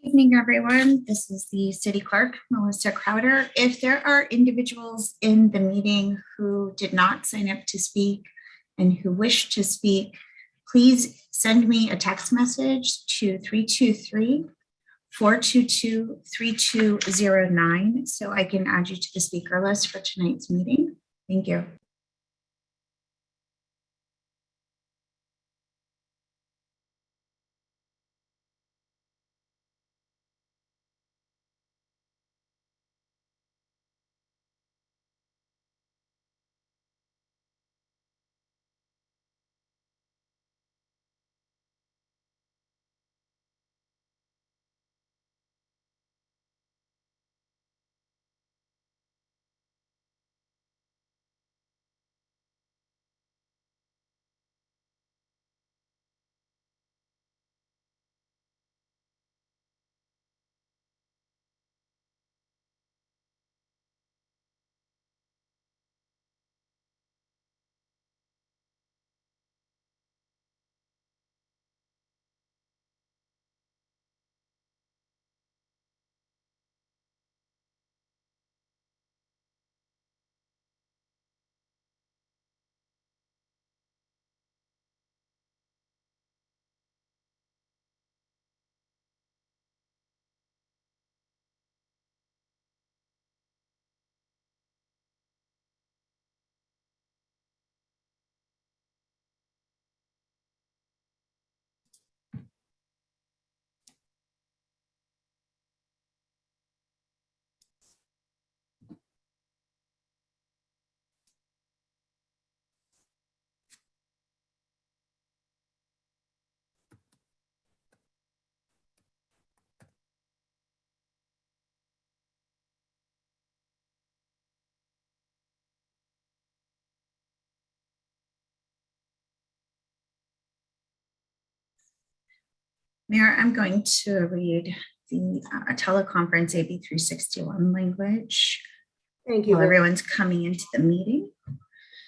Evening, everyone. This is the City Clerk, Melissa Crowder. If there are individuals in the meeting who did not sign up to speak and who wish to speak, please send me a text message to 323-422-3209 so I can add you to the speaker list for tonight's meeting. Thank you. Mayor, I'm going to read the teleconference AB 361 language. Thank you. While everyone's coming into the meeting.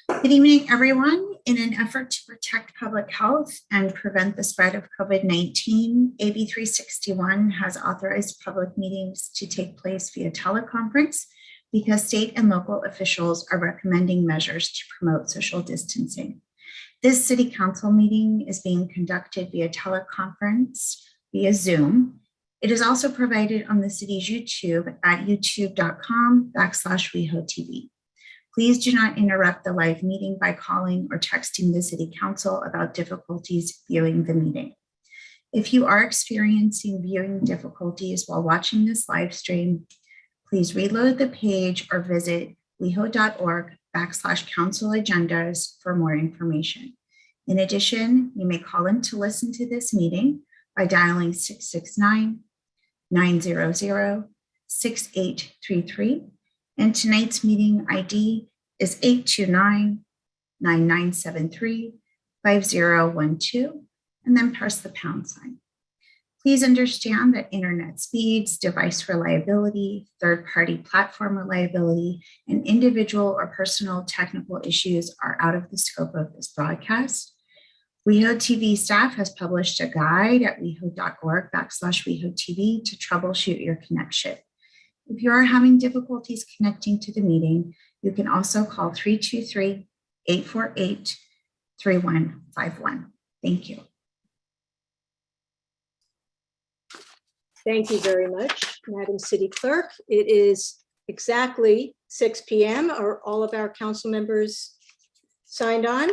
Good evening, everyone. In an effort to protect public health and prevent the spread of COVID-19, AB 361 has authorized public meetings to take place via teleconference because state and local officials are recommending measures to promote social distancing. This city council meeting is being conducted via teleconference via Zoom. It is also provided on the city's YouTube at youtube.com/WehoTV. Please do not interrupt the live meeting by calling or texting the city council about difficulties viewing the meeting. If you are experiencing viewing difficulties while watching this live stream, please reload the page or visit weho.org/council agendas for more information. In addition, you may call in to listen to this meeting by dialing 669-900-6833. And tonight's meeting ID is 829-9973-5012, and then press the pound sign. Please understand that internet speeds, device reliability, third-party platform reliability, and individual or personal technical issues are out of the scope of this broadcast. WehoTV staff has published a guide at weho.org/WehoTV to troubleshoot your connection. If you are having difficulties connecting to the meeting, you can also call 323-848-3151. Thank you. Thank you very much, Madam City Clerk. It is exactly 6 p.m. Are all of our council members signed on?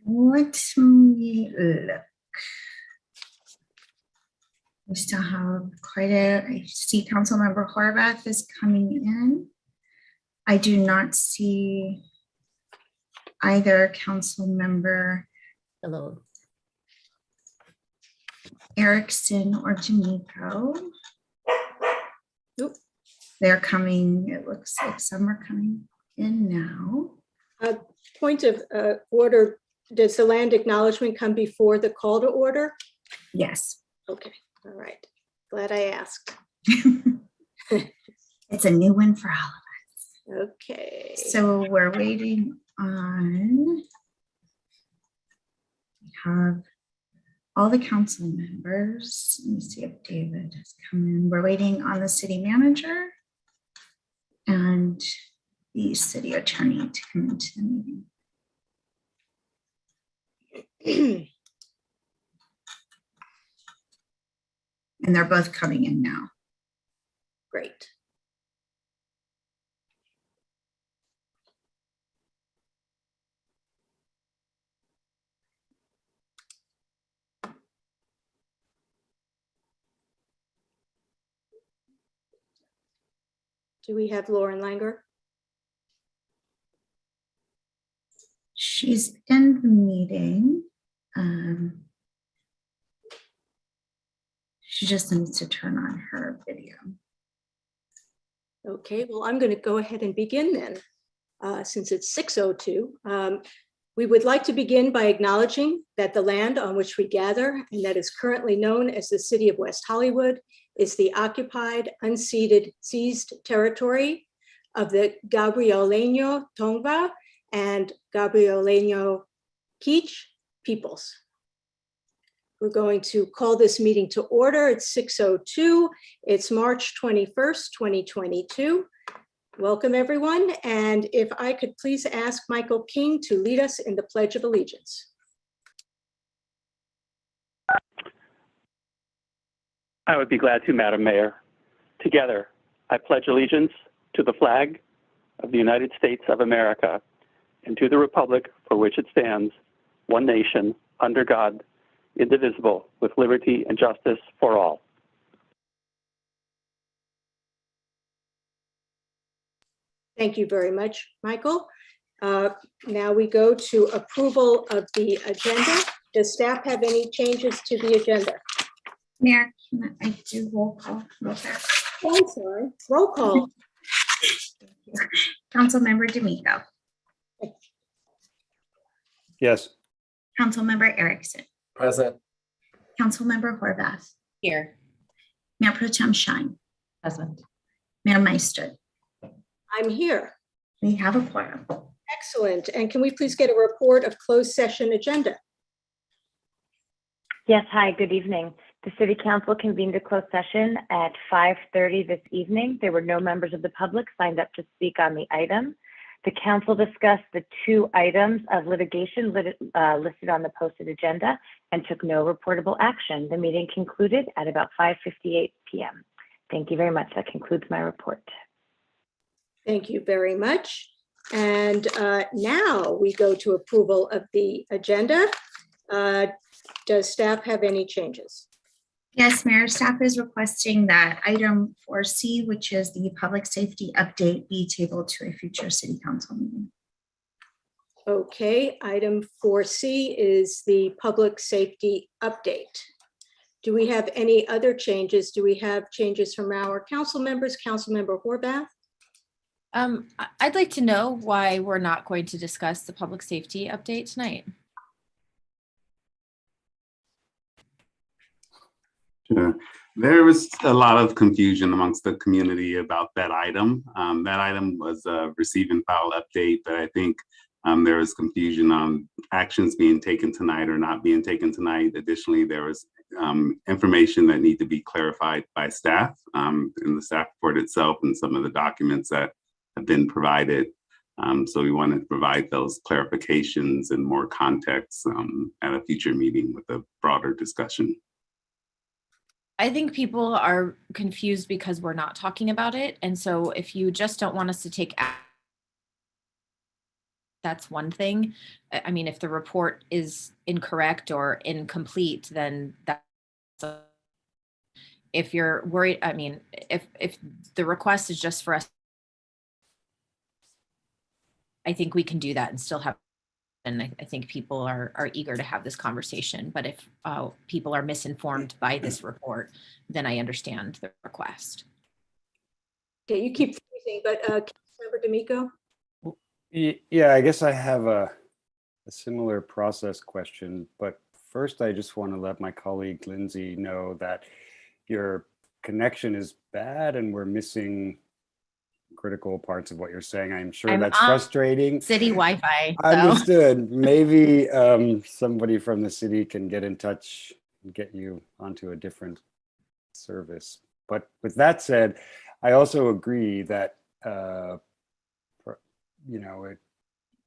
Let me look. We still have I see Councilmember Horvath is coming in. I do not see either Councilmember Erickson or D'Amico. Nope. They're coming, it looks like some are coming in now. Point of order, does the land acknowledgement come before the call to order? Yes. Okay, all right. Glad I asked. It's a new one for all of us. Okay. So we're waiting on, we have all the council members. Let me see if David has come in. We're waiting on the city manager and the city attorney to come into the meeting. And they're both coming in now. Great. Do we have Lauren Langer? She's in the meeting. She just needs to turn on her video. Okay, well, I'm going to go ahead and begin then, since it's 6:02. We would like to begin by acknowledging that the land on which we gather and that is currently known as the City of West Hollywood is the occupied, unceded, seized territory of the Gabrieleño Tongva and Gabrieleño Kizh peoples. We're going to call this meeting to order. It's 6:02. It's March 21st, 2022. Welcome, everyone. And if I could please ask Michael King to lead us in the Pledge of Allegiance. I would be glad to, Madam Mayor. Together, I pledge allegiance to the flag of the United States of America and to the republic for which it stands, one nation, under God, indivisible, with liberty and justice for all. Thank you very much, Michael. Now we go to approval of the agenda. Does staff have any changes to the agenda? Mayor, can I do roll call real fast? Oh, I'm sorry. Roll call. Councilmember D'Amico. Yes. Councilmember Erickson. Present. Councilmember Horvath. Here. Mayor Pro Tem Shine. Present. Mayor Meister. I'm here. We have a quorum. Excellent. And can we please get a report of closed session agenda? Yes, hi, good evening. The City Council convened a closed session at 5:30 this evening. There were no members of the public signed up to speak on the item. The council discussed the two items of litigation listed on the posted agenda and took no reportable action. The meeting concluded at about 5:58 p.m. Thank you very much. That concludes my report. Thank you very much. And now we go to approval of the agenda. Does staff have any changes? Yes, Mayor, staff is requesting that item 4C, which is the public safety update, be tabled to a future city council meeting. Okay, item 4C is the public safety update. Do we have any other changes? Do we have changes from our council members? Councilmember Horvath? I'd like to know why we're not going to discuss the public safety update tonight. Sure. There was a lot of confusion amongst the community about that item. That item was a receive and file update, but I think there was confusion on actions being taken tonight or not being taken tonight. Additionally, there was information that need to be clarified by staff in the staff report itself and some of the documents that have been provided. So we wanted to provide those clarifications and more context at a future meeting with a broader discussion. I think people are confused because we're not talking about it. And so if you just don't want us to take action, that's one thing. I mean, if the report is incorrect or incomplete, then that's if you're worried, I mean, if the request is just for us, I think we can do that and still have, and I think people are eager to have this conversation. But if people are misinformed by this report, then I understand the request. Okay, you keep freezing, but Councilmember D'Amico? Yeah, I guess I have a similar process question, but first I just want to let my colleague Lindsay know that your connection is bad and we're missing critical parts of what you're saying. I'm sure I'm that's on frustrating. City Wi-Fi. So. Understood. Maybe somebody from the city can get in touch and get you onto a different service. But with that said, I also agree that,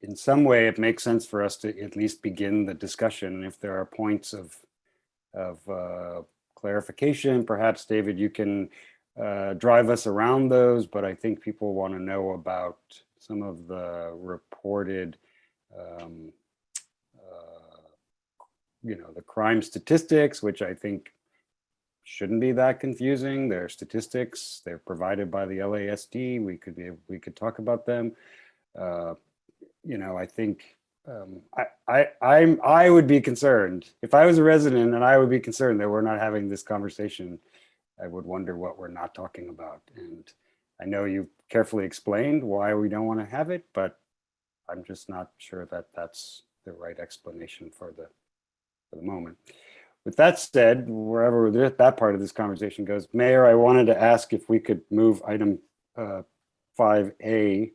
in some way it makes sense for us to at least begin the discussion. If there are points of clarification, perhaps David, you can drive us around those, but I think people want to know about some of the reported, the crime statistics, which I think shouldn't be that confusing. They're statistics. They're provided by the LASD. We could talk about them. I think I would be concerned if I was a resident, and I would be concerned that we're not having this conversation. I would wonder what we're not talking about. And I know you carefully explained why we don't want to have it, but I'm just not sure that that's the right explanation for the moment. With that said, wherever that part of this conversation goes, Mayor, I wanted to ask if we could move item 5A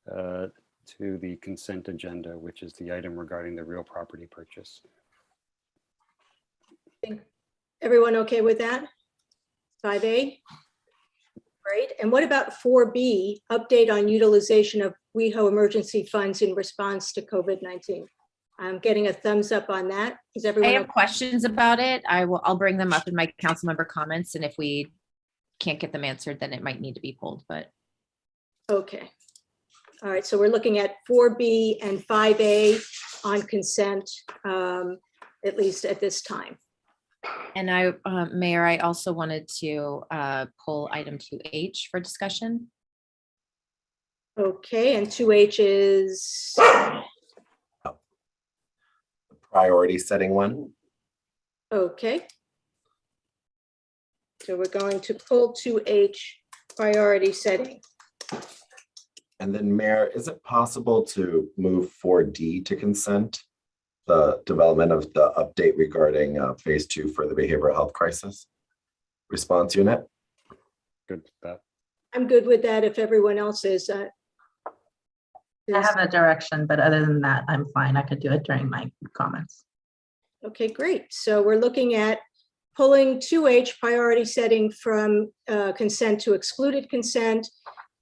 to the consent agenda, which is the item regarding the real property purchase. Everyone okay with that? 5A? Great. And what about 4B, update on utilization of WeHo emergency funds in response to COVID-19? I'm getting a thumbs up on that. Is everyone I have okay? questions about it. I'll bring them up in my council member comments, and if we can't get them answered, then it might need to be pulled. But Okay. All right. So we're looking at 4B and 5A on consent, at least at this time. and Mayor, I also wanted to pull item 2H for discussion. Okay. And 2H is priority setting one. okay. So we're going to pull 2H, priority setting. And then Mayor, is it possible to move 4D to consent? The development of the update regarding phase 2 for the behavioral health crisis response unit? Good with that. I'm good with that if everyone else is. I have a direction, but other than that, I'm fine. I could do it during my comments. Okay, great. So we're looking at pulling 2H, priority setting, from consent to excluded consent,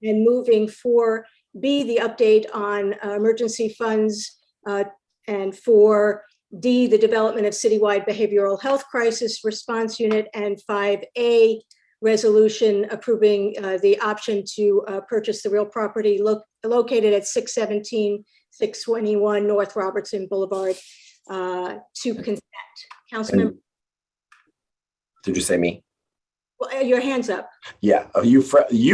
and moving 4B, the update on emergency funds, and 4D, the development of citywide behavioral health crisis response unit, and 5A, resolution approving the option to purchase the real property located at 617, 621 North Robertson Boulevard to consent. Councilmember, Did you say me? well, your hand's up. Yeah, oh, you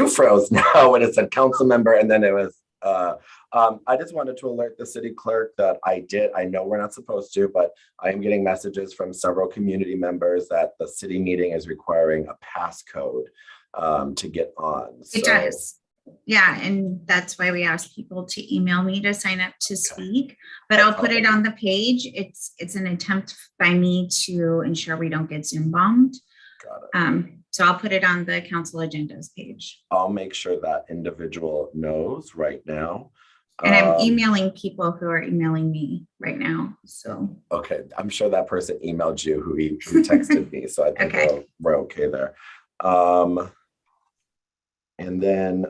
froze now when it said council member, and then it was, I just wanted to alert the city clerk that I know we're not supposed to, but I am getting messages from several community members that the city meeting is requiring a passcode to get on. It does. Yeah, and that's why we ask people to email me to sign up to speak, but I'll put it on the page. It's an attempt by me to ensure we don't get Zoom bombed. Got it. So I'll put it on the council agendas page. I'll make sure that individual knows right now. And I'm emailing people who are emailing me right now, so. Okay, I'm sure that person emailed you who texted me, so I think Okay. we're okay there. And then,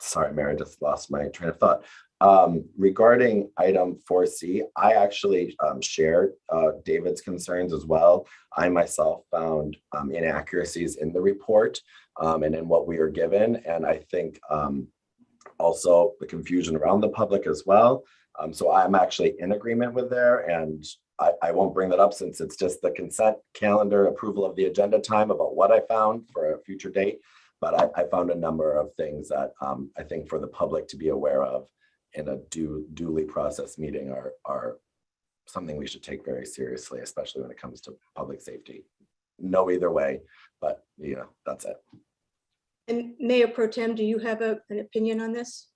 sorry, Mary, I just lost my train of thought. Regarding item 4C, I actually shared David's concerns as well. I myself found inaccuracies in the report and in what we were given. And I think also the confusion around the public as well. So I'm actually in agreement with there, and I won't bring that up since it's just the consent calendar approval of the agenda time about what I found for a future date. But I found a number of things that I think for the public to be aware of in a duly processed meeting are something we should take very seriously, especially when it comes to public safety. No either way, but yeah, that's it. And Mayor Pro Tem, do you have an opinion on this?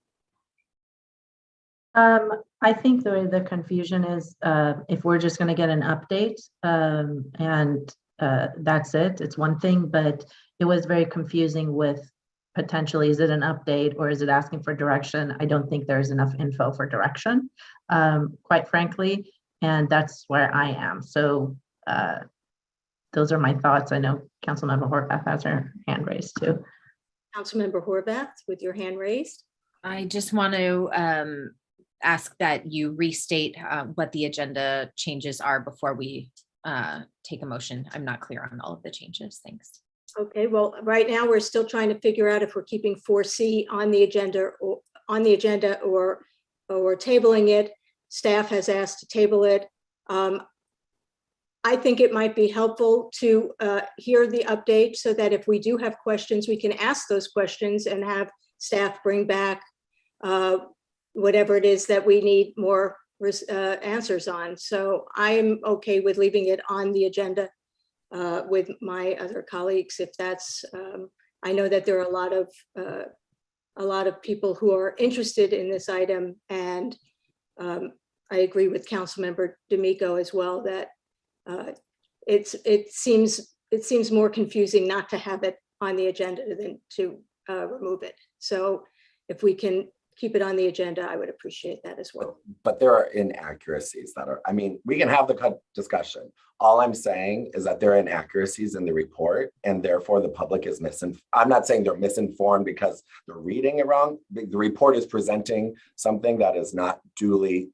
I think the confusion is if we're just going to get an update and that's it. It's one thing, but it was very confusing with potentially, is it an update or is it asking for direction? I don't think there's enough info for direction, quite frankly, and that's where I am. So those are my thoughts. I know Councilmember Horvath has her hand raised too. Councilmember Horvath, with your hand raised. I just want to ask that you restate what the agenda changes are before we take a motion. I'm not clear on all of the changes. Thanks. Okay, well, right now we're still trying to figure out if we're keeping 4C on the agenda or tabling it. Staff has asked to table it. I think it might be helpful to hear the update so that if we do have questions, we can ask those questions and have staff bring back whatever it is that we need more answers on. So I am okay with leaving it on the agenda with my other colleagues, if that's, I know that there are a lot of people who are interested in this item, and I agree with Councilmember D'Amico as well that it seems more confusing not to have it on the agenda than to remove it. So if we can keep it on the agenda, I would appreciate that as well. But there are inaccuracies that are, I mean, we can have the discussion. All I'm saying is that there are inaccuracies in the report, and therefore the public is misinformed. I'm not saying they're misinformed because they're reading it wrong. The report is presenting something that is not duly,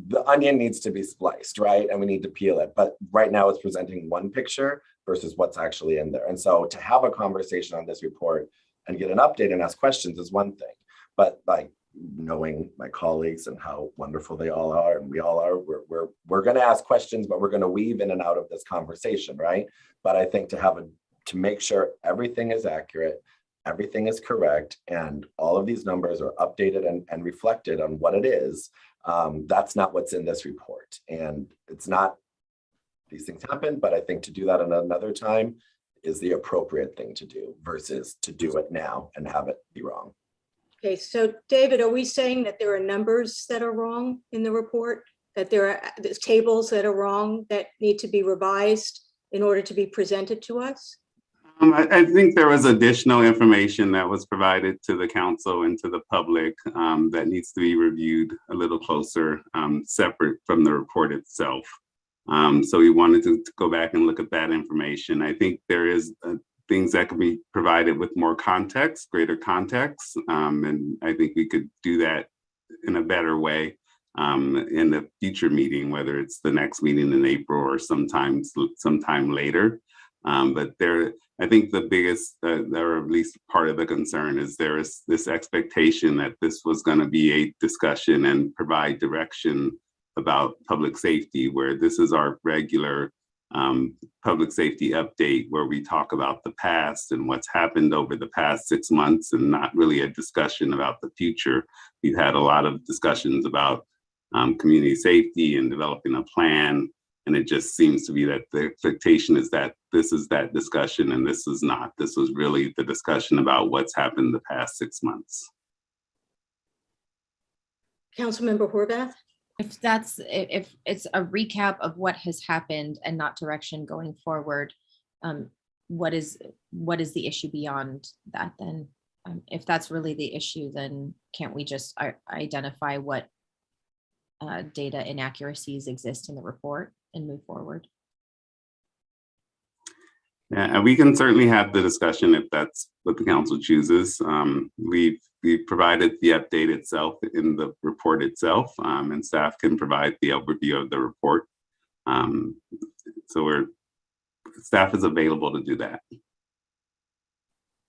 the onion needs to be spliced, right? And we need to peel it. But right now it's presenting one picture versus what's actually in there. And so to have a conversation on this report and get an update and ask questions is one thing. But like, knowing my colleagues and how wonderful they all are, and we all are, we're going to ask questions, but we're going to weave in and out of this conversation, right? But I think to make sure everything is accurate, everything is correct, and all of these numbers are updated and reflected on what it is, that's not what's in this report. And it's not, these things happen, but I think to do that at another time is the appropriate thing to do versus to do it now and have it be wrong. Okay, so David, are we saying that there are numbers that are wrong in the report? That there's tables that are wrong that need to be revised in order to be presented to us? I think there was additional information that was provided to the council and to the public that needs to be reviewed a little closer, separate from the report itself. So we wanted to go back and look at that information. I think there is things that can be provided with more context, greater context. And I think we could do that in a better way in the future meeting, whether it's the next meeting in April or sometime later. But I think the biggest, or at least part of the concern, is there is this expectation that this was going to be a discussion and provide direction about public safety, where this is our regular public safety update, where we talk about the past and what's happened over the past 6 months, and not really a discussion about the future. We've had a lot of discussions about community safety and developing a plan, and it just seems to be that the expectation is that this is that discussion, and this is not. This was really the discussion about what's happened the past 6 months. Councilmember Horvath? If it's a recap of what has happened and not direction going forward, what is the issue beyond that then? If that's really the issue, then can't we just identify what data inaccuracies exist in the report and move forward? Yeah, we can certainly have the discussion if that's what the council chooses. We've provided the update itself in the report itself, and staff can provide the overview of the report. So staff is available to do that.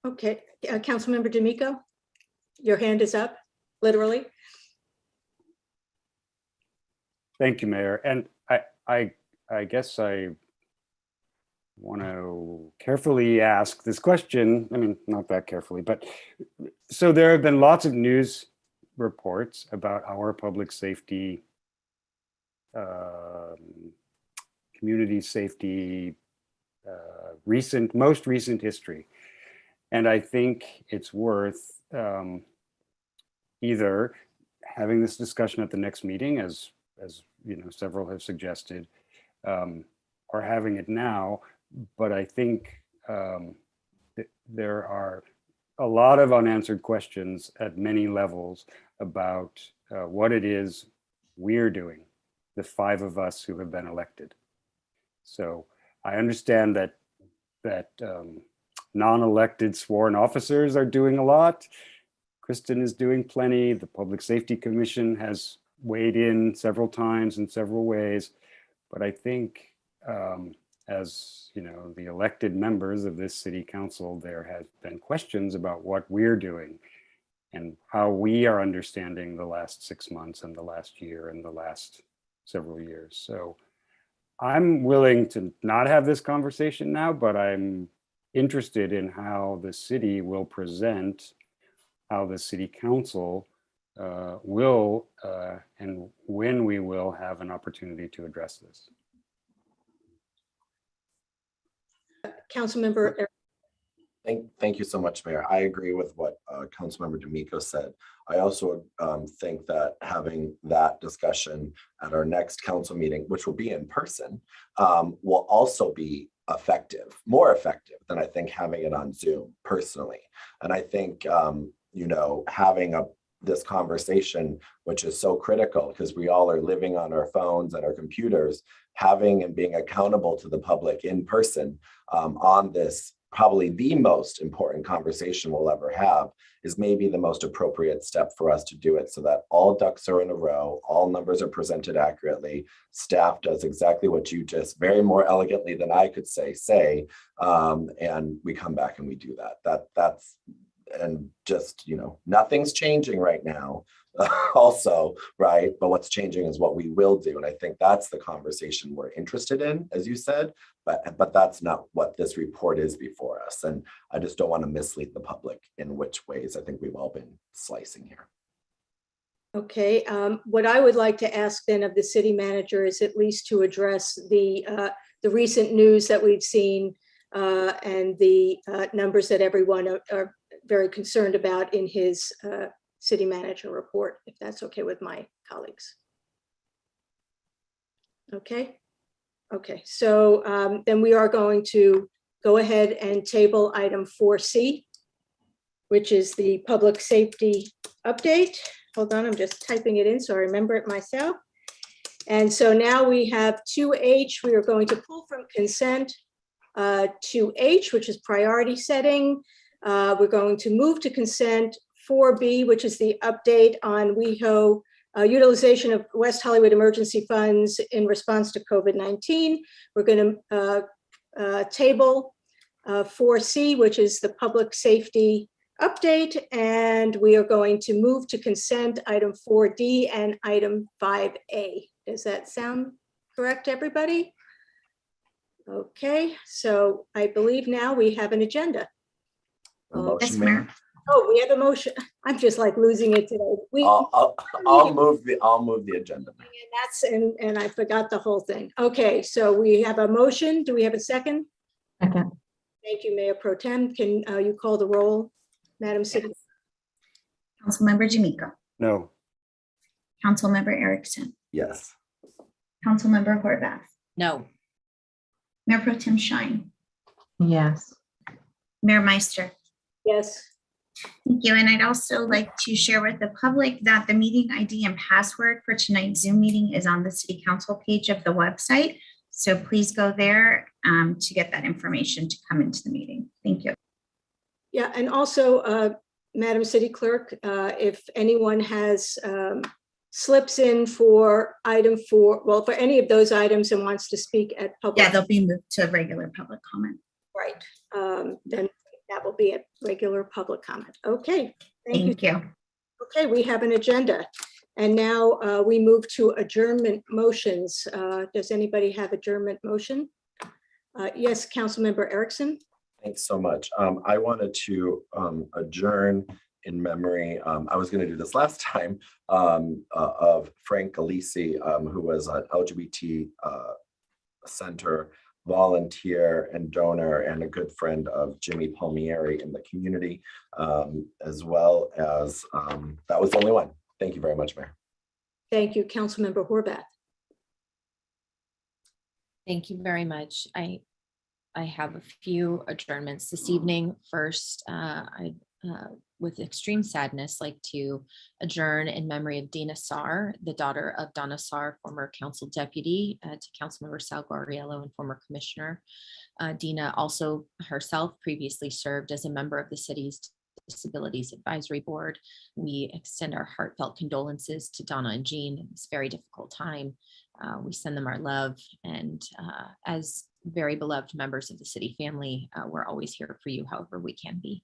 Okay, Councilmember D'Amico, your hand is up, literally. Thank you, Mayor. And I guess I want to carefully ask this question. I mean, not that carefully, but so there have been lots of news reports about our public safety, community safety, most recent history. And I think it's worth either having this discussion at the next meeting, as you know, several have suggested, or having it now. But I think there are a lot of unanswered questions at many levels about what it is we're doing, the 5 of us who have been elected. So I understand that non-elected sworn officers are doing a lot. Kristen is doing plenty. The Public Safety Commission has weighed in several times in several ways. But I think as you know, the elected members of this city council, there have been questions about what we're doing and how we are understanding the last 6 months and the last year and the last several years. So I'm willing to not have this conversation now, but I'm interested in how the city will present, how the city council will, and when we will have an opportunity to address this. Councilmember, Thank you so much, Mayor. I agree with what Councilmember D'Amico said. I also think that having that discussion at our next council meeting, which will be in person, will also be effective, more effective than I think having it on Zoom personally. And I think, you know, having this conversation, which is so critical because we all are living on our phones and our computers, having and being accountable to the public in person on this, probably the most important conversation we'll ever have, is maybe the most appropriate step for us to do it so that all ducks are in a row, all numbers are presented accurately, staff does exactly what you just very more elegantly than I could say, and we come back and we do that. That's and just, you know, nothing's changing right now also, right? But what's changing is what we will do. And I think that's the conversation we're interested in, as you said, but that's not what this report is before us. And I just don't want to mislead the public in which ways I think we've all been slicing here. okay, what I would like to ask then of the city manager is at least to address the recent news that we've seen and the numbers that everyone are very concerned about in his city manager report, if that's okay with my colleagues. Okay, so then we are going to go ahead and table item 4C, which is the public safety update. Hold on, I'm just typing it in so I remember it myself. And so now we have 2H, we are going to pull from consent 2H, which is priority setting. We're going to move to consent 4B, which is the update on WeHo utilization of West Hollywood emergency funds in response to COVID-19. We're going to table 4C, which is the public safety update, and we are going to move to consent item 4D and item 5A. Does that sound correct, everybody? Okay, so I believe now we have an agenda. Yes, Mayor. Oh, we have a motion. I'm just like losing it today. I'll move the agenda. And I forgot the whole thing. Okay, so we have a motion. Do we have a second? Second. Thank you, Mayor Pro Tem. Can you call the roll, Madam City? Councilmember D'Amico. No. Councilmember Erickson. Yes. Councilmember Horvath. No. Mayor Pro Tem Shine. Yes. Mayor Meister. Yes. Thank you. And I'd also like to share with the public that the meeting ID and password for tonight's Zoom meeting is on the City Council page of the website. So please go there to get that information to come into the meeting. Thank you. Yeah, and also, Madam City Clerk, if anyone has slips in for item 4, well, for any of those items and wants to speak at public. Yeah, they'll be moved to regular public comment. Right. Then that will be a regular public comment. Okay. Thank you. Okay, we have an agenda. And now we move to adjournment motions. Does anybody have adjournment motion? Yes, Councilmember Erickson. Thanks so much. I wanted to adjourn in memory. I was going to do this last time of Frank Galisi, who was an LGBT center volunteer and donor and a good friend of Jimmy Palmieri in the community, as well as that was the only one. Thank you very much, Mayor. Thank you, Councilmember Horvath. Thank you very much. I have a few adjournments this evening. First, with extreme sadness, like to adjourn in memory of Dina Sarr, the daughter of Donna Sarr, former council deputy to Councilmember Sal Guariello and former commissioner. Dina also herself previously served as a member of the city's Disabilities Advisory Board. We extend our heartfelt condolences to Donna and Jean in this very difficult time. We send them our love, and as very beloved members of the city family, we're always here for you however we can be.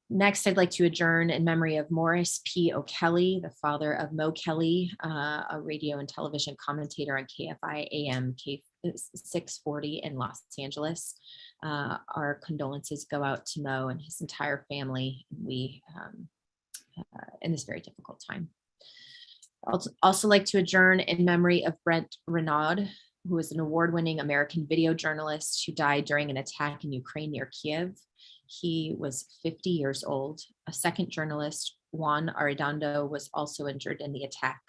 Next, I'd like to adjourn in memory of Morris P. O'Kelly, the father of Mo Kelly, a radio and television commentator on KFI AM 640 in Los Angeles. Our condolences go out to Mo and his entire family. We in this very difficult time. I'd also like to adjourn in memory of Brent Renaud, who is an award-winning American video journalist who died during an attack in Ukraine near Kiev. He was 50 years old. A second journalist, Juan Arredondo, was also injured in the attack.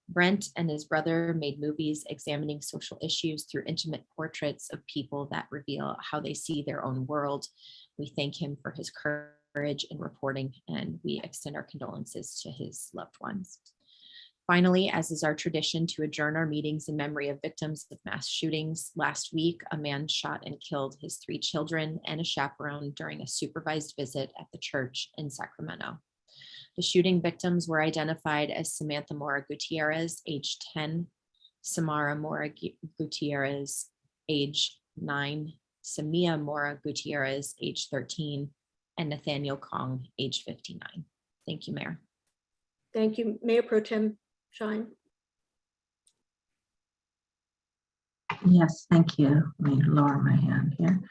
Brent and his brother made movies examining social issues through intimate portraits of people that reveal how they see their own world. We thank him for his courage in reporting, and we extend our condolences to his loved ones. Finally, as is our tradition to adjourn our meetings in memory of victims of mass shootings, last week, a man shot and killed his 3 children and a chaperone during a supervised visit at the church in Sacramento. The shooting victims were identified as Samantha Mora Gutierrez, age 10, Samara Mora Gutierrez, age 9, Samia Mora Gutierrez, age 13, and Nathaniel Kong, age 59. Thank you, Mayor. Thank you, Mayor Pro Tem Shine. Yes, thank you. Let me lower my hand here.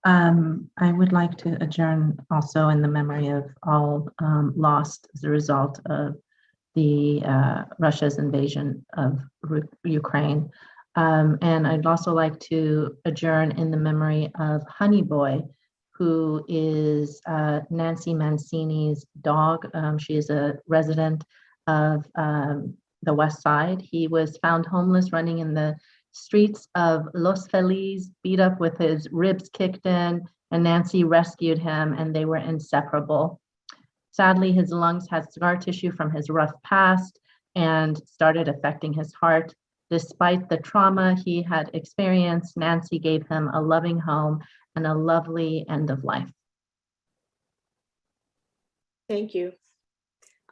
I would like to adjourn also in the memory of all lost as a result of the Russia's invasion of Ukraine. And I'd also like to adjourn in the memory of Honey Boy, who is Nancy Mancini's dog. She is a resident of the West Side. He was found homeless running in the streets of Los Feliz, beat up with his ribs kicked in, and Nancy rescued him, and they were inseparable. Sadly, his lungs had scar tissue from his rough past and started affecting his heart. Despite the trauma he had experienced, Nancy gave him a loving home and a lovely end of life. Thank you.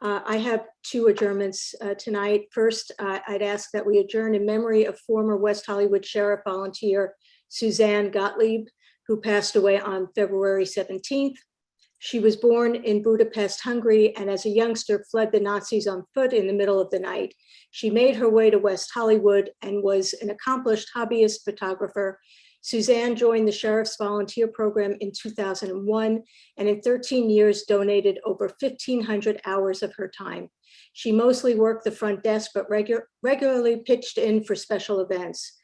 I have 2 adjournments tonight. First, I'd ask that we adjourn in memory of former West Hollywood Sheriff volunteer Suzanne Gottlieb, who passed away on February 17th. She was born in Budapest, Hungary, and as a youngster fled the Nazis on foot in the middle of the night. She made her way to West Hollywood and was an accomplished hobbyist photographer. Suzanne joined the Sheriff's Volunteer Program in 2001, and in 13 years donated over 1,500 hours of her time. She mostly worked the front desk, but regularly pitched in for special events.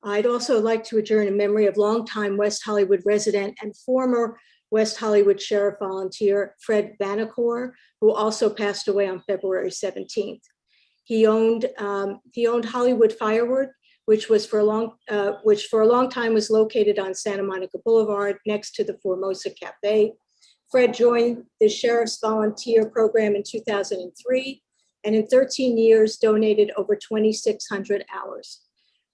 I'd also like to adjourn in memory of longtime West Hollywood resident and former West Hollywood Sheriff volunteer Fred Vanacore, who also passed away on February 17th. He owned Hollywood Firewood, which for a long time was located on Santa Monica Boulevard next to the Formosa Cafe. Fred joined the Sheriff's Volunteer Program in 2003, and in 13 years donated over 2,600 hours.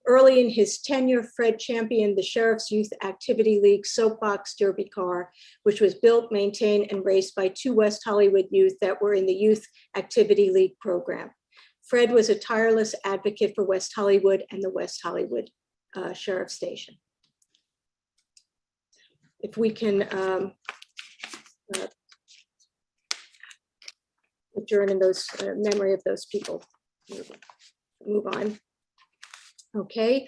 Early in his tenure, Fred championed the Sheriff's Youth Activity League Soapbox Derby car, which was built, maintained, and raced by 2 West Hollywood youth that were in the Youth Activity League program. Fred was a tireless advocate for West Hollywood and the West Hollywood Sheriff Station. If we can adjourn in those memory of those people, move on. Okay.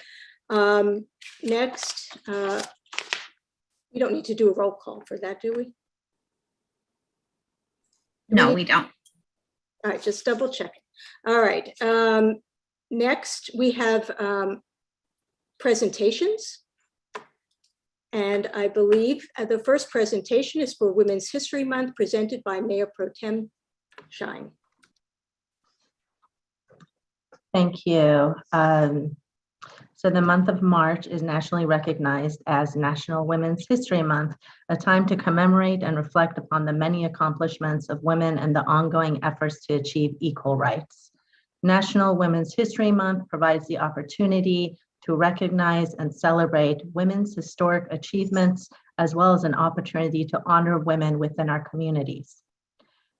Next, we don't need to do a roll call for that, do we? No, we don't. All right, just double check. All right. Next, we have presentations. And I believe the first presentation is for Women's History Month, presented by Mayor Pro Tem Shine. Thank you. So the month of March is nationally recognized as National Women's History Month, a time to commemorate and reflect upon the many accomplishments of women and the ongoing efforts to achieve equal rights. National Women's History Month provides the opportunity to recognize and celebrate women's historic achievements, as well as an opportunity to honor women within our communities.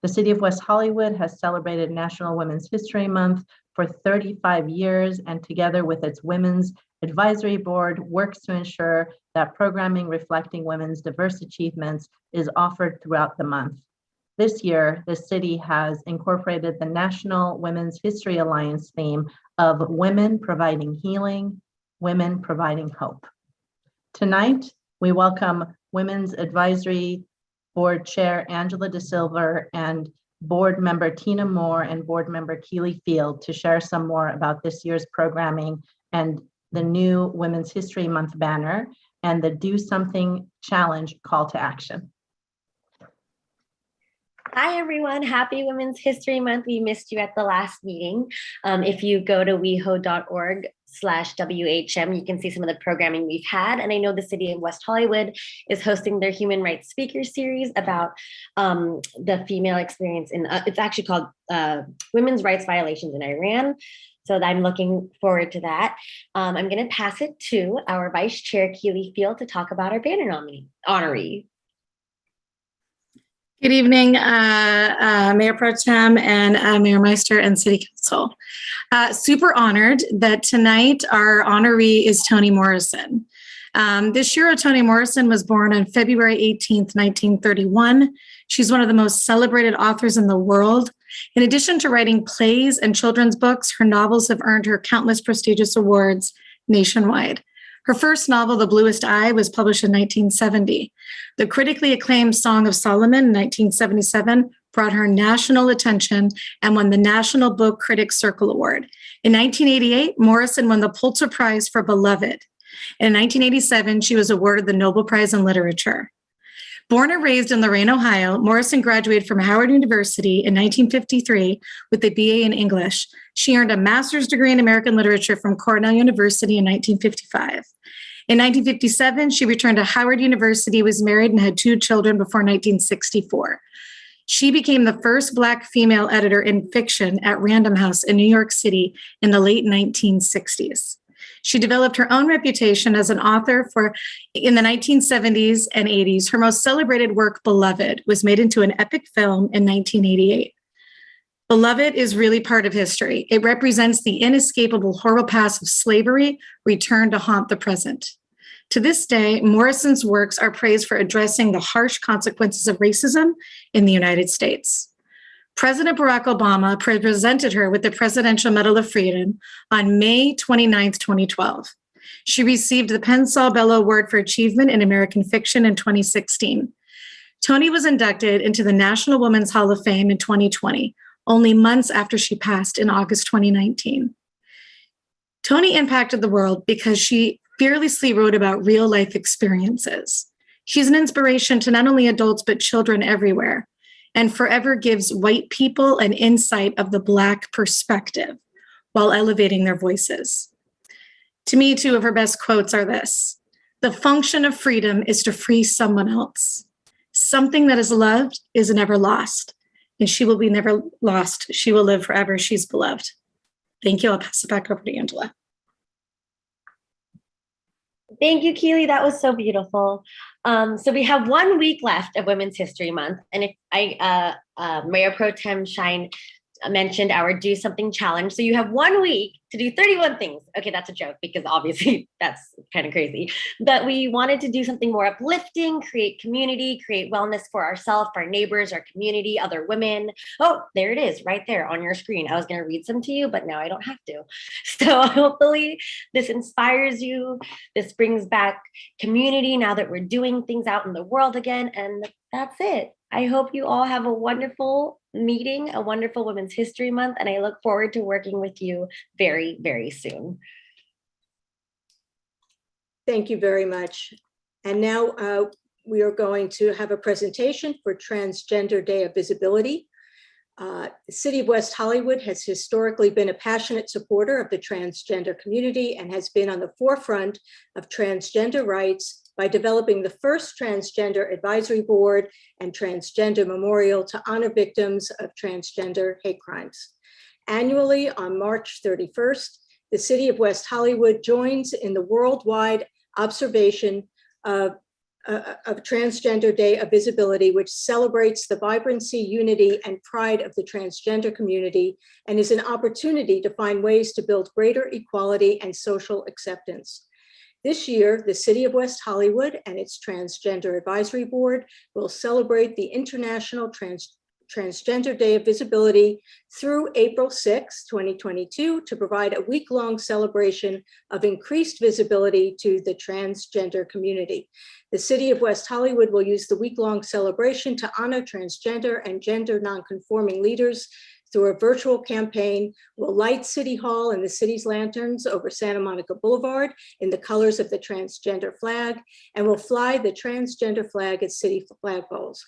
The City of West Hollywood has celebrated National Women's History Month for 35 years, and together with its Women's Advisory Board, works to ensure that programming reflecting women's diverse achievements is offered throughout the month. This year, the city has incorporated the National Women's History Alliance theme of Women Providing Healing, Women Providing Hope. Tonight, we welcome Women's Advisory Board Chair Angela De Silva and Board Member Tina Moore and Board Member Keely Field to share some more about this year's programming and the new Women's History Month banner and the Do Something Challenge call to action. Hi, everyone. Happy Women's History Month. We missed you at the last meeting. If you go to weho.org/WHM, you can see some of the programming we've had. And I know the City of West Hollywood is hosting their Human Rights Speaker Series about the female experience in, it's actually called Women's Rights Violations in Iran. So I'm looking forward to that. I'm going to pass it to our Vice Chair, Keely Field, to talk about our banner honoree. Good evening, Mayor Pro Tem and Mayor Meister and City Council. Super honored that tonight our honoree is Toni Morrison. This year, Toni Morrison was born on February 18th, 1931. She's one of the most celebrated authors in the world. In addition to writing plays and children's books, her novels have earned her countless prestigious awards nationwide. Her first novel, The Bluest Eye, was published in 1970. The critically acclaimed Song of Solomon in 1977 brought her national attention and won the National Book Critics Circle Award. In 1988, Morrison won the Pulitzer Prize for Beloved. In 1987, she was awarded the Nobel Prize in Literature. Born and raised in Lorain, Ohio, Morrison graduated from Howard University in 1953 with a BA in English. She earned a master's degree in American literature from Cornell University in 1955. In 1957, she returned to Howard University, was married, and had 2 children before 1964. She became the first Black female editor in fiction at Random House in New York City in the late 1960s. She developed her own reputation as an author in the 1970s and 80s. Her most celebrated work, Beloved, was made into an epic film in 1988. Beloved is really part of history. It represents the inescapable horrible past of slavery returned to haunt the present. To this day, Morrison's works are praised for addressing the harsh consequences of racism in the United States. President Barack Obama presented her with the Presidential Medal of Freedom on May 29, 2012. She received the Pensol Bello Award for Achievement in American Fiction in 2016. Toni was inducted into the National Women's Hall of Fame in 2020, only months after she passed in August 2019. Toni impacted the world because she fearlessly wrote about real life experiences. She's an inspiration to not only adults, but children everywhere, and forever gives white people an insight of the Black perspective while elevating their voices. To me, 2 of her best quotes are this: "The function of freedom is to free someone else. Something that is loved is never lost, and she will be never lost. She will live forever. She's beloved." Thank you. I'll pass it back over to Angela. Thank you, Keely. That was so beautiful. So we have 1 week left of Women's History Month. And if Mayor Pro Tem Shine mentioned our Do Something Challenge. So you have 1 week to do 31 things. Okay, that's a joke because obviously that's kind of crazy. But we wanted to do something more uplifting, create community, create wellness for ourselves, our neighbors, our community, other women. Oh, there it is right there on your screen. I was going to read some to you, but now I don't have to. So hopefully this inspires you. This brings back community now that we're doing things out in the world again. And that's it. I hope you all have a wonderful meeting, a wonderful Women's History Month, and I look forward to working with you very, very soon. Thank you very much. And now we are going to have a presentation for Transgender Day of Visibility. The City of West Hollywood has historically been a passionate supporter of the transgender community and has been on the forefront of transgender rights by developing the first transgender advisory board and transgender memorial to honor victims of transgender hate crimes. Annually, on March 31st, the City of West Hollywood joins in the worldwide observation of Transgender Day of Visibility, which celebrates the vibrancy, unity, and pride of the transgender community and is an opportunity to find ways to build greater equality and social acceptance. This year, the City of West Hollywood and its Transgender Advisory Board will celebrate the International Transgender Day of Visibility through April 6, 2022, to provide a week-long celebration of increased visibility to the transgender community. The City of West Hollywood will use the week-long celebration to honor transgender and gender nonconforming leaders through a virtual campaign. Will light City Hall and the city's lanterns over Santa Monica Boulevard in the colors of the transgender flag, and will fly the transgender flag at city flagpoles.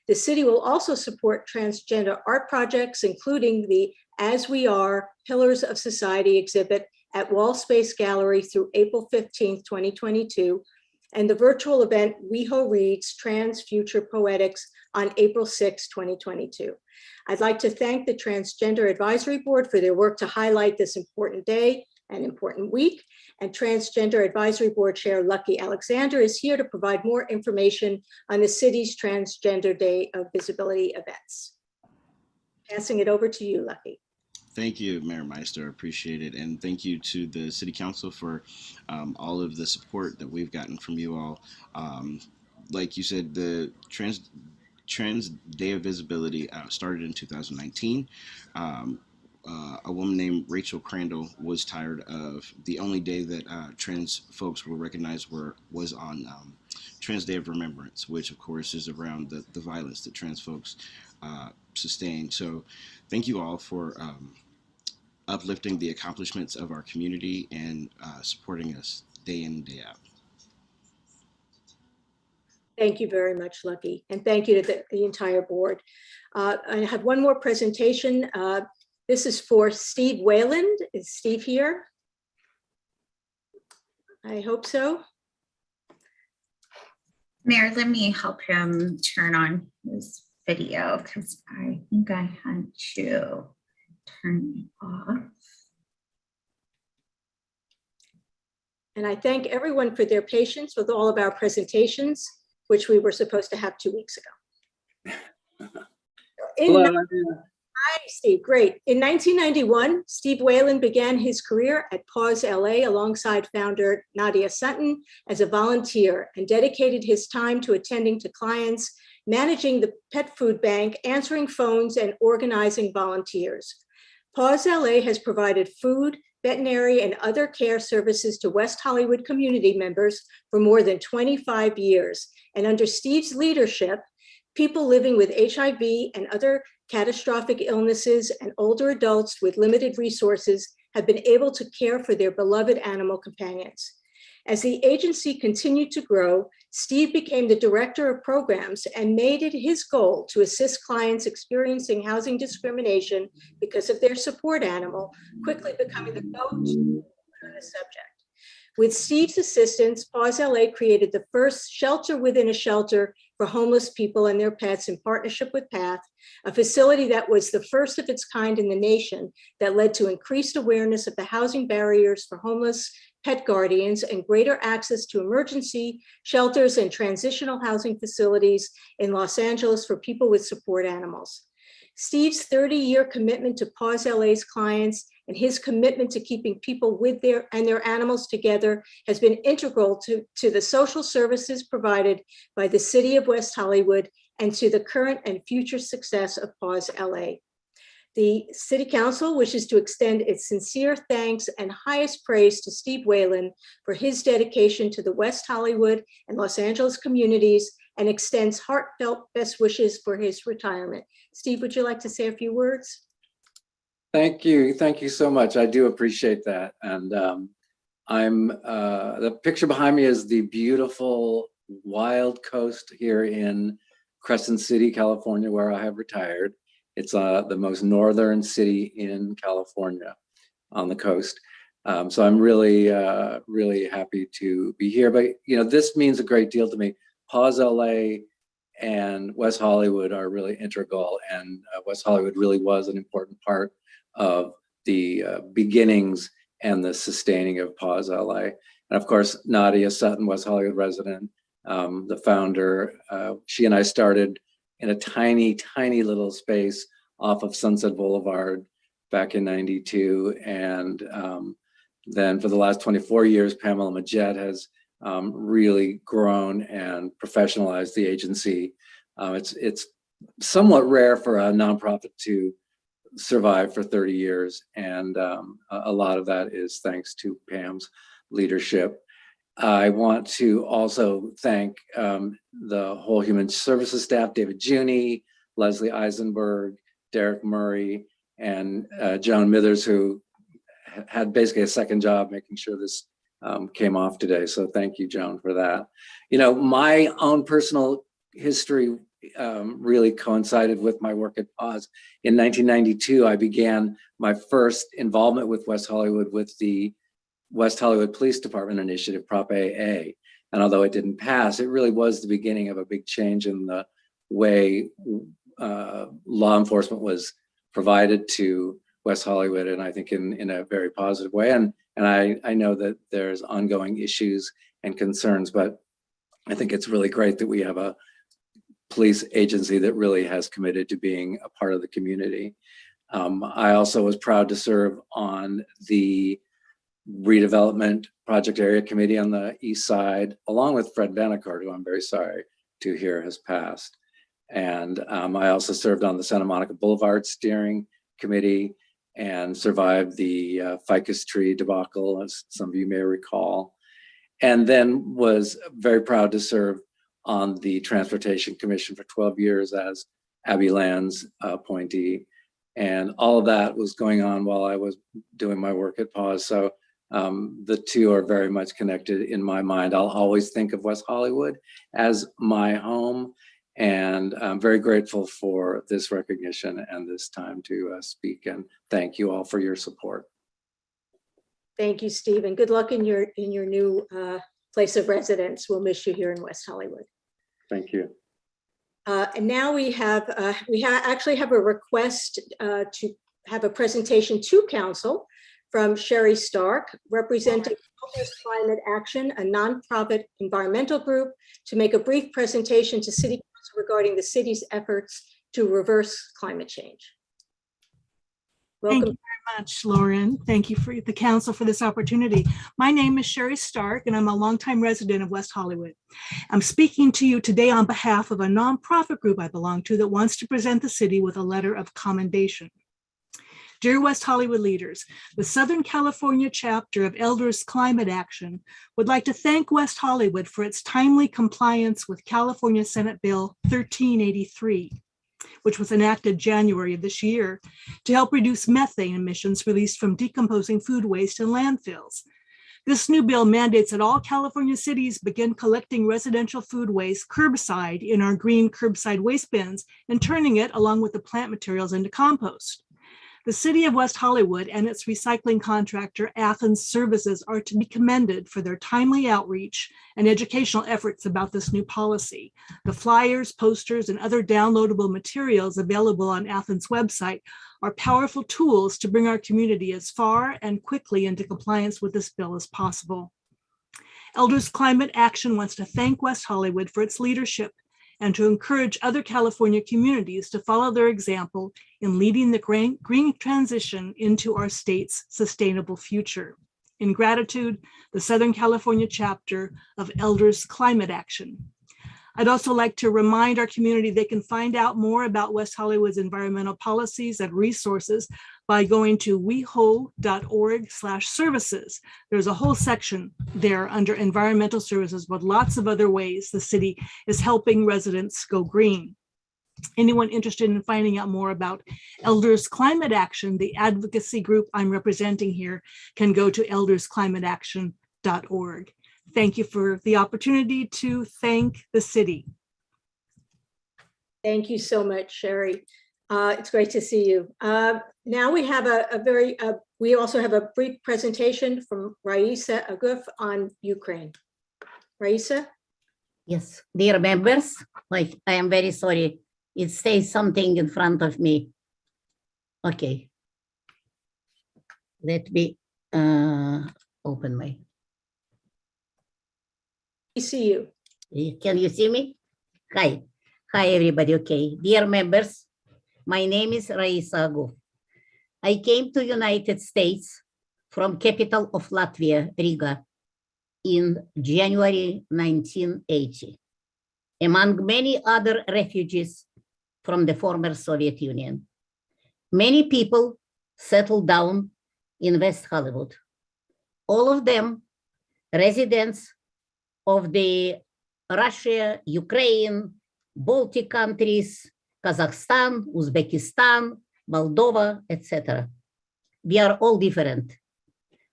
The city will also support transgender art projects, including the As We Are Pillars of Society exhibit at Wall Space Gallery through April 15th, 2022, and the virtual event WeHo Reads Trans Future Poetics on April 6, 2022. I'd like to thank the Transgender Advisory Board for their work to highlight this important day and important week. And Transgender Advisory Board Chair Lucky Alexander is here to provide more information on the city's Transgender Day of Visibility events. Passing it over to you, Lucky. Thank you, Mayor Meister. Appreciate it. And thank you to the City Council for all of the support that we've gotten from you all. Like you said, the Trans Day of Visibility started in 2019. A woman named Rachel Crandall was tired of the only day that trans folks were recognized was on Trans Day of Remembrance, which of course is around the violence that trans folks sustain. So thank you all for uplifting the accomplishments of our community and supporting us day in and day out. Thank you very much, Lucky. And thank you to the entire board. I have one more presentation. This is for Steve Wayland. Is Steve here? I hope so. Mayor, let me help him turn on his video because I think I had to turn it off. And I thank everyone for their patience with all of our presentations, which we were supposed to have 2 weeks ago. Hi, Steve. Great. In 1991, Steve Wayland began his career at Pause LA alongside founder Nadia Sutton as a volunteer and dedicated his time to attending to clients, managing the pet food bank, answering phones, and organizing volunteers. Pause LA has provided food, veterinary, and other care services to West Hollywood community members for more than 25 years. And under Steve's leadership, people living with HIV and other catastrophic illnesses and older adults with limited resources have been able to care for their beloved animal companions. As the agency continued to grow, Steve became the director of programs and made it his goal to assist clients experiencing housing discrimination because of their support animal, quickly becoming the go-to on the subject. With Steve's assistance, Pause LA created the first shelter within a shelter for homeless people and their pets in partnership with PATH, a facility that was the first of its kind in the nation that led to increased awareness of the housing barriers for homeless pet guardians and greater access to emergency shelters and transitional housing facilities in Los Angeles for people with support animals. Steve's 30-year commitment to Pause LA's clients and his commitment to keeping people with their animals together has been integral to the social services provided by the City of West Hollywood and to the current and future success of Pause LA. The City Council wishes to extend its sincere thanks and highest praise to Steve Wayland for his dedication to the West Hollywood and Los Angeles communities and extends heartfelt best wishes for his retirement. Steve, would you like to say a few words? Thank you. Thank you so much. I do appreciate that. And the picture behind me is the beautiful wild coast here in Crescent City, California, where I have retired. It's the most northern city in California on the coast. So I'm really, really happy to be here. But, this means a great deal to me. Pause LA and West Hollywood are really integral, and West Hollywood really was an important part of the beginnings and the sustaining of Pause LA. And of course, Nadia Sutton, West Hollywood resident, the founder, she and I started in a tiny, tiny little space off of Sunset Boulevard back in '92. And then for the last 24 years, Pamela Majette has really grown and professionalized the agency. It's somewhat rare for a nonprofit to survive for 30 years. And a lot of that is thanks to Pam's leadership. I want to also thank the whole human services staff, David Juni, Leslie Eisenberg, Derek Murray, and Joan Mithers, who had basically a second job making sure this came off today. So thank you, Joan, for that. My own personal history really coincided with my work at Pause. In 1992, I began my first involvement with West Hollywood with the West Hollywood Police Department initiative, Prop AA. And although it didn't pass, it really was the beginning of a big change in the way law enforcement was provided to West Hollywood, and I think in a very positive way. And I know that there's ongoing issues and concerns, but I think it's really great that we have a police agency that really has committed to being a part of the community. I also was proud to serve on the redevelopment project area committee on the east side, along with Fred Vanacourt, who I'm very sorry to hear has passed. And I also served on the Santa Monica Boulevard steering committee and survived the ficus tree debacle, as some of you may recall. And then was very proud to serve on the Transportation Commission for 12 years as Abby Land's appointee. And all of that was going on while I was doing my work at Pause. So the two are very much connected in my mind. I'll always think of West Hollywood as my home. And I'm very grateful for this recognition and this time to speak. And thank you all for your support. Thank you, Steve, and good luck in your new place of residence. We'll miss you here in West Hollywood. Thank you. And now we actually have a request to have a presentation to council from Sherry Stark, representing Elders Climate Action, a nonprofit environmental group, to make a brief presentation to City Council regarding the city's efforts to reverse climate change. Welcome. Thank you very much, Lauren. Thank you for the council for this opportunity. My name is Sherry Stark, and I'm a longtime resident of West Hollywood. I'm speaking to you today on behalf of a nonprofit group I belong to that wants to present the city with a letter of commendation. Dear West Hollywood leaders, the Southern California chapter of Elders Climate Action would like to thank West Hollywood for its timely compliance with California Senate Bill 1383, which was enacted January of this year to help reduce methane emissions released from decomposing food waste in landfills. This new bill mandates that all California cities begin collecting residential food waste curbside in our green curbside waste bins and turning it, along with the plant materials, into compost. The city of West Hollywood and its recycling contractor, Athens Services, are to be commended for their timely outreach and educational efforts about this new policy. The flyers, posters, and other downloadable materials available on Athens' website are powerful tools to bring our community as far and quickly into compliance with this bill as possible. Elders Climate Action wants to thank West Hollywood for its leadership and to encourage other California communities to follow their example in leading the green transition into our state's sustainable future. In gratitude, the Southern California chapter of Elders Climate Action. I'd also like to remind our community they can find out more about West Hollywood's environmental policies and resources by going to weho.org/services. There's a whole section there under environmental services with lots of other ways the city is helping residents go green. Anyone interested in finding out more about Elders Climate Action, the advocacy group I'm representing here, can go to eldersclimateaction.org. Thank you for the opportunity to thank the city. Thank you so much, Sherry. It's great to see you. Now we have we also have a brief presentation from Raisa Aguf on Ukraine. Raisa? Yes, dear members, like I am very sorry. It says something in front of me. Okay. Let me open my. We see you. Can you see me? Hi. Hi, everybody. Okay. Dear members, my name is Raisa Aguf. I came to United States from capital of Latvia, Riga, in January 1980, among many other refugees from the former Soviet Union. Many people settled down in West Hollywood. All of them residents of the Russia, Ukraine, Baltic countries, Kazakhstan, Uzbekistan, Moldova, etc. We are all different.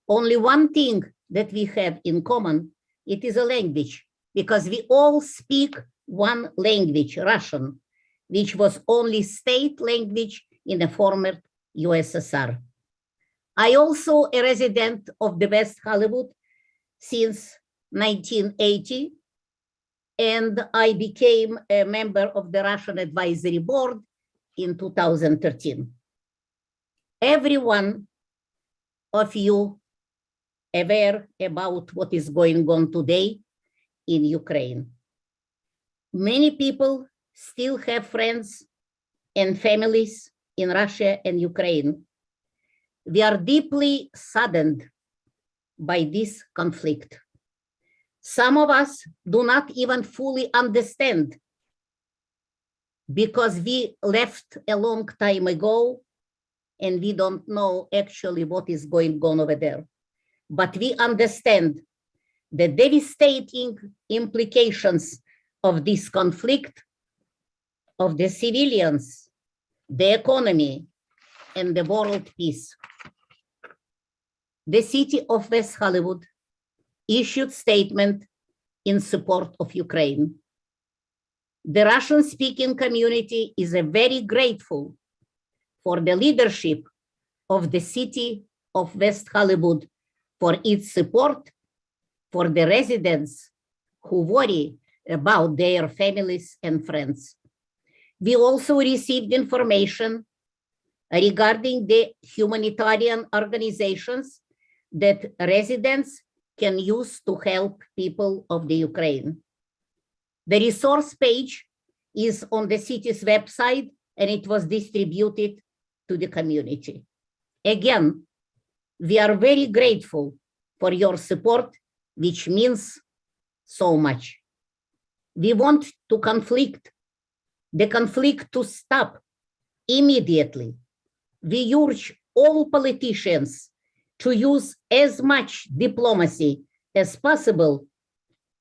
Only one thing that we have in common, it is a language, because we all speak one language, Russian, which was only state language in the former USSR. I also a resident of the West Hollywood since 1980, and I became a member of the Russian Advisory Board in 2013. Every one of you aware about what is going on today in Ukraine. Many people still have friends and families in Russia and Ukraine. We are deeply saddened by this conflict. Some of us do not even fully understand because we left a long time ago and we don't know actually what is going on over there. But we understand the devastating implications of this conflict, of the civilians, the economy, and the world peace. The city of West Hollywood issued statement in support of Ukraine. The Russian-speaking community is very grateful for the leadership of the city of West Hollywood for its support for the residents who worry about their families and friends. We also received information regarding the humanitarian organizations that residents can use to help people of the Ukraine. The resource page is on the city's website and it was distributed to the community. Again, we are very grateful for your support, which means so much. We want the conflict to stop immediately. We urge all politicians to use as much diplomacy as possible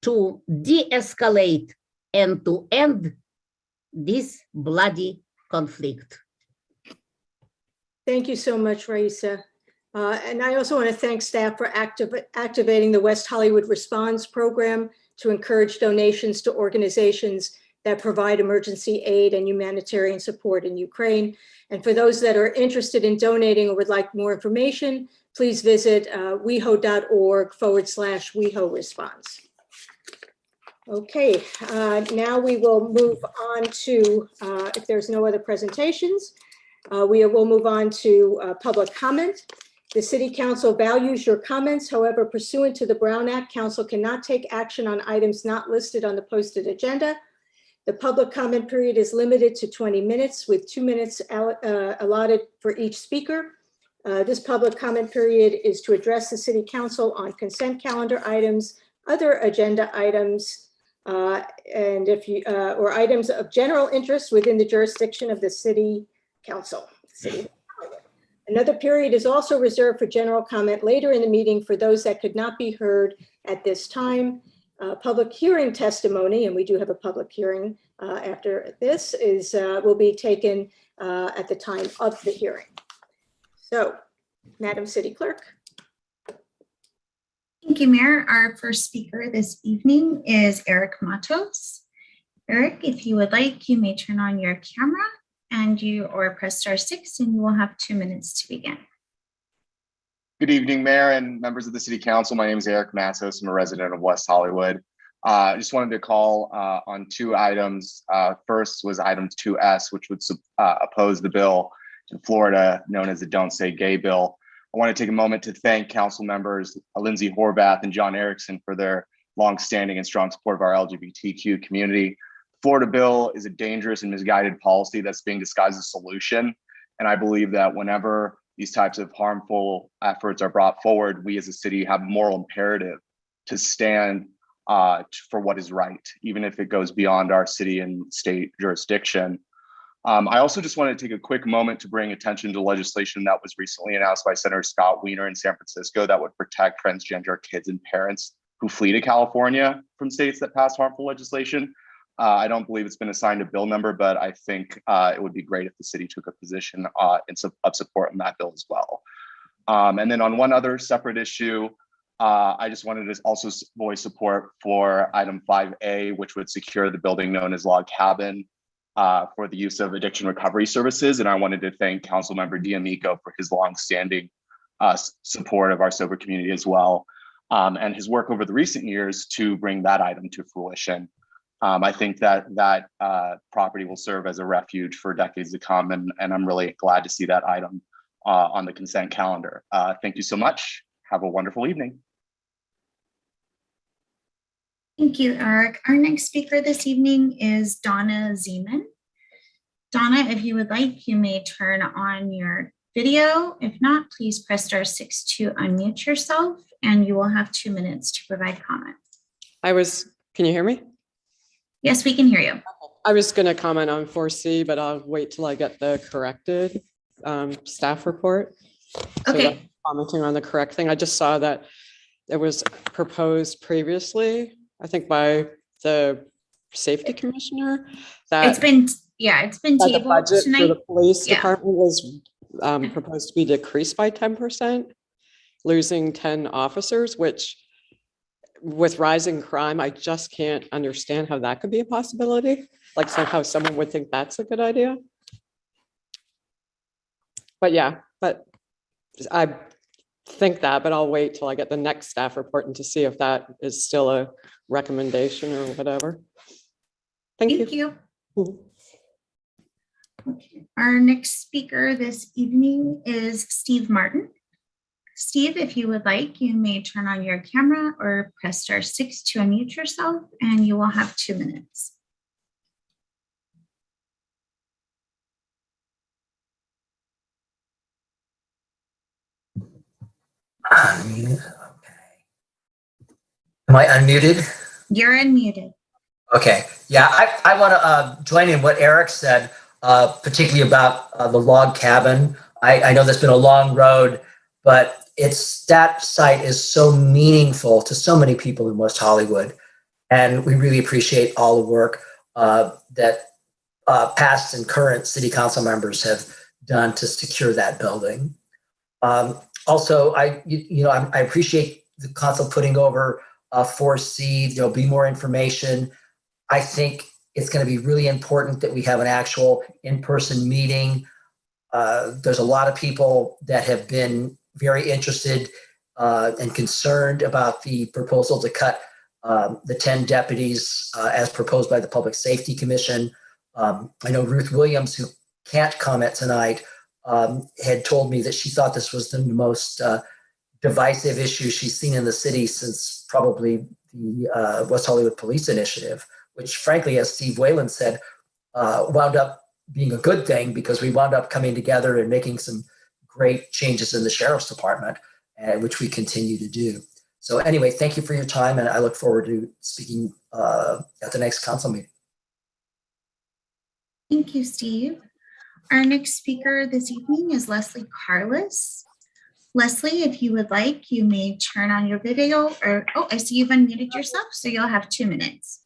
to de-escalate and to end this bloody conflict. Thank you so much, Raisa. And I also want to thank staff for activating the West Hollywood Response Program to encourage donations to organizations that provide emergency aid and humanitarian support in Ukraine. And for those that are interested in donating or would like more information, please visit weho.org/WeHo response. Okay, now we will move on to, if there's no other presentations, we will move on to public comment. The City Council values your comments. However, pursuant to the Brown Act, Council cannot take action on items not listed on the posted agenda. The public comment period is limited to 20 minutes with 2 minutes allotted for each speaker. This public comment period is to address the City Council on consent calendar items, other agenda items, and or items of general interest within the jurisdiction of the City Council. Another period is also reserved for general comment later in the meeting for those that could not be heard at this time. Public hearing testimony, and we do have a public hearing after this, will be taken at the time of the hearing. So, Madam City Clerk. Thank you, Mayor. Our first speaker this evening is Eric Matos. Eric, if you would like, you may turn on your camera and or press star 6 and you will have 2 minutes to begin. Good evening, Mayor and members of the City Council. My name is Eric Matos. I'm a resident of West Hollywood. I just wanted to call on 2 items. First was item 2S, which would oppose the bill in Florida known as the Don't Say Gay bill. I want to take a moment to thank council members Lindsay Horvath and John Erickson for their longstanding and strong support of our LGBTQ community. The Florida bill is a dangerous and misguided policy that's being disguised as a solution. And I believe that whenever these types of harmful efforts are brought forward, we as a city have a moral imperative to stand for what is right, even if it goes beyond our city and state jurisdiction. I also just want to take a quick moment to bring attention to legislation that was recently announced by Senator Scott Wiener in San Francisco that would protect transgender kids and parents who flee to California from states that pass harmful legislation. I don't believe it's been assigned a bill number, but I think it would be great if the city took a position of support in that bill as well. And then on one other separate issue, I just wanted to also voice support for item 5A, which would secure the building known as Log Cabin for the use of addiction recovery services. And I wanted to thank Councilmember D'Amico for his longstanding support of our sober community as well, and his work over the recent years to bring that item to fruition. I think that property will serve as a refuge for decades to come, and I'm really glad to see that item on the consent calendar. Thank you so much. Have a wonderful evening. Thank you, Eric. Our next speaker this evening is Donna Zeman. Donna, if you would like, you may turn on your video. If not, please press star 6 to unmute yourself, and you will have 2 minutes to provide comment. Can you hear me? Yes, we can hear you. I was going to comment on 4C, but I'll wait till I get the corrected staff report. Okay. So commenting on the correct thing. I just saw that it was proposed previously, I think by the safety commissioner, that it's been the tabled budget tonight. for the police Yeah. department was proposed to be decreased by 10%, losing 10 officers, which with rising crime, I just can't understand how that could be a possibility. Like somehow someone would think that's a good idea. But I think that, but I'll wait till I get the next staff report and to see if that is still a recommendation or whatever. Thank you. Okay. Our next speaker this evening is Steve Martin. Steve, if you would like, you may turn on your camera or press star 6 to unmute yourself, and you will have 2 minutes. Okay. Am I unmuted? You're unmuted. Okay. Yeah, I want to join in what Eric said, particularly about the log cabin. I know there's been a long road, but that site is so meaningful to so many people in West Hollywood. And we really appreciate all the work that past and current city council members have done to secure that building. Also, I appreciate the council putting over 4C. There'll be more information. I think it's going to be really important that we have an actual in-person meeting. There's a lot of people that have been very interested and concerned about the proposal to cut the 10 deputies as proposed by the Public Safety Commission. I know Ruth Williams, who can't comment tonight, had told me that she thought this was the most divisive issue she's seen in the city since probably the West Hollywood Police Initiative, which frankly, as Steve Whalen said, wound up being a good thing because we wound up coming together and making some great changes in the Sheriff's Department, which we continue to do. So anyway, thank you for your time, and I look forward to speaking at the next council meeting. Thank you, Steve. Our next speaker this evening is Leslie Carlos. Leslie, if you would like, you may turn on your video or, I see you've unmuted yourself, so you'll have 2 minutes.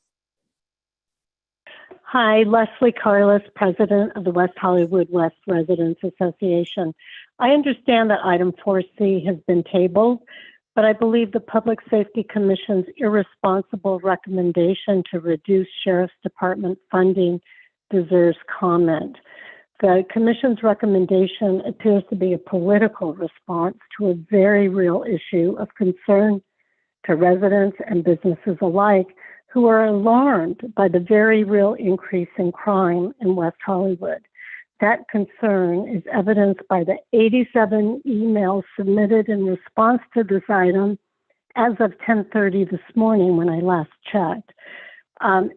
Hi, Leslie Carlos, President of the West Hollywood West Residents Association. I understand that item 4C has been tabled, but I believe the Public Safety Commission's irresponsible recommendation to reduce Sheriff's Department funding deserves comment. The Commission's recommendation appears to be a political response to a very real issue of concern to residents and businesses alike who are alarmed by the very real increase in crime in West Hollywood. That concern is evidenced by the 87 emails submitted in response to this item as of 10:30 this morning when I last checked.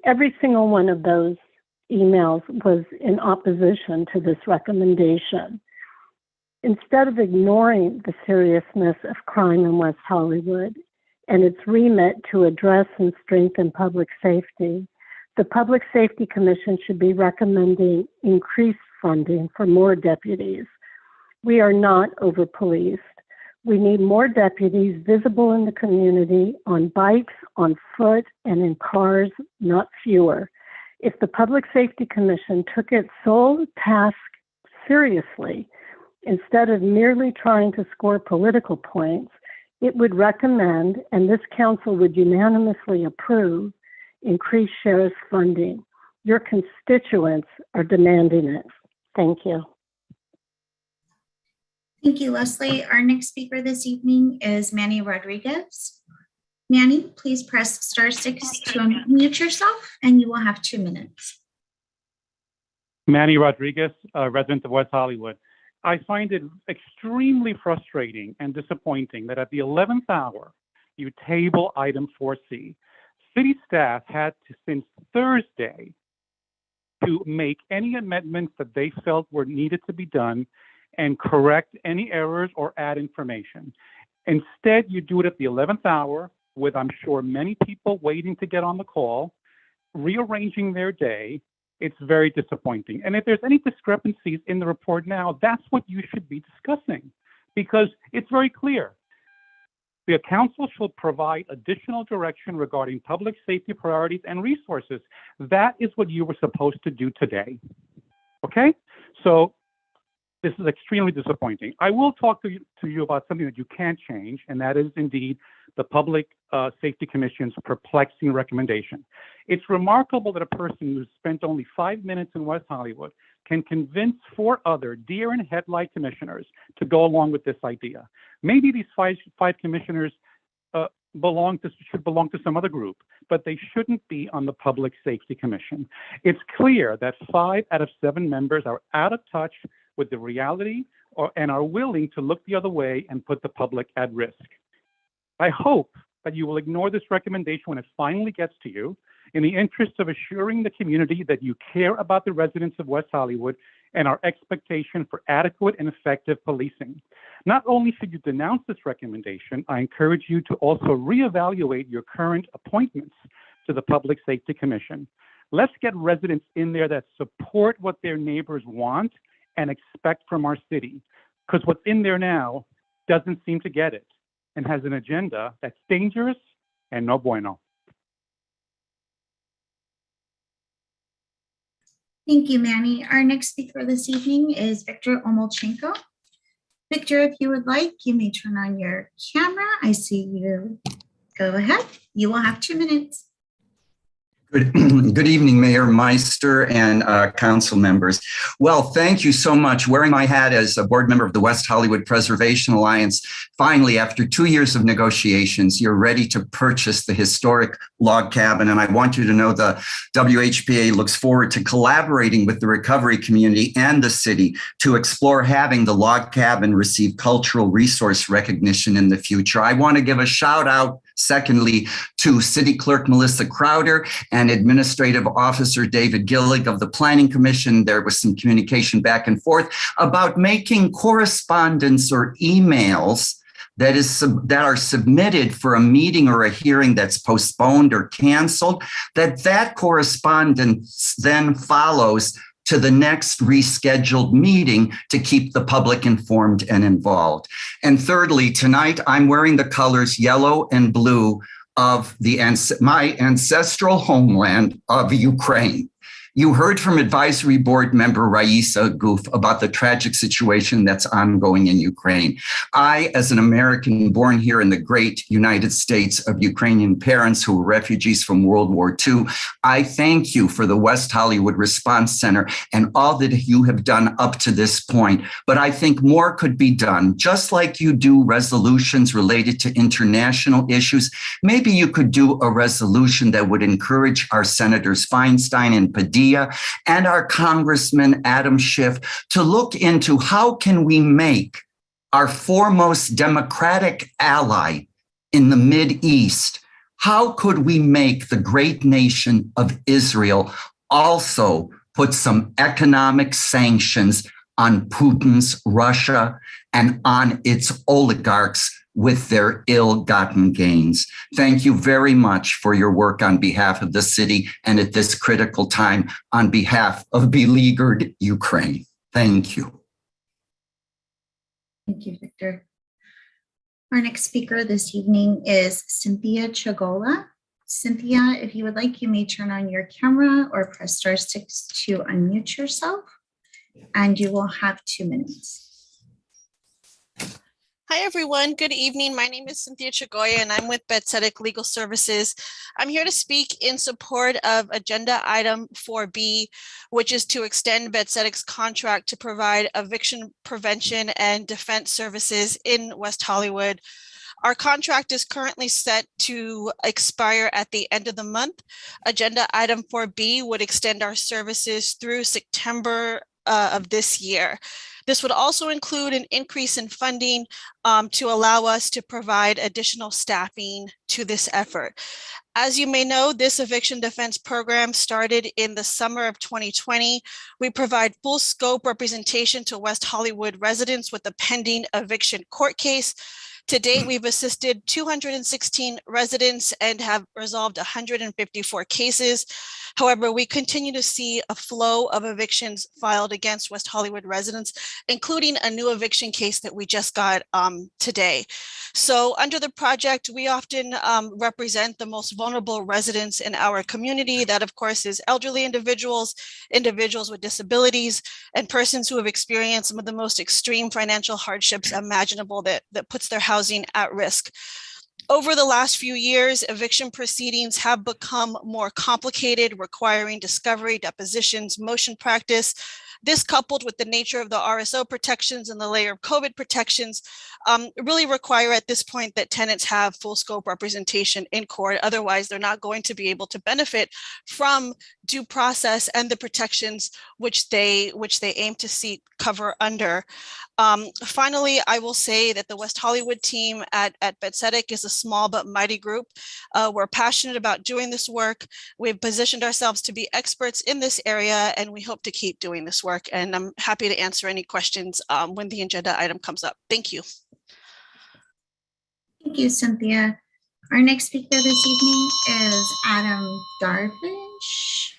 Every single one of those emails was in opposition to this recommendation. Instead of ignoring the seriousness of crime in West Hollywood and its remit to address and strengthen public safety, the Public Safety Commission should be recommending increased funding for more deputies. We are not over-policed. We need more deputies visible in the community on bikes, on foot, and in cars, not fewer. If the Public Safety Commission took its sole task seriously, instead of merely trying to score political points, it would recommend, and this council would unanimously approve, increased sheriff's funding. Your constituents are demanding it. Thank you. Thank you, Leslie. Our next speaker this evening is Manny Rodriguez. Manny, please press *6 to unmute yourself, and you will have 2 minutes. Manny Rodriguez, resident of West Hollywood. I find it extremely frustrating and disappointing that at the 11th hour, you table item 4C. City staff had to, since Thursday, to make any amendments that they felt were needed to be done and correct any errors or add information. Instead, you do it at the 11th hour with, I'm sure, many people waiting to get on the call, rearranging their day. It's very disappointing. And if there's any discrepancies in the report now, that's what you should be discussing, because it's very clear. The council shall provide additional direction regarding public safety priorities and resources. That is what you were supposed to do today. Okay? So this is extremely disappointing. I will talk to you about something that you can't change, and that is indeed the Public Safety Commission's perplexing recommendation. It's remarkable that a person who spent only 5 minutes in West Hollywood can convince 4 other deer in headlight commissioners to go along with this idea. Maybe these five commissioners should belong to some other group, but they shouldn't be on the Public Safety Commission. It's clear that 5 out of 7 members are out of touch with the reality and are willing to look the other way and put the public at risk. I hope that you will ignore this recommendation when it finally gets to you, in the interest of assuring the community that you care about the residents of West Hollywood and our expectation for adequate and effective policing. Not only should you denounce this recommendation, I encourage you to also reevaluate your current appointments to the Public Safety Commission. Let's get residents in there that support what their neighbors want and expect from our city, because what's in there now doesn't seem to get it and has an agenda that's dangerous and no bueno. Thank you, Manny. Our next speaker this evening is Victor Omolchenko. Victor, if you would like, you may turn on your camera. I see you. Go ahead. You will have 2 minutes. Good evening, Mayor Meister and council members. Well, thank you so much. Wearing my hat as a board member of the West Hollywood Preservation Alliance, finally, after 2 years of negotiations, you're ready to purchase the historic log cabin. And I want you to know the WHPA looks forward to collaborating with the recovery community and the city to explore having the log cabin receive cultural resource recognition in the future. I want to give a shout out, secondly, to City Clerk Melissa Crowder and Administrative Officer David Gillig of the Planning Commission. There was some communication back and forth about making correspondence or emails that are submitted for a meeting or a hearing that's postponed or canceled, that correspondence then follows to the next rescheduled meeting to keep the public informed and involved. And thirdly, tonight I'm wearing the colors yellow and blue of my ancestral homeland of Ukraine. You heard from Advisory Board member Raisa Goof about the tragic situation that's ongoing in Ukraine. I, as an American born here in the great United States of Ukrainian parents who were refugees from World War II, I thank you for the West Hollywood Response Center and all that you have done up to this point. But I think more could be done. Just like you do resolutions related to international issues, maybe you could do a resolution that would encourage our Senators Feinstein and Padilla and our Congressman Adam Schiff to look into how can we make our foremost democratic ally in the Mideast, how could we make the great nation of Israel also put some economic sanctions on Putin's Russia and on its oligarchs with their ill-gotten gains? Thank you very much for your work on behalf of the city and at this critical time on behalf of beleaguered Ukraine. Thank you. Thank you, Victor. Our next speaker this evening is Cynthia Chagola. Cynthia, if you would like, you may turn on your camera or press *6 to unmute yourself, and you will have 2 minutes. Hi, everyone. Good evening. My name is Cynthia Chagoya, and I'm with Bedsedic Legal Services. I'm here to speak in support of Agenda Item 4B, which is to extend Bedsedic's contract to provide eviction prevention and defense services in West Hollywood. Our contract is currently set to expire at the end of the month. Agenda Item 4B would extend our services through September of this year. This would also include an increase in funding to allow us to provide additional staffing to this effort. As you may know, this eviction defense program started in the summer of 2020. We provide full scope representation to West Hollywood residents with a pending eviction court case. To date, we've assisted 216 residents and have resolved 154 cases. However, we continue to see a flow of evictions filed against West Hollywood residents, including a new eviction case that we just got today. So under the project, we often represent the most vulnerable residents in our community. That, of course, is elderly individuals, individuals with disabilities, and persons who have experienced some of the most extreme financial hardships imaginable that puts their housing at risk. Over the last few years, eviction proceedings have become more complicated, requiring discovery, depositions, motion practice. This, coupled with the nature of the RSO protections and the layer of COVID protections, really require at this point that tenants have full scope representation in court. Otherwise, they're not going to be able to benefit from due process and the protections which they aim to seek cover under. Finally, I will say that the West Hollywood team at Bedsedic is a small but mighty group. We're passionate about doing this work. We've positioned ourselves to be experts in this area, and we hope to keep doing this work. And I'm happy to answer any questions when the agenda item comes up. Thank you. Thank you, Cynthia. Our next speaker this evening is Adam Garfish.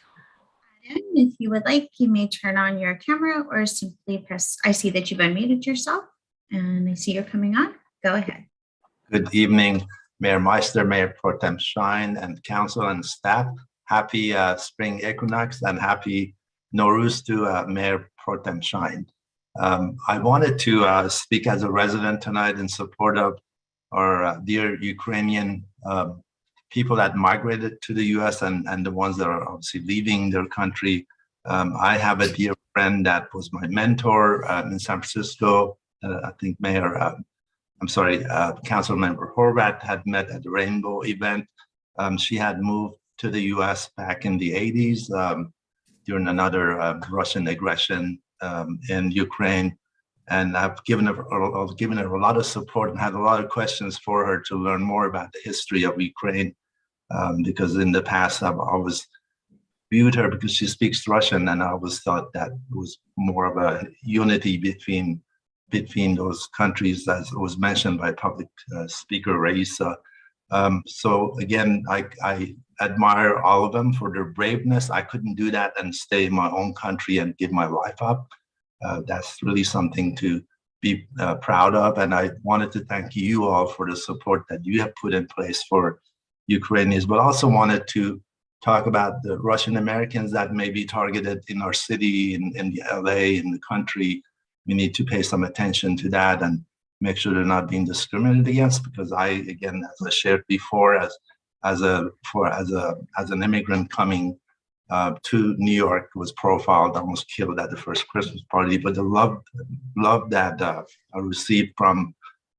Adam, if you would like, you may turn on your camera or simply press, I see that you've unmuted yourself and I see you're coming on. Go ahead. Good evening, Mayor Meister, Mayor Pro Tem Shine, and council and staff. Happy spring equinox and happy Nowruz to Mayor Pro Tem Shine. I wanted to speak as a resident tonight in support of our dear Ukrainian people that migrated to the US and the ones that are obviously leaving their country. I have a dear friend that was my mentor in San Francisco. I think Council Member Horvath had met at the Rainbow event. She had moved to the US back in the 80s during another Russian aggression in Ukraine. And I've given her a lot of support and had a lot of questions for her to learn more about the history of Ukraine, because in the past I've always viewed her because she speaks Russian, and I always thought that it was more of a unity between those countries, as was mentioned by public speaker Raisa. So again, I admire all of them for their braveness. I couldn't do that and stay in my own country and give my life up. That's really something to be proud of. And I wanted to thank you all for the support that you have put in place for Ukrainians, but also wanted to talk about the Russian Americans that may be targeted in our city, in the LA, in the country. We need to pay some attention to that and make sure they're not being discriminated against, because again, as I shared before, as an immigrant coming to New York, was profiled, almost killed at the first Christmas party. But the love that I received from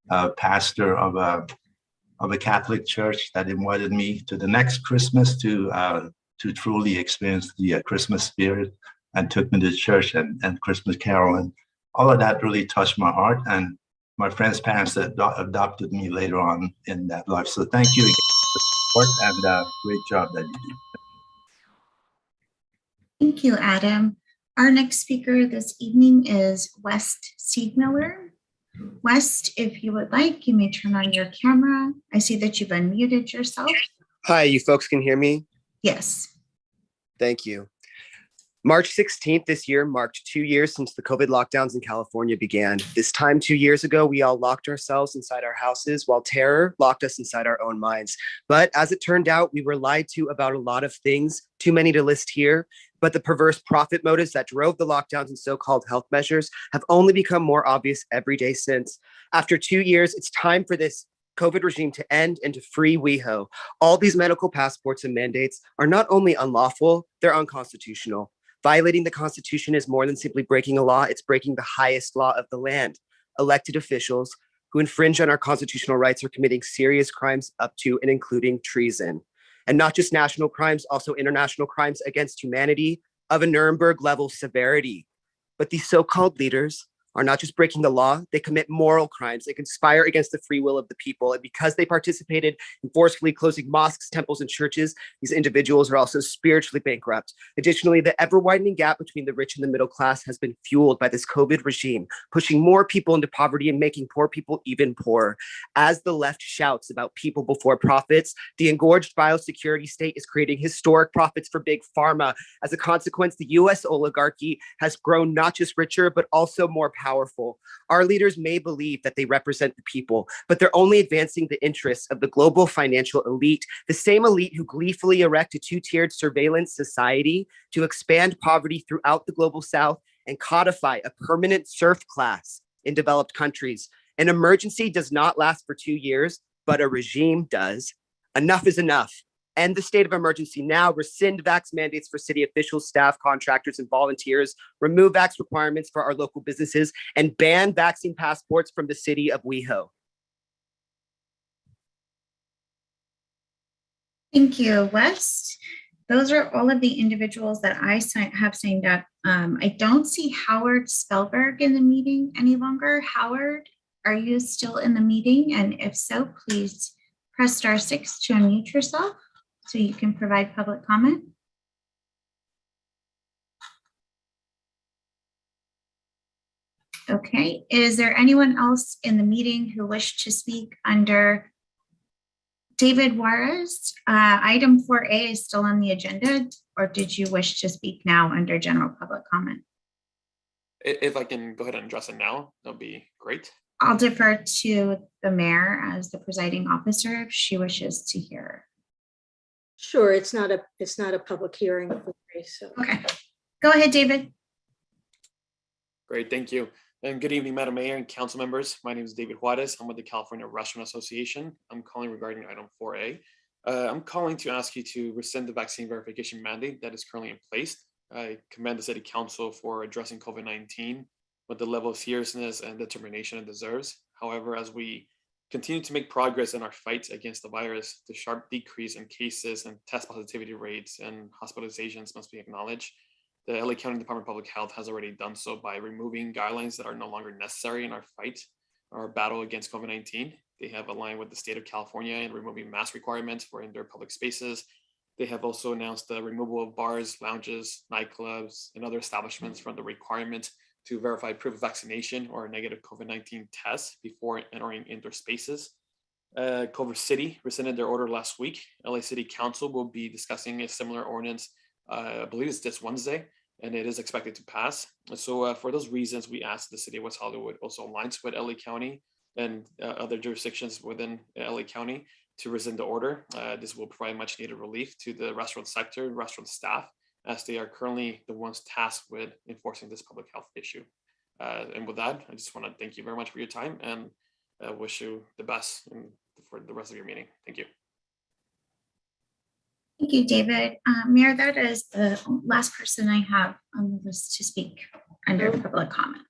a pastor of a Catholic church that invited me to the next Christmas to truly experience the Christmas spirit, and took me to church and Christmas carol, and all of that really touched my heart. And my friend's parents adopted me later on in that life. So thank you again for the support, and great job that you do. Thank you, Adam. Our next speaker this evening is West Siegmiller. West, if you would like, you may turn on your camera. I see that you've unmuted yourself. Hi, you folks can hear me? Yes. Thank you. March 16th this year marked 2 years since the COVID lockdowns in California began. This time 2 years ago, we all locked ourselves inside our houses while terror locked us inside our own minds. But as it turned out, we were lied to about a lot of things, too many to list here. But the perverse profit motives that drove the lockdowns and so-called health measures have only become more obvious every day since. After 2 years, it's time for this COVID regime to end and to free WeHo. All these medical passports and mandates are not only unlawful, they're unconstitutional. Violating the Constitution is more than simply breaking a law, it's breaking the highest law of the land. Elected officials who infringe on our constitutional rights are committing serious crimes up to and including treason. And not just national crimes, also international crimes against humanity of a Nuremberg level severity. But these so-called leaders are not just breaking the law, they commit moral crimes. They conspire against the free will of the people. And because they participated in forcefully closing mosques, temples, and churches, these individuals are also spiritually bankrupt. Additionally, the ever-widening gap between the rich and the middle class has been fueled by this COVID regime, pushing more people into poverty and making poor people even poorer. As the left shouts about people before profits, the engorged biosecurity state is creating historic profits for big pharma. As a consequence, the US oligarchy has grown not just richer, but also more powerful. Our leaders may believe that they represent the people, but they're only advancing the interests of the global financial elite, the same elite who gleefully erect a two-tiered surveillance society to expand poverty throughout the global south and codify a permanent serf class in developed countries. An emergency does not last for 2 years, but a regime does. Enough is enough. End the state of emergency now, rescind vax mandates for city officials, staff, contractors, and volunteers, remove vax requirements for our local businesses, and ban vaccine passports from the city of WeHo. Thank you, Wes. Those are all of the individuals that I have signed up. I don't see Howard Spellberg in the meeting any longer. Howard, are you still in the meeting? And if so, please press *6 to unmute yourself so you can provide public comment. Okay, is there anyone else in the meeting who wished to speak under David Juarez? Item 4A is still on the agenda, or did you wish to speak now under general public comment? If I can go ahead and address it now, that'll be great. I'll defer to the mayor as the presiding officer if she wishes to hear. Sure, it's not a public hearing. So. Okay, go ahead, David. Great, thank you. And good evening, Madam Mayor and council members. My name is David Juarez. I'm with the California Restaurant Association. I'm calling regarding item 4A. I'm calling to ask you to rescind the vaccine verification mandate that is currently in place. I commend the City Council for addressing COVID-19 with the level of seriousness and determination it deserves. However, as we continue to make progress in our fight against the virus, the sharp decrease in cases and test positivity rates and hospitalizations must be acknowledged. The LA County Department of Public Health has already done so by removing guidelines that are no longer necessary in our fight, our battle against COVID-19. They have aligned with the state of California in removing mask requirements for indoor public spaces. They have also announced the removal of bars, lounges, nightclubs, and other establishments from the requirement to verify proof of vaccination or a negative COVID-19 test before entering indoor spaces. Culver City rescinded their order last week. LA City Council will be discussing a similar ordinance, I believe it's this Wednesday, and it is expected to pass. So for those reasons, we asked the City of West Hollywood also aligns with LA County and other jurisdictions within LA County to rescind the order. This will provide much needed relief to the restaurant sector and restaurant staff, as they are currently the ones tasked with enforcing this public health issue. And with that, I just want to thank you very much for your time and wish you the best for the rest of your meeting. Thank you. Thank you, David. Mayor, that is the last person I have on the list to speak under public comment.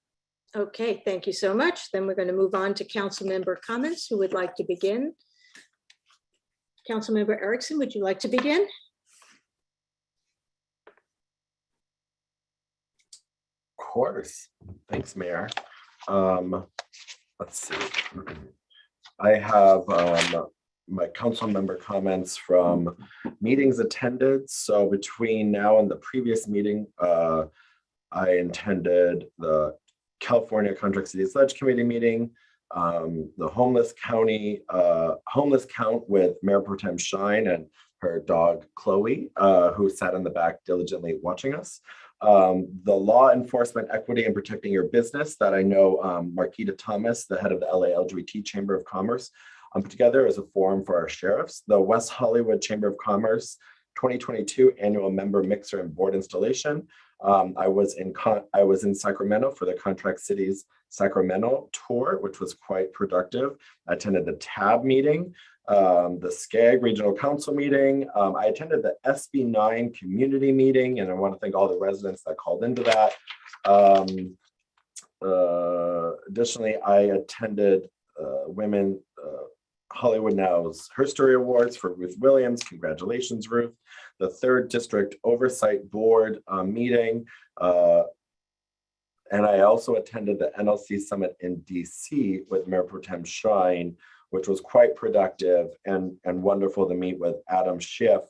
Okay, thank you so much. Then we're going to move on to council member comments. Who would like to begin? Councilmember Erickson, would you like to begin? Of course. Thanks, Mayor. Let's see. I have my council member comments from meetings attended. So between now and the previous meeting, I attended the California Contract City Sledge Committee meeting, the homeless count with Mayor Pro Tem Shine and her dog Chloe, who sat in the back diligently watching us. The law enforcement, equity, and protecting your business that I know Marquita Thomas, the head of the LA LGBT Chamber of Commerce, put together as a forum for our sheriffs. The West Hollywood Chamber of Commerce 2022 annual member mixer and board installation. I was in Sacramento for the Contract Cities Sacramento tour, which was quite productive. I attended the TAB meeting, the SCAG Regional Council meeting. I attended the SB9 community meeting, and I want to thank all the residents that called into that. Additionally, I attended Women Hollywood Now's Her Story Awards for Ruth Williams. Congratulations, Ruth. The 3rd District Oversight Board meeting. And I also attended the NLC Summit in DC with Mayor Pro Tem Shine, which was quite productive and wonderful to meet with Adam Schiff,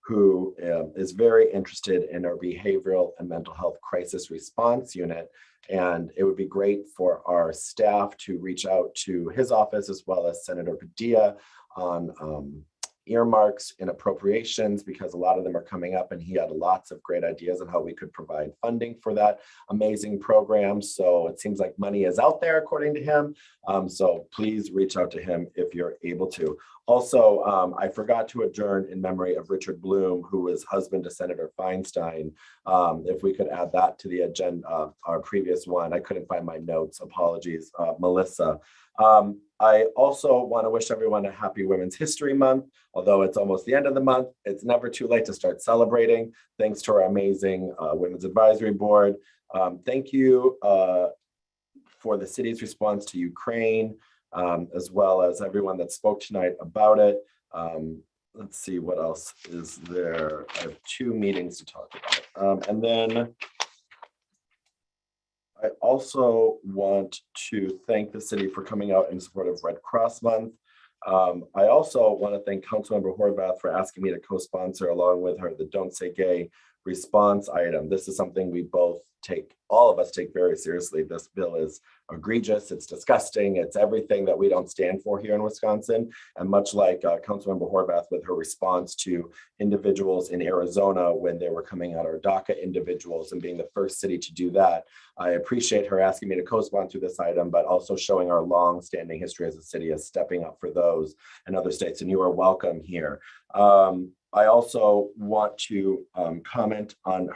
who is very interested in our behavioral and mental health crisis response unit. And it would be great for our staff to reach out to his office as well as Senator Padilla on earmarks and appropriations, because a lot of them are coming up, and he had lots of great ideas on how we could provide funding for that amazing program. So it seems like money is out there according to him. So please reach out to him if you're able to. Also, I forgot to adjourn in memory of Richard Bloom, who was husband to Senator Feinstein. If we could add that to the agenda, our previous one. I couldn't find my notes, apologies, Melissa. I also want to wish everyone a happy Women's History Month. Although it's almost the end of the month, it's never too late to start celebrating. Thanks to our amazing Women's Advisory Board. Thank you for the city's response to Ukraine, as well as everyone that spoke tonight about it. Let's see, what else is there? I have 2 meetings to talk about. And then I also want to thank the city for coming out in support of Red Cross Month. I also want to thank Councilmember Horvath for asking me to co-sponsor along with her the Don't Say Gay response item. This is something we both all of us take very seriously. This bill is egregious, it's disgusting, it's everything that we don't stand for here in Wisconsin. And much like Councilmember Horvath with her response to individuals in Arizona when they were coming out, our DACA individuals, and being the first city to do that, I appreciate her asking me to co-sponsor this item, but also showing our long-standing history as a city as stepping up for those in other states, and you are welcome here. I also want to comment on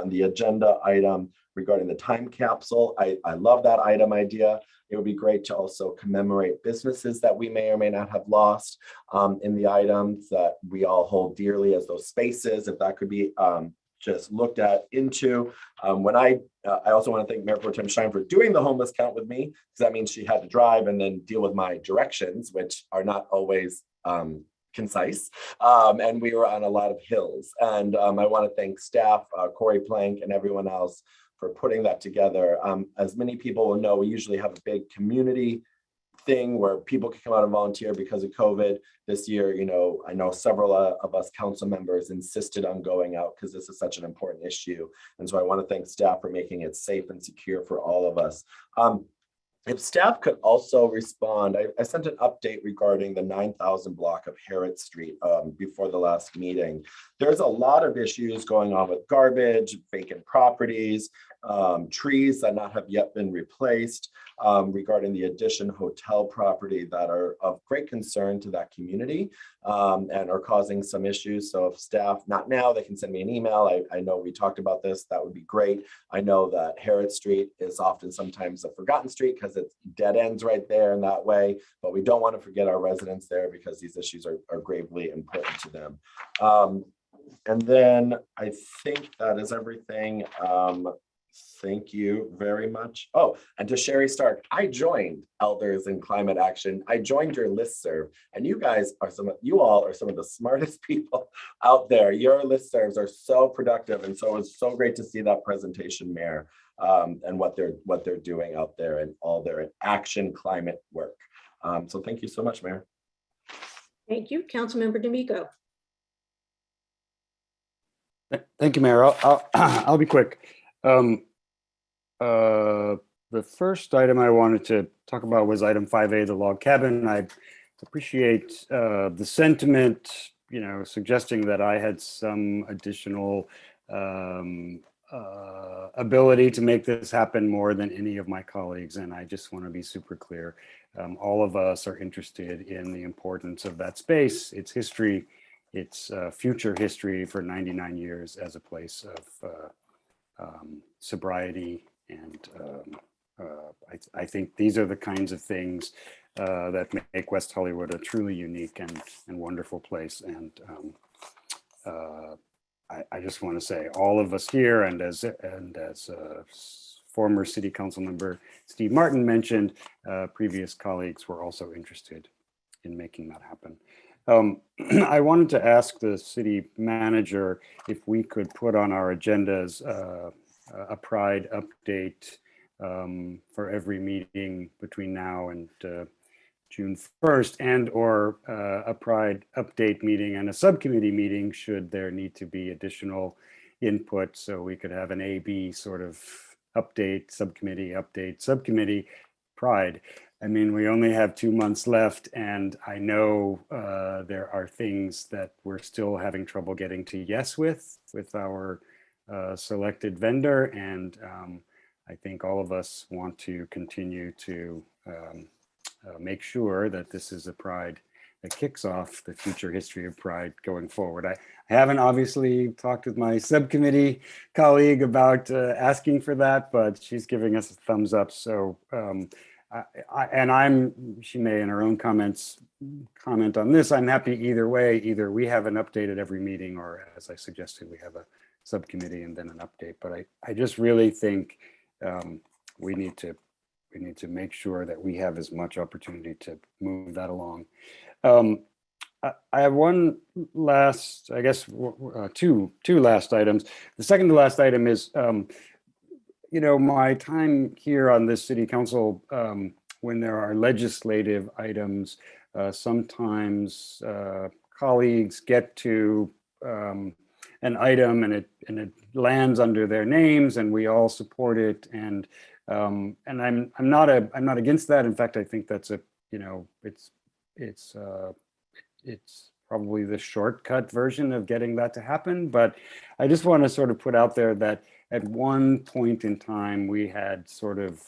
the agenda item regarding the time capsule. I love that item idea. It would be great to also commemorate businesses that we may or may not have lost in the items that we all hold dearly as those spaces, if that could be just looked at into. I also want to thank Mayor Pro Tem Shine for doing the homeless count with me, because that means she had to drive and then deal with my directions, which are not always concise, and we were on a lot of hills. And I want to thank staff, Corey Plank and everyone else for putting that together. As many people will know, we usually have a big community thing where people can come out and volunteer because of COVID. This year, I know several of us council members insisted on going out because this is such an important issue. And so I want to thank staff for making it safe and secure for all of us. If staff could also respond, I sent an update regarding the 9,000 block of Harrod Street before the last meeting. There's a lot of issues going on with garbage, vacant properties, trees that not have yet been replaced, regarding the Addition Hotel property that are of great concern to that community and are causing some issues. So if staff, not now, they can send me an email. I know we talked about this. That would be great. I know that Harrod Street is often sometimes a forgotten street because it's dead ends right there in that way, but we don't want to forget our residents there because these issues are gravely important to them. And then I think that is everything. Thank you very much. Oh, and to Sherry Stark, I joined Elders in Climate Action. I joined your listserv, and you all are some of the smartest people out there. Your listservs are so productive, and so it's so great to see that presentation, Mayor, and what they're doing out there and all their action climate work. So thank you so much, Mayor. Thank you, Councilmember D'Amico. Thank you, Mayor. I'll be quick. The first item I wanted to talk about was item 5A, the log cabin. I appreciate the sentiment, suggesting that I had some additional ability to make this happen more than any of my colleagues. And I just want to be super clear. All of us are interested in the importance of that space, its history, its future history for 99 years as a place of sobriety. And I think these are the kinds of things that make West Hollywood a truly unique and wonderful place. And I just want to say, all of us here, and as former City Council member Steve Martin mentioned, previous colleagues were also interested in making that happen. I wanted to ask the city manager if we could put on our agendas a Pride update for every meeting between now and June 1st, and or a Pride update meeting and a subcommittee meeting should there need to be additional input, so we could have an A-B sort of update, subcommittee, Pride. I mean, we only have 2 months left, and I know there are things that we're still having trouble getting to yes with our selected vendor, and I think all of us want to continue to make sure that this is a Pride that kicks off the future history of Pride going forward. I haven't obviously talked with my subcommittee colleague about asking for that, but she's giving us a thumbs up. So, she may in her own comments comment on this. I'm happy either way. Either we have an update at every meeting, or as I suggested, we have a subcommittee and then an update. But I just really think we need to make sure that we have as much opportunity to move that along. I have one last, I guess, two last items. The second to last item is, my time here on this city council, when there are legislative items, sometimes colleagues get to an item and it lands under their names and we all support it. And I'm not against that. In fact, I think that's it's probably the shortcut version of getting that to happen. But I just want to sort of put out there that at one point in time, we had sort of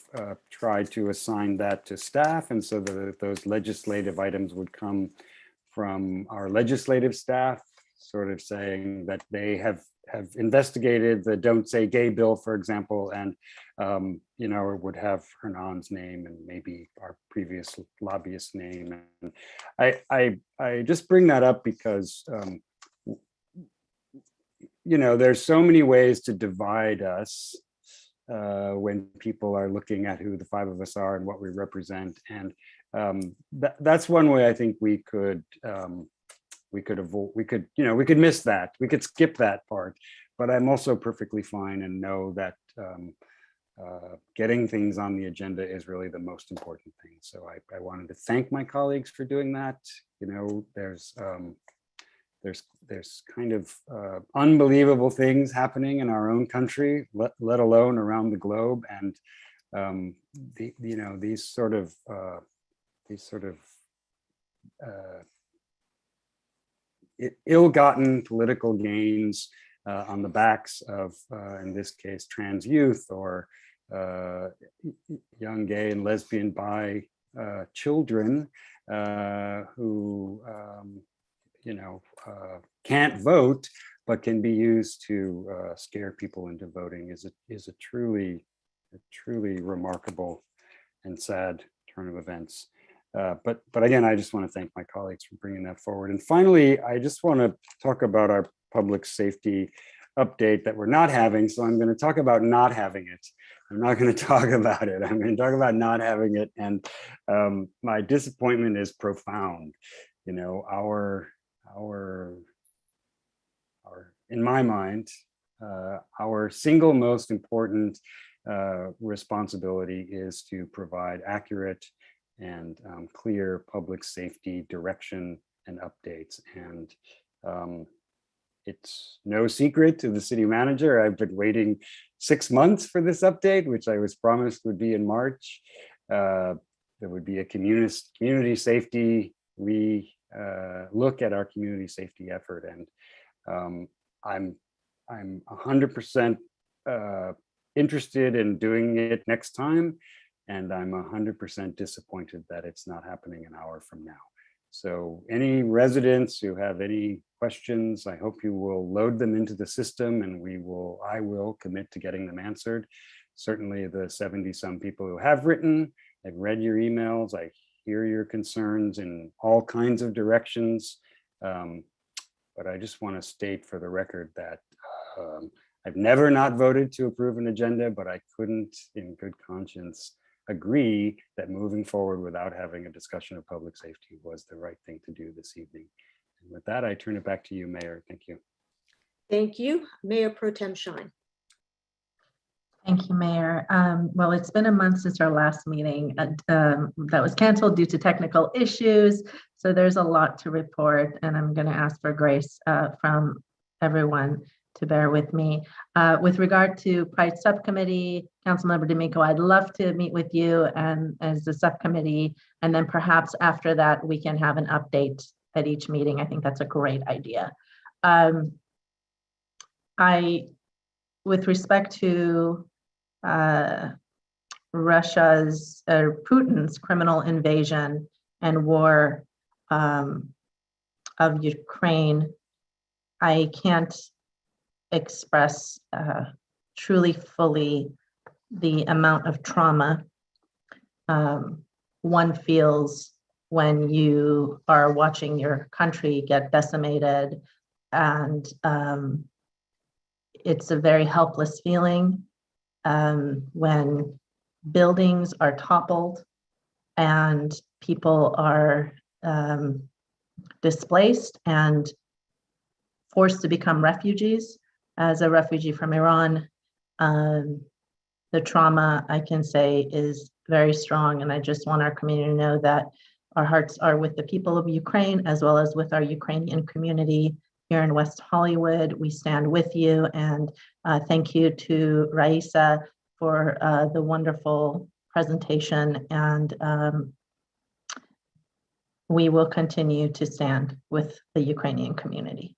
tried to assign that to staff. And so those legislative items would come from our legislative staff, sort of saying that they have investigated the Don't Say Gay bill, for example, and it would have Hernan's name and maybe our previous lobbyist name. And I just bring that up because there's so many ways to divide us when people are looking at who the five of us are and what we represent, and that's one way I think we could avoid, we could miss that, we could skip that part. But I'm also perfectly fine and know that getting things on the agenda is really the most important thing. So I wanted to thank my colleagues for doing that. There's kind of unbelievable things happening in our own country, let alone around the globe, and these sort of ill-gotten political gains on the backs of, in this case, trans youth or young gay and lesbian bi children who, can't vote, but can be used to scare people into voting is a truly remarkable and sad turn of events. But again, I just want to thank my colleagues for bringing that forward. And finally, I just want to talk about our public safety update that we're not having. So I'm going to talk about not having it. I'm not going to talk about it. I'm going to talk about not having it. And my disappointment is profound. You know, our in my mind, our single most important responsibility is to provide accurate and clear public safety direction and updates. And it's no secret to the city manager, I've been waiting 6 months for this update, which I was promised would be in March. There would be a community safety look at our community safety effort. And I'm 100% interested in doing it next time. And I'm 100% disappointed that it's not happening an hour from now. So any residents who have any questions, I hope you will load them into the system and I will commit to getting them answered. Certainly the 70 some people who have written, I've read your emails, I hear your concerns in all kinds of directions. But I just want to state for the record that I've never not voted to approve an agenda, but I couldn't in good conscience agree that moving forward without having a discussion of public safety was the right thing to do this evening. And with that, I turn it back to you, Mayor. Thank you. Thank you. Mayor Pro Tem Shine. Thank you, Mayor. Well, it's been a month since our last meeting that was canceled due to technical issues. So there's a lot to report, and I'm going to ask for grace from everyone to bear with me. With regard to Pride Subcommittee, Councilmember D'Amico, I'd love to meet with you and as the subcommittee, and then perhaps after that we can have an update at each meeting. I think that's a great idea. With respect to Russia's Putin's criminal invasion and war of Ukraine, I can't express truly fully the amount of trauma one feels when you are watching your country get decimated, and it's a very helpless feeling when buildings are toppled and people are displaced and forced to become refugees. As a refugee from Iran, the trauma, I can say, is very strong. And I just want our community to know that our hearts are with the people of Ukraine, as well as with our Ukrainian community here in West Hollywood. We stand with you. And thank you to Raisa for the wonderful presentation. And we will continue to stand with the Ukrainian community.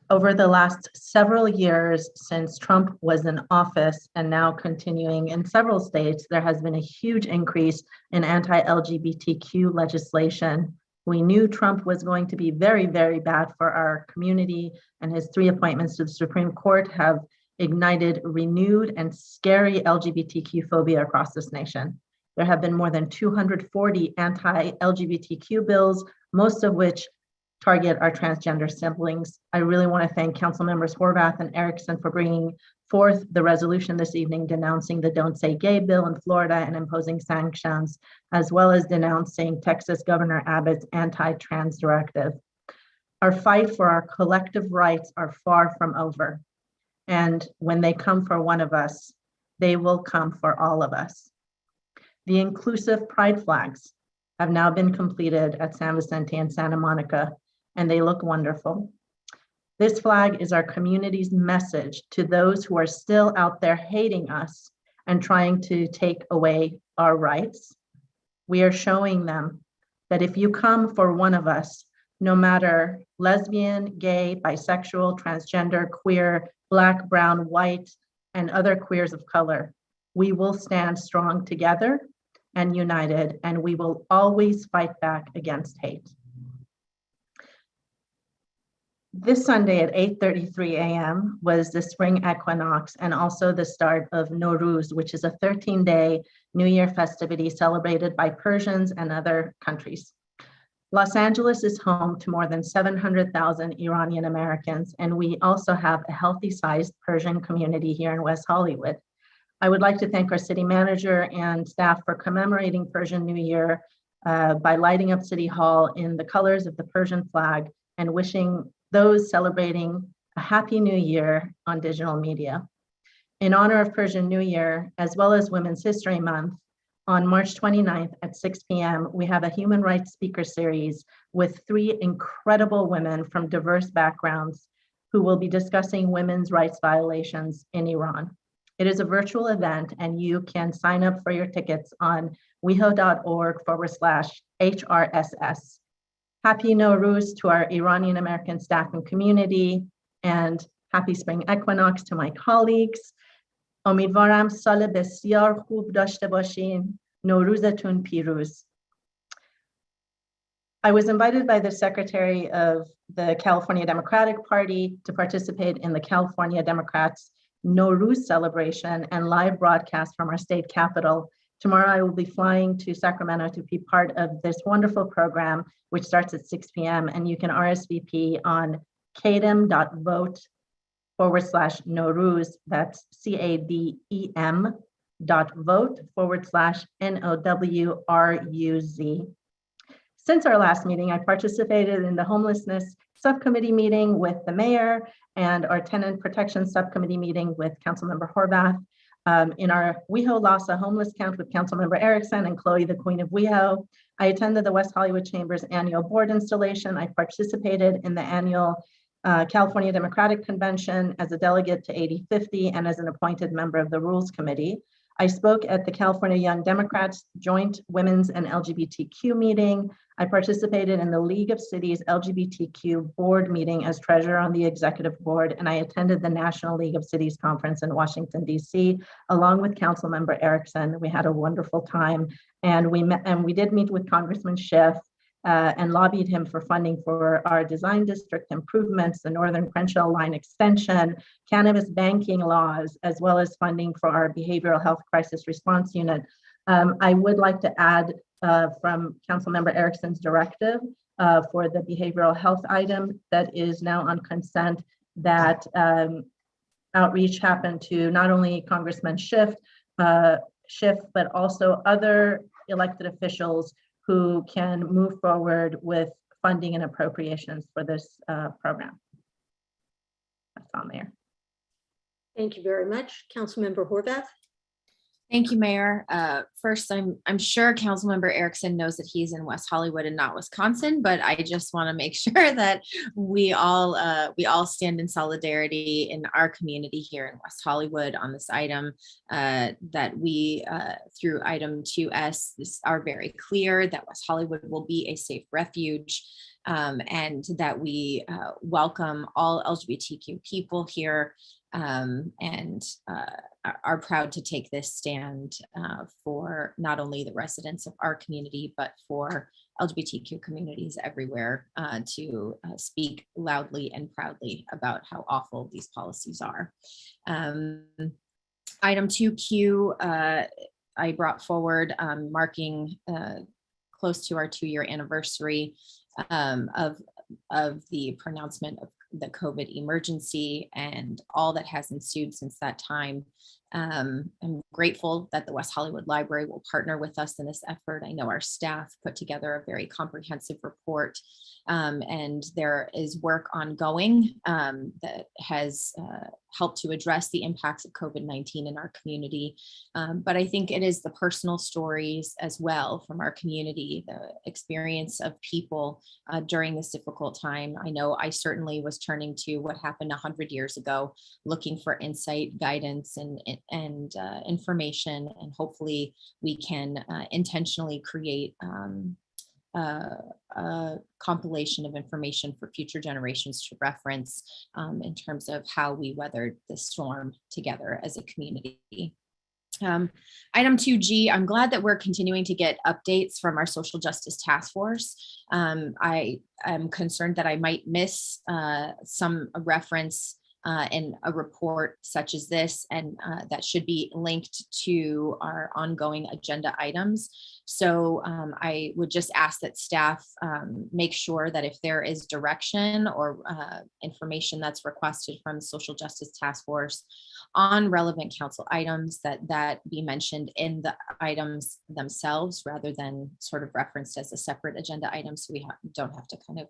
Over the last several years since Trump was in office, and now continuing in several states, there has been a huge increase in anti-LGBTQ legislation. We knew Trump was going to be very, very bad for our community, and his 3 appointments to the Supreme Court have ignited renewed and scary LGBTQ phobia across this nation. There have been more than 240 anti-LGBTQ bills, most of which target our transgender siblings. I really want to thank Council Members Horvath and Erickson for bringing forth the resolution this evening denouncing the Don't Say Gay bill in Florida and imposing sanctions, as well as denouncing Texas Governor Abbott's anti-trans directive. Our fight for our collective rights are far from over. And when they come for one of us, they will come for all of us. The inclusive pride flags have now been completed at San Vicente and Santa Monica, and they look wonderful. This flag is our community's message to those who are still out there hating us and trying to take away our rights. We are showing them that if you come for one of us, no matter lesbian, gay, bisexual, transgender, queer, Black, brown, white, and other queers of color. We will stand strong together and united, and we will always fight back against hate. This Sunday at 8:33 a.m. was the spring equinox and also the start of Nowruz, which is a 13-day New Year festivity celebrated by Persians and other countries. Los Angeles is home to more than 700,000 Iranian Americans, and we also have a healthy-sized Persian community here in West Hollywood. I would like to thank our city manager and staff for commemorating Persian New Year by lighting up City Hall in the colors of the Persian flag and wishing those celebrating a Happy New Year on digital media. In honor of Persian New Year, as well as Women's History Month, on March 29th at 6 p.m., we have a human rights speaker series with 3 incredible women from diverse backgrounds who will be discussing women's rights violations in Iran. It is a virtual event, and you can sign up for your tickets on weho.org/HRSS. Happy Nowruz to our Iranian American staff and community, and happy spring equinox to my colleagues. امیدوارم سال بسیار خوب داشته باشین. نوروزتون پیروز. I was invited by the Secretary of the California Democratic Party to participate in the California Democrats' Nowruz celebration and live broadcast from our state capitol. Tomorrow I will be flying to Sacramento to be part of this wonderful program, which starts at 6 p.m. and you can RSVP on cadem.vote/Nowruz, that's cadem.vote/NOWRUZ. Since our last meeting, I participated in the homelessness subcommittee meeting with the mayor and our tenant protection subcommittee meeting with Councilmember Horvath. In our WeHo LASA homeless count with Councilmember Erickson and Chloe, the Queen of WeHo. I attended the West Hollywood Chamber's annual board installation. I participated in the annual California Democratic Convention as a delegate to 8050 and as an appointed member of the Rules Committee. I spoke at the California Young Democrats Joint Women's and LGBTQ meeting. I participated in the League of Cities LGBTQ board meeting as treasurer on the executive board, and I attended the National League of Cities conference in Washington, D.C., along with Councilmember Erickson. We had a wonderful time, and we did meet with Congressman Schiff and lobbied him for funding for our design district improvements, the Northern Crenshaw line extension, cannabis banking laws, as well as funding for our behavioral health crisis response unit. I would like to add from Councilmember Erickson's directive for the behavioral health item that is now on consent, that outreach happened to not only Congressman Schiff, but also other elected officials who can move forward with funding and appropriations for this program. That's all, Mayor. Thank you very much. Councilmember Horvath. Thank you, Mayor. First, I'm sure Councilmember Erickson knows that he's in West Hollywood and not Wisconsin, but I just want to make sure that we all stand in solidarity in our community here in West Hollywood on this item. That we, through item 2S, are very clear that West Hollywood will be a safe refuge, and that we welcome all LGBTQ people here. And are proud to take this stand for not only the residents of our community, but for LGBTQ communities everywhere to speak loudly and proudly about how awful these policies are. Item 2Q, I brought forward marking close to our 2-year anniversary of the pronouncement of the COVID emergency and all that has ensued since that time. I'm grateful that the West Hollywood Library will partner with us in this effort. I know our staff put together a very comprehensive report, and there is work ongoing that has helped to address the impacts of COVID-19 in our community. But I think it is the personal stories as well from our community, the experience of people during this difficult time. I know I certainly was turning to what happened 100 years ago, looking for insight, guidance, and information, and hopefully we can intentionally create a compilation of information for future generations to reference in terms of how we weathered the storm together as a community. Item 2G, I'm glad that we're continuing to get updates from our social justice task force. I am concerned that I might miss some reference in a report such as this, and that should be linked to our ongoing agenda items. So I would just ask that staff make sure that if there is direction or information that's requested from the Social Justice Task Force on relevant council items, that be mentioned in the items themselves rather than sort of referenced as a separate agenda item, so we don't have to kind of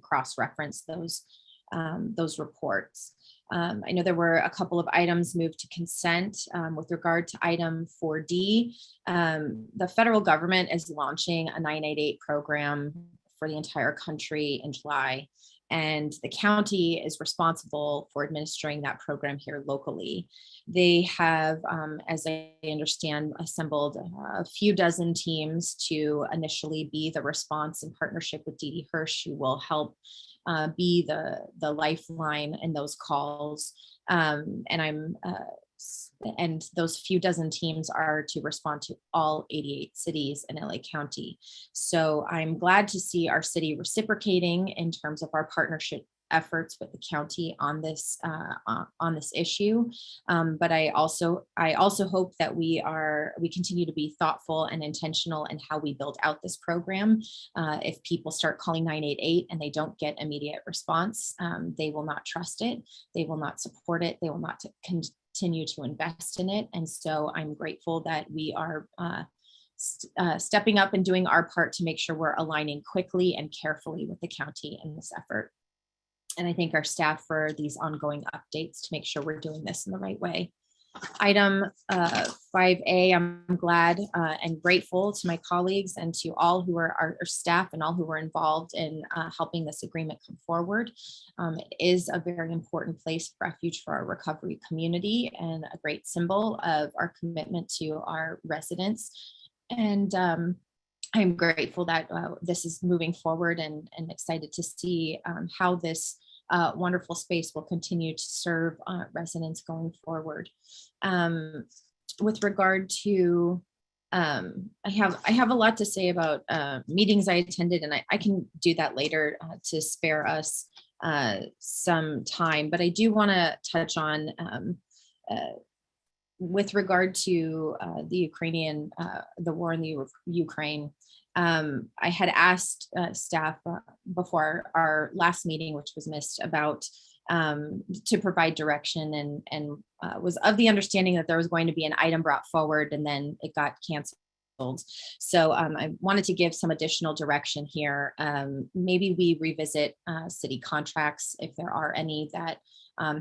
cross-reference those reports. I know there were a couple of items moved to consent with regard to item 4D. The federal government is launching a 988 program for the entire country in July, and the county is responsible for administering that program here locally. They have, as I understand, assembled a few dozen teams to initially be the response in partnership with Dee Dee Hirsch, who will help be the lifeline in those calls. And those few dozen teams are to respond to all 88 cities in LA County. So I'm glad to see our city reciprocating in terms of our partnership efforts with the county on this issue. But I also hope that we continue to be thoughtful and intentional in how we build out this program. If people start calling 988 and they don't get immediate response, they will not trust it. They will not support it. They will not continue to invest in it. And so I'm grateful that we are stepping up and doing our part to make sure we're aligning quickly and carefully with the county in this effort. And I thank our staff for these ongoing updates to make sure we're doing this in the right way. Item 5A, I'm glad and grateful to my colleagues and to all who are our staff and all who were involved in helping this agreement come forward. It is a very important place of refuge for our recovery community and a great symbol of our commitment to our residents. And I'm grateful that this is moving forward and excited to see how this wonderful space will continue to serve residents going forward. With regard to, I have a lot to say about meetings I attended, and I can do that later to spare us some time, but I do want to touch on with regard to the war in the Ukraine. I had asked staff before our last meeting, which was missed, about to provide direction, and was of the understanding that there was going to be an item brought forward and then it got canceled. So I wanted to give some additional direction here. Maybe we revisit city contracts, if there are any that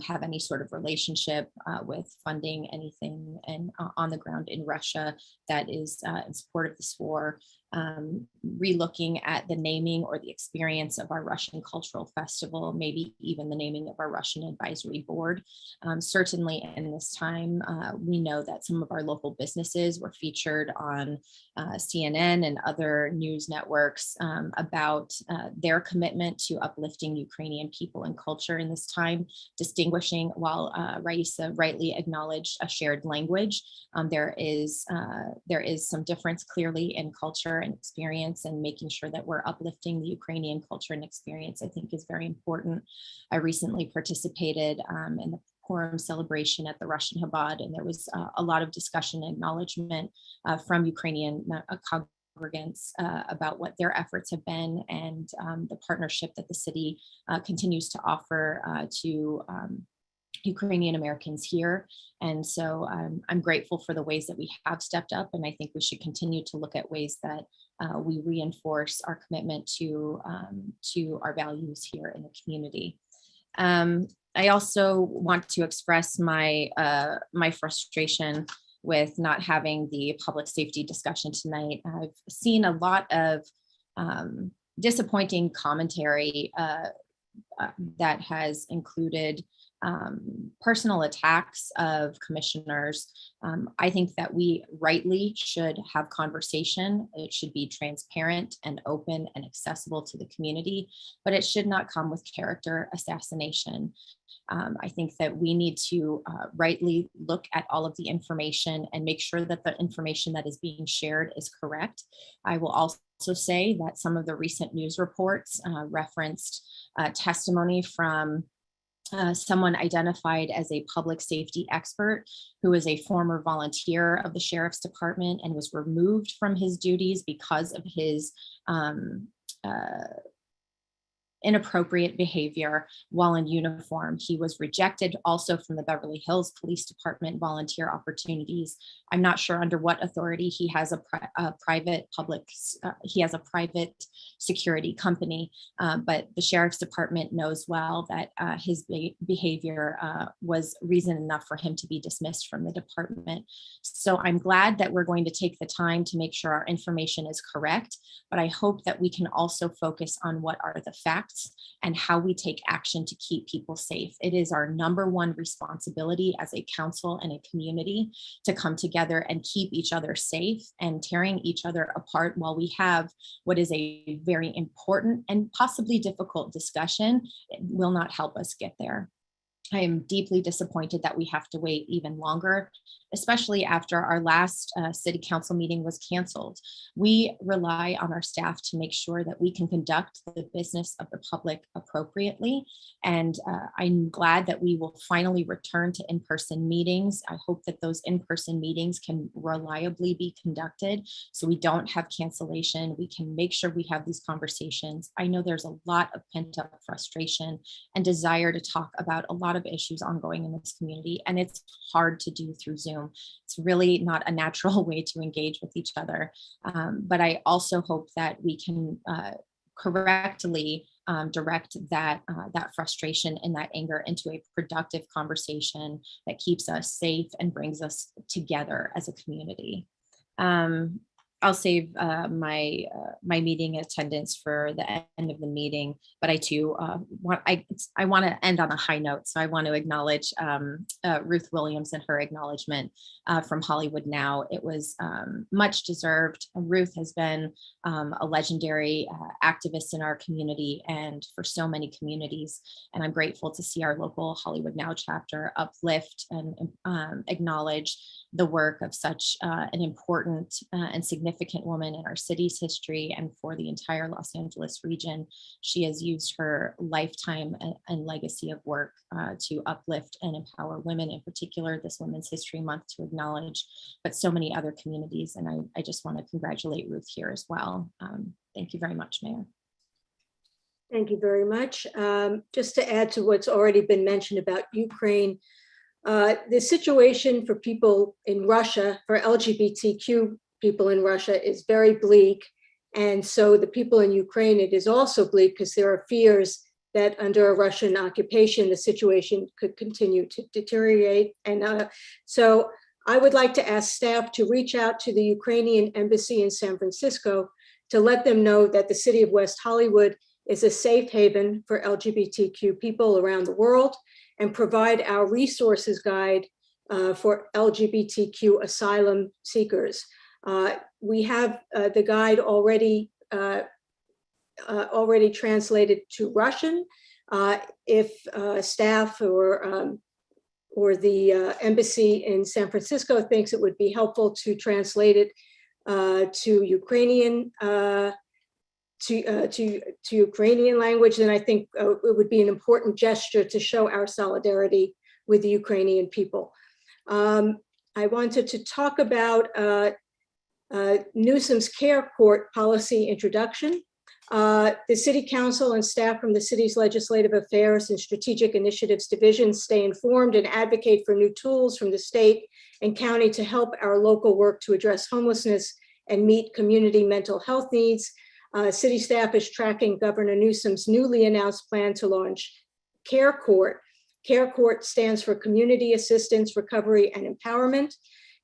have any sort of relationship with funding anything and on the ground in Russia that is in support of this war. Relooking at the naming or the experience of our Russian Cultural Festival, maybe even the naming of our Russian Advisory Board. Certainly in this time, we know that some of our local businesses were featured on CNN and other news networks about their commitment to uplifting Ukrainian people and culture in this time, distinguishing, while Raisa rightly acknowledged a shared language, there is some difference clearly in culture and experience, and making sure that we're uplifting the Ukrainian culture and experience, I think, is very important. I recently participated in the Purim celebration at the Russian Chabad, and there was a lot of discussion and acknowledgement from Ukrainian congregants about what their efforts have been, and the partnership that the city continues to offer to Ukrainian Americans here. And so I'm grateful for the ways that we have stepped up, and I think we should continue to look at ways that we reinforce our commitment to our values here in the community. I also want to express my my frustration with not having the public safety discussion tonight. I've seen a lot of disappointing commentary that has included personal attacks of commissioners. I think that we rightly should have conversation. It should be transparent and open and accessible to the community, but it should not come with character assassination. I think that we need to rightly look at all of the information and make sure that the information that is being shared is correct. I will also say that some of the recent news reports referenced testimony from someone identified as a public safety expert who is a former volunteer of the Sheriff's Department and was removed from his duties because of his inappropriate behavior while in uniform. He was rejected also from the Beverly Hills Police Department volunteer opportunities. I'm not sure under what authority he has a private security company, but the Sheriff's Department knows well that his behavior was reason enough for him to be dismissed from the department. So I'm glad that we're going to take the time to make sure our information is correct, but I hope that we can also focus on what are the facts and how we take action to keep people safe. It is our #1 responsibility as a council and a community to come together and keep each other safe, and tearing each other apart while we have what is a very important and possibly difficult discussion will not help us get there. I am deeply disappointed that we have to wait even longer, especially after our last city council meeting was canceled. We rely on our staff to make sure that we can conduct the business of the public appropriately. And I'm glad that we will finally return to in-person meetings. I hope that those in-person meetings can reliably be conducted so we don't have cancellation. We can make sure we have these conversations. I know there's a lot of pent-up frustration and desire to talk about a lot of issues ongoing in this community, and it's hard to do through Zoom. It's really not a natural way to engage with each other. But I also hope that we can correctly direct that frustration and that anger into a productive conversation that keeps us safe and brings us together as a community. I'll save my meeting attendance for the end of the meeting, but I too want to end on a high note. So I want to acknowledge Ruth Williams and her acknowledgement from Hollywood Now. It was much deserved. Ruth has been a legendary activist in our community and for so many communities. And I'm grateful to see our local Hollywood Now chapter uplift and acknowledge the work of such an important and significant woman in our city's history and for the entire Los Angeles region. She has used her lifetime and legacy of work to uplift and empower women, in particular this Women's History Month to acknowledge, but so many other communities. And I just want to congratulate Ruth here as well. Thank you very much, Mayor. Thank you very much. Just to add to what's already been mentioned about Ukraine, the situation for people in Russia, for LGBTQ people in Russia, is very bleak. And so the people in Ukraine, it is also bleak because there are fears that under a Russian occupation, the situation could continue to deteriorate. And so I would like to ask staff to reach out to the Ukrainian embassy in San Francisco to let them know that the city of West Hollywood is a safe haven for LGBTQ people around the world, and provide our resources guide for LGBTQ asylum seekers. We have the guide already translated to Russian. If staff or the embassy in San Francisco thinks it would be helpful to translate it to Ukrainian to Ukrainian language, then I think it would be an important gesture to show our solidarity with the Ukrainian people. I wanted to talk about Newsom's Care Court policy introduction. The City Council and staff from the city's Legislative Affairs and Strategic Initiatives Division stay informed and advocate for new tools from the state and county to help our local work to address homelessness and meet community mental health needs. City staff is tracking Governor Newsom's newly announced plan to launch Care Court. Care Court stands for Community Assistance, Recovery, and Empowerment.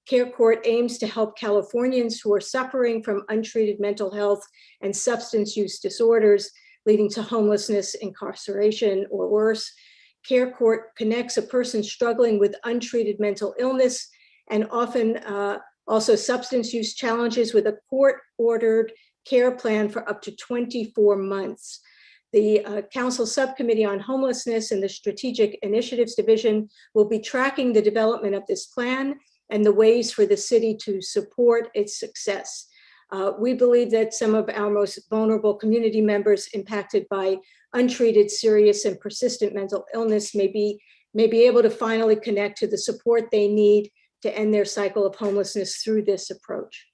Care Court aims to help Californians who are suffering from untreated mental health and substance use disorders leading to homelessness, incarceration, or worse. Care Court connects a person struggling with untreated mental illness and often also substance use challenges with a court-ordered care plan for up to 24 months. The Council Subcommittee on Homelessness and the Strategic Initiatives Division will be tracking the development of this plan and the ways for the city to support its success. We believe that some of our most vulnerable community members impacted by untreated, serious, and persistent mental illness may be able to finally connect to the support they need to end their cycle of homelessness through this approach.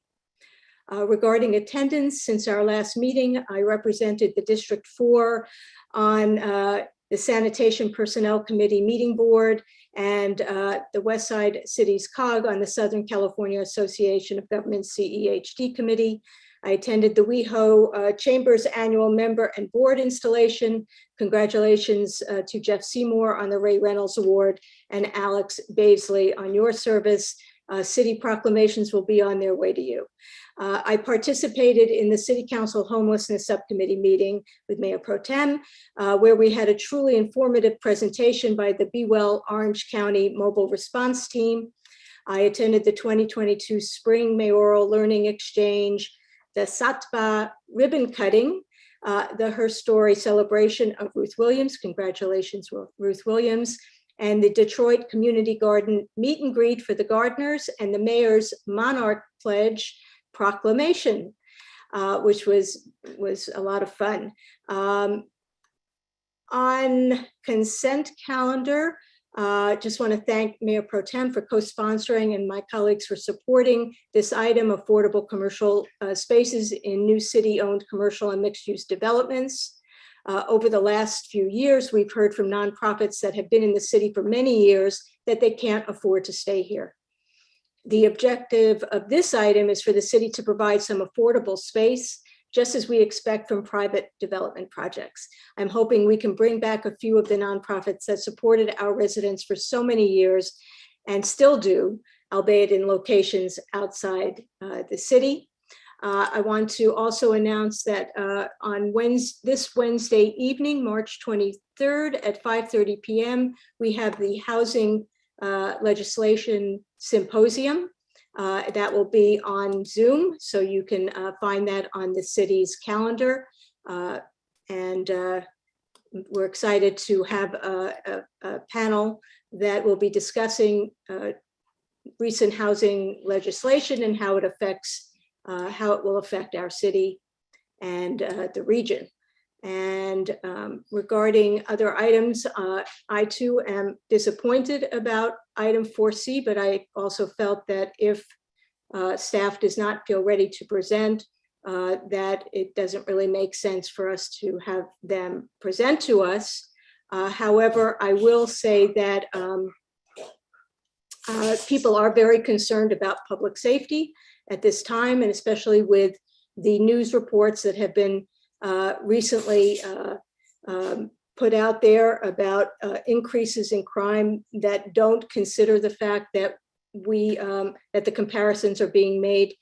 Regarding attendance, since our last meeting, I represented the District 4 on the Sanitation Personnel Committee meeting board and the West Side Cities COG on the Southern California Association of Governments CEHD Committee. I attended the WeHo Chambers annual member and board installation. Congratulations to Jeff Seymour on the Ray Reynolds Award and Alex Baisley on your service. City proclamations will be on their way to you. I participated in the City Council Homelessness Subcommittee meeting with Mayor Pro Tem, where we had a truly informative presentation by the Be Well Orange County Mobile Response Team. I attended the 2022 Spring Mayoral Learning Exchange, the Satba ribbon cutting, the Her Story celebration of Ruth Williams. Congratulations, Ruth Williams. And the Detroit Community Garden meet and greet for the gardeners and the mayor's Monarch Pledge proclamation, which was a lot of fun. On consent calendar, just want to thank Mayor Pro Tem for co-sponsoring and my colleagues for supporting this item, affordable commercial spaces in new city-owned commercial and mixed-use developments. Over the last few years, we've heard from nonprofits that have been in the city for many years that they can't afford to stay here. The objective of this item is for the city to provide some affordable space, just as we expect from private development projects. I'm hoping we can bring back a few of the nonprofits that supported our residents for so many years and still do, albeit in locations outside the city. I want to also announce that on this Wednesday evening, March 23rd at 5:30 p.m., we have the Housing Legislation Symposium. That will be on Zoom, so you can find that on the city's calendar. And we're excited to have a panel that will be discussing recent housing legislation and how it will affect our city and the region. And regarding other items, I too am disappointed about item 4C, but I also felt that if staff does not feel ready to present, that it doesn't really make sense for us to have them present to us. However, I will say that people are very concerned about public safety at this time, and especially with the news reports that have been recently put out there about increases in crime that don't consider the fact that that the comparisons are being made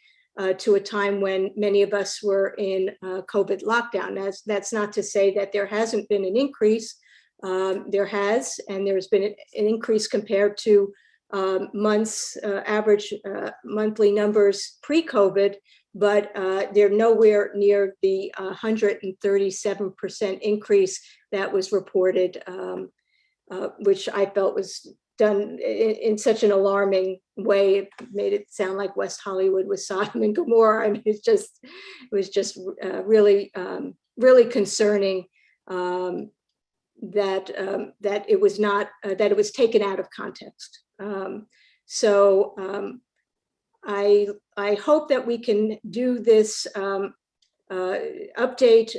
to a time when many of us were in COVID lockdown. That's not to say that there hasn't been an increase. There has, and there's been an increase compared to average monthly numbers pre-COVID, but they're nowhere near the 137% increase that was reported, which I felt was done in such an alarming way. It made it sound like West Hollywood was Sodom and Gomorrah. I mean, it was just really, really concerning that it was not, that it was taken out of context. I hope that we can do this update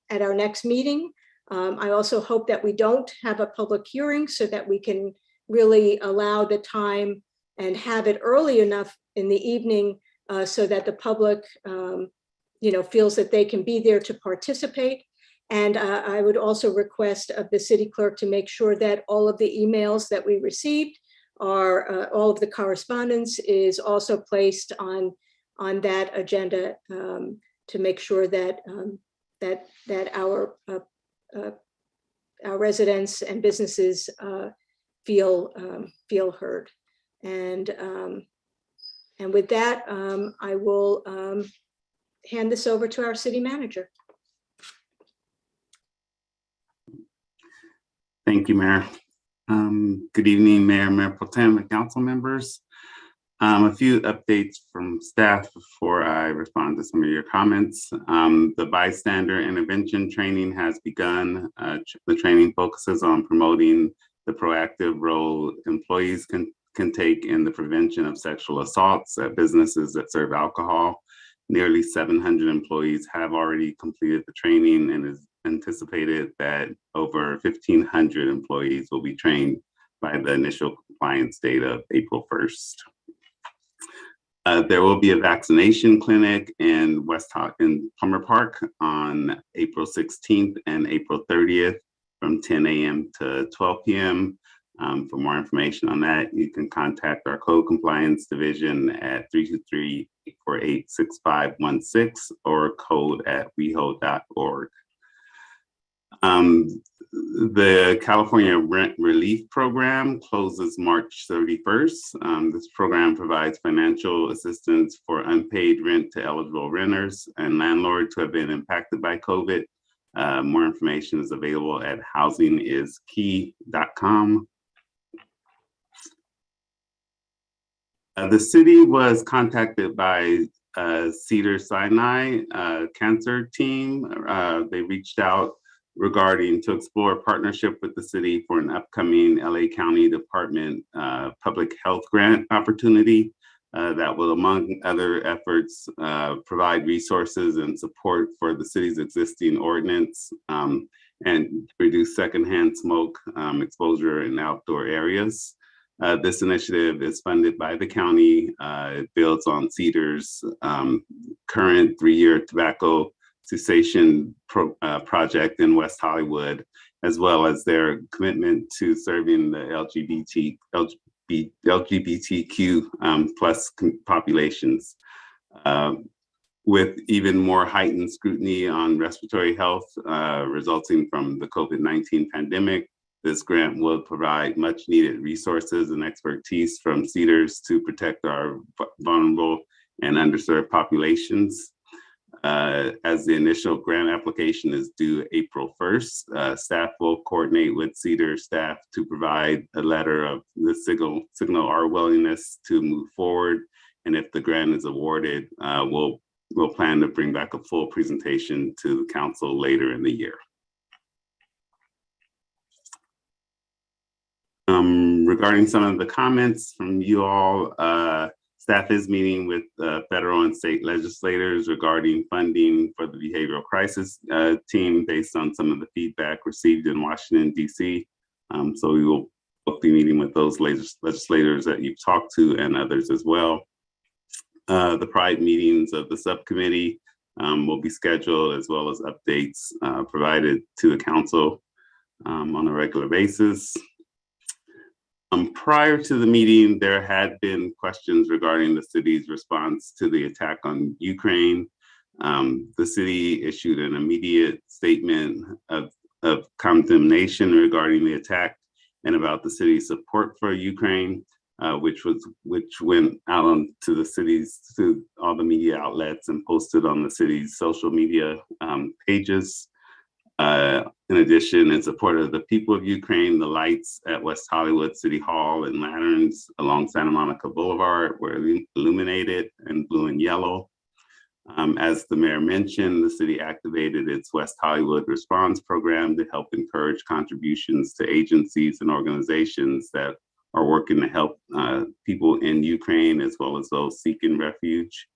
at our next meeting. I also hope that we don't have a public hearing so that we can really allow the time and have it early enough in the evening so that the public feels that they can be there to participate. And I would also request of the city clerk to make sure that all of the emails that we received are, all of the correspondence is also placed on that agenda to make sure that that our our residents and businesses feel heard. And with that, I will hand this over to our city manager. Thank you, Mayor. Good evening, Mayor Pro Tem and council members. A few updates from staff before I respond to some of your comments. The bystander intervention training has begun. The training focuses on promoting the proactive role employees can take in the prevention of sexual assaults at businesses that serve alcohol. Nearly 700 employees have already completed the training, and is anticipated that over 1,500 employees will be trained by the initial compliance date of April 1st. There will be a vaccination clinic in Plummer Park on April 16th and April 30th from 10 a.m. to 12 p.m. For more information on that, you can contact our Code Compliance Division at 323-848-6516 or code@weho.org. The California Rent Relief Program closes March 31st. This program provides financial assistance for unpaid rent to eligible renters and landlords who have been impacted by COVID. More information is available at housingiskey.com. The city was contacted by Cedars-Sinai cancer team. They reached out regarding to explore a partnership with the city for an upcoming LA County Department public health grant opportunity that will, among other efforts, provide resources and support for the city's existing ordinance and reduce secondhand smoke exposure in outdoor areas. This initiative is funded by the county. It builds on Cedars' current 3-year tobacco cessation project in West Hollywood, as well as their commitment to serving the LGBTQ plus populations. With even more heightened scrutiny on respiratory health resulting from the COVID-19 pandemic, this grant will provide much needed resources and expertise from Cedars to protect our vulnerable and underserved populations. As the initial grant application is due April 1st, staff will coordinate with Cedars staff to provide a letter of the signal our willingness to move forward. And if the grant is awarded, we'll plan to bring back a full presentation to the council later in the year. Regarding some of the comments from you all, staff is meeting with federal and state legislators regarding funding for the behavioral crisis team based on some of the feedback received in Washington, D.C. So we will both be meeting with those legislators that you've talked to and others as well. The Pride meetings of the subcommittee will be scheduled, as well as updates provided to the council on a regular basis. Prior to the meeting, there had been questions regarding the city's response to the attack on Ukraine. The city issued an immediate statement of condemnation regarding the attack and about the city's support for Ukraine, which went out to the city's, to all the media outlets and posted on the city's social media pages. In addition, in support of the people of Ukraine, the lights at West Hollywood City Hall and lanterns along Santa Monica Boulevard were illuminated in blue and yellow. As the mayor mentioned, the city activated its West Hollywood Response Program to help encourage contributions to agencies and organizations that are working to help people in Ukraine, as well as those seeking refuge.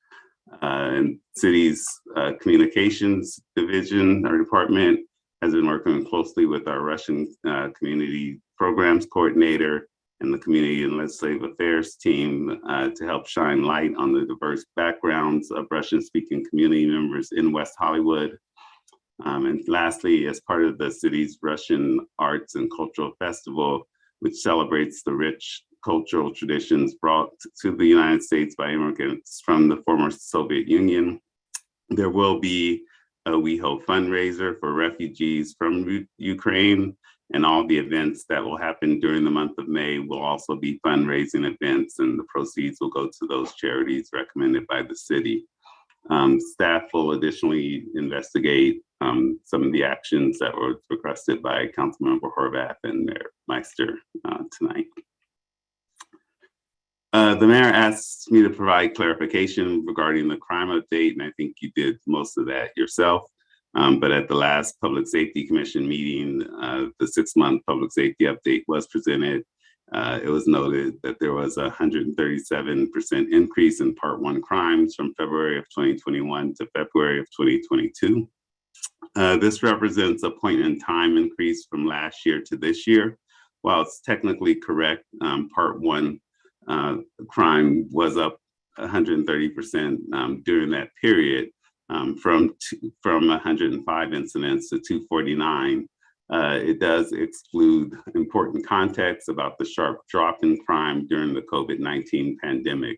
And city's communications division or department has been working closely with our Russian community programs coordinator and the community and legislative affairs team to help shine light on the diverse backgrounds of Russian-speaking community members in West Hollywood. And lastly, as part of the city's Russian Arts and Cultural Festival, which celebrates the rich cultural traditions brought to the United States by immigrants from the former Soviet Union, there will be a WeHo fundraiser for refugees from Ukraine, and all the events that will happen during the month of May will also be fundraising events, and the proceeds will go to those charities recommended by the city. Staff will additionally investigate some of the actions that were requested by Councilmember Horvath and Mayor Meister tonight. The mayor asked me to provide clarification regarding the crime update, and I think you did most of that yourself. But at the last Public Safety Commission meeting, the 6-month public safety update was presented. It was noted that there was a 137% increase in Part 1 crimes from February of 2021 to February of 2022. This represents a point in time increase from last year to this year. While it's technically correct, Part 1 crime was up 130% during that period, from 105 incidents to 249. It does exclude important context about the sharp drop in crime during the COVID-19 pandemic.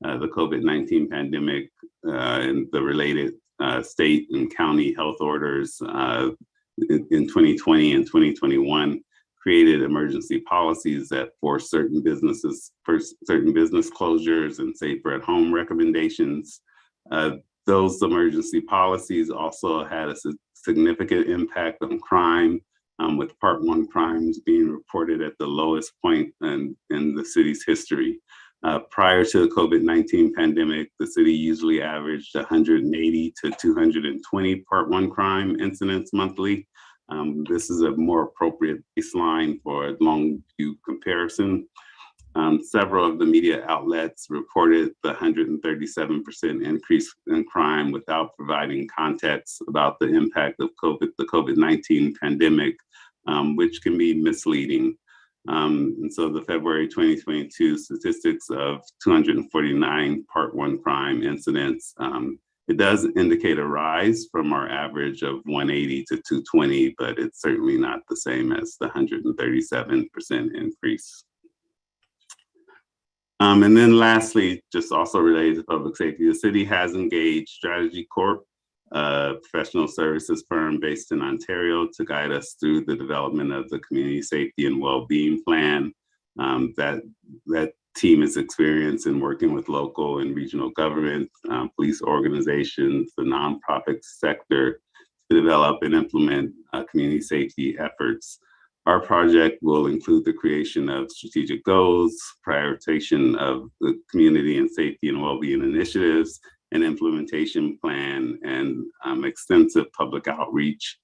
The COVID-19 pandemic and the related state and county health orders in 2020 and 2021 created emergency policies that forced certain business closures and safer at home recommendations. Those emergency policies also had a significant impact on crime, with Part 1 crimes being reported at the lowest point in the city's history. Prior to the COVID-19 pandemic, the city usually averaged 180 to 220 Part 1 crime incidents monthly. This is a more appropriate baseline for a long view comparison. Several of the media outlets reported the 137% increase in crime without providing context about the impact of the COVID-19 pandemic, which can be misleading. And so the February 2022 statistics of 249 Part 1 crime incidents, it does indicate a rise from our average of 180 to 220, but it's certainly not the same as the 137% increase. And then lastly, just also related to public safety, the city has engaged Strategy Corp, a professional services firm based in Ontario, to guide us through the development of the community safety and well-being plan. That team is experienced in working with local and regional government, police organizations, the nonprofit sector to develop and implement community safety efforts. Our project will include the creation of strategic goals, prioritization of the community and safety and well-being initiatives, an implementation plan, and extensive public outreach.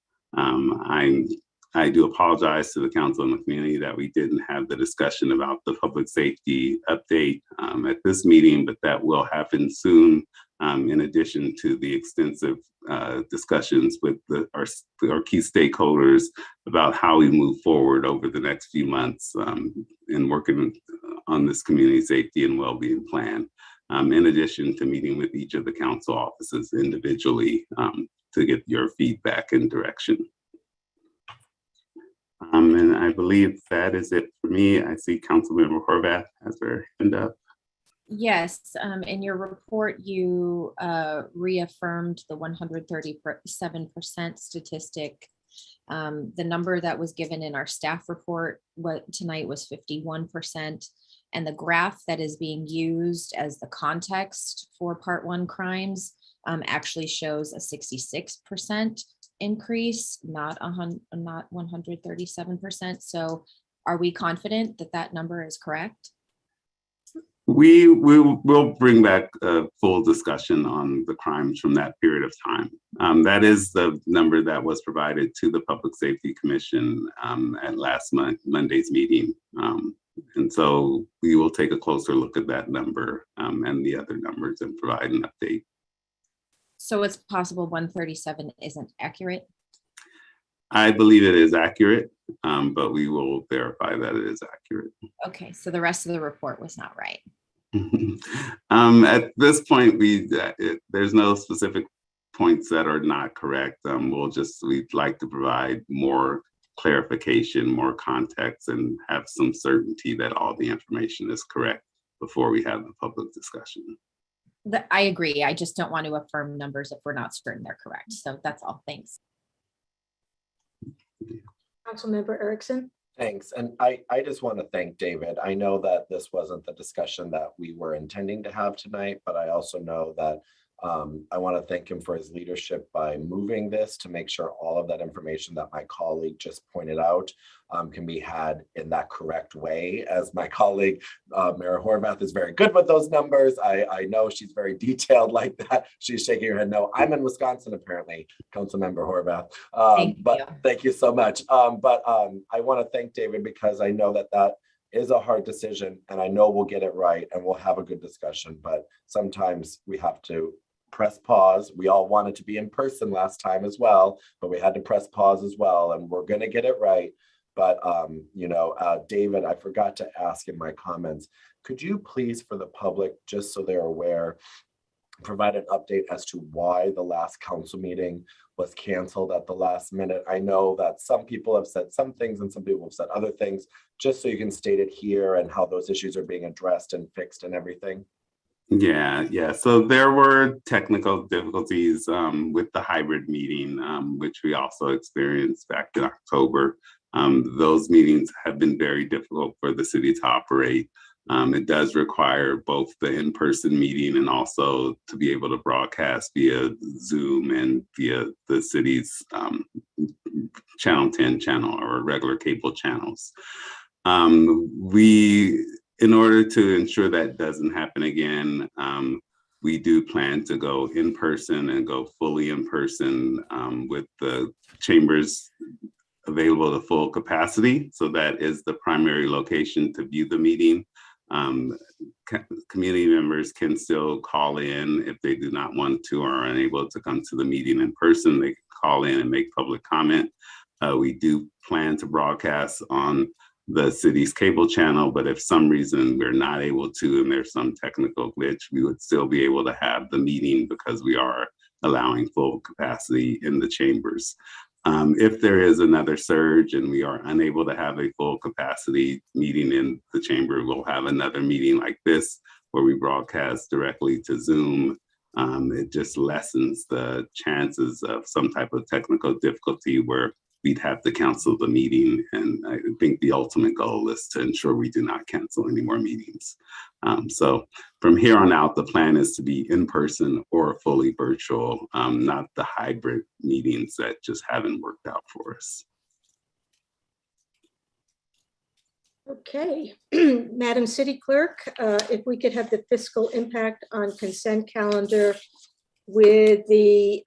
I do apologize to the council and the community that we didn't have the discussion about the public safety update at this meeting, but that will happen soon, in addition to the extensive discussions with our key stakeholders about how we move forward over the next few months in working on this community safety and well-being plan, in addition to meeting with each of the council offices individually to get your feedback and direction. And I believe that is it for me. I see Councilmember Horvath has her hand up. Yes, in your report, you reaffirmed the 137% statistic. The number that was given in our staff report tonight was 51%. And the graph that is being used as the context for Part 1 crimes actually shows a 66% increase, not 137%. So are we confident that that number is correct? We will bring back a full discussion on the crimes from that period of time. That is the number that was provided to the Public Safety Commission at last Monday's meeting. And so we will take a closer look at that number and the other numbers and provide an update. So it's possible 137 isn't accurate? I believe it is accurate, but we will verify that it is accurate. Okay, so the rest of the report was not right. At this point, there's no specific points that are not correct. We'd like to provide more clarification, more context, and have some certainty that all the information is correct before we have the public discussion. I agree. I just don't want to affirm numbers if we're not certain they're correct. So that's all. Thanks. Councilmember Erickson. Thanks. And I just want to thank David. I know that this wasn't the discussion that we were intending to have tonight, but I also know that I want to thank him for his leadership by moving this to make sure all of that information that my colleague just pointed out can be had in that correct way. As my colleague, Mayor Horvath, is very good with those numbers. I know she's very detailed like that. She's shaking her head. No, I'm in Wisconsin, apparently, Councilmember Horvath. Thank you so much. I want to thank David because I know that is a hard decision, and I know we'll get it right and we'll have a good discussion, but sometimes we have to press pause. We all wanted to be in person last time as well, but we had to press pause as well, and we're going to get it right. But David, I forgot to ask in my comments, could you please, for the public, just so they're aware, provide an update as to why the last council meeting was canceled at the last minute? I know that some people have said some things and some people have said other things, just so you can state it here and how those issues are being addressed and fixed and everything. Yeah. So there were technical difficulties with the hybrid meeting, which we also experienced back in October. Those meetings have been very difficult for the city to operate. It does require both the in-person meeting and also to be able to broadcast via Zoom and via the city's Channel 10 channel or regular cable channels. In order to ensure that doesn't happen again, we do plan to go in person and go fully in person with the chambers available to full capacity. So that is the primary location to view the meeting. Community members can still call in if they do not want to or are unable to come to the meeting in person. They can call in and make public comment. We do plan to broadcast on the city's cable channel, but if some reason we're not able to and there's some technical glitch, we would still be able to have the meeting because we are allowing full capacity in the chambers. If there is another surge and we are unable to have a full capacity meeting in the chamber, we'll have another meeting like this where we broadcast directly to Zoom. It just lessens the chances of some type of technical difficulty where we'd have to cancel the meeting. And I think the ultimate goal is to ensure we do not cancel any more meetings. So from here on out, the plan is to be in person or fully virtual, not the hybrid meetings that just haven't worked out for us. Okay, Madam City Clerk, if we could have the fiscal impact on consent calendar with the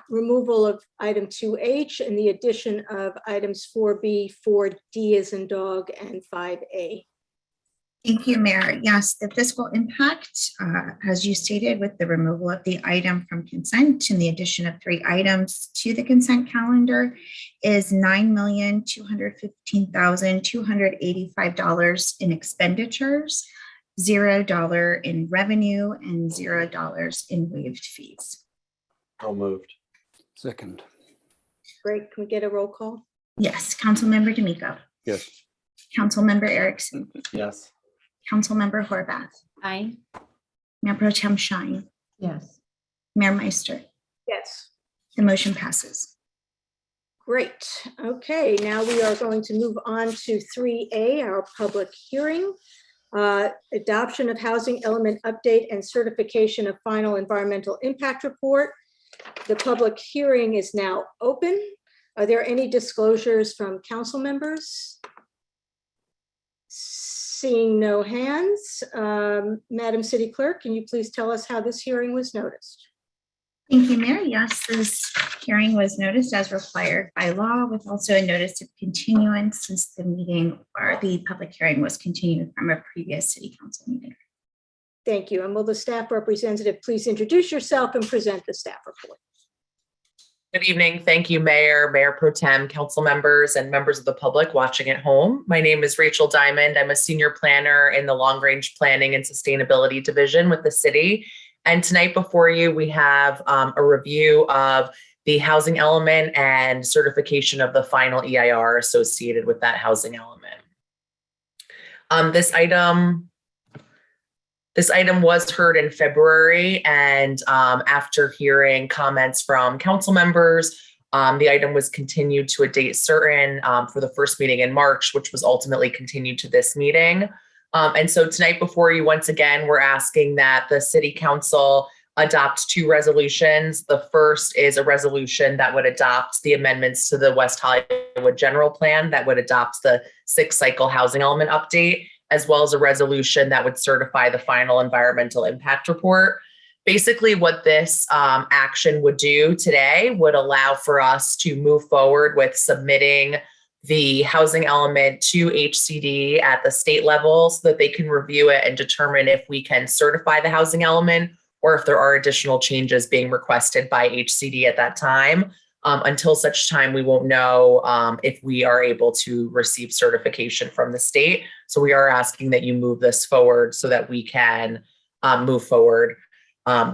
removal of item 2H and the addition of items 4B, 4D as in dog, and 5A. Thank you, Mayor. Yes, the fiscal impact, as you stated, with the removal of the item from consent and the addition of 3 items to the consent calendar is $9,215,285 in expenditures, $0 in revenue, and $0 in waived fees. So moved. Second. Great. Can we get a roll call? Yes. Councilmember D'Amico. Yes. Councilmember Erickson. Yes. Councilmember Horvath. Aye. Mayor Pro Tem Shine. Yes. Mayor Meister. Yes. The motion passes. Great. Okay, now we are going to move on to 3A, our public hearing. Adoption of housing element update and certification of final environmental impact report. The public hearing is now open. Are there any disclosures from council members? Seeing no hands, Madam City Clerk, can you please tell us how this hearing was noticed? Thank you, Mayor. Yes, this hearing was noticed as required by law with also a notice of continuance since the meeting or the public hearing was continued from a previous city council meeting. Thank you. And will the staff representative please introduce yourself and present the staff report? Good evening. Thank you, Mayor, Mayor Pro Tem, council members, and members of the public watching at home. My name is Rachel Diamond. I'm a senior planner in the Long Range Planning and Sustainability Division with the city. And tonight before you, we have a review of the housing element and certification of the final EIR associated with that housing element. This item This item was heard in February, and after hearing comments from council members, the item was continued to a date certain for the first meeting in March, which was ultimately continued to this meeting. And so tonight before you, once again, we're asking that the City Council adopt 2 resolutions. The first is a resolution that would adopt the amendments to the West Hollywood General Plan that would adopt the 6th cycle housing element update, as well as a resolution that would certify the final environmental impact report. Basically, what this action would do today would allow for us to move forward with submitting the housing element to HCD at the state level so that they can review it and determine if we can certify the housing element or if there are additional changes being requested by HCD at that time. Until such time, we won't know if we are able to receive certification from the state. So we are asking that you move this forward so that we can move forward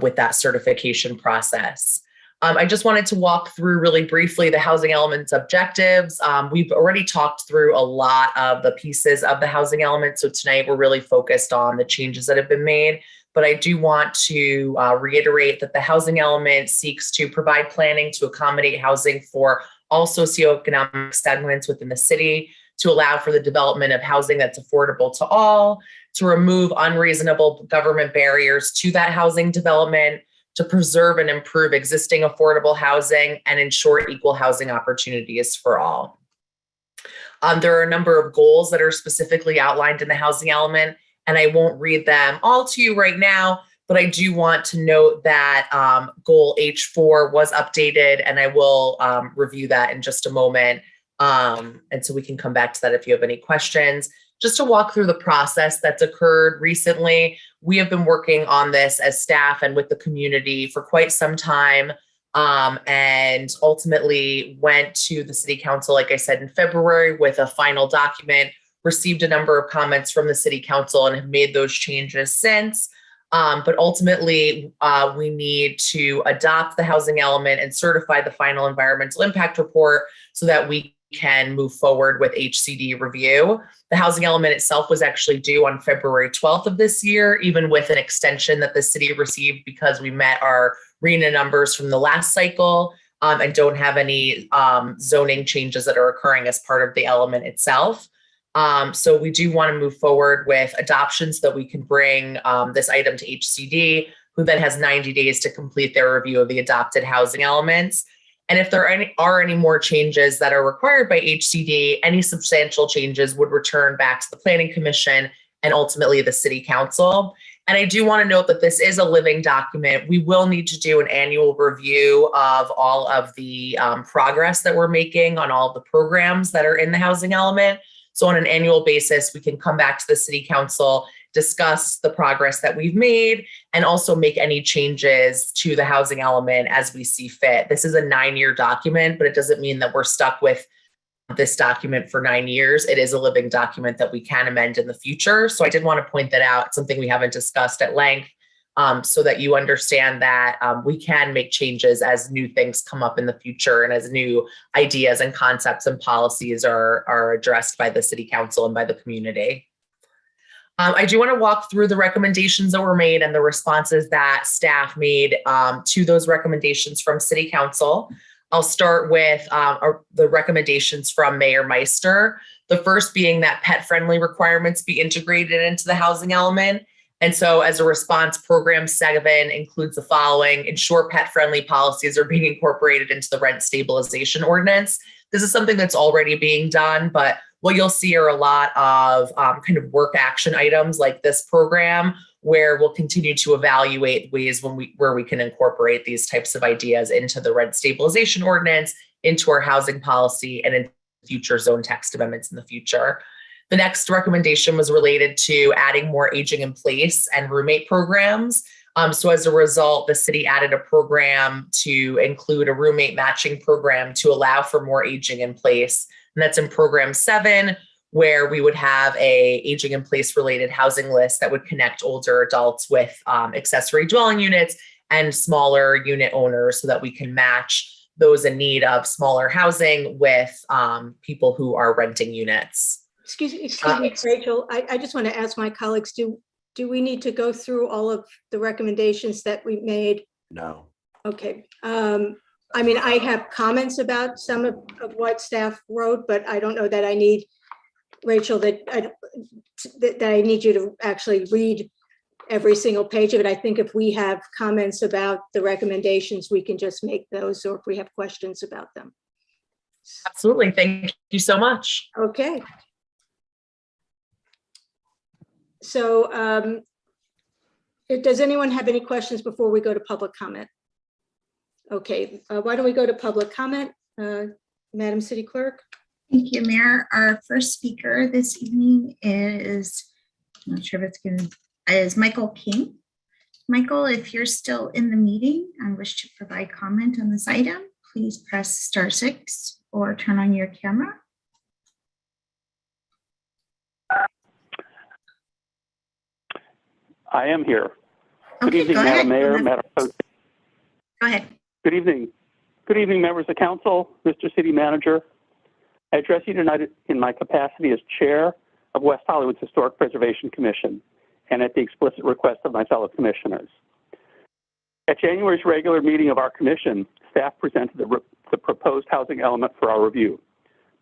with that certification process. I just wanted to walk through really briefly the housing elements objectives. We've already talked through a lot of the pieces of the housing element. So tonight we're really focused on the changes that have been made. But I do want to reiterate that the housing element seeks to provide planning to accommodate housing for all socioeconomic segments within the city, to allow for the development of housing that's affordable to all, to remove unreasonable government barriers to that housing development, to preserve and improve existing affordable housing, and ensure equal housing opportunities for all. There are a number of goals that are specifically outlined in the housing element, and I won't read them all to you right now, but I do want to note that goal H4 was updated, and I will review that in just a moment. And so we can come back to that if you have any questions. Just to walk through the process that's occurred recently, we have been working on this as staff and with the community for quite some time, and ultimately went to the City Council, like I said, in February with a final document, received a number of comments from the City Council and have made those changes since. But ultimately, we need to adopt the housing element and certify the final environmental impact report so that we can move forward with HCD review. The housing element itself was actually due on February 12th of this year, even with an extension that the city received because we met our RHNA numbers from the last cycle and don't have any zoning changes that are occurring as part of the element itself. So we do want to move forward with adoption so that we can bring this item to HCD, who then has 90 days to complete their review of the adopted housing elements. And if there are any more changes that are required by HCD, any substantial changes would return back to the Planning Commission and ultimately the City Council. And I do want to note that this is a living document. We will need to do an annual review of all of the progress that we're making on all of the programs that are in the housing element. So on an annual basis, we can come back to the City Council, discuss the progress that we've made, and also make any changes to the housing element as we see fit. This is a 9-year document, but it doesn't mean that we're stuck with this document for 9 years. It is a living document that we can amend in the future. So I did want to point that out, something we haven't discussed at length, so that you understand that we can make changes as new things come up in the future and as new ideas and concepts and policies are addressed by the City Council and by the community. I do want to walk through the recommendations that were made and the responses that staff made to those recommendations from City Council. I'll start with the recommendations from Mayor Meister. The first being that pet-friendly requirements be integrated into the housing element. And so as a response, Program 7 includes the following: ensure pet-friendly policies are being incorporated into the rent stabilization ordinance. This is something that's already being done, but what you'll see are a lot of kind of work action items like this program, where we'll continue to evaluate ways where we can incorporate these types of ideas into the rent stabilization ordinance, into our housing policy, and in future zone text amendments in the future. The next recommendation was related to adding more aging in place and roommate programs. So as a result, the city added a program to include a roommate matching program to allow for more aging in place. And that's in Program 7, where we would have a aging in place related housing list that would connect older adults with accessory dwelling units and smaller unit owners so that we can match those in need of smaller housing with people who are renting units. Excuse me, Rachel. I just want to ask my colleagues, do do we need to go through all of the recommendations that we made? No. Okay. I mean, I have comments about some of what staff wrote, but I don't know that I need, Rachel, that I need you to actually read every single page of it. I think if we have comments about the recommendations, we can just make those, or if we have questions about them. Absolutely. Thank you so much. Okay. So does anyone have any questions before we go to public comment? Okay, why don't we go to public comment? Madam City Clerk. Thank you, Mayor. Our first speaker this evening is, I'm not sure if it's going to, is Michael King. Michael, if you're still in the meeting and wish to provide comment on this item, please press *6 or turn on your camera. I am here. Good Okay, evening, go ahead. Madam Mayor, Madam Pro. Go ahead. Good evening. Good evening, members of council, Mr. City Manager. I address you tonight in my capacity as Chair of West Hollywood's Historic Preservation Commission and at the explicit request of my fellow commissioners. At January's regular meeting of our commission, staff presented the proposed housing element for our review.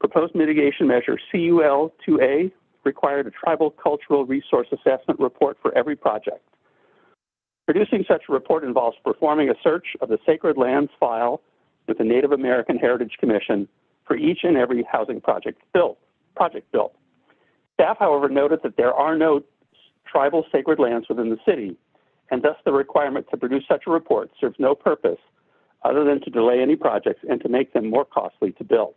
Proposed mitigation measure CUL-2A required a tribal cultural resource assessment report for every project. Producing such a report involves performing a search of the sacred lands file with the Native American Heritage Commission for each and every housing project built. Staff, however, noted that there are no tribal sacred lands within the city, and thus the requirement to produce such a report serves no purpose other than to delay any projects and to make them more costly to build.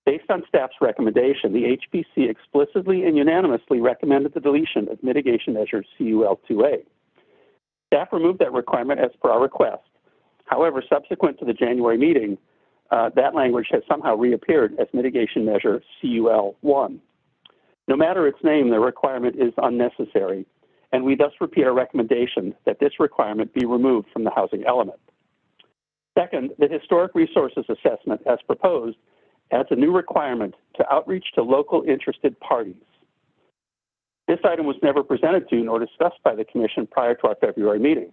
Based on staff's recommendation, the HPC explicitly and unanimously recommended the deletion of mitigation measure CUL-2A. Staff removed that requirement as per our request. However, subsequent to the January meeting, that language has somehow reappeared as mitigation measure CUL-1. No matter its name, the requirement is unnecessary, and we thus repeat our recommendation that this requirement be removed from the housing element. Second, the historic resources assessment, as proposed, adds a new requirement to outreach to local interested parties. This item was never presented to nor discussed by the Commission prior to our February meeting.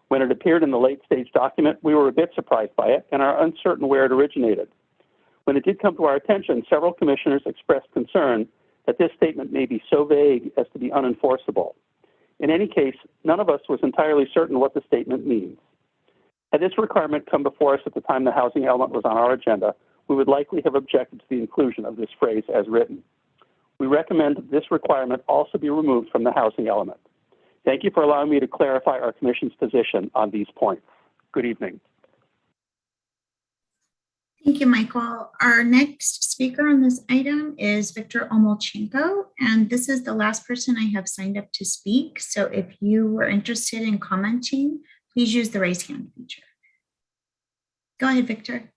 When it appeared in the late-stage document, we were a bit surprised by it and are uncertain where it originated. When it did come to our attention, several commissioners expressed concern that this statement may be so vague as to be unenforceable. In any case, none of us was entirely certain what the statement means. Had this requirement come before us at the time the housing element was on our agenda, we would likely have objected to the inclusion of this phrase as written. We recommend that this requirement also be removed from the housing element. Thank you for allowing me to clarify our Commission's position on these points. Good evening. Thank you, Michael. Our next speaker on this item is Victor Omolchenko, and this is the last person I have signed up to speak. So if you were interested in commenting, please use the raise hand feature. Go ahead, Victor.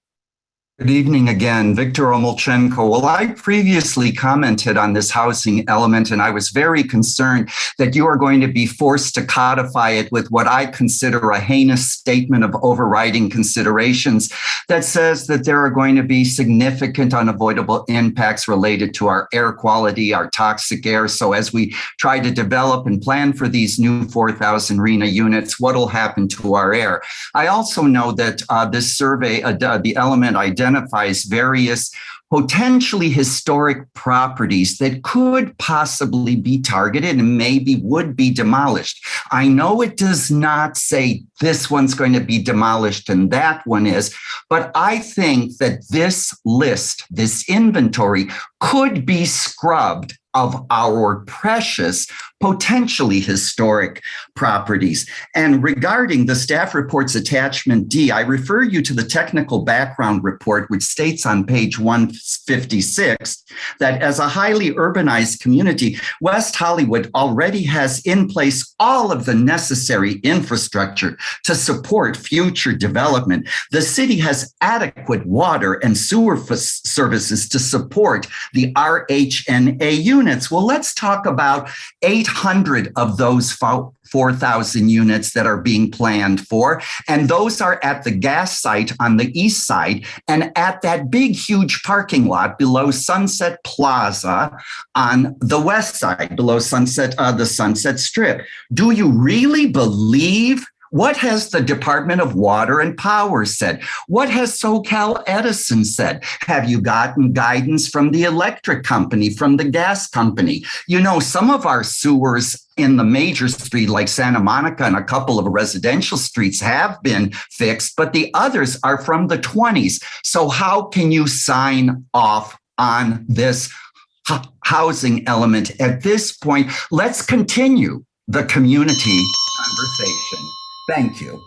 Good evening again, Victor Omolchenko. Well, I previously commented on this housing element, and I was very concerned that you are going to be forced to codify it with what I consider a heinous statement of overriding considerations that says that there are going to be significant unavoidable impacts related to our air quality, our toxic air. So as we try to develop and plan for these new 4,000 RENA units, what will happen to our air? I also know that this survey, the element identifies various potentially historic properties that could possibly be targeted and maybe would be demolished. I know it does not say this one's going to be demolished and that one is, but I think that this list, this inventory, could be scrubbed of our precious, potentially historic properties. And regarding the staff report's attachment D, I refer you to the technical background report, which states on page 156 that as a highly urbanized community, West Hollywood already has in place all of the necessary infrastructure to support future development. The city has adequate water and sewer services to support the RHNA units. Well, let's talk about 8 800 of those 4,000 units that are being planned for. And those are at the gas site on the east side and at that big, huge parking lot below Sunset Plaza on the west side, below the Sunset Strip. Do you really believe? What has the Department of Water and Power said? What has SoCal Edison said? Have you gotten guidance from the electric company, from the gas company? You know, some of our sewers in the major street like Santa Monica and a couple of residential streets have been fixed, but the others are from the 20s. So how can you sign off on this housing element at this point? Let's continue the community conversation. Thank you.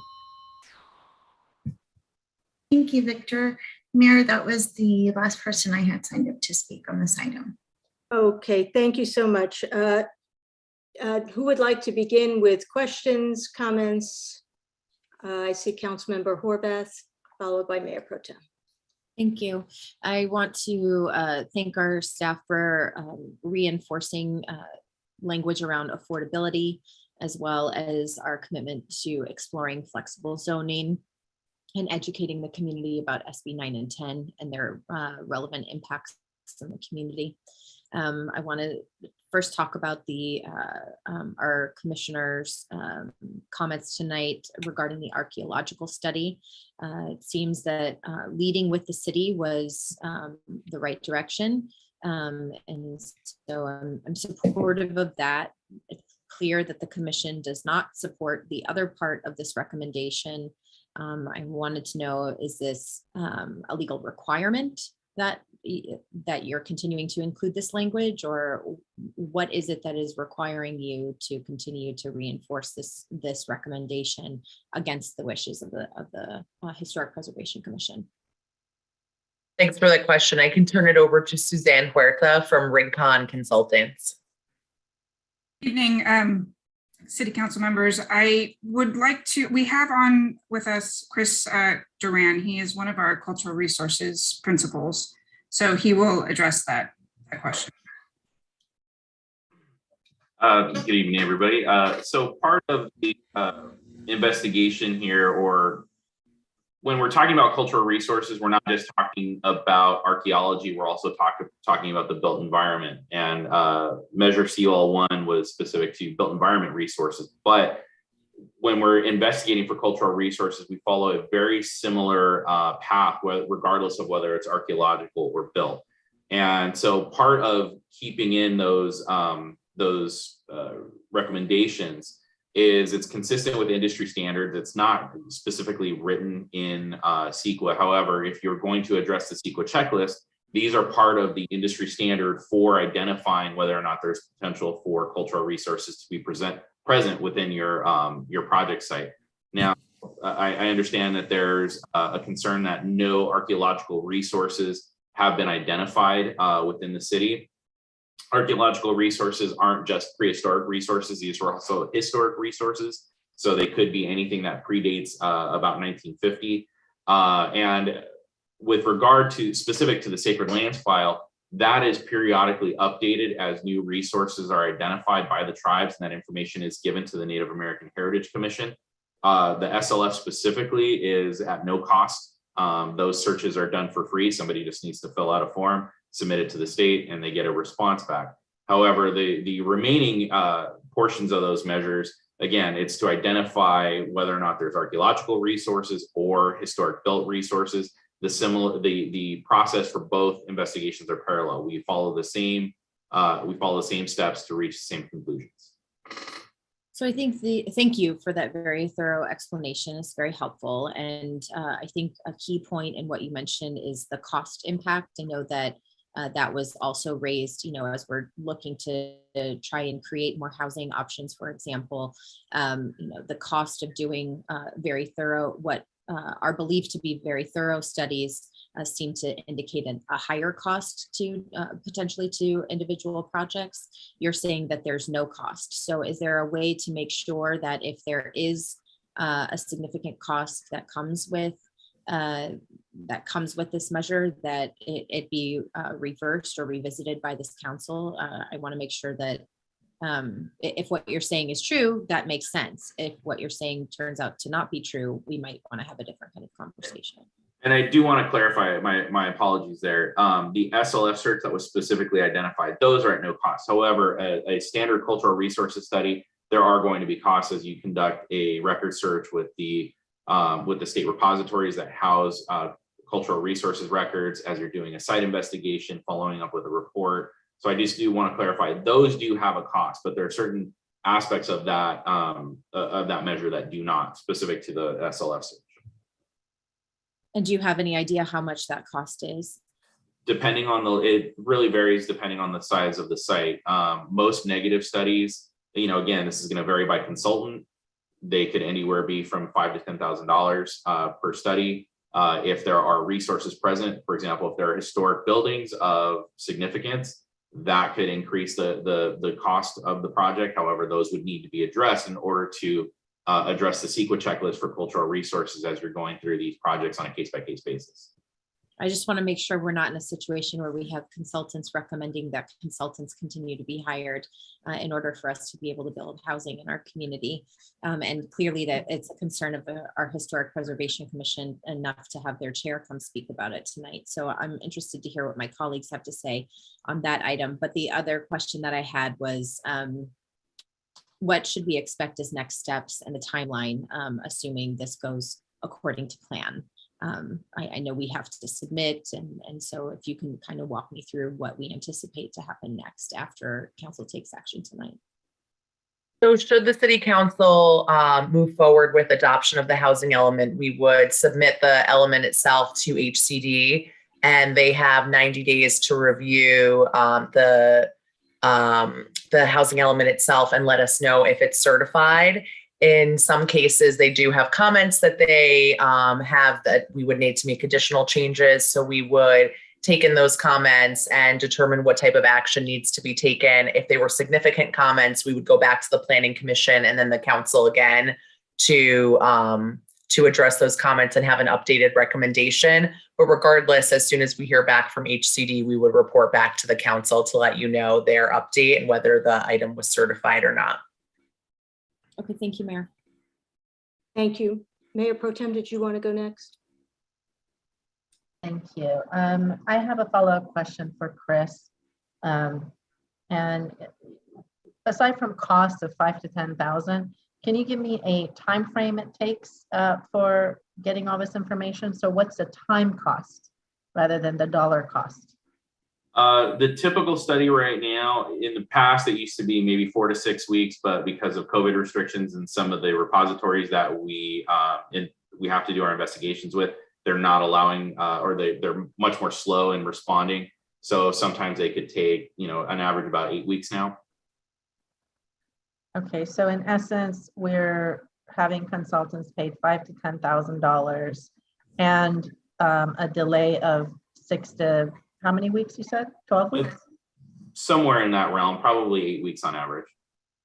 Thank you, Victor. Mayor, that was the last person I had signed up to speak on this item. Okay, thank you so much. Who would like to begin with questions, comments? I see Councilmember Horvath, followed by Mayor Pro Tem. Thank you. I want to thank our staff for reinforcing language around affordability, as well as our commitment to exploring flexible zoning and educating the community about SB 9 and 10 and their relevant impacts in the community. I want to first talk about our commissioners' comments tonight regarding the archaeological study. It seems that leading with the city was the right direction. And so I'm supportive of that. It's clear that the commission does not support the other part of this recommendation. I wanted to know, is this a legal requirement that you're continuing to include this language, or what is it that is requiring you to continue to reinforce this recommendation against the wishes of the Historic Preservation Commission? Thanks for that question. I can turn it over to Suzanne Huerta from Rincon Consultants. Good evening, City Council members. I would like to, we have on with us Chris Duran. He is one of our cultural resources principals. So he will address that question. Good evening, everybody. So part of the investigation here, or when we're talking about cultural resources, we're not just talking about archaeology, we're also talking about the built environment. And Measure COL1 was specific to built environment resources. But when we're investigating for cultural resources, we follow a very similar path, regardless of whether it's archaeological or built. And so part of keeping in those recommendations is it's consistent with industry standards. It's not specifically written in CEQA. However, if you're going to address the CEQA checklist, these are part of the industry standard for identifying whether or not there's potential for cultural resources to be present within your project site. Now, I understand that there's a concern that no archaeological resources have been identified within the city. Archaeological resources aren't just prehistoric resources, these are also historic resources. So they could be anything that predates about 1950. And with regard to specific to the Sacred Lands file, that is periodically updated as new resources are identified by the tribes, and that information is given to the Native American Heritage Commission. The SLF specifically is at no cost. Those searches are done for free. Somebody just needs to fill out a form, submit it to the state, and they get a response back. However, the remaining portions of those measures, again, it's to identify whether or not there's archaeological resources or historic built resources. The process for both investigations are parallel. We follow the same steps to reach the same conclusions. So I think thank you for that very thorough explanation. It's very helpful. And I think a key point in what you mentioned is the cost impact. I know that that was also raised, as we're looking to try and create more housing options, for example, the cost of doing very thorough, what are believed to be very thorough studies seem to indicate a higher cost to potentially to individual projects. You're saying that there's no cost. So is there a way to make sure that if there is a significant cost that comes with this measure, that it be reversed or revisited by this council? I want to make sure that If what you're saying is true, that makes sense. If what you're saying turns out to not be true, we might want to have a different kind of conversation. And I do want to clarify, my apologies there. The SLF search that was specifically identified, those are at no cost. However, a standard cultural resources study, there are going to be costs as you conduct a record search with the state repositories that house cultural resources records, as you're doing a site investigation, following up with a report. So I just do want to clarify, those do have a cost, but there are certain aspects of that measure that do not, specific to the SLF search. And do you have any idea how much that cost is? Depending on it really varies depending on the size of the site. Most negative studies, again, this is going to vary by consultant. They could anywhere be from $5,000 to $10,000 per study. If there are resources present, for example, if there are historic buildings of significance, that could increase the cost of the project. However, those would need to be addressed in order to address the CEQA checklist for cultural resources as you're going through these projects on a case-by-case basis. I just want to make sure we're not in a situation where we have consultants recommending that consultants continue to be hired in order for us to be able to build housing in our community. And clearly that it's a concern of our Historic Preservation Commission enough to have their chair come speak about it tonight. So I'm interested to hear what my colleagues have to say on that item. But the other question that I had was, what should we expect as next steps and the timeline, assuming this goes according to plan? I know we have to submit, and so if you can kind of walk me through what we anticipate to happen next after council takes action tonight. So should the city council move forward with adoption of the housing element, we would submit the element itself to HCD, and they have 90 days to review the housing element itself and let us know if it's certified. In some cases, they do have comments that they have that we would need to make additional changes. So we would take in those comments and determine what type of action needs to be taken. If they were significant comments, we would go back to the Planning Commission and then the council again to address those comments and have an updated recommendation. But regardless, as soon as we hear back from HCD, we would report back to the council to let you know their update and whether the item was certified or not. Okay, thank you, Mayor. Thank you. Mayor Pro Tem, did you want to go next? Thank you. I have a follow-up question for Chris. And aside from cost of $5,000 to $10,000, can you give me a time frame it takes for getting all this information? So what's the time cost rather than the dollar cost? The typical study right now, in the past, it used to be maybe 4 to 6 weeks, but because of COVID restrictions and some of the repositories that we have to do our investigations with, they're not allowing, or they're much more slow in responding. So sometimes they could take, an average about 8 weeks now. Okay, so in essence, we're having consultants paid $5,000 to $10,000 and a delay of 6 to how many weeks you said? 12 weeks? Somewhere in that realm, probably 8 weeks on average.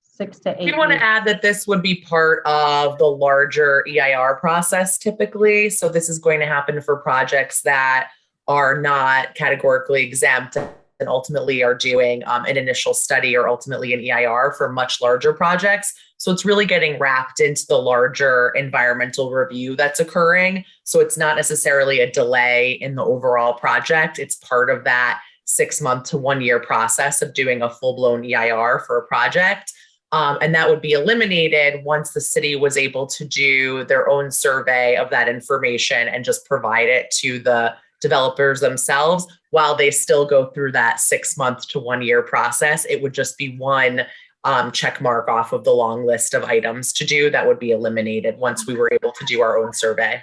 6 to 8 We want to add that this would be part of the larger EIR process typically. So this is going to happen for projects that are not categorically exempt and ultimately are doing an initial study or ultimately an EIR for much larger projects. So it's really getting wrapped into the larger environmental review that's occurring. So it's not necessarily a delay in the overall project. It's part of that 6 month to 1 year process of doing a full-blown EIR for a project. And that would be eliminated once the city was able to do their own survey of that information and just provide it to the developers themselves while they still go through that 6 month to 1 year process. It would just be one check mark off of the long list of items to do that would be eliminated once we were able to do our own survey.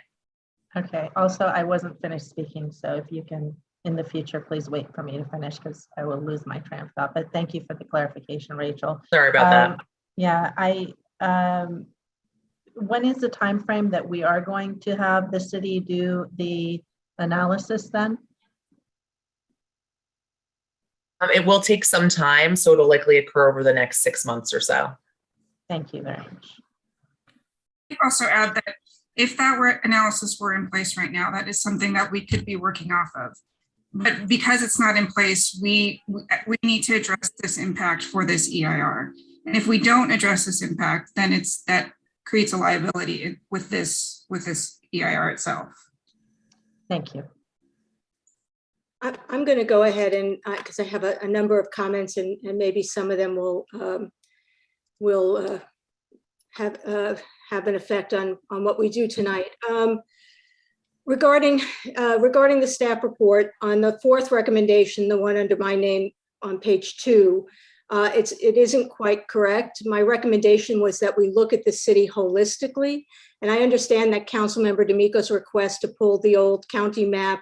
Okay, also, I wasn't finished speaking, so if you can, in the future, please wait for me to finish because I will lose my train of thought. But thank you for the clarification, Rachel. Sorry about that. Yeah, when is the time frame that we are going to have the city do the analysis then? It will take some time, so it'll likely occur over the next 6 months or so. Thank you very much. Also add that if that analysis were in place right now, that is something that we could be working off of. But because it's not in place, we need to address this impact for this EIR. And if we don't address this impact, then that creates a liability with this EIR itself. Thank you. I'm going to go ahead and, because I have a number of comments and maybe some of them will have an effect on what we do tonight. Regarding the staff report, on the fourth recommendation, the one under my name on page 2, it isn't quite correct. My recommendation was that we look at the city holistically, and I understand that Councilmember D'Amico's request to pull the old county map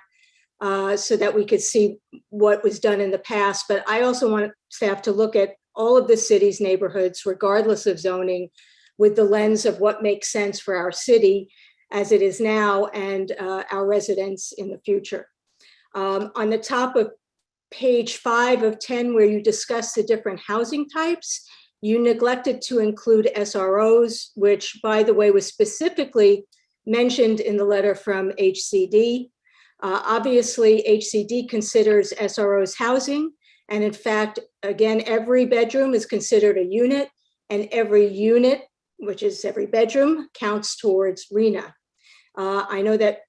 so that we could see what was done in the past, but I also want staff to look at all of the city's neighborhoods, regardless of zoning, with the lens of what makes sense for our city as it is now and our residents in the future. On the top of page 5 of 10, where you discuss the different housing types, you neglected to include SROs, which, by the way, was specifically mentioned in the letter from HCD. Obviously, HCD considers SROs housing, and in fact, again, every bedroom is considered a unit, and every unit, which is every bedroom, counts towards RENA. I know that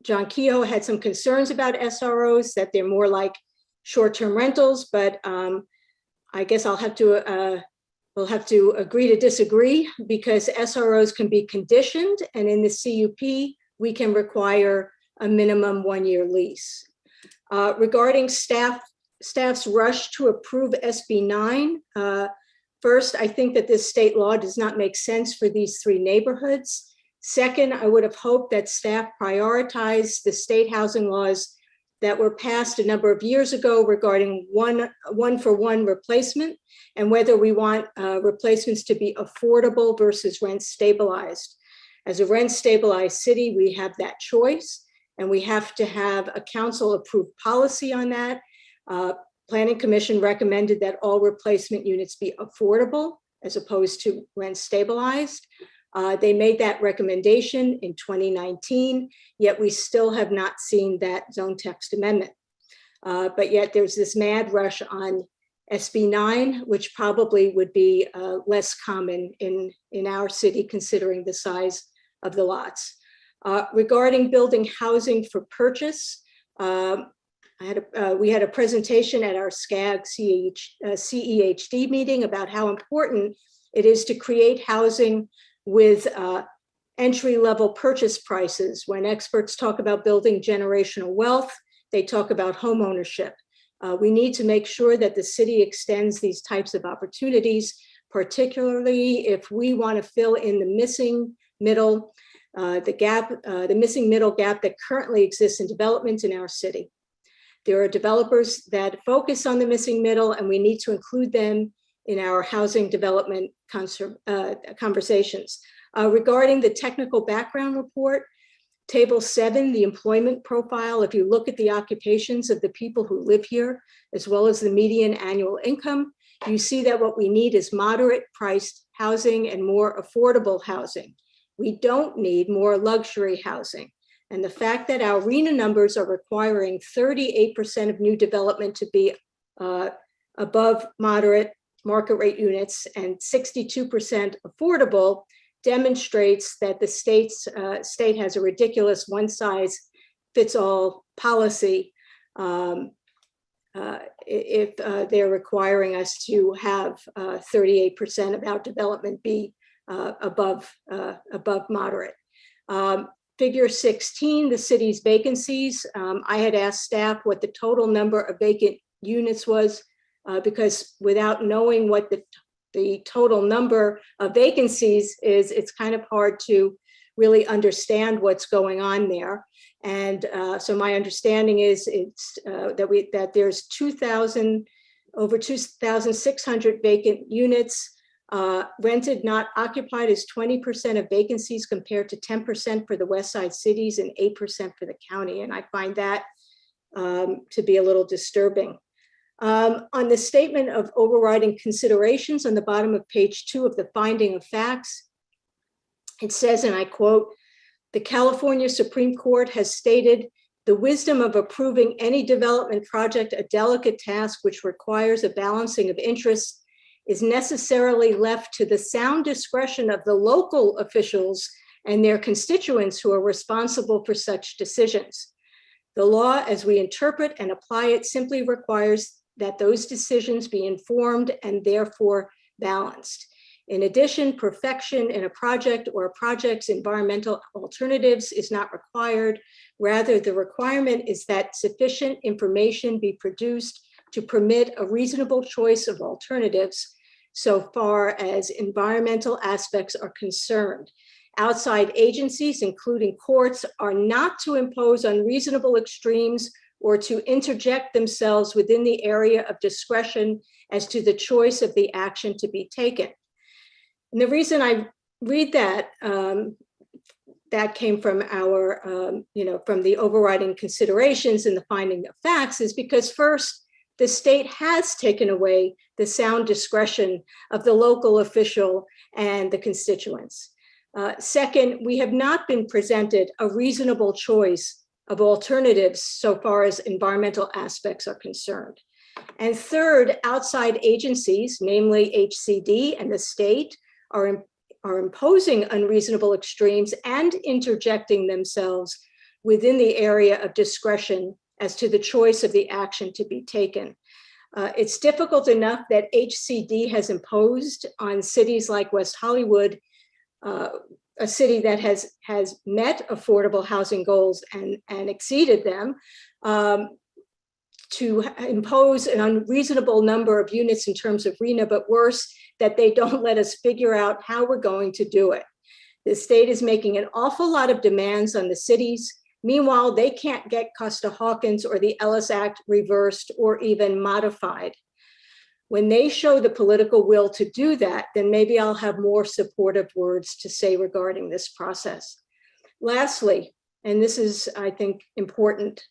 John Kehoe had some concerns about SROs, that they're more like short-term rentals, but I guess we'll have to agree to disagree, because SROs can be conditioned, and in the CUP, we can require a minimum 1-year lease. Regarding staff's rush to approve SB 9, first, I think that this state law does not make sense for these 3 neighborhoods. Second, I would have hoped that staff prioritized the state housing laws that were passed a number of years ago regarding one-for-one replacement, and whether we want replacements to be affordable versus rent stabilized. As a rent stabilized city, we have that choice, and we have to have a council approved policy on that. Planning Commission recommended that all replacement units be affordable as opposed to rent stabilized. They made that recommendation in 2019, yet we still have not seen that zone text amendment. But yet there's this mad rush on SB 9, which probably would be less common in our city, considering the size of the lots. Regarding building housing for purchase, we had a presentation at our SCAG CEHD meeting about how important it is to create housing with entry-level purchase prices. When experts talk about building generational wealth, they talk about home ownership. We need to make sure that the city extends these types of opportunities, particularly if we want to fill in the missing middle, the missing middle gap that currently exists in development in our city. There are developers that focus on the missing middle, and we need to include them in our housing development conversations. Regarding the technical background report, Table 7, the employment profile, if you look at the occupations of the people who live here, as well as the median annual income, you see that what we need is moderate priced housing and more affordable housing. We don't need more luxury housing. And the fact that our RENA numbers are requiring 38% of new development to be above moderate market rate units and 62% affordable demonstrates that the state has a ridiculous one-size-fits-all policy if they're requiring us to have 38% of our development be above moderate. Figure 16, the city's vacancies. I had asked staff what the total number of vacant units was because without knowing what the total number of vacancies is, it's kind of hard to really understand what's going on there. And so my understanding is that there's over 2,600 vacant units. Rented not occupied is 20% of vacancies compared to 10% for the West Side cities and 8% for the county. And I find that to be a little disturbing. On the statement of overriding considerations on the bottom of page 2 of the finding of facts, it says, and I quote, "The California Supreme Court has stated The wisdom of approving any development project, a delicate task which requires a balancing of interests, is necessarily left to the sound discretion of the local officials and their constituents who are responsible for such decisions. The law, as we interpret and apply it, simply requires that those decisions be informed and therefore balanced. In addition, perfection in a project or a project's environmental alternatives is not required. Rather, the requirement is that sufficient information be produced to permit a reasonable choice of alternatives so far as environmental aspects are concerned. Outside agencies, including courts, are not to impose unreasonable extremes or to interject themselves within the area of discretion as to the choice of the action to be taken. And the reason I read that, that came from our, from the overriding considerations and the finding of facts, is because first, the state has taken away the sound discretion of the local official and the constituents. Second, we have not been presented a reasonable choice of alternatives so far as environmental aspects are concerned. And third, outside agencies, namely HCD and the state, are imposing unreasonable extremes and interjecting themselves within the area of discretion as to the choice of the action to be taken. It's difficult enough that HCD has imposed on cities like West Hollywood, a city that has met affordable housing goals and exceeded them, to impose an unreasonable number of units in terms of RHNA, but worse, that they don't let us figure out how we're going to do it. The state is making an awful lot of demands on the cities. Meanwhile, they can't get Costa-Hawkins or the Ellis Act reversed or even modified. When they show the political will to do that, then maybe I'll have more supportive words to say regarding this process. Lastly, and this is, I think, important,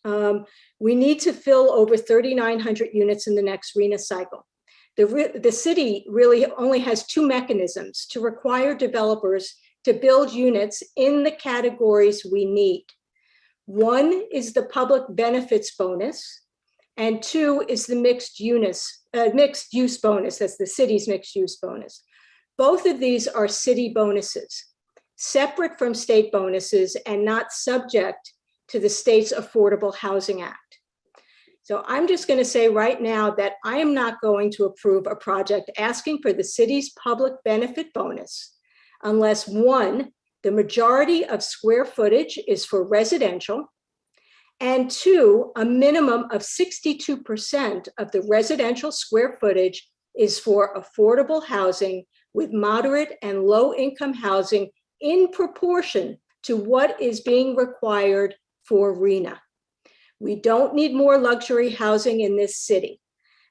we need to fill over 3,900 units in the next RHNA cycle. The city really only has two mechanisms to require developers to build units in the categories we need. One is the public benefits bonus, and two is the mixed use bonus. That's the city's mixed use bonus. Both of these are city bonuses, separate from state bonuses and not subject to the state's Affordable Housing Act. So I'm just going to say right now that I am not going to approve a project asking for the city's public benefit bonus unless, one, the majority of square footage is for residential, and two, a minimum of 62% of the residential square footage is for affordable housing with moderate and low income housing in proportion to what is being required for RHNA. We don't need more luxury housing in this city.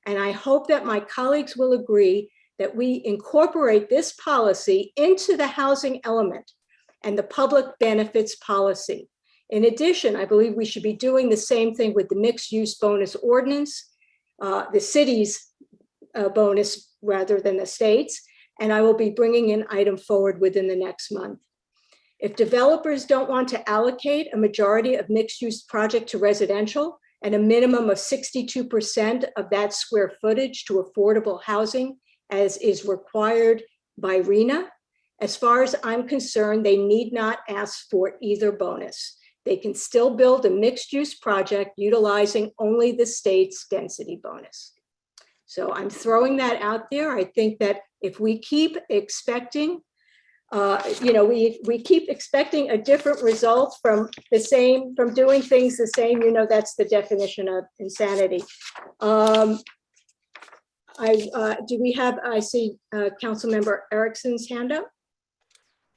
And I hope that my colleagues will agree that we incorporate this policy into the housing element and the public benefits policy. In addition, I believe we should be doing the same thing with the mixed use bonus ordinance, the city's bonus rather than the state's, and I will be bringing an item forward within the next month. If developers don't want to allocate a majority of mixed use project to residential and a minimum of 62% of that square footage to affordable housing as is required by RHNA, as far as I'm concerned, they need not ask for either bonus. They can still build a mixed use project utilizing only the state's density bonus. So I'm throwing that out there. I think that if we keep expecting, we keep expecting a different result from doing things the same, that's the definition of insanity. I see Councilmember Erickson's hand up.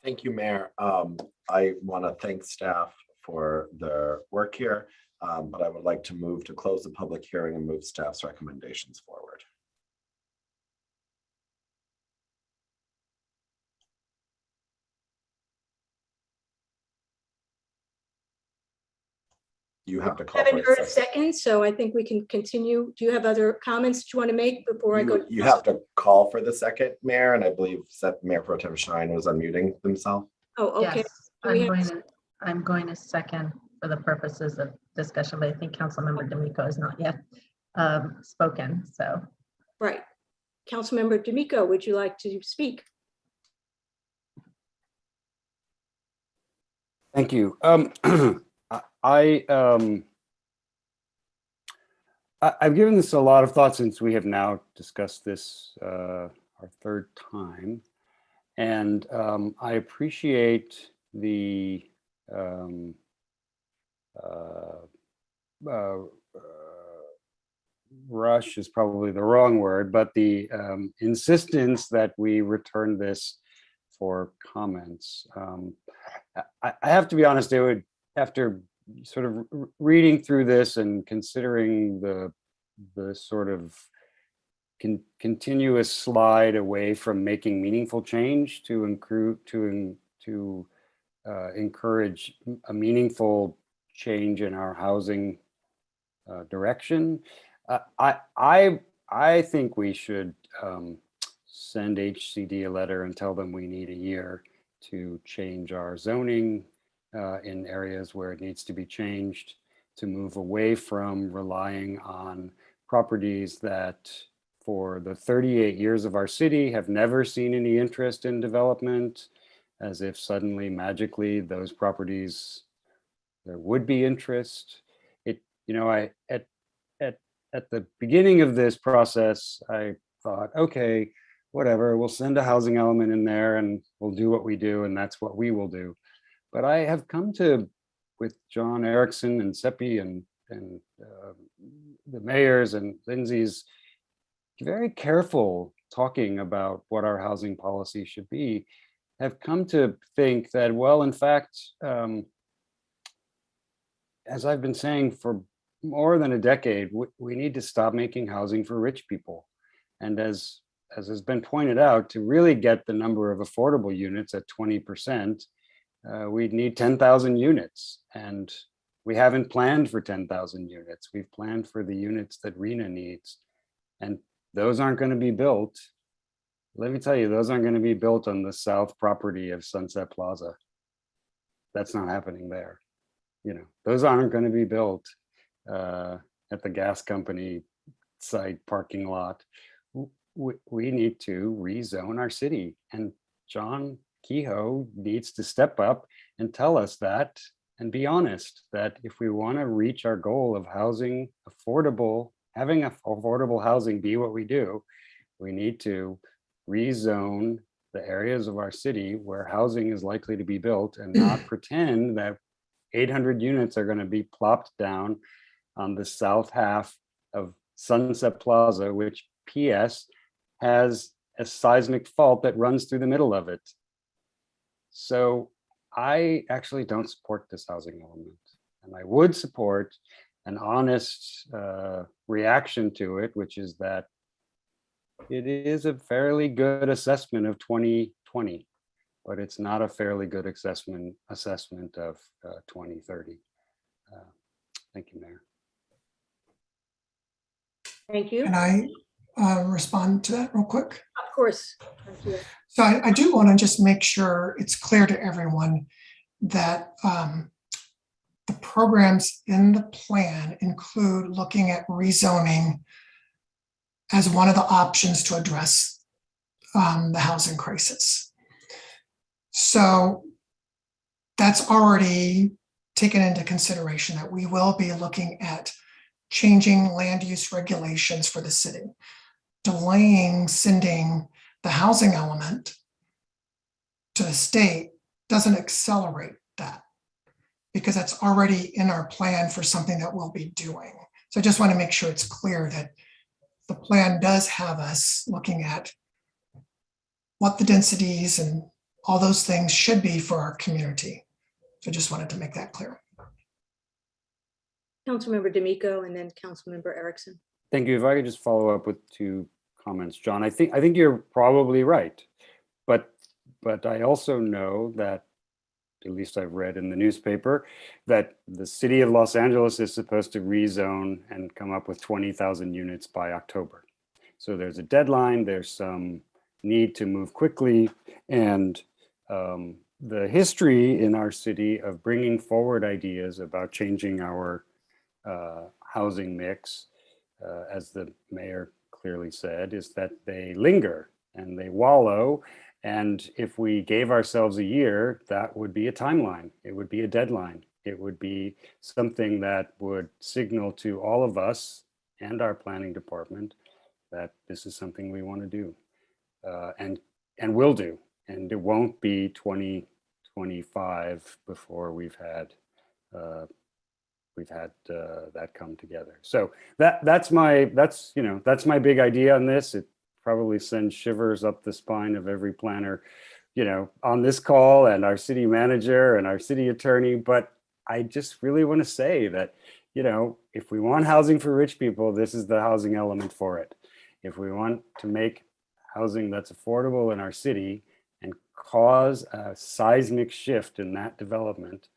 Thank you, Mayor. I want to thank staff for their work here, but I would like to move to close the public hearing and move staff's recommendations forward. You have to call. I haven't heard a second, so I think we can continue. Do you have other comments that you want to make before I go? You have to call for the second, Mayor, and I believe Mayor Pro Tem Shine was unmuting himself. Oh, okay. Yes, I'm going to second for the purposes of discussion, but I think Councilmember D'Amico has not yet spoken, so. Right. Councilmember D'Amico, would you like to speak? Thank you. I've given this a lot of thought since we have now discussed this our third time, and I appreciate the rush is probably the wrong word, but the insistence that we return this for comments. I have to be honest, it would, after sort of reading through this and considering the sort of continuous slide away from making meaningful change to encourage a meaningful change in our housing direction. I think we should send HCD a letter and tell them we need a year to change our zoning in areas where it needs to be changed, to move away from relying on properties that for the 38 years of our city have never seen any interest in development, as if suddenly magically those properties there would be interest. At the beginning of this process, I thought, okay, whatever, we'll send a housing element in there and we'll do what we do, and that's what we will do. But I have come to, with John Erickson and Seppi and the mayors and Lindsay's, very careful talking about what our housing policy should be, have come to think that, well, in fact, as I've been saying for more than a decade, we need to stop making housing for rich people. And as has been pointed out, to really get the number of affordable units at 20%, we'd need 10,000 units. And we haven't planned for 10,000 units. We've planned for the units that RENA needs. And those aren't going to be built. Let me tell you, those aren't going to be built on the south property of Sunset Plaza. That's not happening there. Those aren't going to be built at the gas company site parking lot. We need to rezone our city, and John Kehoe needs to step up and tell us that, and be honest that if we want to reach our goal of housing affordable, having affordable housing be what we do, we need to rezone the areas of our city where housing is likely to be built, and not pretend that 800 units are going to be plopped down on the south half of Sunset Plaza, which PS has a seismic fault that runs through the middle of it. So I actually don't support this housing element, and I would support an honest reaction to it, which is that it is a fairly good assessment of 2020, but it's not a fairly good assessment of 2030. Thank you, Mayor. Thank you. Can I respond to that real quick? Of course. Thank you. So I do want to just make sure it's clear to everyone that the programs in the plan include looking at rezoning as one of the options to address the housing crisis. So that's already taken into consideration, that we will be looking at changing land use regulations for the city. Delaying sending the housing element to the state doesn't accelerate that, because that's already in our plan for something that we'll be doing. So I just want to make sure it's clear that the plan does have us looking at what the densities and all those things should be for our community. So just wanted to make that clear. Councilmember D'Amico and then Councilmember Erickson. Thank you. If I could just follow up with two comments, John. I think you're probably right, but I also know that, at least I've read in the newspaper, that the city of Los Angeles is supposed to rezone and come up with 20,000 units by October. So there's a deadline, there's some need to move quickly, and the history in our city of bringing forward ideas about changing our housing mix, as the mayor clearly said, is that they linger and they wallow. And if we gave ourselves a year, that would be a timeline. It would be a deadline. It would be something that would signal to all of us and our planning department that this is something we want to do, and will do. And it won't be 2025 before we've had that come together. So that's my big idea on this. It probably sends shivers up the spine of every planner, on this call, and our city manager and our city attorney. But I just really want to say that, if we want housing for rich people, this is the housing element for it. If we want to make housing that's affordable in our city and cause a seismic shift in that development,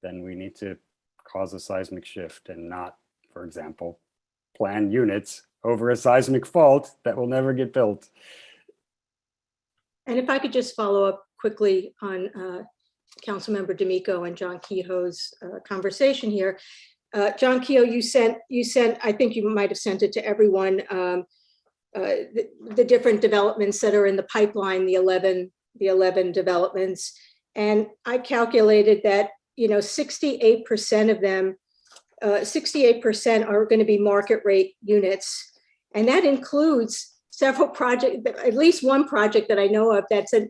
then we need to cause a seismic shift and not, for example, plan units over a seismic fault that will never get built. And if I could just follow up quickly on Councilmember D'Amico and John Kehoe's conversation here. John Kehoe, you sent, I think you might have sent it to everyone, the different developments that are in the pipeline, the 11 developments. And I calculated that, 68% of them, 68% are going to be market rate units. And that includes several projects, at least one project that I know of that's a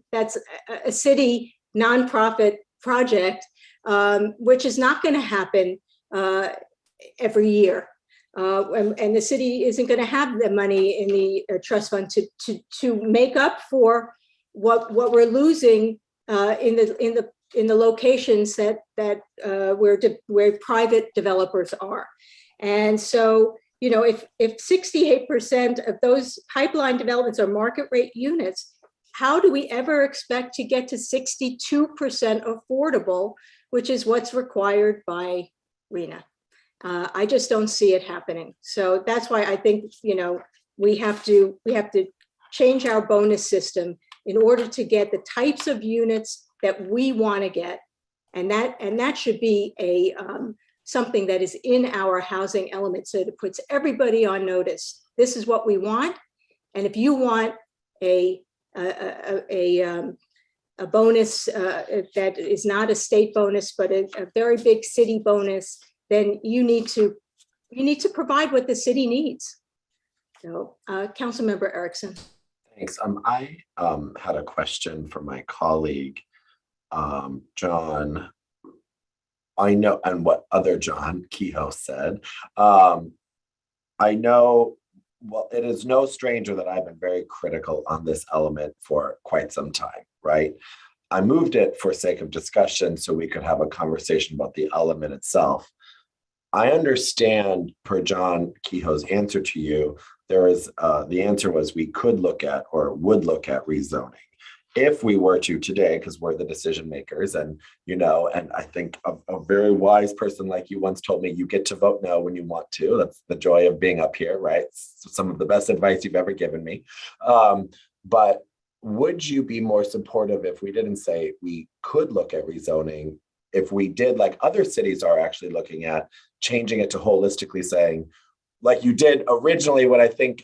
city nonprofit project, which is not going to happen every year. And the city isn't going to have the money in the trust fund to make up for what we're losing in the locations that where private developers are. And so, if 68% of those pipeline developments are market rate units, how do we ever expect to get to 62% affordable, which is what's required by RHNA? I just don't see it happening. So that's why I think, we have to change our bonus system in order to get the types of units that we want to get. And that should be a something that is in our housing element, so it puts everybody on notice. This is what we want. And if you want a bonus that is not a state bonus, but a very big city bonus, then you need to provide what the city needs. So, Councilmember Erickson. Thanks. I had a question for my colleague, John. I know, and what other John Kehoe said. I know, well, it is no stranger that I've been very critical on this element for quite some time, right? I moved it for sake of discussion so we could have a conversation about the element itself. I understand, per John Kehoe's answer to you, there is the answer was we could look at or would look at rezoning if we were to today, because we're the decision makers. And and I think a very wise person like you once told me, you get to vote no when you want to. That's the joy of being up here, right? It's some of the best advice you've ever given me. But would you be more supportive if we didn't say we could look at rezoning, if we did, like other cities are actually looking at, changing it to holistically saying, like you did originally, what I think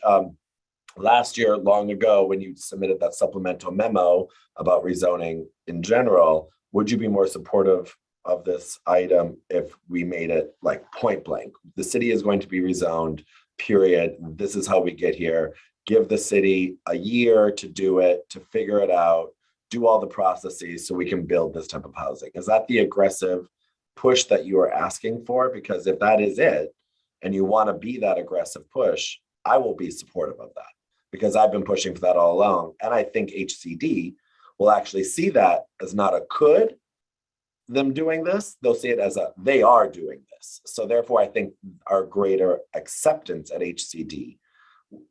last year, long ago, when you submitted that supplemental memo about rezoning in general, would you be more supportive of this item if we made it like point blank? The city is going to be rezoned, period. This is how we get here. Give the city a year to do it, to figure it out, do all the processes so we can build this type of housing. Is that the aggressive push that you are asking for? Because if that is it, and you want to be that aggressive push, I will be supportive of that, because I've been pushing for that all along. And I think HCD will actually see that as not a could, them doing this, they'll see it as a, they are doing this. So therefore, I think our greater acceptance at HCD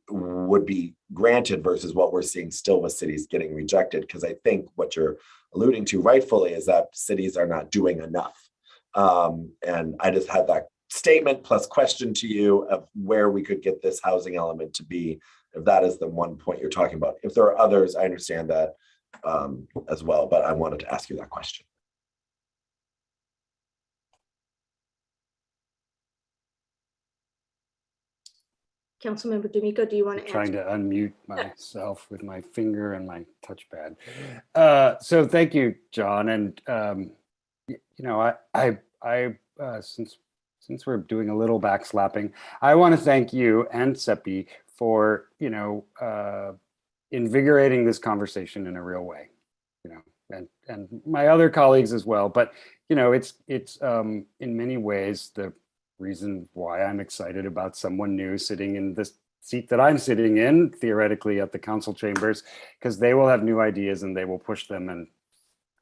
would be granted versus what we're seeing still with cities getting rejected. Because I think what you're alluding to rightfully is that cities are not doing enough. And I just had that statement plus question to you of where we could get this housing element to be, if that is the one point you're talking about. If there are others, I understand that as well, but I wanted to ask you that question. Councilmember D'Amico, do you want to Trying answer? to unmute myself with my finger and my touchpad. So thank you, John. And since we're doing a little backslapping, I want to thank you and Seppi for invigorating this conversation in a real way. And my other colleagues as well. But it's in many ways the reason why I'm excited about someone new sitting in this seat that I'm sitting in, theoretically at the council chambers, because they will have new ideas and they will push them and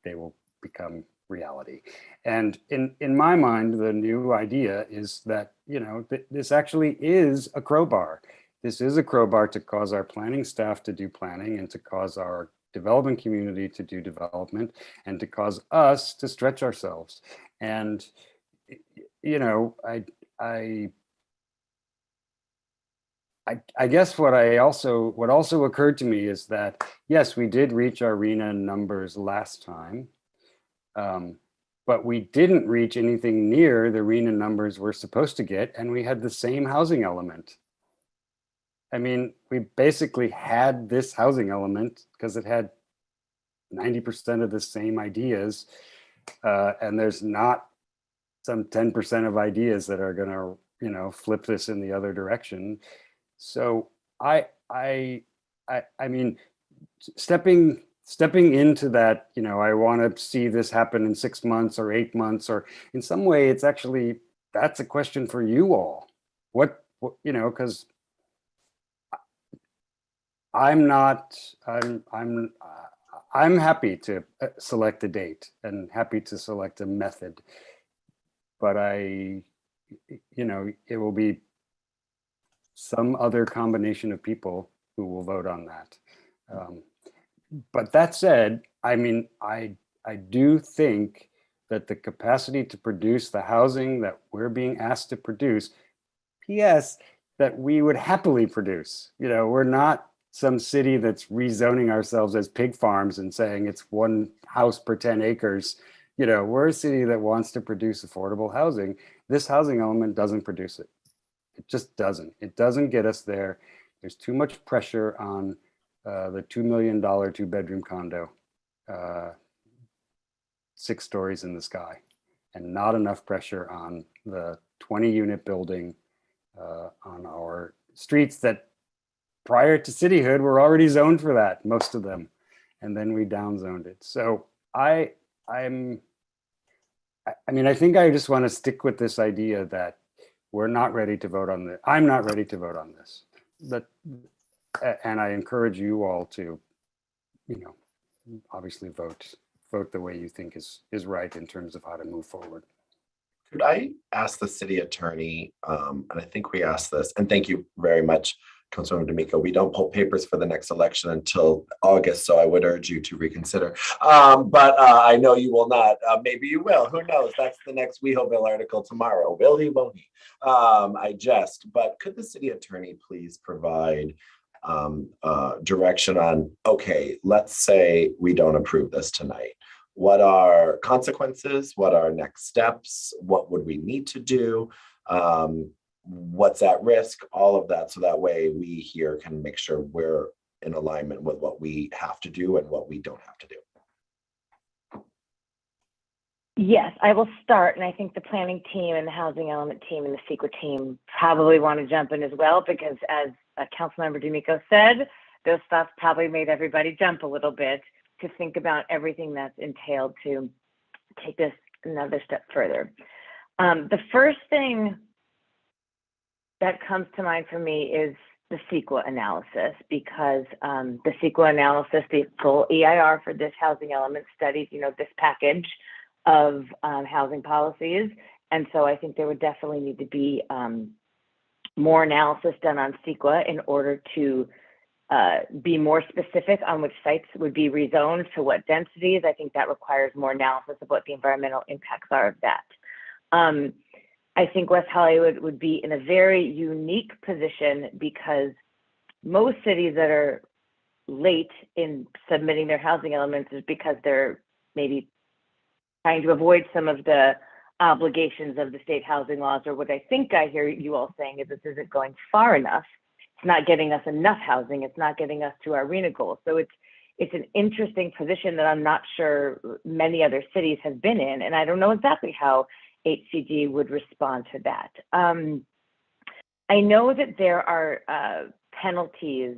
they will become reality. And in my mind, the new idea is that, this actually is a crowbar. This is a crowbar to cause our planning staff to do planning and to cause our development community to do development and to cause us to stretch ourselves. And I guess what also occurred to me is that, yes, we did reach our RHNA numbers last time, but we didn't reach anything near the RHNA numbers we're supposed to get, and we had the same housing element. I mean, we basically had this housing element because it had 90% of the same ideas, and there's not some 10% of ideas that are going to, flip this in the other direction. So I mean, stepping into that, I want to see this happen in 6 months or 8 months, or in some way, that's a question for you all. What because I'm happy to select a date and happy to select a method, but it will be some other combination of people who will vote on that. But that said, I mean, I do think that the capacity to produce the housing that we're being asked to produce, P.S., that we would happily produce. We're not some city that's rezoning ourselves as pig farms and saying it's one house per 10 acres. We're a city that wants to produce affordable housing. This housing element doesn't produce it. It just doesn't. It doesn't get us there. There's too much pressure on the $2 million 2-bedroom condo, 6 stories in the sky, and not enough pressure on the 20-unit building on our streets that prior to cityhood were already zoned for that, most of them, and then we downzoned it. So I think I just want to stick with this idea that we're not ready to vote on this. I'm not ready to vote on this. And I encourage you all to, obviously vote the way you think is right in terms of how to move forward. Could I ask the city attorney, and I think we asked this, and thank you very much, Councilmember D'Amico. We don't pull papers for the next election until August, so I would urge you to reconsider. But I know you will not. Maybe you will. Who knows? That's the next WeHo bill article tomorrow. Will he? Won't he? I jest. But could the city attorney please provide direction on, okay, let's say we don't approve this tonight. What are consequences? What are next steps? What would we need to do? What's at risk? All of that, so that way we here can make sure we're in alignment with what we have to do and what we don't have to do. Yes, I will start, and I think the planning team and the housing element team and the secret team probably want to jump in as well, because as Councilmember D'Amico said, those thoughts probably made everybody jump a little bit to think about everything that's entailed to take this another step further. The first thing that comes to mind for me is the CEQA analysis, because the CEQA analysis, the full EIR for this housing element studies, this package of housing policies. And so I think there would definitely need to be more analysis done on CEQA in order to be more specific on which sites would be rezoned to what densities. I think that requires more analysis of what the environmental impacts are of that. I think West Hollywood would be in a very unique position because most cities that are late in submitting their housing elements is because they're maybe trying to avoid some of the obligations of the state housing laws, or what I think I hear you all saying is this isn't going far enough. It's not getting us enough housing. It's not getting us to our RHNA goals. So it's an interesting position that I'm not sure many other cities have been in, and I don't know exactly how HCD would respond to that. I know that there are penalties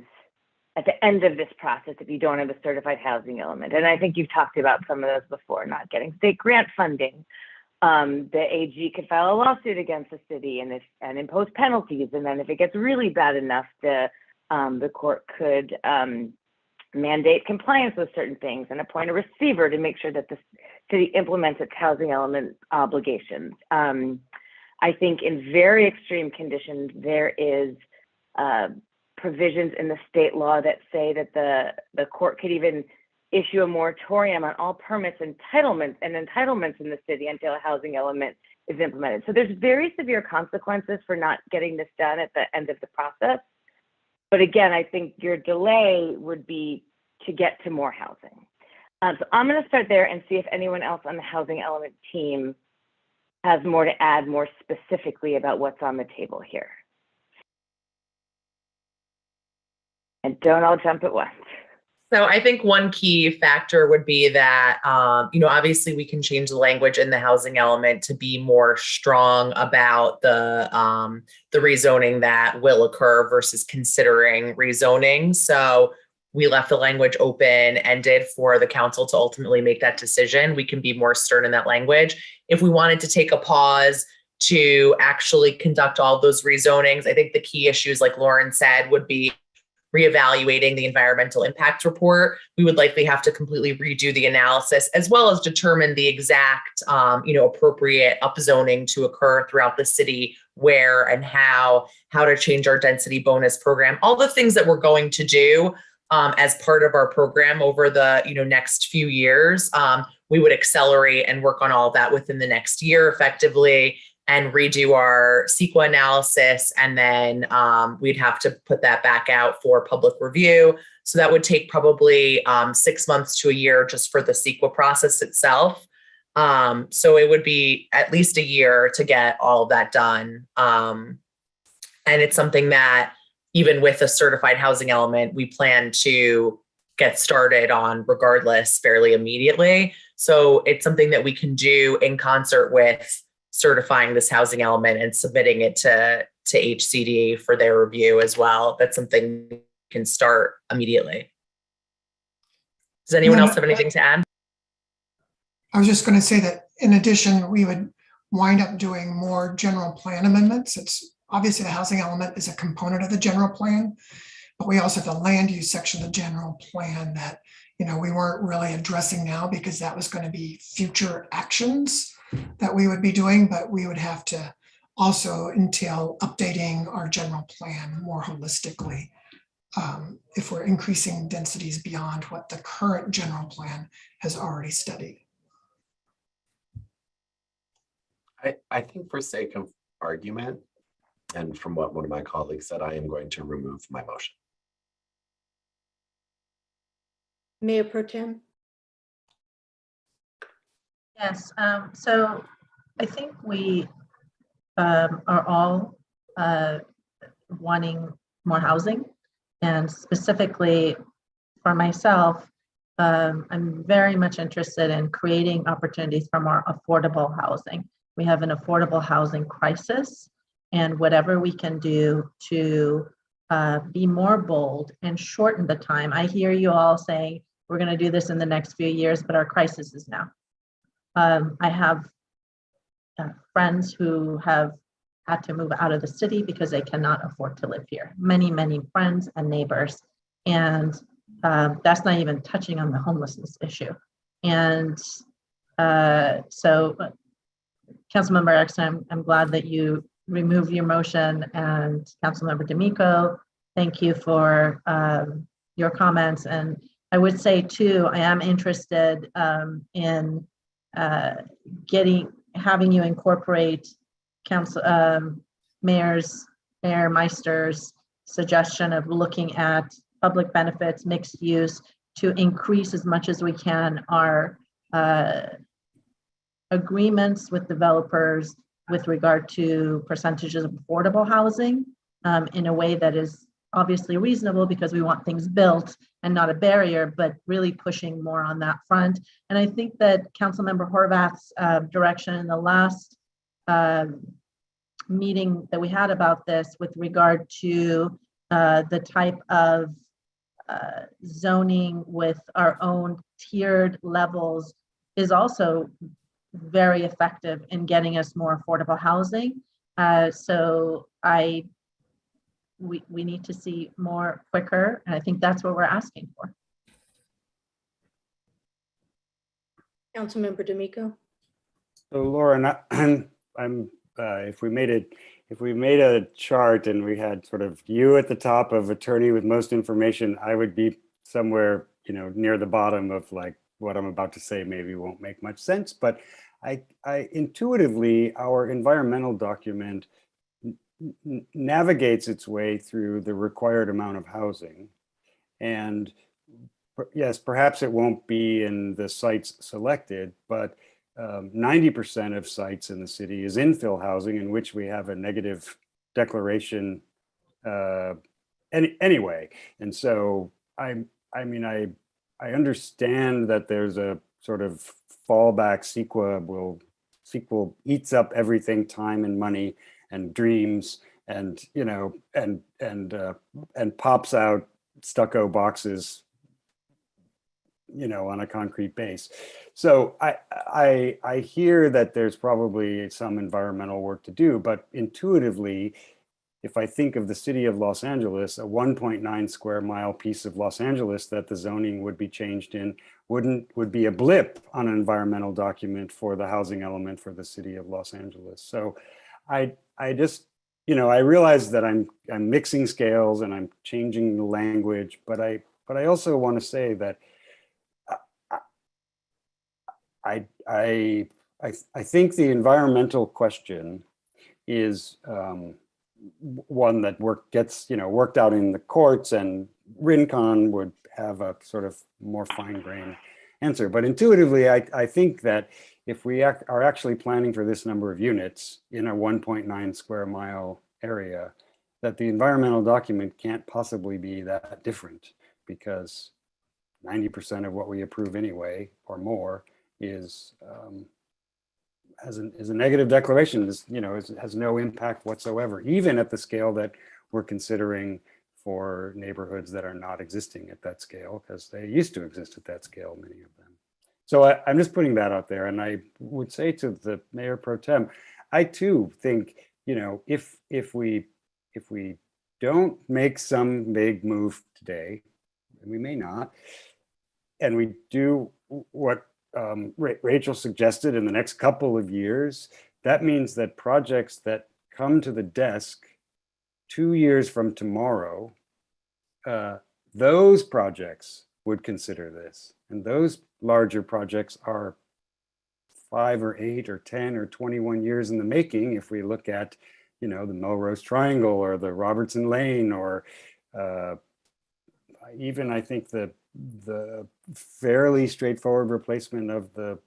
at the end of this process if you don't have a certified housing element, and I think you've talked about some of those before, not getting state grant funding. The AG could file a lawsuit against the city and impose penalties, and then if it gets really bad enough, the court could mandate compliance with certain things and appoint a receiver to make sure that the city implements its housing element obligations. I think in very extreme conditions, there is provisions in the state law that say that the court could even issue a moratorium on all permits and entitlements in the city until a housing element is implemented. So there's very severe consequences for not getting this done at the end of the process. But again, I think your delay would be to get to more housing. So I'm going to start there and see if anyone else on the housing element team has more to add more specifically about what's on the table here. And don't all jump at once. So I think one key factor would be that, obviously we can change the language in the housing element to be more strong about the rezoning that will occur versus considering rezoning. So we left the language open-ended for the council to ultimately make that decision. We can be more stern in that language. If we wanted to take a pause to actually conduct all those rezonings, I think the key issues, like Lauren said, would be reevaluating the environmental impact report. We would likely have to completely redo the analysis, as well as determine the exact, appropriate upzoning to occur throughout the city, where and how to change our density bonus program, all the things that we're going to do as part of our program over the next few years. We would accelerate and work on all of that within the next year effectively, and redo our CEQA analysis, and then we'd have to put that back out for public review. So that would take probably 6 months to a year just for the CEQA process itself. So it would be at least a year to get all of that done. And it's something that, even with a certified housing element, we plan to get started on regardless fairly immediately. So it's something that we can do in concert with certifying this housing element and submitting it to HCD for their review as well. That's something we can start immediately. Does anyone else have anything to add? I was just going to say that in addition, we would wind up doing more general plan amendments. It's obviously the housing element is a component of the general plan, but we also have the land use section of the general plan that, we weren't really addressing now because that was going to be future actions that we would be doing, but we would have to also entail updating our general plan more holistically if we're increasing densities beyond what the current general plan has already studied. I think for sake of argument, and from what one of my colleagues said, I am going to remove my motion. Mayor Pro Tem. Yes, so I think we are all wanting more housing, and specifically for myself, I'm very much interested in creating opportunities for more affordable housing. We have an affordable housing crisis, and whatever we can do to be more bold and shorten the time. I hear you all saying we're going to do this in the next few years, but our crisis is now. I have friends who have had to move out of the city because they cannot afford to live here. Many, many friends and neighbors. And that's not even touching on the homelessness issue. And so, Councilmember Erickson, I'm glad that you removed your motion, and Councilmember D'Amico, thank you for your comments. And I would say too, I am interested in having you incorporate Mayor Meister's suggestion of looking at public benefits, mixed use, to increase as much as we can our agreements with developers with regard to percentages of affordable housing in a way that is obviously reasonable, because we want things built and not a barrier, but really pushing more on that front. And I think that Councilmember Horvath's direction in the last meeting that we had about this with regard to the type of zoning with our own tiered levels is also very effective in getting us more affordable housing. So we need to see more quicker, and I think that's what we're asking for. Councilmember D'Amico. So Laura, if we made a chart and we had sort of you at the top of attorney with most information, I would be somewhere, near the bottom of like what I'm about to say maybe won't make much sense, but I intuitively, our environmental document navigates its way through the required amount of housing. And yes, perhaps it won't be in the sites selected, but 90% of sites in the city is infill housing, in which we have a negative declaration anyway. And so I understand that there's a sort of fallback. CEQA eats up everything, time and money and dreams, and and pops out stucco boxes, on a concrete base. So I hear that there's probably some environmental work to do, but intuitively, if I think of the city of Los Angeles, a 1.9 square mile piece of Los Angeles that the zoning would be changed in would be a blip on an environmental document for the housing element for the city of Los Angeles. So I just, I realize that I'm mixing scales and I'm changing the language, but I also want to say that I think the environmental question is one that gets worked out in the courts, and Rincon would have a sort of more fine-grained answer. But intuitively, I think that if we are actually planning for this number of units in a 1.9 square mile area, that the environmental document can't possibly be that different, because 90% of what we approve anyway, or more, is has a negative declaration. Has no impact whatsoever, even at the scale that we're considering for neighborhoods that are not existing at that scale, because they used to exist at that scale, many of them. So I'm just putting that out there, and I would say to the mayor pro tem, I too think, if we don't make some big move today, and we may not, and we do what Rachel suggested in the next couple of years, that means that projects that come to the desk 2 years from tomorrow, those projects would consider this. And those larger projects are 5 or 8 or 10 or 21 years in the making. If we look at, the Melrose Triangle or the Robertson Lane, or even I think the fairly straightforward replacement of the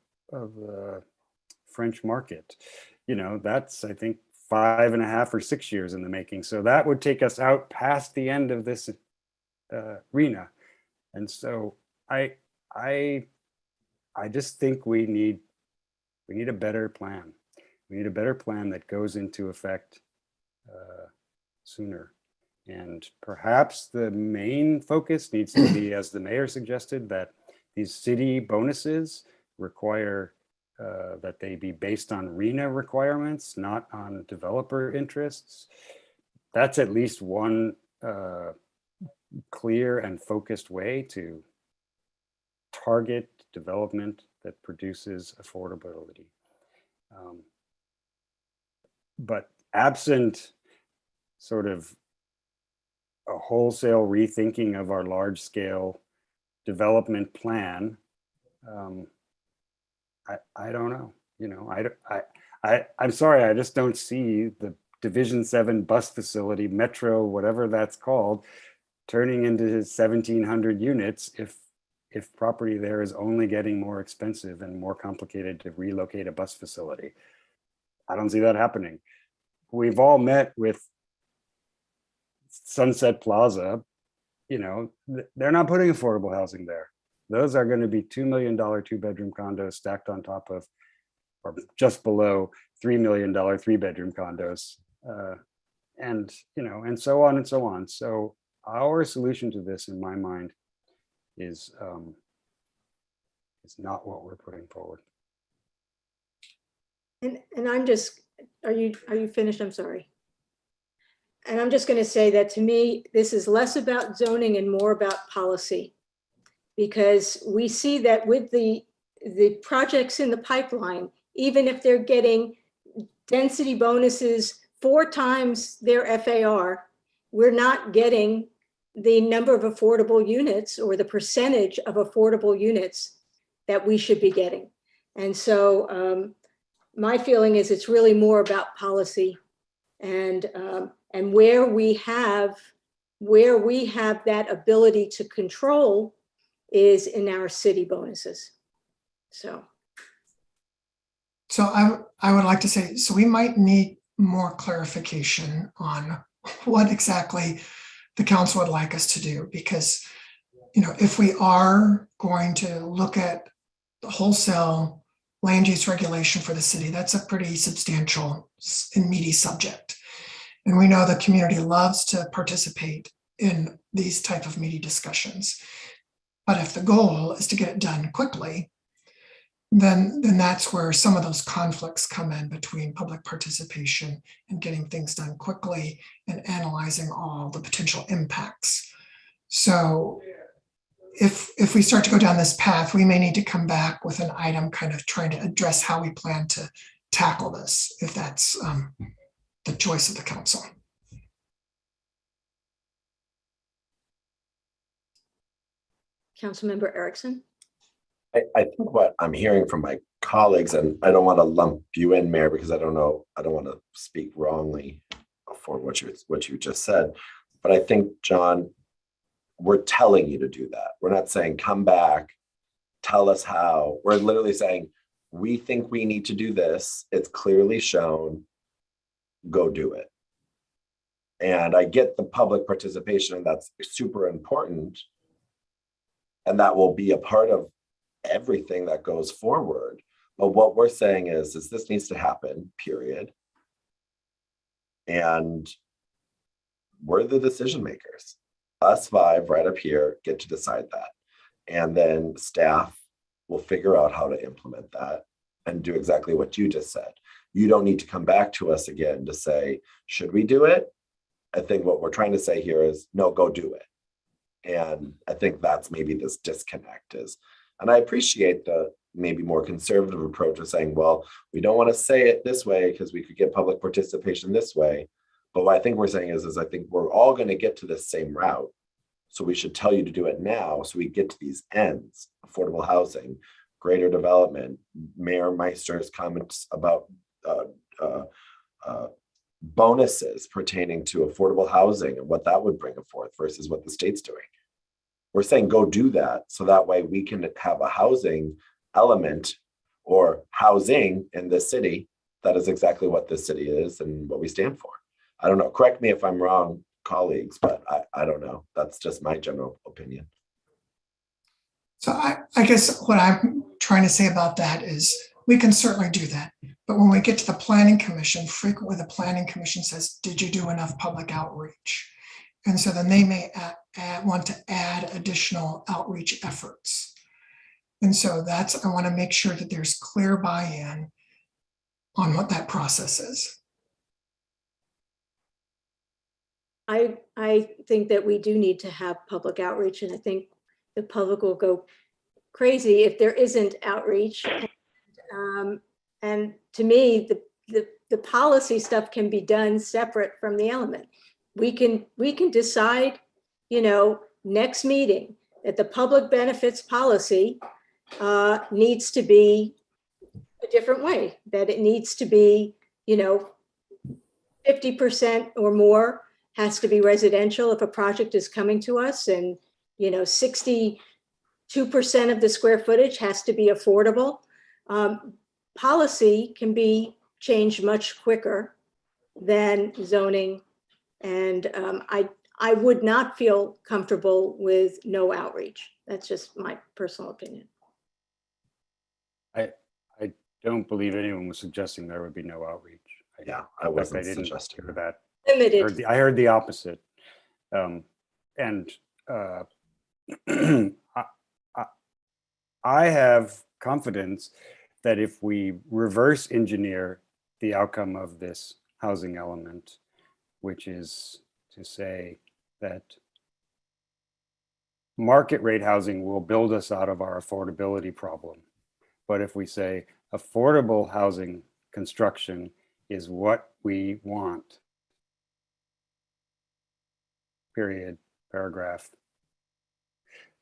French Market, that's, I think, 5.5 or 6 years in the making. So that would take us out past the end of this arena. And so I just think we need a better plan. We need a better plan that goes into effect sooner. And perhaps the main focus needs to be, as the mayor suggested, that these city bonuses require that they be based on RENA requirements, not on developer interests. That's at least one clear and focused way to target development that produces affordability. But absent sort of a wholesale rethinking of our large scale development plan, I don't know, I'm sorry, I just don't see the Division 7 bus facility, Metro, whatever that's called, turning into 1,700 units if property there is only getting more expensive and more complicated to relocate a bus facility. I don't see that happening. We've all met with Sunset Plaza. You know, they're not putting affordable housing there. Those are going to be $2 million 2-bedroom condos stacked on top of, or just below, $3 million 3-bedroom condos. And, you know, and so on and so on. So our solution to this, in my mind, is not what we're putting forward. And I'm just, are you finished? I'm sorry. And I'm just going to say that to me, this is less about zoning and more about policy, because we see that with the projects in the pipeline, even if they're getting density bonuses 4 times their FAR, we're not getting the number of affordable units or the percentage of affordable units that we should be getting. And so my feeling is it's really more about policy, and where we have that ability to control is in our city bonuses. So I would like to say, so we might need more clarification on what exactly the council would like us to do, because, you know, if we are going to look at the wholesale land use regulation for the city, that's a pretty substantial and meaty subject. And we know the community loves to participate in these type of meaty discussions. But if the goal is to get it done quickly, then that's where some of those conflicts come in between public participation and getting things done quickly and analyzing all the potential impacts. So if we start to go down this path, we may need to come back with an item kind of trying to address how we plan to tackle this, if that's the choice of the council. Councilmember Erickson. I think what I'm hearing from my colleagues, and I don't want to lump you in, Mayor, because I don't want to speak wrongly for what you just said, but I think, John, we're telling you to do that. We're not saying come back, tell us how. We're literally saying we think we need to do this. It's clearly shown. Go do it. And I get the public participation, and that's super important. And that will be a part of everything that goes forward. But what we're saying is this needs to happen, period. And we're the decision makers. Us 5 right up here get to decide that. And then staff will figure out how to implement that and do exactly what you just said. You don't need to come back to us again to say, should we do it? I think what we're trying to say here is, no, go do it. And I think that's maybe this disconnect is. And I appreciate the maybe more conservative approach of saying, well, we don't want to say it this way because we could get public participation this way. But what I think we're saying is I think we're all going to get to the same route. So we should tell you to do it now so we get to these ends: affordable housing, greater development, Mayor Meister's comments about bonuses pertaining to affordable housing and what that would bring forth versus what the state's doing. We're saying go do that so that way we can have a housing element or housing in this city that is exactly what this city is and what we stand for. I don't know. Correct me if I'm wrong, colleagues, but I don't know. That's just my general opinion. So I guess what I'm trying to say about that is we can certainly do that. But when we get to the Planning Commission, frequently the Planning Commission says, did you do enough public outreach? And so then they may want to add additional outreach efforts. And so I want to make sure that there's clear buy-in on what that process is. I think that we do need to have public outreach, and I think the public will go crazy if there isn't outreach. And to me, the policy stuff can be done separate from the element. We can decide, next meeting that the public benefits policy needs to be a different way, that it needs to be, 50% or more has to be residential if a project is coming to us, and 62% of the square footage has to be affordable. Policy can be changed much quicker than zoning, and I would not feel comfortable with no outreach. That's just my personal opinion. I don't believe anyone was suggesting there would be no outreach. Yeah, I wasn't didn't suggesting hear that. Limited. I heard the opposite. I have confidence that if we reverse engineer the outcome of this housing element, which is to say that market rate housing will build us out of our affordability problem. But if we say affordable housing construction is what we want, period, paragraph,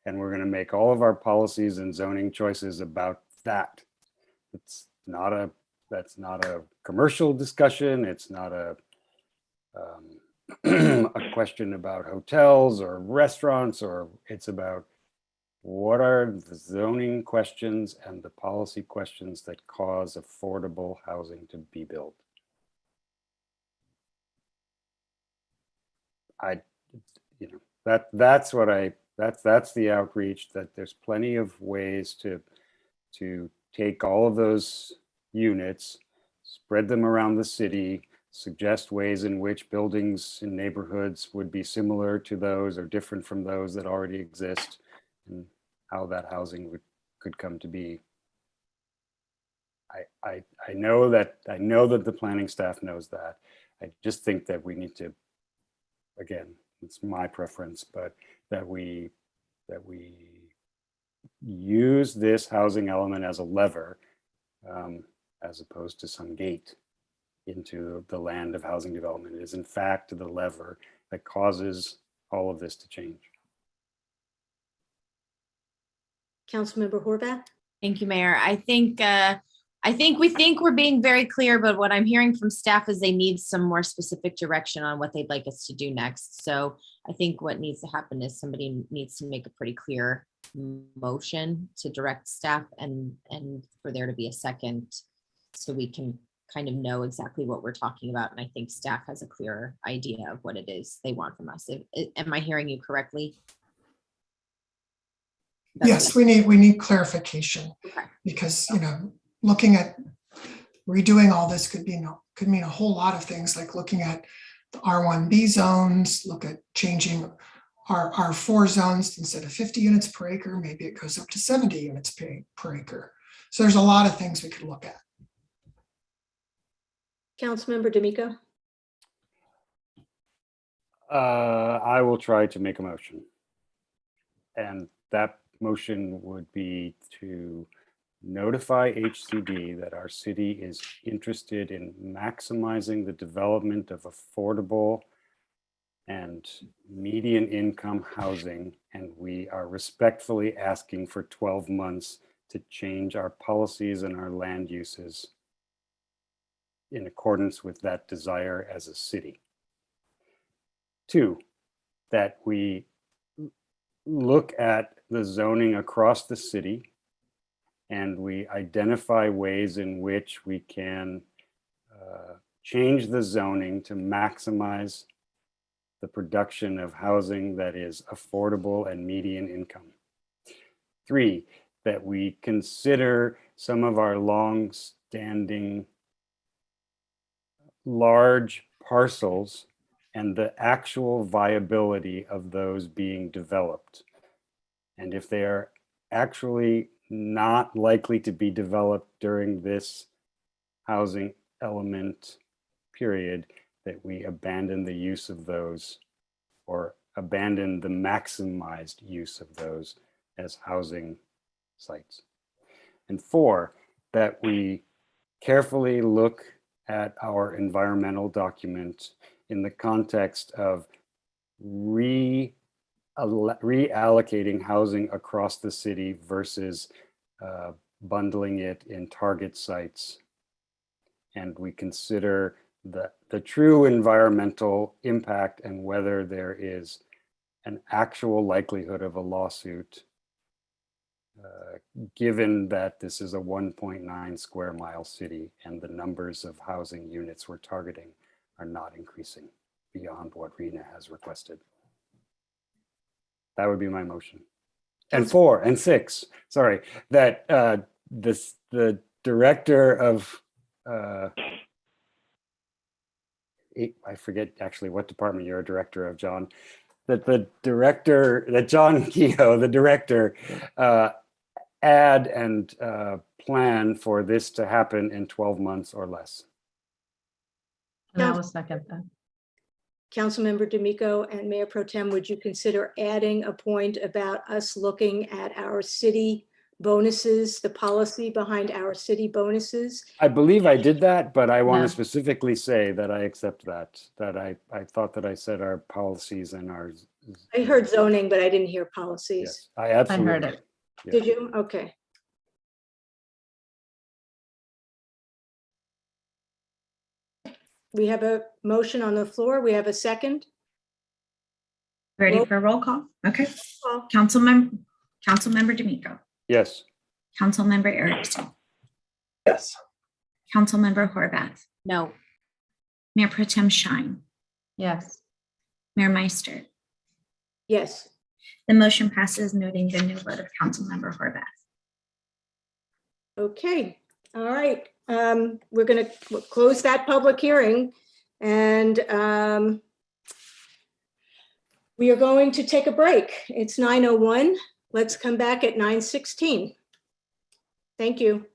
and we're going to make all of our policies and zoning choices about that. That's not a commercial discussion. It's not a a question about hotels or restaurants, or it's about what are the zoning questions and the policy questions that cause affordable housing to be built. That's the outreach, that there's plenty of ways to take all of those units, spread them around the city, suggest ways in which buildings in neighborhoods would be similar to those or different from those that already exist, and how that housing could come to be. I know that the planning staff knows that. I just think that we need to, again, it's my preference, but that we use this housing element as a lever, as opposed to some gate into the land of housing development. It is in fact the lever that causes all of this to change. Councilmember Horvath. Thank you, Mayor. I think we think we're being very clear, but what I'm hearing from staff is they need some more specific direction on what they'd like us to do next. So I think what needs to happen is somebody needs to make a pretty clear motion to direct staff, and for there to be a second, so we can kind of know exactly what we're talking about. And I think staff has a clearer idea of what it is they want from us. Am I hearing you correctly? Yes, we need clarification, because looking at redoing all this could mean a whole lot of things, like looking at the R1B zones, look at changing our R4 zones. Instead of 50 units per acre, maybe it goes up to 70 units per acre. So there's a lot of things we could look at. Councilmember D'Amico. I will try to make a motion, and that motion would be to notify HCD that our city is interested in maximizing the development of affordable and median income housing, and we are respectfully asking for 12 months to change our policies and our land uses in accordance with that desire as a city. 2, that we look at the zoning across the city and we identify ways in which we can change the zoning to maximize the production of housing that is affordable and median income. 3, that we consider some of our long-standing large parcels and the actual viability of those being developed. And if they are actually not likely to be developed during this housing element period, that we abandon the use of those, or abandon the maximized use of those as housing sites. And 4, that we carefully look at our environmental document in the context of reallocating housing across the city versus bundling it in target sites. And we consider the true environmental impact and whether there is an actual likelihood of a lawsuit, given that this is a 1.9 square mile city and the numbers of housing units we're targeting are not increasing beyond what Rena has requested. That would be my motion. And 4 and 6, sorry, that the director of, I forget actually what department you're a director of, John, that John Kehoe, the director, add and plan for this to happen in 12 months or less. And I will second that. Councilmember D'Amico and Mayor Pro Tem, would you consider adding a point about us looking at our city bonuses, the policy behind our city bonuses? I believe I did that, but I want Yeah. to specifically say that I accept that I thought that I said our policies and our. I heard zoning, but I didn't hear policies. Yes, I absolutely. heard it. Yeah. Did you? Okay. We have a motion on the floor. We have a second. Ready Roll- for a roll call? Okay. call. Councilmember D'Amico. Yes. Councilmember Erickson. Yes. Councilmember Horvath. No. Mayor Pro Tem Shine. Yes. Mayor Meister. Yes. The motion passes, noting the no vote of Councilmember Horvath. Okay. All right. We're going to close that public hearing, and we are going to take a break. It's 9:01. Let's come back at 9:16. Thank you.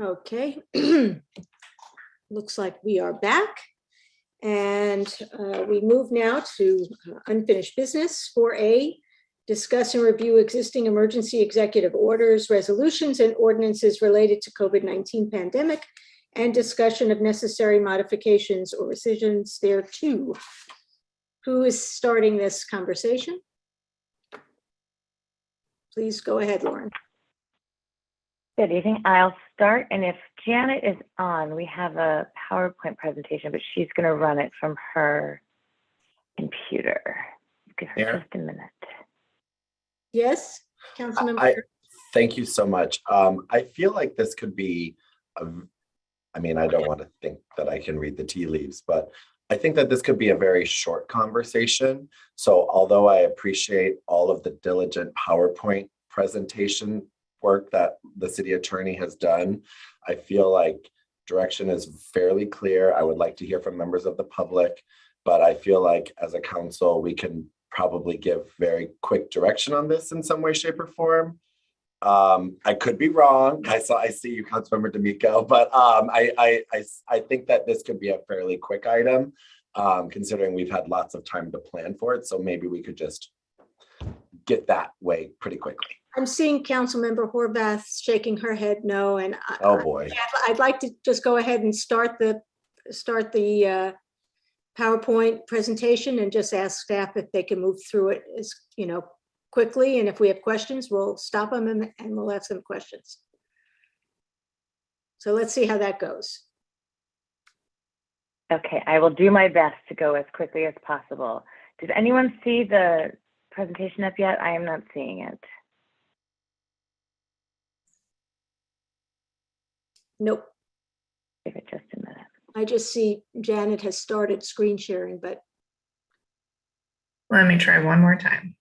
Okay. Looks like we are back. And we move now to unfinished business. 4A, discuss and review existing emergency executive orders, resolutions, and ordinances related to COVID-19 pandemic, and discussion of necessary modifications or rescissions thereto. Who is starting this conversation? Please go ahead, Lauren. Good evening. I'll start, and if Janet is on, we have a PowerPoint presentation, but she's going to run it from her computer. Give her just a minute. Yes, Councilmember. Thank you so much. I feel like this could be, I mean, I don't want to think that I can read the tea leaves, but I think that this could be a very short conversation. So although I appreciate all of the diligent PowerPoint presentation work that the city attorney has done, I feel like direction is fairly clear. I would like to hear from members of the public, but I feel like as a council, we can probably give very quick direction on this in some way, shape, or form. I could be wrong. I see you, Councilmember D'Amico, but I think that this could be a fairly quick item, considering we've had lots of time to plan for it. So maybe we could just get that way pretty quickly. I'm seeing Councilmember Horvath shaking her head no, and oh boy, I'd like to just go ahead and start the PowerPoint presentation and just ask staff if they can move through it as quickly, and if we have questions, we'll stop them and we'll ask them questions. So let's see how that goes. Okay, I will do my best to go as quickly as possible. Did anyone see the presentation up yet? I am not seeing it. Nope. Give it just a minute. I just see Janet has started screen sharing, but. Let me try one more time.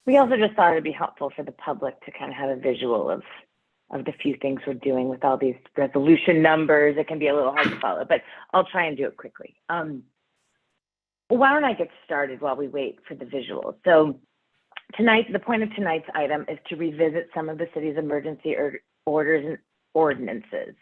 We also just thought it'd be helpful for the public to kind of have a visual of the few things we're doing with all these resolution numbers. It can be a little hard to follow, but I'll try and do it quickly. Why don't I get started while we wait for the visual? So tonight, the point of tonight's item is to revisit some of the city's emergency orders and ordinances.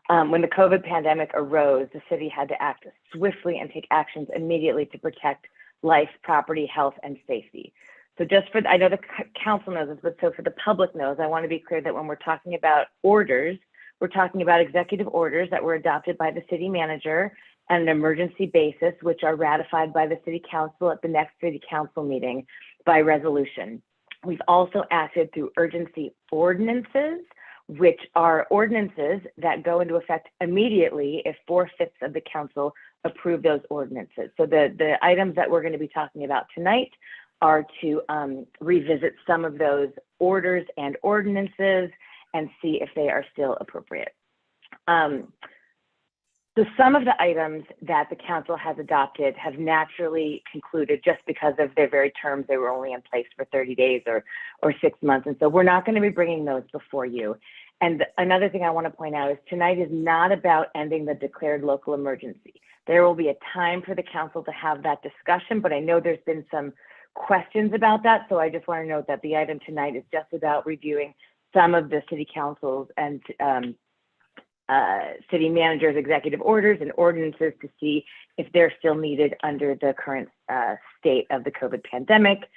When the COVID pandemic arose, the city had to act swiftly and take actions immediately to protect life, property, health, and safety. So just for, I know the council knows this, but so for the public knows, I want to be clear that when we're talking about orders, we're talking about executive orders that were adopted by the city manager on an emergency basis, which are ratified by the city council at the next city council meeting by resolution. We've also acted through urgency ordinances, which are ordinances that go into effect immediately if 4/5 of the council approve those ordinances. So the items that we're going to be talking about tonight are to revisit some of those orders and ordinances and see if they are still appropriate. So some of the items that the council has adopted have naturally concluded just because of their very terms. They were only in place for 30 days or 6 months. And so we're not going to be bringing those before you. And another thing I want to point out is tonight is not about ending the declared local emergency. There will be a time for the council to have that discussion, but I know there's been some questions about that. So I just want to note that the item tonight is just about reviewing some of the city councils and city managers' executive orders and ordinances to see if they're still needed under the current state of the COVID pandemic.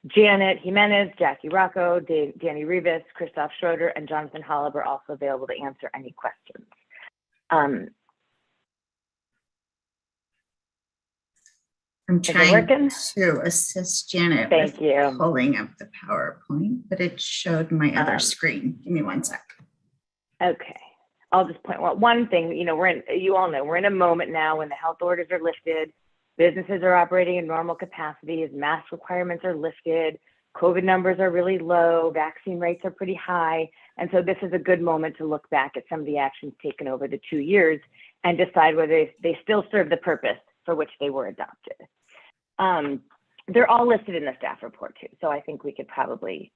Janet Jimenez, Jackie Rocco, Danny Rivas, Christoph Schroeder, and Jonathan Hollab are also available to answer any questions. I'm trying to assist Janet Thank with you. pulling up the PowerPoint, but it showed my other screen. Give me 1 sec. Okay. I'll just point out one thing, you all know, we're in a moment now when the health orders are lifted, businesses are operating in normal capacities, mask requirements are lifted, COVID numbers are really low, vaccine rates are pretty high. And so this is a good moment to look back at some of the actions taken over the 2 years and decide whether they still serve the purpose for which they were adopted. They're all listed in the staff report too. So I think we could probably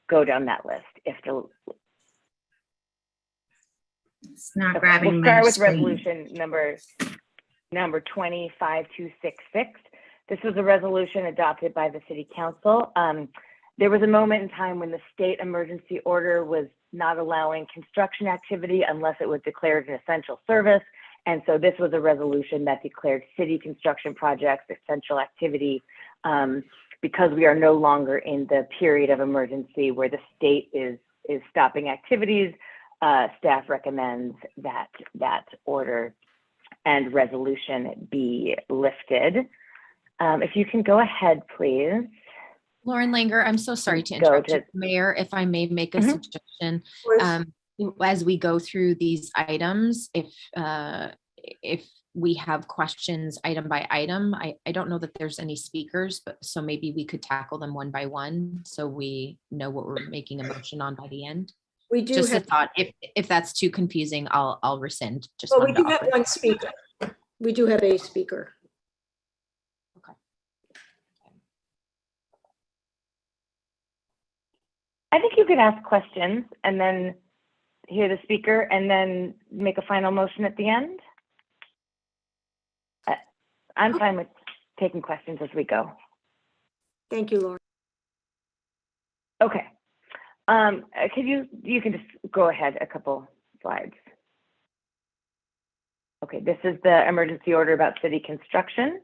go down that list if the It's not grabbing We'll start my with screen. resolution number 25266. This was a resolution adopted by the city council. There was a moment in time when the state emergency order was not allowing construction activity unless it was declared an essential service. And so this was a resolution that declared city construction projects essential activity because we are no longer in the period of emergency where the state is stopping activities. Staff recommends that that order and resolution be lifted. If you can go ahead, please. Lauren Langer, I'm so sorry to interrupt you, Mayor, if I may make a suggestion. As we go through these items, if we have questions item by item, I don't know that there's any speakers, but so maybe we could tackle them one by one so we know what we're making a motion on by the end. We do just have, a thought. If that's too confusing, I'll rescind. Just well, we do wanted to have offer. one speaker. We do have a speaker. I think you could ask questions and then hear the speaker and then make a final motion at the end. I'm fine with taking questions as we go. Thank you, Lauren. Okay. Could you can just go ahead a couple slides. Okay, this is the emergency order about city construction.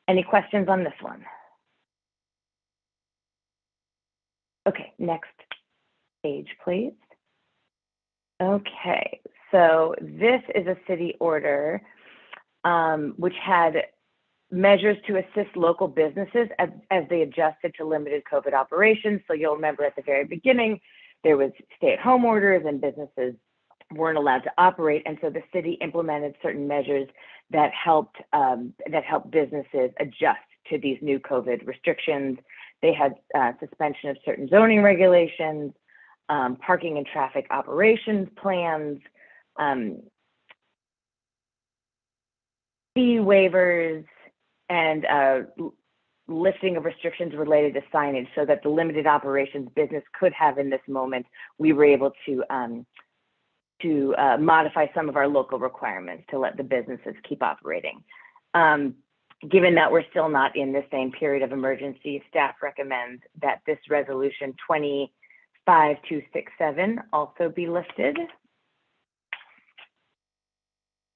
Any questions on this one? Okay, next page, please. Okay, so this is a city order which had measures to assist local businesses as they adjusted to limited COVID operations. So you'll remember at the very beginning, there was stay-at-home orders and businesses weren't allowed to operate. And so the city implemented certain measures that helped businesses adjust to these new COVID restrictions. They had suspension of certain zoning regulations, parking and traffic operations plans, fee waivers, and lifting of restrictions related to signage so that the limited operations business could have in this moment, we were able to modify some of our local requirements to let the businesses keep operating. Given that we're still not in the same period of emergency, staff recommends that this resolution 25267 also be lifted.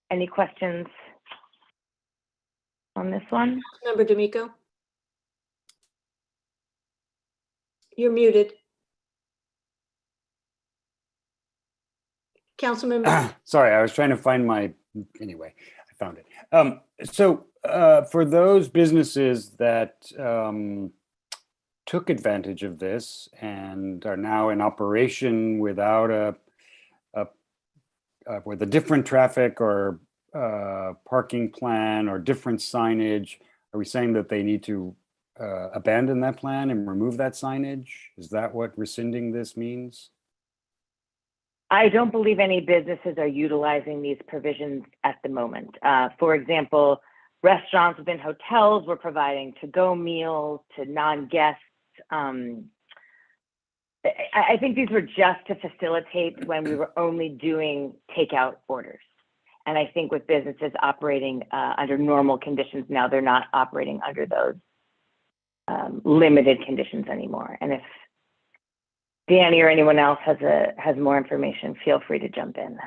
Any questions on this one? Member D'Amico. You're muted. Councilmember. Sorry, I was trying to find my, anyway, I found it. So for those businesses that took advantage of this and are now in operation without with a different traffic or parking plan or different signage, are we saying that they need to abandon that plan and remove that signage? Is that what rescinding this means? I don't believe any businesses are utilizing these provisions at the moment. For example, restaurants within hotels were providing to-go meals to non-guests. I think these were just to facilitate when we were only doing takeout orders. And I think with businesses operating under normal conditions now, they're not operating under those limited conditions anymore. And if Danny or anyone else has more information, feel free to jump in.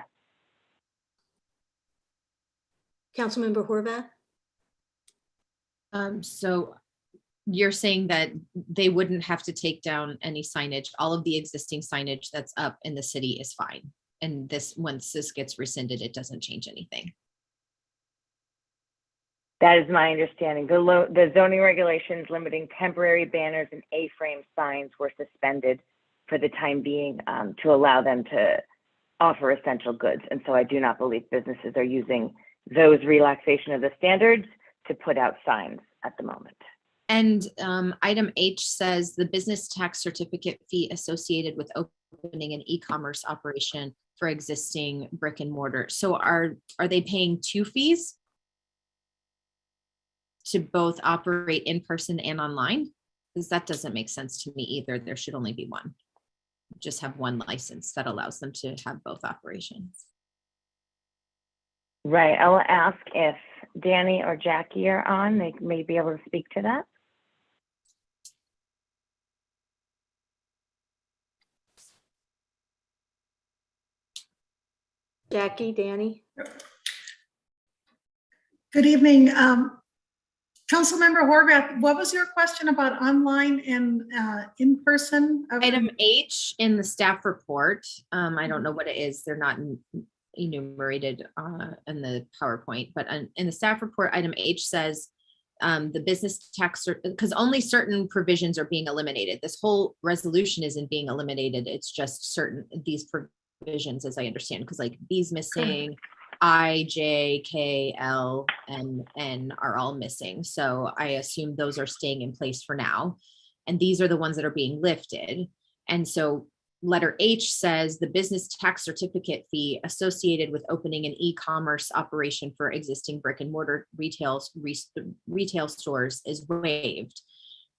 Councilmember Horvath. So you're saying that they wouldn't have to take down any signage. All of the existing signage that's up in the city is fine. And this, once this gets rescinded, it doesn't change anything. That is my understanding. The zoning regulations limiting temporary banners and A-frame signs were suspended for the time being to allow them to offer essential goods. And so I do not believe businesses are using those relaxation of the standards to put out signs at the moment. And item H says the business tax certificate fee associated with opening an e-commerce operation for existing brick and mortar. So are they paying two fees to both operate in person and online? Because that doesn't make sense to me either. There should only be one. Just have one license that allows them to have both operations. Right. I will ask if Danny or Jackie are on. They may be able to speak to that. Jackie, Danny? Good evening. Councilmember Horvath, what was your question about online and in-person? Item H in the staff report. I don't know what it is. They're not enumerated in the PowerPoint, but in the staff report, item H says the business tax, because only certain provisions are being eliminated. This whole resolution isn't being eliminated. It's just these provisions, as I understand, because like B's missing, I, J, K, L, and N are all missing. So I assume those are staying in place for now. And these are the ones that are being lifted. And so letter H says the business tax certificate fee associated with opening an e-commerce operation for existing brick and mortar retail stores is waived.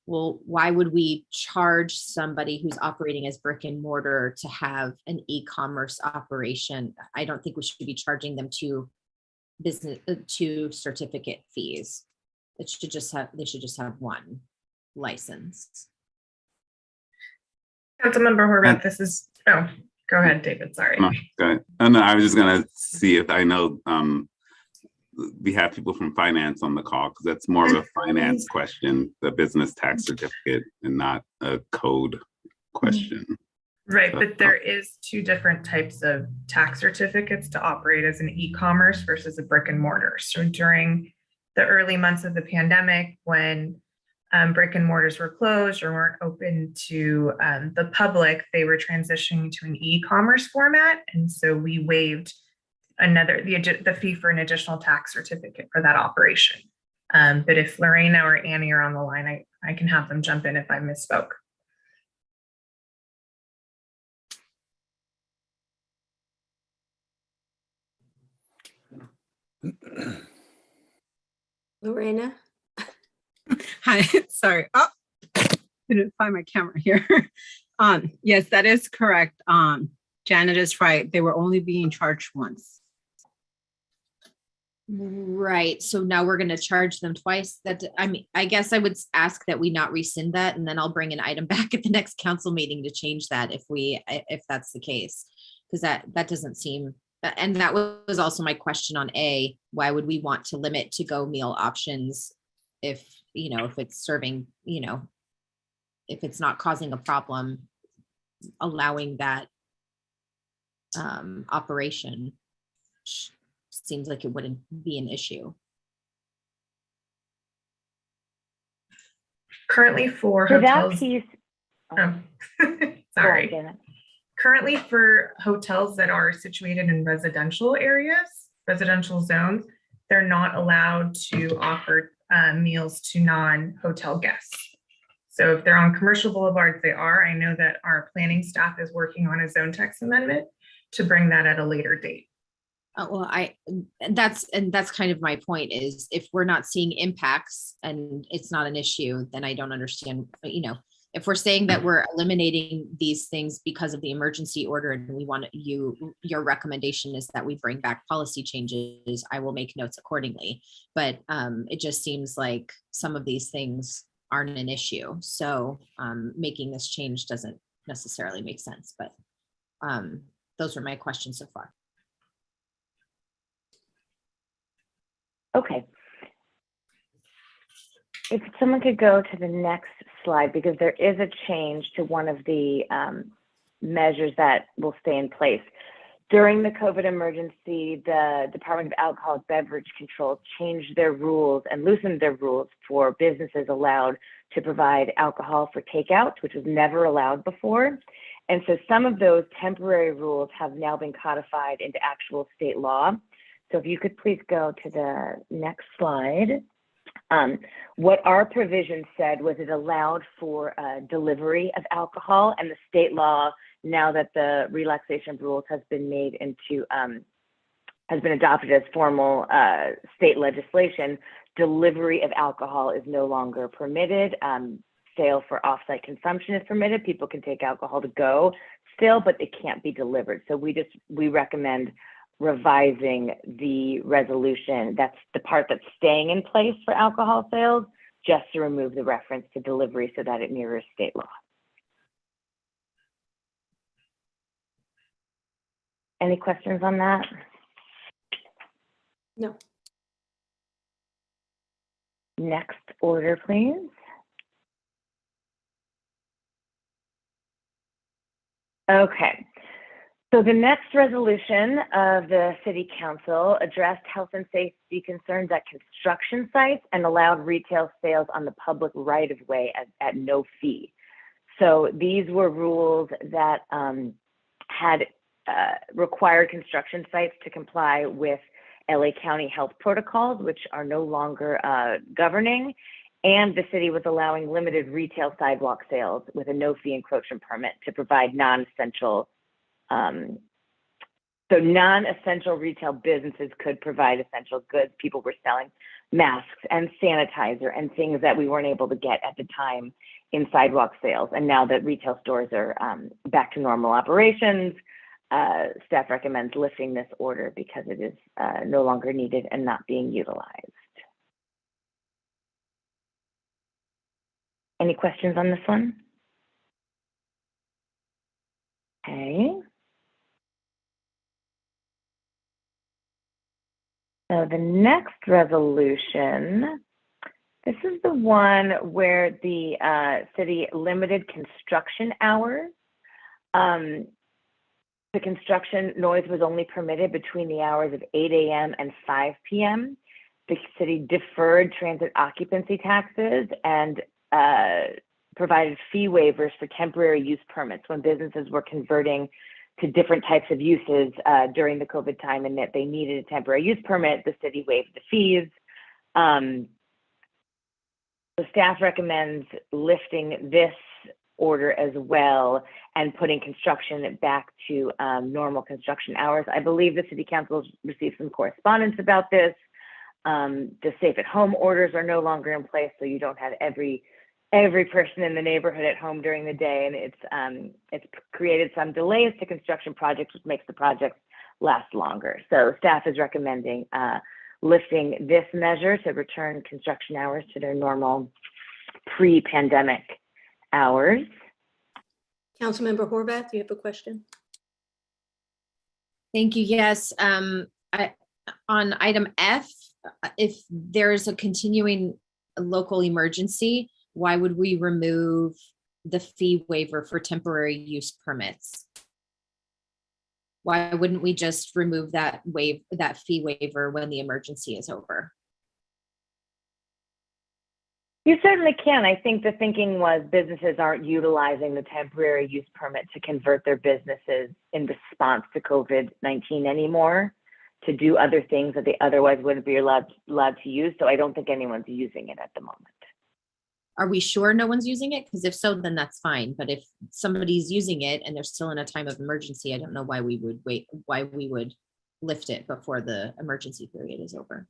Well, why would we charge somebody who's operating as brick and mortar to have an e-commerce operation? I don't think we should be charging them to certificate fees. They should just have one license. Councilmember Horvath, this is, go ahead, David, sorry. No, go ahead. Oh, no, I was just gonna see if I know we have people from finance on the call, because that's more of a finance question, the business tax certificate, and not a code question. Right, but there is two different types of tax certificates to operate as an e-commerce versus a brick and mortar. So during the early months of the pandemic, when brick and mortars were closed or weren't open to the public, they were transitioning to an e-commerce format. And so we waived the fee for an additional tax certificate for that operation. But if Lorena or Annie are on the line, I can have them jump in if I misspoke. Lorena? Hi, sorry. Oh, couldn't find my camera here. Yes, that is correct. Janet is right. They were only being charged once. Right. So now we're going to charge them twice. I guess I would ask that we not rescind that, and then I'll bring an item back at the next council meeting to change that if that's the case, because that doesn't seem. And that was also my question on A. Why would we want to limit to-go meal options if it's serving, if it's not causing a problem, allowing that operation seems like it wouldn't be an issue. Currently for hotels. Sorry. Currently for hotels that are situated in residential areas, residential zones, they're not allowed to offer meals to non-hotel guests. So if they're on commercial boulevards, they are. I know that our planning staff is working on a zone text amendment to bring that at a later date. Well, that's kind of my point is if we're not seeing impacts and it's not an issue, then I don't understand, if we're saying that we're eliminating these things because of the emergency order and we want your recommendation is that we bring back policy changes, I will make notes accordingly. But it just seems like some of these things aren't an issue. So making this change doesn't necessarily make sense, but those are my questions so far. Okay. If someone could go to the next slide, because there is a change to one of the measures that will stay in place. During the COVID emergency, the Department of Alcoholic Beverage Control changed their rules and loosened their rules for businesses allowed to provide alcohol for takeout, which was never allowed before. And so some of those temporary rules have now been codified into actual state law. So if you could please go to the next slide. What our provision said was it allowed for delivery of alcohol, and the state law, now that the relaxation rules has been made into, has been adopted as formal state legislation, delivery of alcohol is no longer permitted. Sale for offsite consumption is permitted. People can take alcohol to go still, but it can't be delivered. So we recommend revising the resolution. That's the part that's staying in place for alcohol sales, just to remove the reference to delivery so that it mirrors state law. Any questions on that? No. Next order, please. Okay. So the next resolution of the City Council addressed health and safety concerns at construction sites and allowed retail sales on the public right-of-way at no fee. So these were rules that had required construction sites to comply with LA County health protocols, which are no longer governing, and the city was allowing limited retail sidewalk sales with a no-fee encroachment permit to provide non-essential non-essential retail businesses could provide essential goods. People were selling masks and sanitizer and things that we weren't able to get at the time in sidewalk sales. And now that retail stores are back to normal operations, staff recommends lifting this order because it is no longer needed and not being utilized. Any questions on this one? Okay. So the next resolution, this is the one where the city limited construction hours. The construction noise was only permitted between the hours of 8 a.m. and 5 p.m. The city deferred transit occupancy taxes and provided fee waivers for temporary use permits when businesses were converting to different types of uses during the COVID time, and that they needed a temporary use permit. The city waived the fees. The staff recommends lifting this order as well and putting construction back to normal construction hours. I believe the city council received some correspondence about this. The safe at home orders are no longer in place, so you don't have every person in the neighborhood at home during the day, and it's created some delays to construction projects, which makes the projects last longer. So staff is recommending lifting this measure to return construction hours to their normal pre-pandemic hours. Councilmember Horvath, you have a question? Thank you. Yes. On item F, if there's a continuing local emergency, why would we remove the fee waiver for temporary use permits? Why wouldn't we just remove that fee waiver when the emergency is over? You certainly can. I think the thinking was businesses aren't utilizing the temporary use permit to convert their businesses in response to COVID-19 anymore, to do other things that they otherwise wouldn't be allowed to use. So I don't think anyone's using it at the moment. Are we sure no one's using it? Because if so, then that's fine. But if somebody's using it and they're still in a time of emergency, I don't know why we would lift it before the emergency period is over.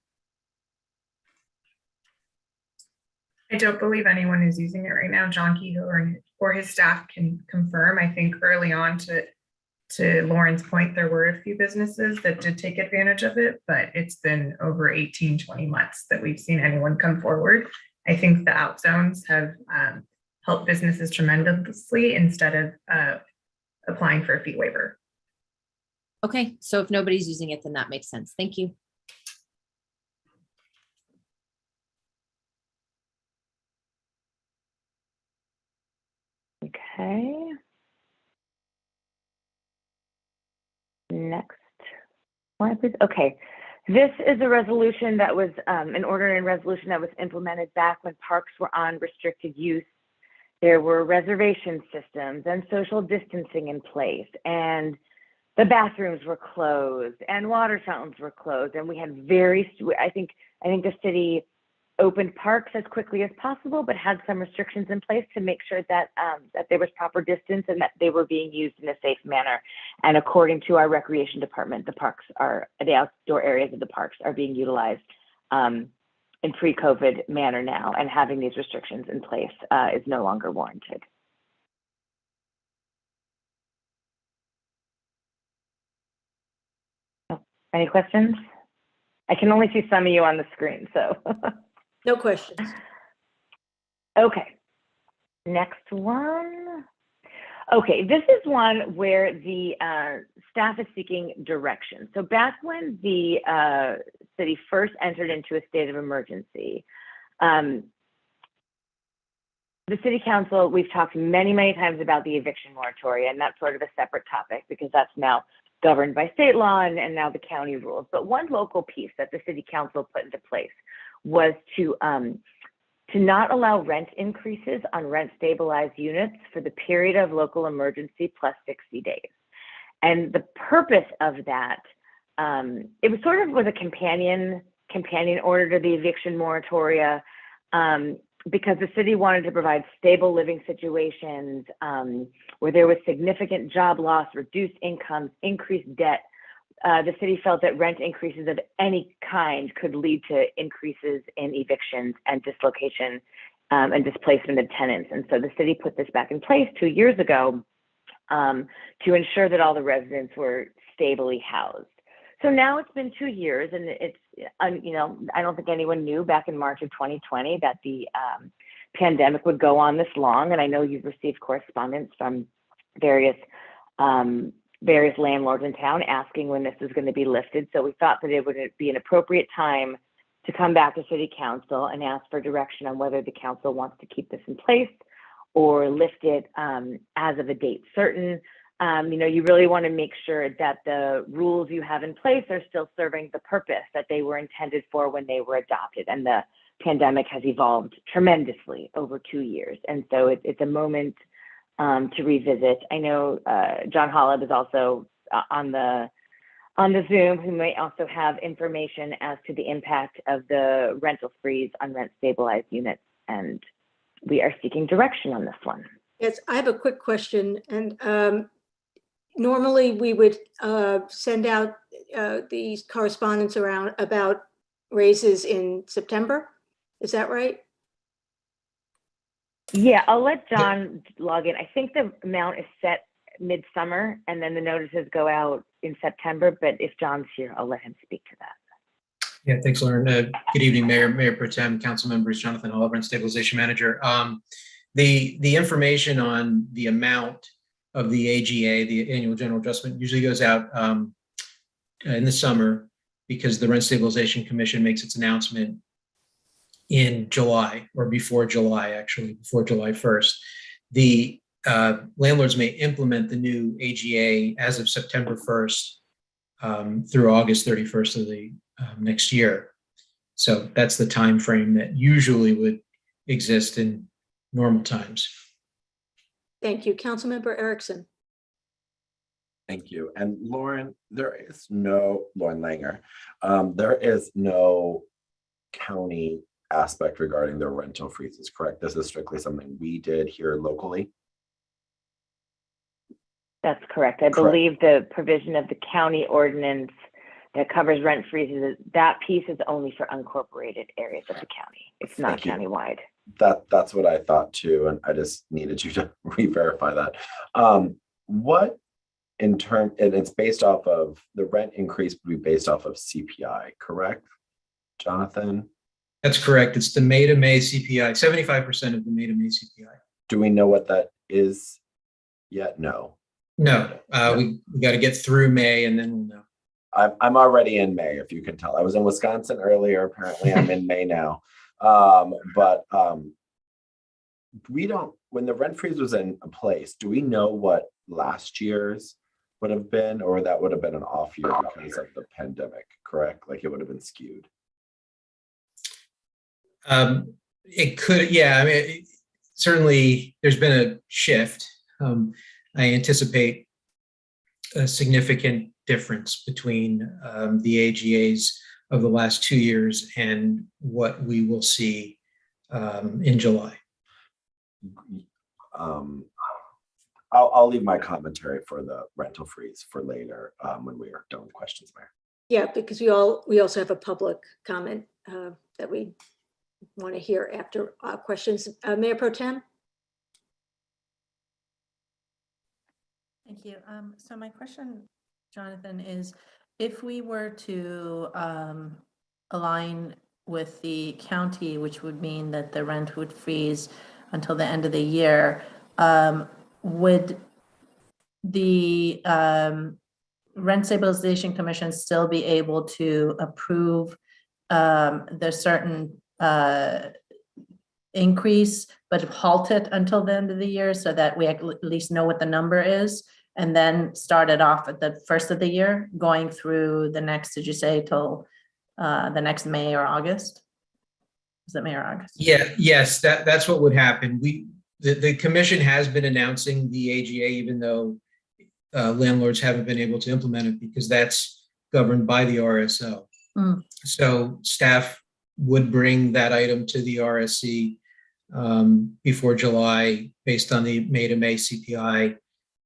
I don't believe anyone is using it right now. John Kehoe or his staff can confirm. I think early on, to Lauren's point, there were a few businesses that did take advantage of it, but it's been over 18, 20 months that we've seen anyone come forward. I think the out zones have helped businesses tremendously instead of applying for a fee waiver. Okay, so if nobody's using it, then that makes sense. Thank you. Okay. Next slide, please. Okay. This is a resolution that was an order and resolution that was implemented back when parks were on restricted use. There were reservation systems and social distancing in place, and the bathrooms were closed and water fountains were closed. And we had I think the city opened parks as quickly as possible, but had some restrictions in place to make sure that that there was proper distance and that they were being used in a safe manner. And according to our recreation department, the outdoor areas of the parks are being utilized in pre-COVID manner now, and having these restrictions in place is no longer warranted. Any questions? I can only see some of you on the screen, so. No questions. Okay, next one. Okay, this is one where the staff is seeking direction. So back when the city first entered into a state of emergency, the city council, we've talked many, many times about the eviction moratorium, and that's sort of a separate topic because that's now governed by state law and now the county rules. But one local piece that the city council put into place was to not allow rent increases on rent stabilized units for the period of local emergency plus 60 days. And the purpose of that, it was sort of was a companion order to the eviction moratoria, because the city wanted to provide stable living situations where there was significant job loss, reduced incomes, increased debt. The city felt that rent increases of any kind could lead to increases in evictions and dislocation and displacement of tenants. And so the city put this back in place 2 years ago to ensure that all the residents were stably housed. So now it's been 2 years, and it's, you know, I don't think anyone knew back in March of 2020 that the pandemic would go on this long. And I know you've received correspondence from various landlords in town asking when this is going to be lifted. So we thought that it would be an appropriate time to come back to City Council and ask for direction on whether the council wants to keep this in place or lift it as of a date certain. You know, you really want to make sure that the rules you have in place are still serving the purpose that they were intended for when they were adopted. And the pandemic has evolved tremendously over 2 years. And so it's a moment to revisit. I know John Holland is also on the Zoom, who may also have information as to the impact of the rental freeze on rent stabilized units. And we are seeking direction on this one. Yes, I have a quick question. And normally we would send out these correspondence around about raises in September. Is that right? Yeah, I'll let John log in. I think the amount is set midsummer and then the notices go out in September, but if John's here, I'll let him speak to that. Yeah, thanks, Lauren. Good evening, Mayor Pro Tem, council members, Jonathan Oliver, and Stabilization Manager. The information on the amount of the AGA, the annual general adjustment, usually goes out in the summer because the Rent Stabilization Commission makes its announcement in July, or before July, actually, before July 1st. The landlords may implement the new AGA as of September 1st through August 31st of the next year. So that's the time frame that usually would exist in normal times. Thank you. Councilmember Erickson. Thank you. And Lauren, Lauren Langer, there is no county aspect regarding the rental freezes, correct? This is strictly something we did here locally. That's correct. I believe the provision of the county ordinance that covers rent freezes, that piece is only for unincorporated areas of the county. It's not countywide. That's what I thought too, and I just needed you to re-verify that. What in term, and it's based off of the rent increase would be based off of CPI, correct, Jonathan? That's correct. It's the May to May CPI, 75% of the May to May CPI. Do we know what that is yet? No. No, we got to get through May and then we'll know. I'm already in May, if you can tell. I was in Wisconsin earlier. Apparently I'm in May now. But we don't, when the rent freeze was in place, do we know what last year's would have been, or that would have been an off year because of the pandemic, correct? Like it would have been skewed. It could, yeah. I mean, certainly there's been a shift. I anticipate a significant difference between the AGAs of the last 2 years and what we will see in July. I'll leave my commentary for the rental freeze for later when we are done with questions, Mayor. Yeah, because we also have a public comment that we want to hear after questions. Mayor Pro Tem? Thank you. So my question, Jonathan, is if we were to align with the county, which would mean that the rent would freeze until the end of the year, would the Rent Stabilization Commission still be able to approve the certain increase, but halt it until the end of the year so that we at least know what the number is, and then start it off at the first of the year, going through the next, did you say, till the next May or August? Is it May or August? Yeah, yes, that's what would happen. The commission has been announcing the AGA, even though landlords haven't been able to implement it because that's governed by the RSO. So staff would bring that item to the RSC before July based on the May to May CPI.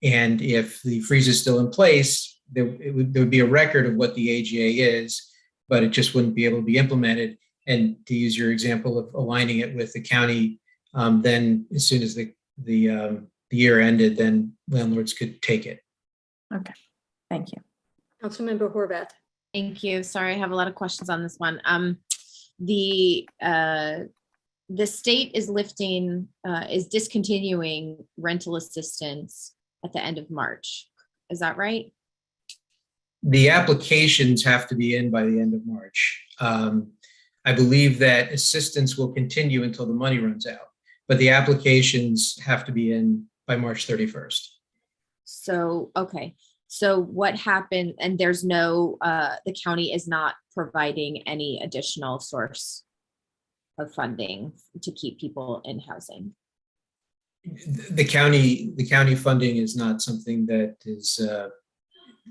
And if the freeze is still in place, there would be a record of what the AGA is, but it just wouldn't be able to be implemented. And to use your example of aligning it with the county, then as soon as the year ended, then landlords could take it. Okay, thank you. Councilmember Horvath. Thank you. Sorry, I have a lot of questions on this one. The state is discontinuing rental assistance at the end of March. Is that right? The applications have to be in by the end of March. I believe that assistance will continue until the money runs out, but the applications have to be in by March 31st. So, okay. So what happened, and there's no, the county is not providing any additional source of funding to keep people in housing? The county funding is not something that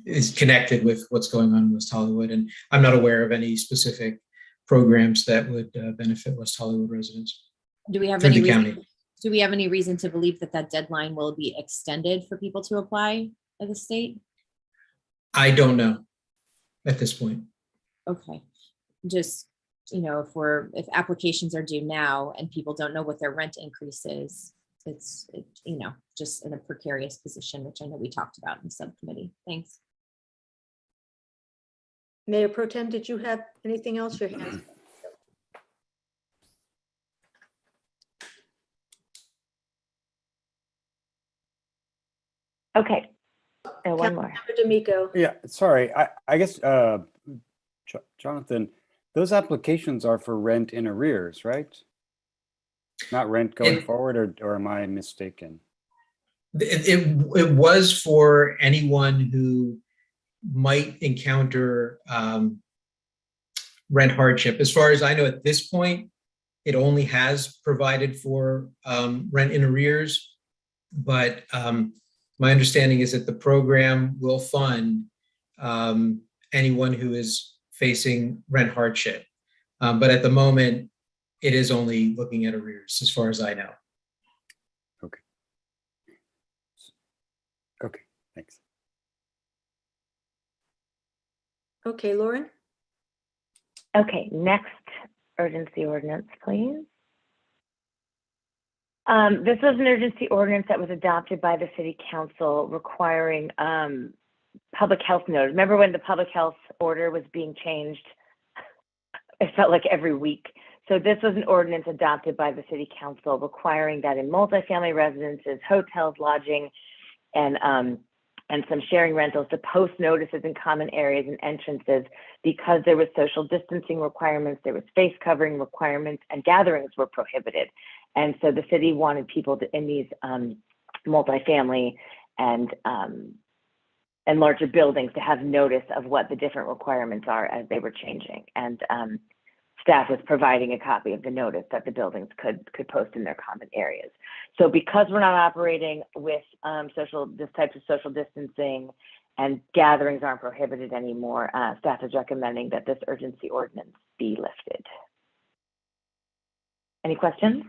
is connected with what's going on in West Hollywood. And I'm not aware of any specific programs that would benefit West Hollywood residents. Do we have any reason to believe that deadline will be extended for people to apply at the state? I don't know at this point. Okay. Just, if applications are due now and people don't know what their rent increase is, it's just in a precarious position, which I know we talked about in the subcommittee. Thanks. Mayor Pro Tem, did you have anything else? Your hands? Okay. And one more. D'Amico. Yeah, sorry. I guess, Jonathan, those applications are for rent in arrears, right? Not rent going forward, or am I mistaken? It was for anyone who might encounter rent hardship. As far as I know, at this point, it only has provided for rent in arrears, but my understanding is that the program will fund anyone who is facing rent hardship. But at the moment, it is only looking at arrears, as far as I know. Okay. Okay, thanks. Okay, Lauren. Okay, next urgency ordinance, please. This was an urgency ordinance that was adopted by the City Council requiring public health notice. Remember when the public health order was being changed? It felt like every week. So this was an ordinance adopted by the City Council requiring that in multifamily residences, hotels, lodging, and some sharing rentals to post notices in common areas and entrances because there was social distancing requirements, there was face covering requirements, and gatherings were prohibited. And so the city wanted people in these multifamily and larger buildings to have notice of what the different requirements are as they were changing. And staff was providing a copy of the notice that the buildings could post in their common areas. So because we're not operating with this type of social distancing and gatherings aren't prohibited anymore, staff is recommending that this urgency ordinance be lifted. Any questions?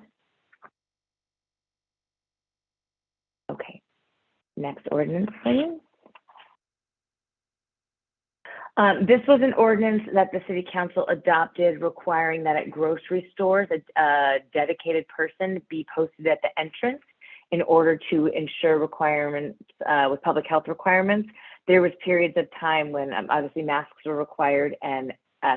Okay, next ordinance, please. This was an ordinance that the City Council adopted requiring that at grocery stores, a dedicated person be posted at the entrance in order to ensure requirements with public health requirements. There was periods of time when obviously masks were required and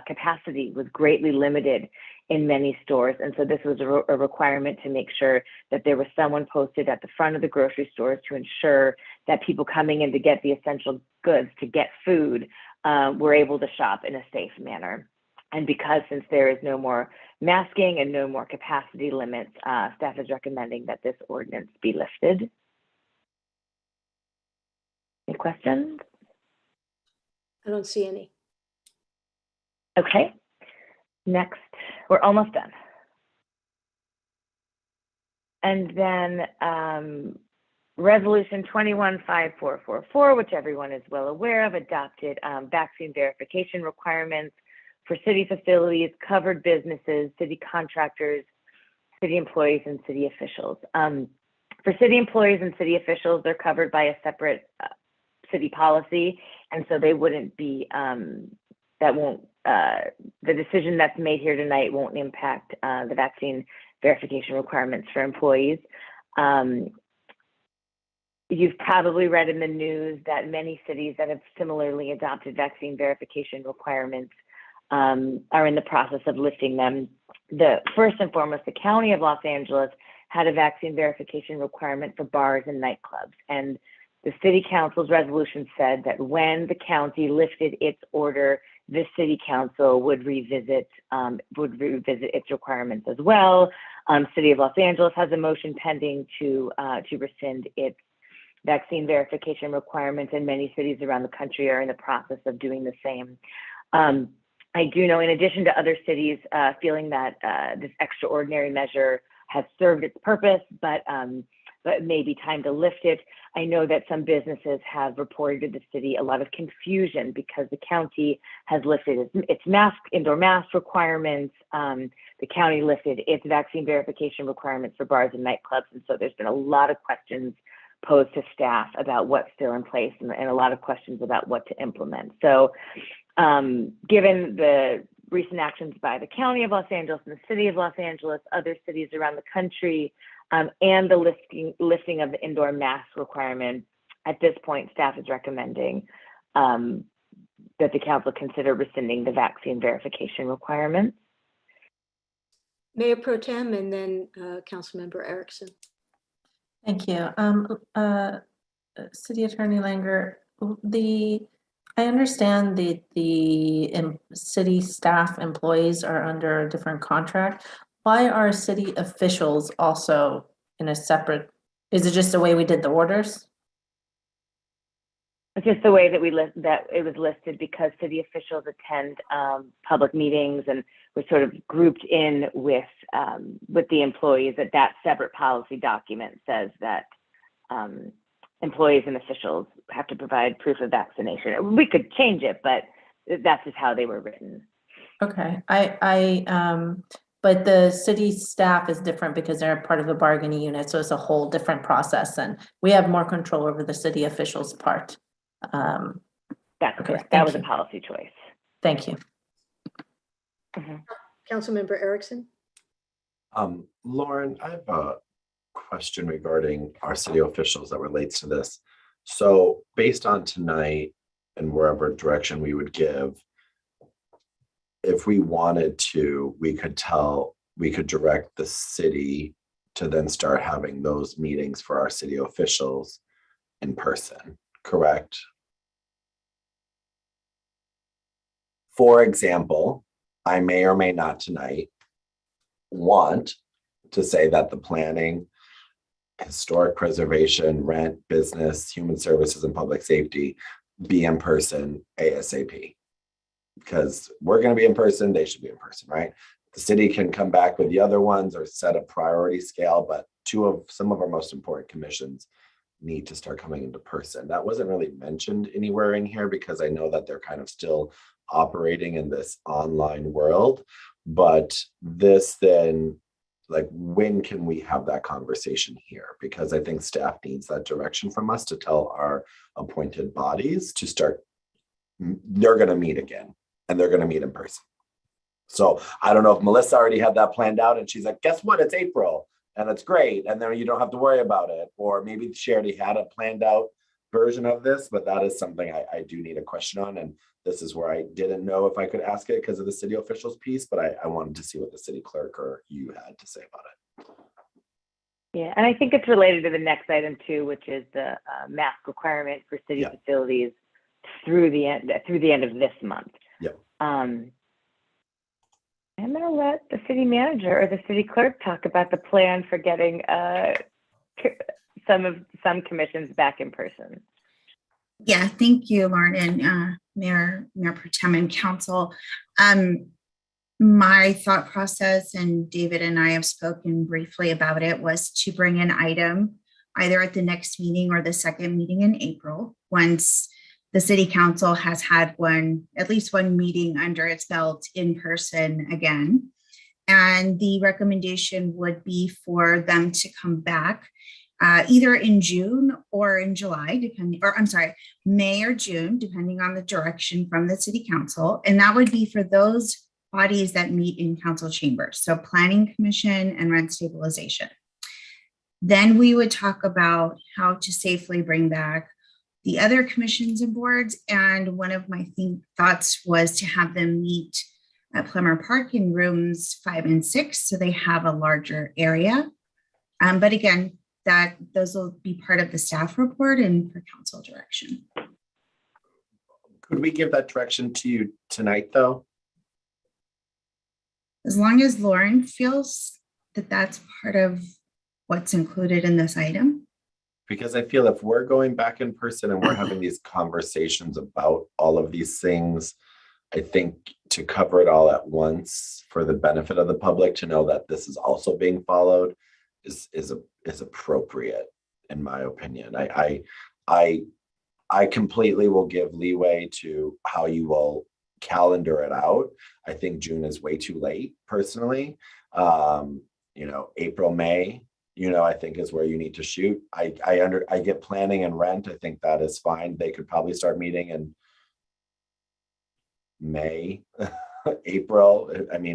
capacity was greatly limited in many stores. And so this was a requirement to make sure that there was someone posted at the front of the grocery stores to ensure that people coming in to get the essential goods, to get food, were able to shop in a safe manner. And because since there is no more masking and no more capacity limits, staff is recommending that this ordinance be lifted. Any questions? I don't see any. Okay, next, we're almost done. And then Resolution 215444, which everyone is well aware of, adopted vaccine verification requirements for city facilities, covered businesses, city contractors, city employees, and city officials. For city employees and city officials, they're covered by a separate city policy, and so they wouldn't be, the decision that's made here tonight won't impact the vaccine verification requirements for employees. You've probably read in the news that many cities that have similarly adopted vaccine verification requirements are in the process of lifting them. First and foremost, the County of Los Angeles had a vaccine verification requirement for bars and nightclubs. And the city council's resolution said that when the county lifted its order, the city council would revisit its requirements as well. City of Los Angeles has a motion pending to rescind its vaccine verification requirements, and many cities around the country are in the process of doing the same. I do know, in addition to other cities feeling that this extraordinary measure has served its purpose, but it may be time to lift it. I know that some businesses have reported to the city a lot of confusion because the county has lifted its indoor mask requirements. The county lifted its vaccine verification requirements for bars and nightclubs. And so there's been a lot of questions posed to staff about what's still in place and a lot of questions about what to implement. So given the recent actions by the County of Los Angeles and the City of Los Angeles, other cities around the country, and the lifting of the indoor mask requirement, at this point, staff is recommending that the council consider rescinding the vaccine verification requirements. Mayor Pro Tem and then Councilmember Erickson. Thank you. City Attorney Langer, I understand the city staff employees are under a different contract. Why are city officials also in a separate, is it just the way we did the orders? It's just the way that it was listed because city officials attend public meetings and we're sort of grouped in with the employees. That separate policy document says that employees and officials have to provide proof of vaccination. We could change it, but that's just how they were written. Okay, but the city staff is different because they're part of a bargaining unit, so it's a whole different process, and we have more control over the city officials' part. That's correct. That was a policy choice. Thank you. Councilmember Erickson. Lauren, I have a question regarding our city officials that relates to this. So based on tonight and wherever direction we would give, if we wanted to, we could direct the city to then start having those meetings for our city officials in person, correct? For example, I may or may not tonight want to say that the planning, historic preservation, rent, business, human services, and public safety be in person ASAP. Because we're going to be in person, they should be in person, right? The city can come back with the other ones or set a priority scale, but some of our most important commissions need to start coming into person. That wasn't really mentioned anywhere in here because I know that they're kind of still operating in this online world, but this then, like, when can we have that conversation here? Because I think staff needs that direction from us to tell our appointed bodies to start, they're going to meet again and they're going to meet in person. So I don't know if Melissa already had that planned out and she's like, guess what? It's April and it's great. And then you don't have to worry about it. Or maybe she already had it planned out version of this, but that is something I do need a question on. And this is where I didn't know if I could ask it because of the city officials piece, but I wanted to see what the city clerk or you had to say about it. Yeah, and I think it's related to the next item too, which is the mask requirement for city facilities through the end of this month. Yep. I'm gonna let the city manager or the city clerk talk about the plan for getting some commissions back in person. Yeah, thank you, Lauren, and Mayor Pro Tem and Council. My thought process, and David and I have spoken briefly about it, was to bring an item either at the next meeting or the second meeting in April, once the city council has had at least one meeting under its belt in person again. And the recommendation would be for them to come back either in June or in July, May or June, depending on the direction from the city council. And that would be for those bodies that meet in council chambers. So Planning Commission and Rent Stabilization. Then we would talk about how to safely bring back the other commissions and boards. And one of my thoughts was to have them meet at Plummer Park in rooms 5 and 6, so they have a larger area. But again, those will be part of the staff report and for council direction. Could we give that direction to you tonight, though? As long as Lauren feels that that's part of what's included in this item. Because I feel if we're going back in person and we're having these conversations about all of these things, I think to cover it all at once for the benefit of the public to know that this is also being followed is appropriate, in my opinion. I completely will give leeway to how you will calendar it out. I think June is way too late, personally. April, May, I think is where you need to shoot. I get planning and rent. I think that is fine. They could probably start meeting in May, April.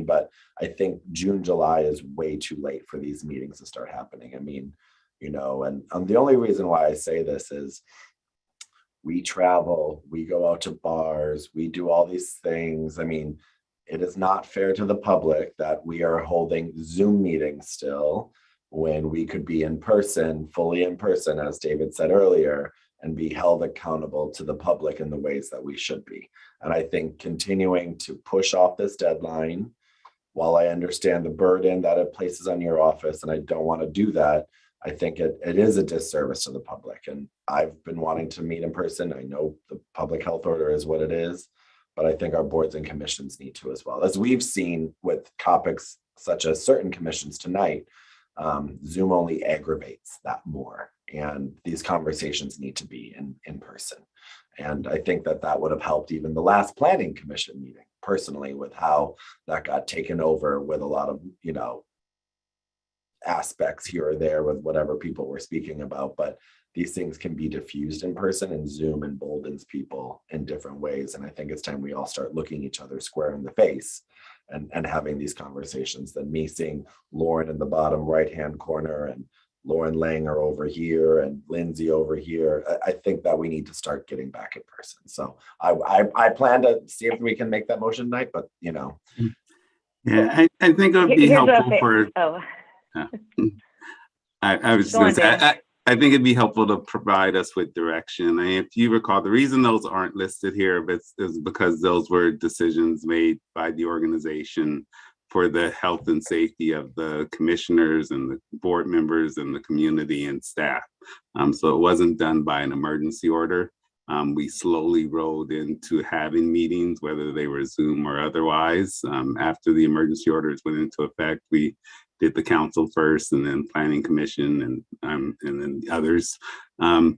But I think June, July is way too late for these meetings to start happening. And the only reason why I say this is we travel, we go out to bars, we do all these things. It is not fair to the public that we are holding Zoom meetings still when we could be in person, fully in person, as David said earlier, and be held accountable to the public in the ways that we should be. And I think continuing to push off this deadline, while I understand the burden that it places on your office, and I don't want to do that, I think it is a disservice to the public. And I've been wanting to meet in person. I know the public health order is what it is, but I think our boards and commissions need to as well. As we've seen with topics such as certain commissions tonight, Zoom only aggravates that more. And these conversations need to be in person. And I think that would have helped even the last planning commission meeting, personally, with how that got taken over with a lot of, aspects here or there with whatever people were speaking about. But these things can be diffused in person, and Zoom emboldens people in different ways. And I think it's time we all start looking each other square in the face and having these conversations than me seeing Lauren in the bottom right-hand corner and Lauren Langer over here and Lindsay over here. I think that we need to start getting back in person. So I plan to see if we can make that motion tonight, but Yeah, I think it would be helpful for. I was going to say, I think it'd be helpful to provide us with direction. And if you recall, the reason those aren't listed here is because those were decisions made by the organization for the health and safety of the commissioners and the board members and the community and staff. So it wasn't done by an emergency order. We slowly rolled into having meetings, whether they were Zoom or otherwise. After the emergency orders went into effect, we did the council first, and then planning commission, and then others. I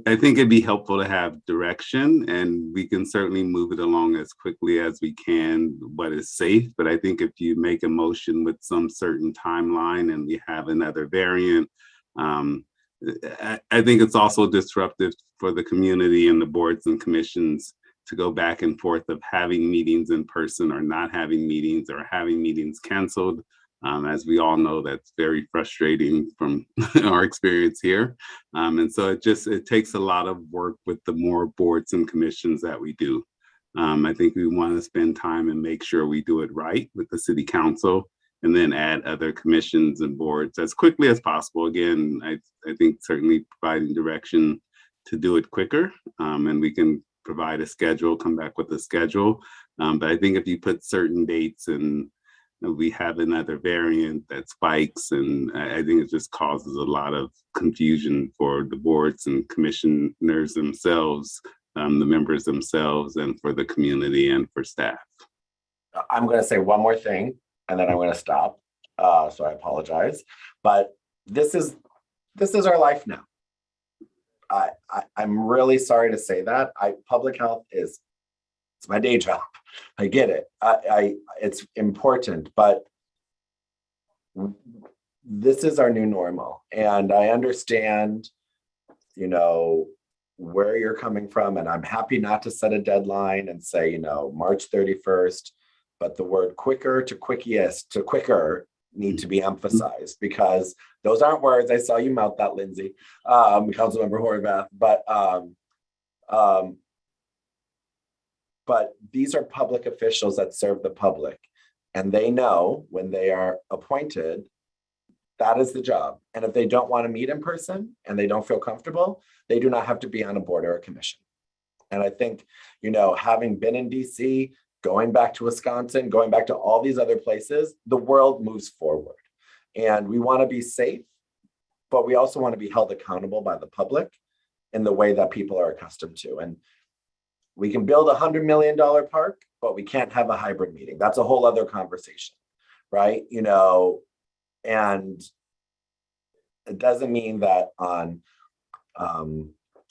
think it'd be helpful to have direction, and we can certainly move it along as quickly as we can, what is safe. But I think if you make a motion with some certain timeline and we have another variant, I think it's also disruptive for the community and the boards and commissions to go back and forth of having meetings in person or not having meetings or having meetings canceled. As we all know, that's very frustrating from our experience here. And so it takes a lot of work with the more boards and commissions that we do. I think we want to spend time and make sure we do it right with the city council, and then add other commissions and boards as quickly as possible. Again, I think certainly providing direction to do it quicker, and we can provide a schedule, come back with a schedule. But I think if you put certain dates and we have another variant that spikes, and I think it just causes a lot of confusion for the boards and commissioners themselves, the members themselves, and for the community and for staff. I'm going to say one more thing, and then I'm going to stop. So I apologize, but this is our life now. I'm really sorry to say that. Public health it's my day job. I get it. It's important, but this is our new normal, and I understand, where you're coming from, and I'm happy not to set a deadline and say, March 31st, but the word quicker to quickiest to quicker need to be emphasized, because those aren't words. I saw you mouth that, Lindsay, Councilmember Horvath, but these are public officials that serve the public, and they know when they are appointed, that is the job. And if they don't want to meet in person and they don't feel comfortable, they do not have to be on a board or a commission. And I think, having been in DC, going back to Wisconsin, going back to all these other places, the world moves forward. And we want to be safe, but we also want to be held accountable by the public in the way that people are accustomed to. And we can build $100 million park, but we can't have a hybrid meeting. That's a whole other conversation, right? And it doesn't mean that on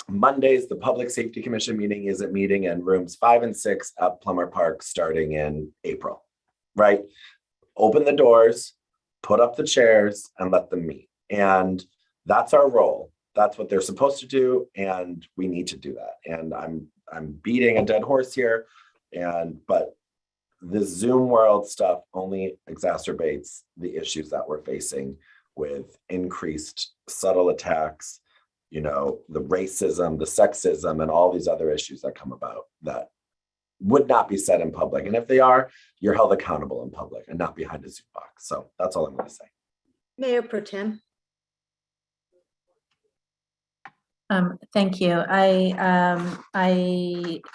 Mondays, the Public Safety Commission meeting isn't meeting in rooms 5 and 6 at Plummer Park starting in April, right? Open the doors, put up the chairs, and let them meet. And that's our role. That's what they're supposed to do, and we need to do that. And I'm beating a dead horse here, but this Zoom world stuff only exacerbates the issues that we're facing with increased subtle attacks, the racism, the sexism, and all these other issues that come about that would not be said in public. And if they are, you're held accountable in public and not behind a Zoom box. So that's all I'm going to say. Mayor Pro Tem. Thank you. I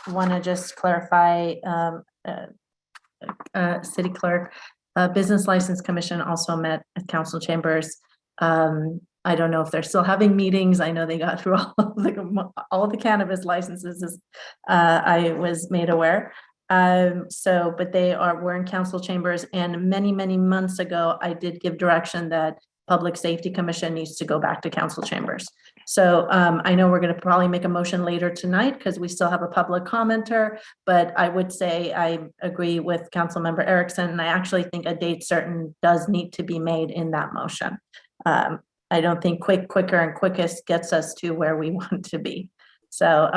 want to just clarify, City Clerk, Business License Commission also met at council chambers. I don't know if they're still having meetings. I know they got through all the cannabis licenses, as I was made aware. But we're in council chambers, and many months ago, I did give direction that Public Safety Commission needs to go back to council chambers. So I know we're going to probably make a motion later tonight because we still have a public commenter, but I would say I agree with Councilmember Erickson, and I actually think a date certain does need to be made in that motion. I don't think quicker, and quickest gets us to where we want to be. So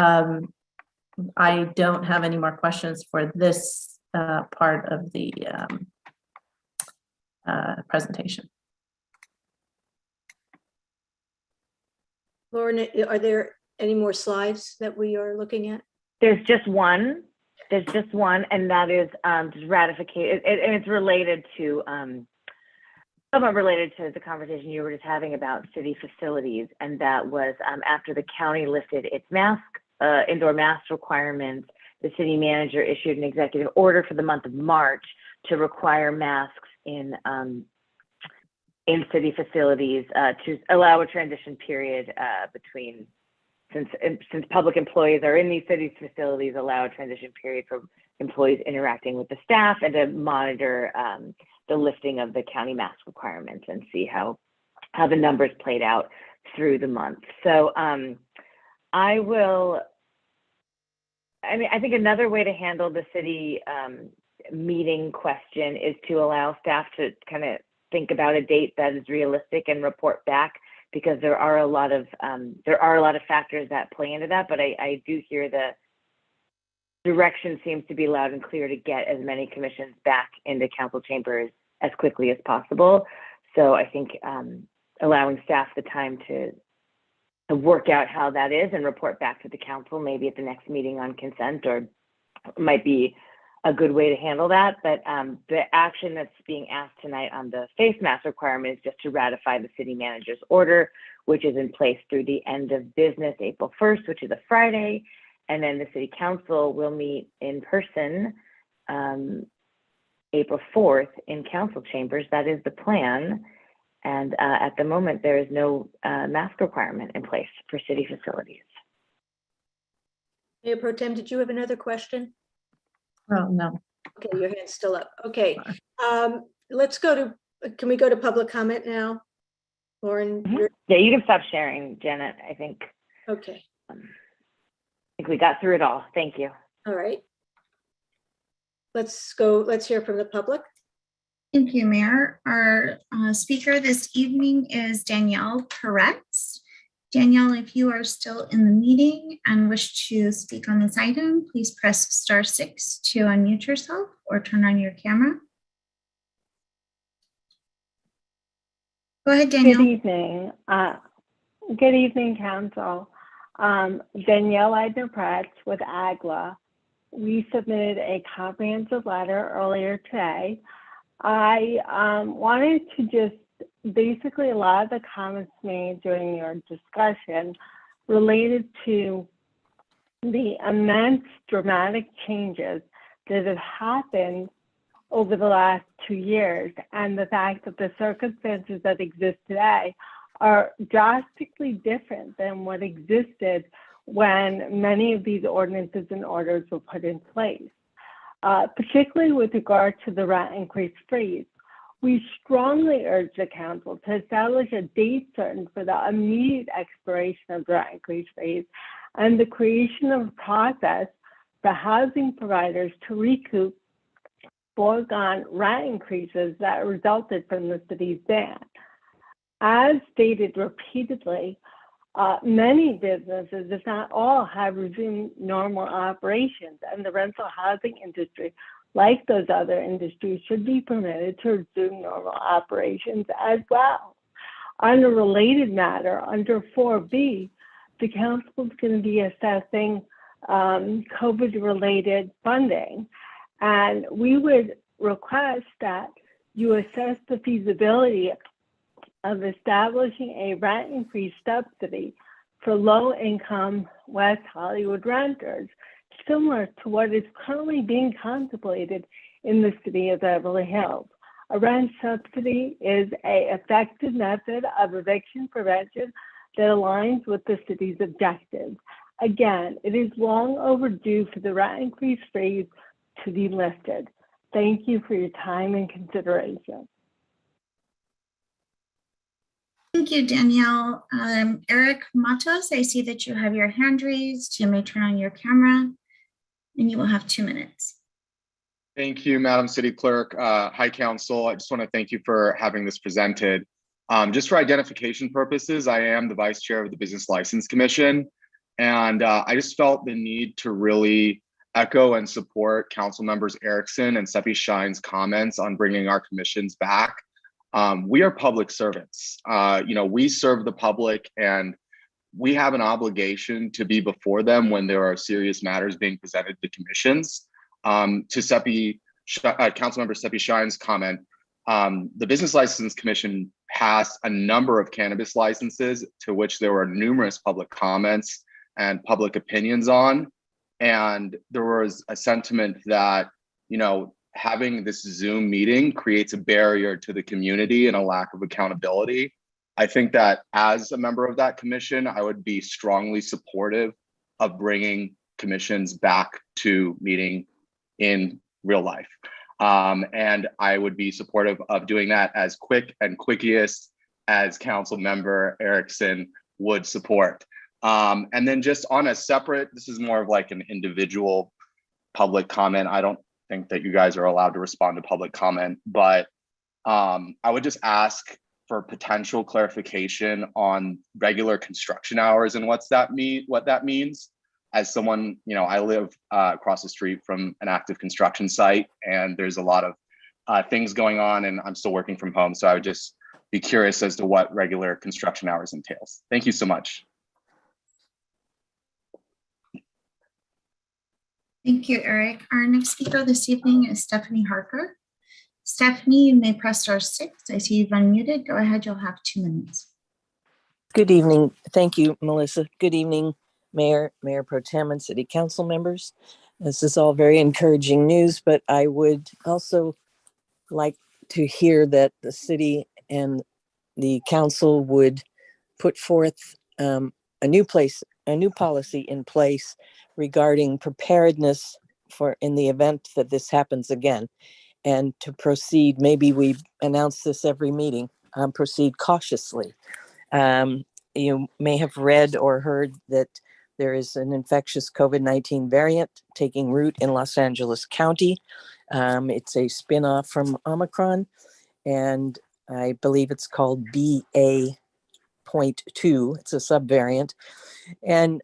I don't have any more questions for this part of the presentation. Lauren, are there any more slides that we are looking at? There's just one, and that is just ratification. And it's related to, somewhat related to the conversation you were just having about city facilities. And that was after the county lifted its indoor mask requirements, the city manager issued an executive order for the month of March to require masks in city facilities to allow a transition period between, since public employees are in these city facilities, allow a transition period for employees interacting with the staff, and to monitor the lifting of the county mask requirements and see how the numbers played out through the month. So I think another way to handle the city meeting question is to allow staff to kind of think about a date that is realistic and report back, because there are a lot of factors that play into that. But I do hear the direction seems to be loud and clear to get as many commissions back into council chambers as quickly as possible. So I think allowing staff the time to work out how that is and report back to the council, maybe at the next meeting on consent, or might be a good way to handle that. But the action that's being asked tonight on the face mask requirement is just to ratify the city manager's order, which is in place through the end of business, April 1st, which is a Friday. And then the city council will meet in person April 4th in council chambers. That is the plan. And at the moment, there is no mask requirement in place for city facilities. Mayor Pro Tem, did you have another question? Oh, no. Okay, your hand's still up. Okay, let's go to, can we go to public comment now? Lauren? Yeah, you can stop sharing, Janet, I think. Okay. I think we got through it all. Thank you. All right. Let's go, let's hear from the public. Thank you, Mayor. Our speaker this evening is Danielle Peretz. Danielle, if you are still in the meeting and wish to speak on this item, please press *6 to unmute yourself or turn on your camera. Go ahead, Danielle. Good evening. Good evening, Council. Danielle Peretz with AGLA. We submitted a comprehensive letter earlier today. I wanted to just basically, a lot of the comments made during your discussion related to the immense dramatic changes that have happened over the last 2 years, and the fact that the circumstances that exist today are drastically different than what existed when many of these ordinances and orders were put in place. Particularly with regard to the rent increase freeze, we strongly urge the council to establish a date certain for the immediate expiration of the rent increase freeze and the creation of a process for housing providers to recoup foregone rent increases that resulted from the city's ban. As stated repeatedly, many businesses, if not all, have resumed normal operations, and the rental housing industry, like those other industries, should be permitted to resume normal operations as well. On a related matter, under 4B, the council is going to be assessing COVID-related funding, and we would request that you assess the feasibility of establishing a rent increase subsidy for low-income West Hollywood renters, similar to what is currently being contemplated in the city of Beverly Hills. A rent subsidy is an effective method of eviction prevention that aligns with the city's objectives. Again, it is long overdue for the rent increase freeze to be lifted. Thank you for your time and consideration. Thank you, Danielle. Eric Matos, I see that you have your hand raised. You may turn on your camera and you will have 2 minutes. Thank you, Madam City Clerk. Hi, Council. I just want to thank you for having this presented. Just for identification purposes, I am the Vice Chair of the Business License Commission, and I just felt the need to really echo and support Council Members Erickson and Seppi Shine's comments on bringing our commissions back. We are public servants. We serve the public, and we have an obligation to be before them when there are serious matters being presented to commissions. To Councilmember Seppi Shine's comment, the Business License Commission passed a number of cannabis licenses to which there were numerous public comments and public opinions on. And there was a sentiment that, having this Zoom meeting creates a barrier to the community and a lack of accountability. I think that as a member of that commission, I would be strongly supportive of bringing commissions back to meeting in real life. And I would be supportive of doing that as quick and quickiest as Council Member Erickson would support. And then just on a separate, this is more of like an individual public comment. I don't think that you guys are allowed to respond to public comment, but I would just ask for potential clarification on regular construction hours and what that means. As someone, I live across the street from an active construction site, and there's a lot of things going on, and I'm still working from home. So I would just be curious as to what regular construction hours entails. Thank you so much. Thank you, Eric. Our next speaker this evening is Stephanie Harker. Stephanie, you may press star 6. I see you've unmuted. Go ahead, you'll have 2 minutes. Good evening. Thank you, Melissa. Good evening, Mayor, Mayor Pro Tem, and City Council members. This is all very encouraging news, but I would also like to hear that the city and the council would put forth a new policy in place regarding preparedness for in the event that this happens again, and to proceed. Maybe we announce this every meeting. Proceed cautiously. You may have read or heard that there is an infectious COVID-19 variant taking root in Los Angeles County. It's a spin-off from Omicron, and I believe it's called BA.2. It's a subvariant. And,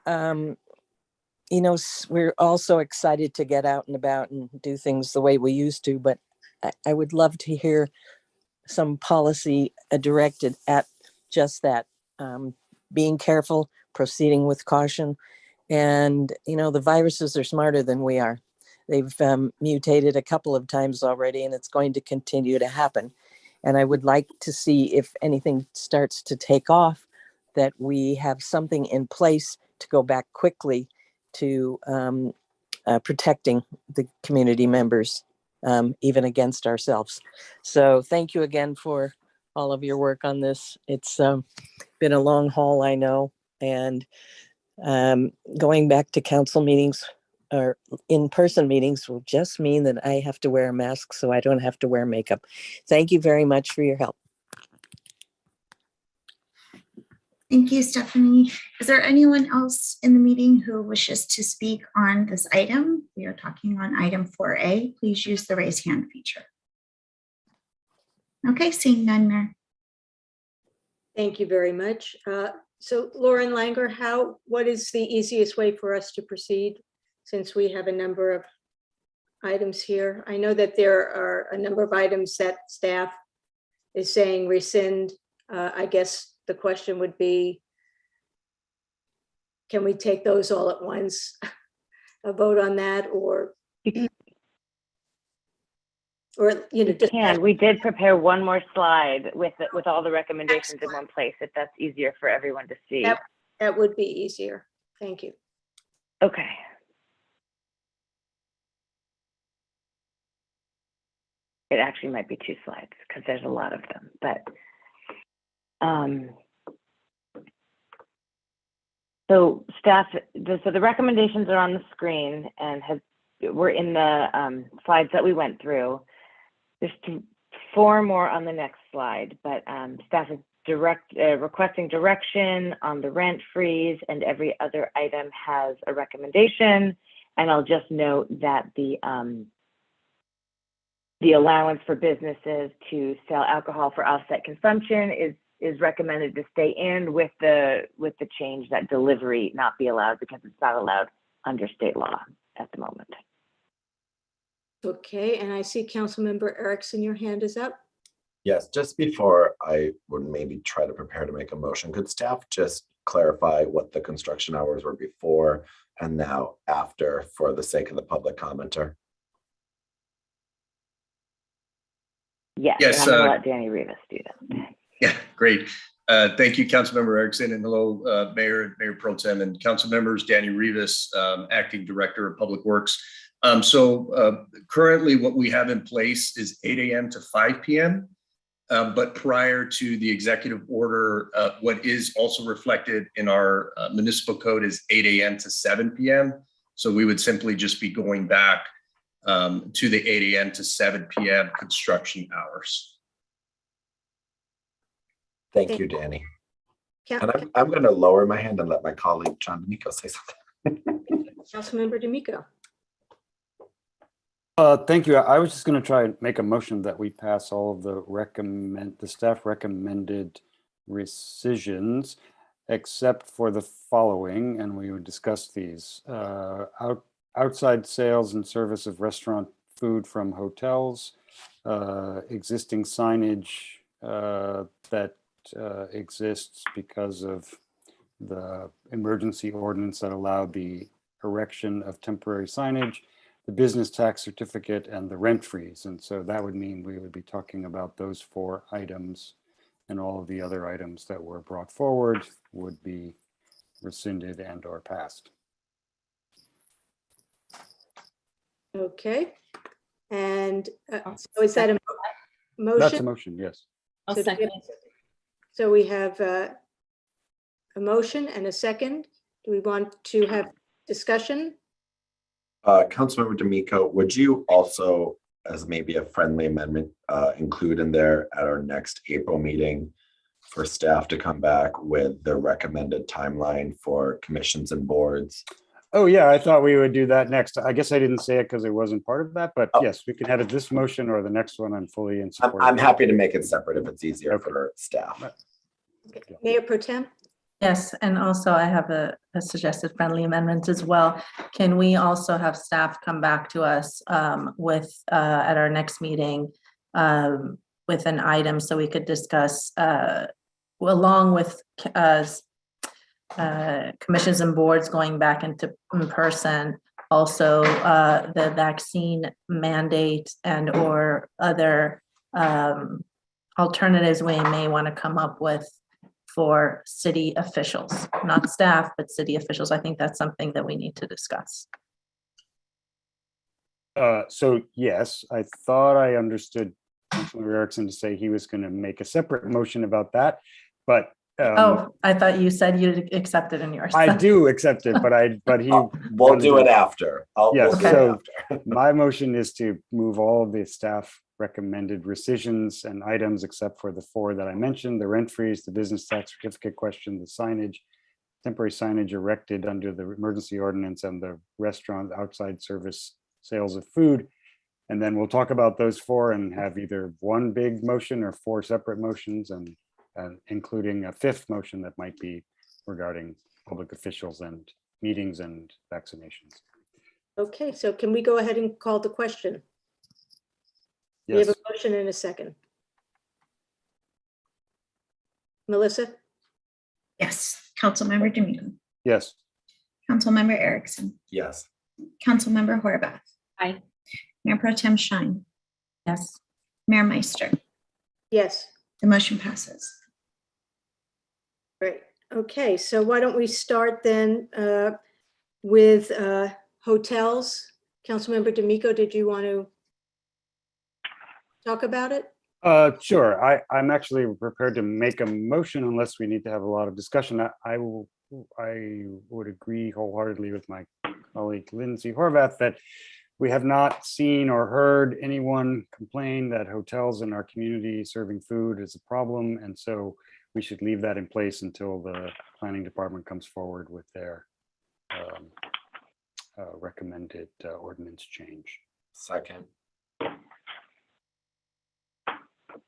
you know, we're also excited to get out and about and do things the way we used to, but I would love to hear some policy directed at just that. Being careful, proceeding with caution. And, you know, the viruses are smarter than we are. They've mutated a couple of times already, and it's going to continue to happen. And I would like to see if anything starts to take off, that we have something in place to go back quickly to protecting the community members, even against ourselves. So thank you again for all of your work on this. It's been a long haul, I know, and going back to council meetings or in-person meetings will just mean that I have to wear a mask so I don't have to wear makeup. Thank you very much for your help. Thank you, Stephanie. Is there anyone else in the meeting who wishes to speak on this item? We are talking on item 4A. Please use the raise hand feature. Okay, seeing none, Mayor. Thank you very much. So Lauren Langer, what is the easiest way for us to proceed, since we have a number of items here? I know that there are a number of items that staff is saying rescind. I guess the question would be, can we take those all at once? A vote on that, or you know, we did prepare one more slide with all the recommendations in one place, if that's easier for everyone to see. That would be easier. Thank you. Okay. It actually might be 2 slides because there's a lot of them, but so staff, so the recommendations are on the screen and were in the slides that we went through. There's 4 more on the next slide, but staff is requesting direction on the rent freeze, and every other item has a recommendation. And I'll just note that the allowance for businesses to sell alcohol for offset consumption is recommended to stay in, with the change that delivery not be allowed because it's not allowed under state law at the moment. Okay, and I see Councilmember Erickson, your hand is up. Yes, just before I would maybe try to prepare to make a motion, could staff just clarify what the construction hours were before and now after, for the sake of the public commenter? Yes, Yes, and I'm gonna let Danny Rivas do that. Yeah, great. Thank you, Councilmember Erickson, and hello, Mayor Pro Tem and council members. Danny Rivas, Acting Director of Public Works. Currently what we have in place is 8 a.m. to 5 p.m. But prior to the executive order, what is also reflected in our municipal code is 8 a.m. to 7 p.m. So we would simply just be going back to the 8 a.m. to 7 p.m. construction hours. Thank you, Danny. And I'm going to lower my hand and let my colleague John D'Amico say something. Councilmember D'Amico. Thank you. I was just going to try and make a motion that we pass all of the staff recommended rescissions, except for the following, and we would discuss these. Outside sales and service of restaurant food from hotels, existing signage that exists because of the emergency ordinance that allowed the erection of temporary signage, the business tax certificate, and the rent freeze. And so that would mean we would be talking about those 4 items, and all of the other items that were brought forward would be rescinded and or passed. Okay. And so is that a motion? That's a motion, yes. I'll So do we second. have- So we have a motion and a second. Do we want to have discussion? Councilmember D'Amico, would you also, as maybe a friendly amendment, include in there at our next April meeting for staff to come back with the recommended timeline for commissions and boards? Oh, yeah, I thought we would do that next. I guess I didn't say it because it wasn't part of that, but yes, we can have it this motion or the next one. I'm fully in support. I'm happy to make it separate if it's easier for staff. Okay. Mayor Pro Tem? Yes, and also I have a suggested friendly amendment as well. Can we also have staff come back to us with, at our next meeting, with an item so we could discuss, along with commissions and boards going back into in person, also the vaccine mandate and or other alternatives we may want to come up with for city officials, not staff, but city officials. I think that's something that we need to discuss. So yes, I thought I understood Councilmember Erickson to say he was going to make a separate motion about that, but oh, I thought you said you accepted in yours. I do accept it, but he we'll do it after. Yes, we'll do it so after. my motion is to move all of the staff recommended rescissions and items except for the 4 that I mentioned: the rent freeze, the business tax certificate question, the signage, temporary signage erected under the emergency ordinance, and the restaurant outside service sales of food. And then we'll talk about those 4 and have either one big motion or 4 separate motions, and including a 5th motion that might be regarding public officials and meetings and vaccinations. Okay, so can we go ahead and call the question? We have Yes. a motion and a second. Melissa? Yes. Councilmember D'Amico. Yes. Councilmember Erickson. Yes. Councilmember Horvath. Aye. Mayor Pro Tem Shine. Yes. Mayor Meister. Yes. The motion passes. Great. Okay, so why don't we start then with hotels? Councilmember D'Amico, did you want to talk about it? Sure. I'm actually prepared to make a motion unless we need to have a lot of discussion. I would agree wholeheartedly with my colleague Lindsay Horvath that we have not seen or heard anyone complain that hotels in our community serving food is a problem. And so we should leave that in place until the planning department comes forward with their recommended ordinance change. Second.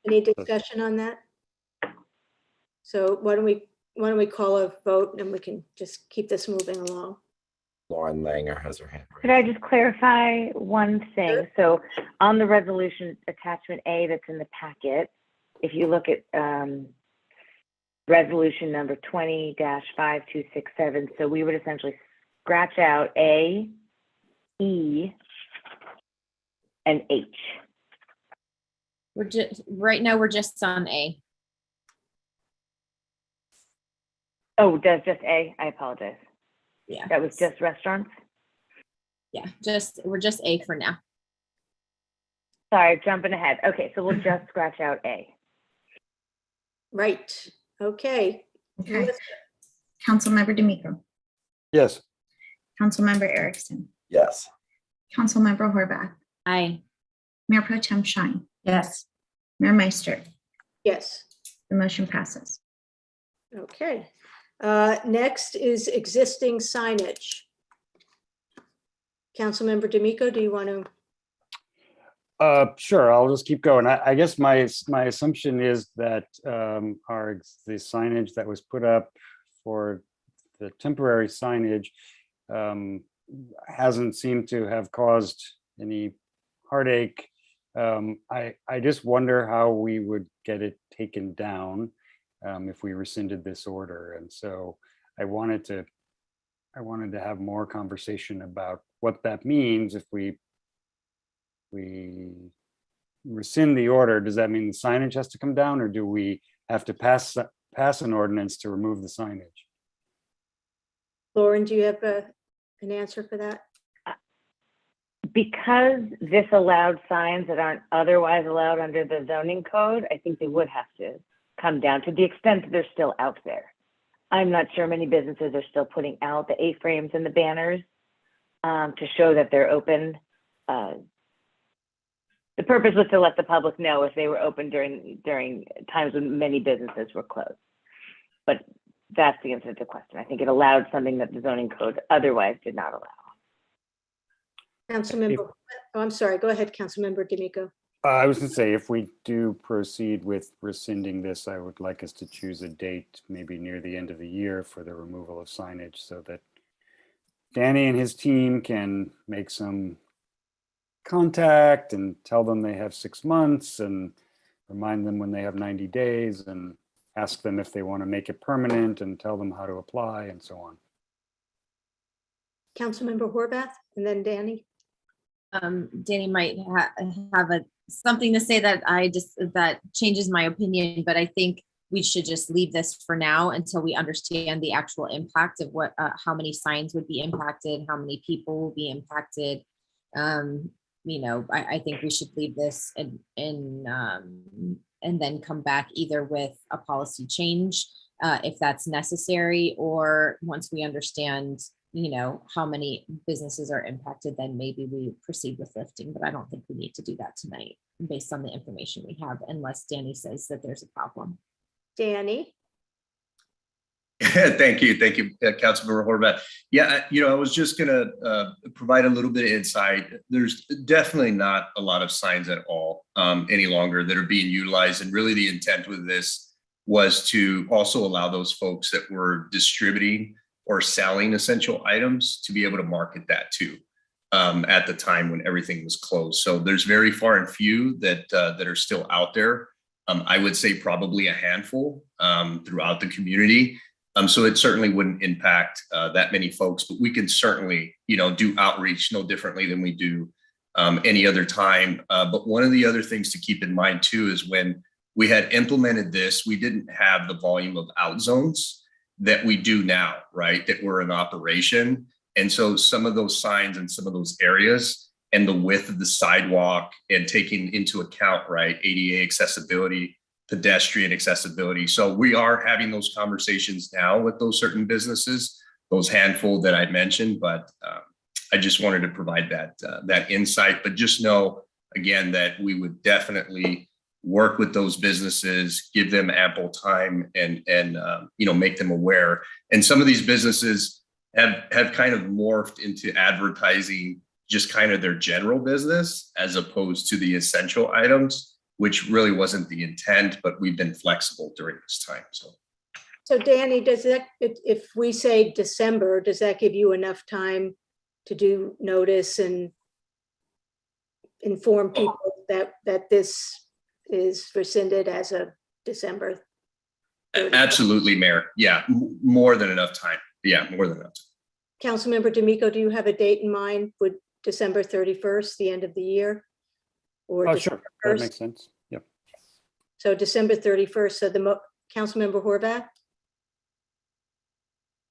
Any discussion on that? So why don't we call a vote and we can just keep this moving along? Lauren Langer has her hand raised. Could I just clarify one thing? So on the resolution attachment A that's in the packet, if you look at resolution number 20-5267, so we would essentially scratch out A, E, and H. We're just, right now, we're just on A. Oh, does just A? I apologize. Yeah. That was just restaurants? Yeah, we're just A for now. Sorry, jumping ahead. Okay, so we'll just scratch out A. Right. Okay. Okay. Councilmember D'Amico. Yes. Councilmember Erickson. Yes. Councilmember Horvath. Aye. Mayor Pro Tem Shine. Yes. Mayor Meister. Yes. The motion passes. Okay. Next is existing signage. Councilmember D'Amico, do you want to? Sure, I'll just keep going. I guess my assumption is that the signage that was put up for the temporary signage hasn't seemed to have caused any heartache I just wonder how we would get it taken down if we rescinded this order. And so I wanted to have more conversation about what that means. If we rescind the order, does that mean the signage has to come down, or do we have to pass an ordinance to remove the signage? Lauren, do you have an answer for that? Because this allowed signs that aren't otherwise allowed under the zoning code, I think they would have to come down to the extent that they're still out there. I'm not sure many businesses are still putting out the A-frames and the banners to show that they're open. The purpose was to let the public know if they were open during times when many businesses were closed. But that's the answer to the question. I think it allowed something that the zoning code otherwise did not allow. Councilmember, oh, I'm sorry. Go ahead, Councilmember D'Amico. I was going to say, if we do proceed with rescinding this, I would like us to choose a date, maybe near the end of the year, for the removal of signage, so that Danny and his team can make some contact and tell them they have 6 months and remind them when they have 90 days and ask them if they want to make it permanent and tell them how to apply and so on. Councilmember Horvath and then Danny. Danny might have something to say that changes my opinion, but I think we should just leave this for now until we understand the actual impact of how many signs would be impacted, how many people will be impacted. I think we should leave this and then come back either with a policy change if that's necessary, or once we understand how many businesses are impacted, then maybe we proceed with lifting. But I don't think we need to do that tonight based on the information we have, unless Danny says that there's a problem. Danny. Thank you, Councilmember Horvath. Yeah, I was just gonna provide a little bit of insight. There's definitely not a lot of signs at all any longer that are being utilized, and really the intent with this was to also allow those folks that were distributing or selling essential items to be able to market that too at the time when everything was closed. So there's very far and few that are still out there. I would say probably a handful throughout the community. So it certainly wouldn't impact that many folks, but we can certainly, do outreach no differently than we do any other time. But one of the other things to keep in mind too is when we had implemented this, we didn't have the volume of out zones that we do now, right? That were in operation. And so some of those signs and some of those areas and the width of the sidewalk and taking into account, right, ADA accessibility, pedestrian accessibility. So we are having those conversations now with those certain businesses, those handful that I mentioned, but I just wanted to provide that insight. But just know, again, that we would definitely work with those businesses, give them ample time and make them aware. And some of these businesses have kind of morphed into advertising just kind of their general business as opposed to the essential items, which really wasn't the intent, but we've been flexible during this time. So Danny, does that, if we say December, does that give you enough time to do notice and inform people that this is rescinded as of December 30th? Absolutely, Mayor. Yeah, more than enough time. Yeah, more than enough time. Councilmember D'Amico, do you have a date in mind? Would December 31st, the end of the year? Or Sure, that makes sense. Yep. So December 31st. So Councilmember Horvath?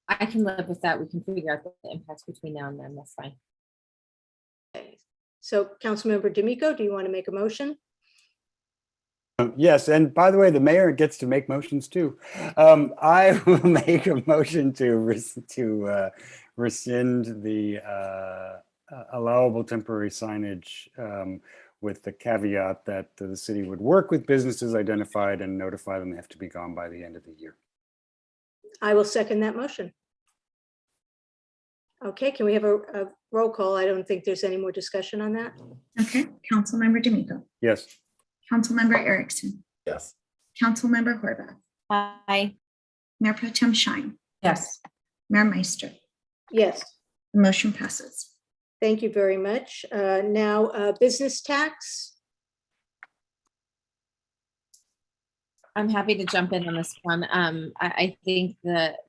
I can live with that. We can figure out the impacts between now and then. That's fine. Okay. So Councilmember D'Amico, do you want to make a motion? Yes, and by the way, the mayor gets to make motions too. I will make a motion to rescind the allowable temporary signage with the caveat that the city would work with businesses identified and notify them they have to be gone by the end of the year. I will second that motion. Okay, can we have a roll call? I don't think there's any more discussion on that. Okay, Councilmember D'Amico. Yes. Councilmember Erickson. Yes. Councilmember Horvath. Aye. Mayor Pro Tem Shine. Yes. Mayor Meister. Yes. The motion passes. Thank you very much. Now, business tax. I'm happy to jump in on this one. I think that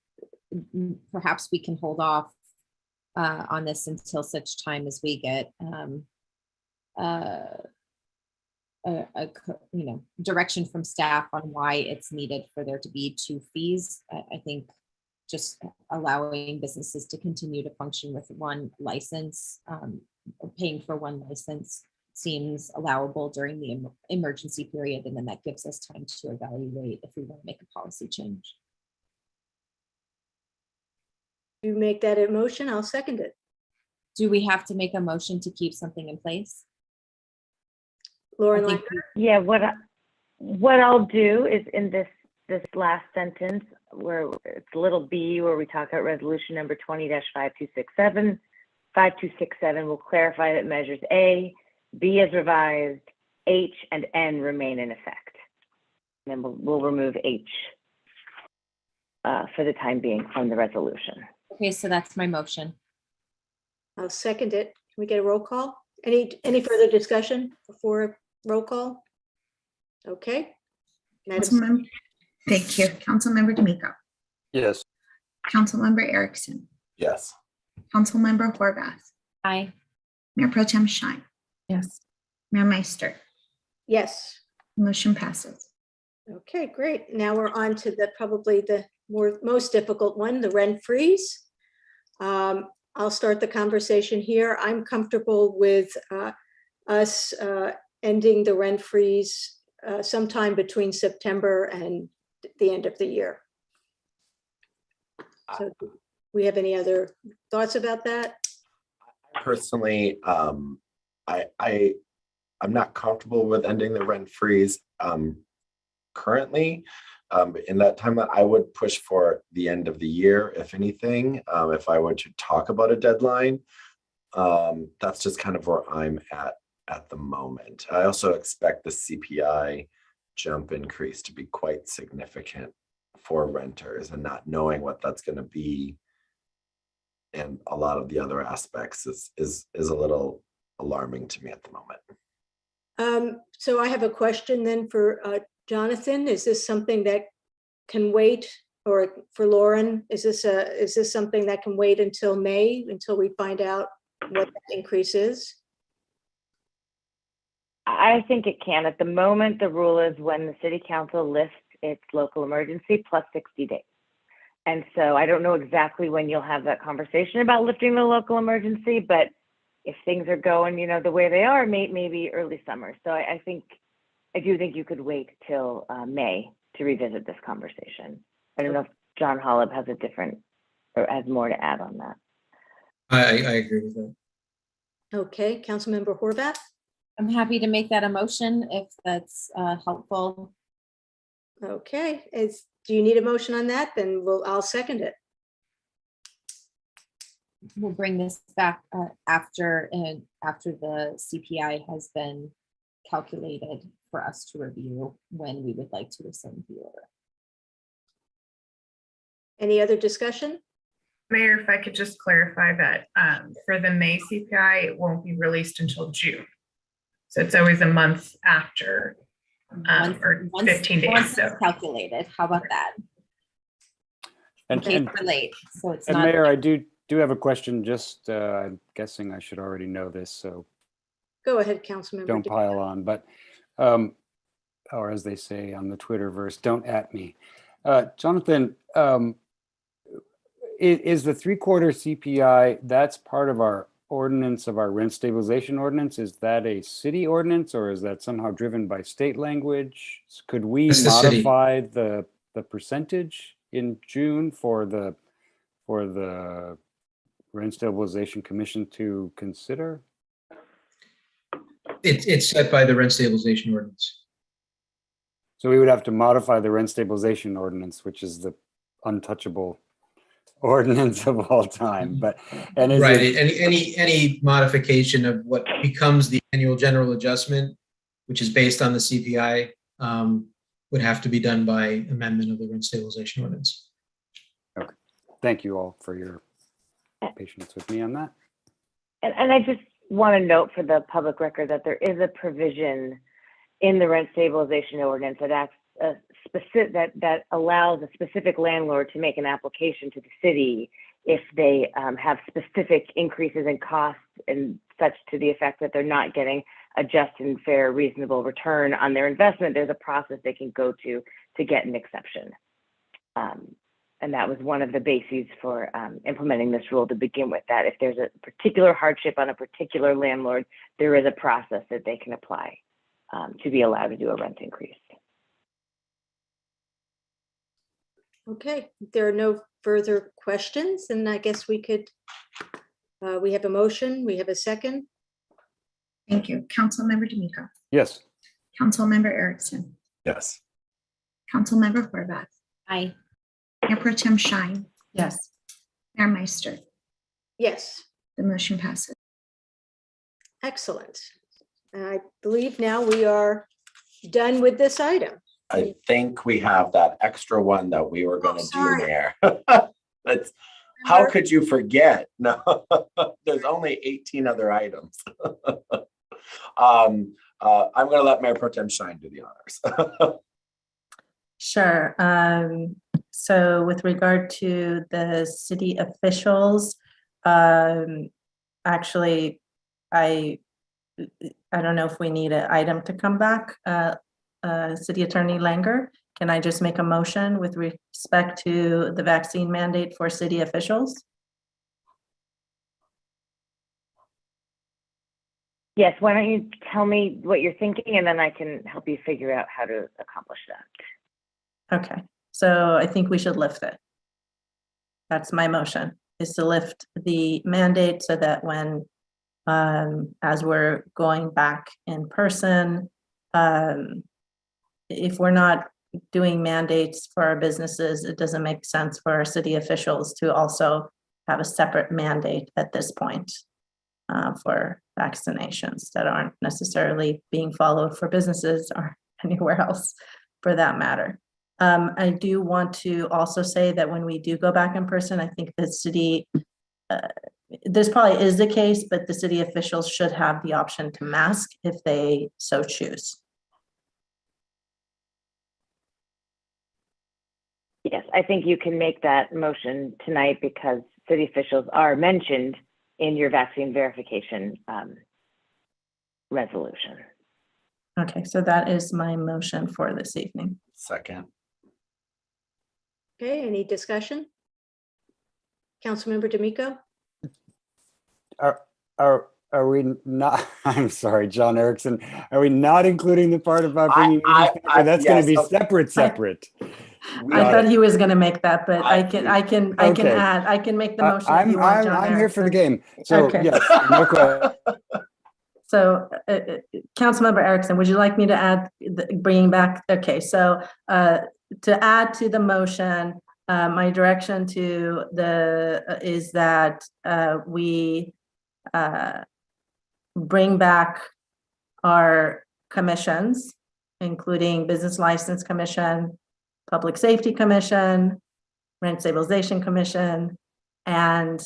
perhaps we can hold off on this until such time as we get direction from staff on why it's needed for there to be 2 fees. I think just allowing businesses to continue to function with 1 license, paying for 1 license seems allowable during the emergency period, and then that gives us time to evaluate if we want to make a policy change. You make that a motion, I'll second it. Do we have to make a motion to keep something in place? Lauren, yeah, what I'll do is in this last sentence where it's little b, where we talk about resolution number 20-5267, 5267 will clarify that measures A, B as revised, H and N remain in effect. And then we'll remove H for the time being from the resolution. Okay, so that's my motion. I'll second it. Can we get a roll call? Any further discussion before roll call? Okay. Thank you. Councilmember D'Amico. Yes. Councilmember Erickson. Yes. Councilmember Horvath. Aye. Mayor Pro Tem Schein. Yes. Mayor Meister. Yes. Motion passes. Okay, great. Now we're on to probably the most difficult one, the rent freeze. I'll start the conversation here. I'm comfortable with us ending the rent freeze sometime between September and the end of the year. So do we have any other thoughts about that? Personally, I'm not comfortable with ending the rent freeze currently. In that time, I would push for the end of the year, if anything. If I were to talk about a deadline, that's just kind of where I'm at the moment. I also expect the CPI jump increase to be quite significant for renters, and not knowing what that's going to be and a lot of the other aspects is a little alarming to me at the moment. So I have a question then for Jonathan. Is this something that can wait, or for Lauren, is this something that can wait until May, until we find out what that increase is? I think it can. At the moment, the rule is when the city council lifts its local emergency plus 60 days. And so I don't know exactly when you'll have that conversation about lifting the local emergency, but if things are going, the way they are, maybe early summer. So I do think you could wait till May to revisit this conversation. I don't know if John Holub has a different, or has more to add on that. I agree with that. Okay, Councilmember Horvath. I'm happy to make that a motion if that's helpful. Okay, do you need a motion on that? Then I'll second it. We'll bring this back after the CPI has been calculated for us to review when we would like to rescind the order. Any other discussion? Mayor, if I could just clarify that for the May CPI, it won't be released until June. So it's always a month after, or 15 days. Once So it's calculated, how about that? And, Okay, it's late, so it's and not. Mayor, I do have a question. Just I'm guessing I should already know this, so Go ahead, Councilmember. don't pile on. But or as they say on the Twitterverse, don't at me. Jonathan, is the 3/4 CPI, that's part of our ordinance, of our rent stabilization ordinance? Is that a city ordinance, or is that somehow driven by state language? Could we modify the percentage in June for the Rent Stabilization Commission to consider? It's set by the rent stabilization ordinance. So we would have to modify the rent stabilization ordinance, which is the untouchable ordinance of all time. But Right, any modification of what becomes the annual general adjustment, which is based on the CPI, would have to be done by amendment of the rent stabilization ordinance. Okay, thank you all for your patience with me on that. And I just want to note for the public record that there is a provision in the rent stabilization ordinance that a specific, that allows a specific landlord to make an application to the city if they have specific increases in costs and such to the effect that they're not getting a just and fair, reasonable return on their investment. There's a process they can go to get an exception. And that was one of the bases for implementing this rule to begin with, that if there's a particular hardship on a particular landlord, there is a process that they can apply to be allowed to do a rent increase. Okay, if there are no further questions, and I guess we could, we have a motion, we have a second. Thank you. Councilmember D'Amico. Yes. Councilmember Erickson. Yes. Councilmember Horvath. Aye. Mayor Pro Tem Shine. Yes. Mayor Meister. Yes, The motion passes. excellent. I believe now we are done with this item. I think we have that extra one that we were going to do sorry. there. That's, how could you forget? No, there's only 18 other items. I'm going to let Mayor Pro Tem Shine do the honors. Sure. So with regard to the city officials, actually, I don't know if we need an item to come back. City Attorney Langer, can I just make a motion with respect to the vaccine mandate for city officials? Yes, why don't you tell me what you're thinking, and then I can help you figure out how to accomplish that. Okay, so I think we should lift it. That's my motion, is to lift the mandate so that when, as we're going back in person, if we're not doing mandates for our businesses, it doesn't make sense for our city officials to also have a separate mandate at this point for vaccinations that aren't necessarily being followed for businesses or anywhere else for that matter. I do want to also say that when we do go back in person, I think the city, this probably is the case, but the city officials should have the option to mask if they so choose. Yes, I think you can make that motion tonight because city officials are mentioned in your vaccine verification resolution. Okay, so that is my motion for this evening. Second. Okay, any discussion? Councilmember D'Amico? Are we not, I'm sorry, John Erickson, are we not including the part about bringing, that's going to be separate. I thought he was going to make that, but I can Okay. add, I can make the motion if you want, John I'm here for the Erickson. game. So Okay. yes, no question. So, Councilmember Erickson, would you like me to add, bringing back, okay, so to add to the motion, my direction to is that we bring back our commissions, including Business License Commission, Public Safety Commission, Rent Stabilization Commission, and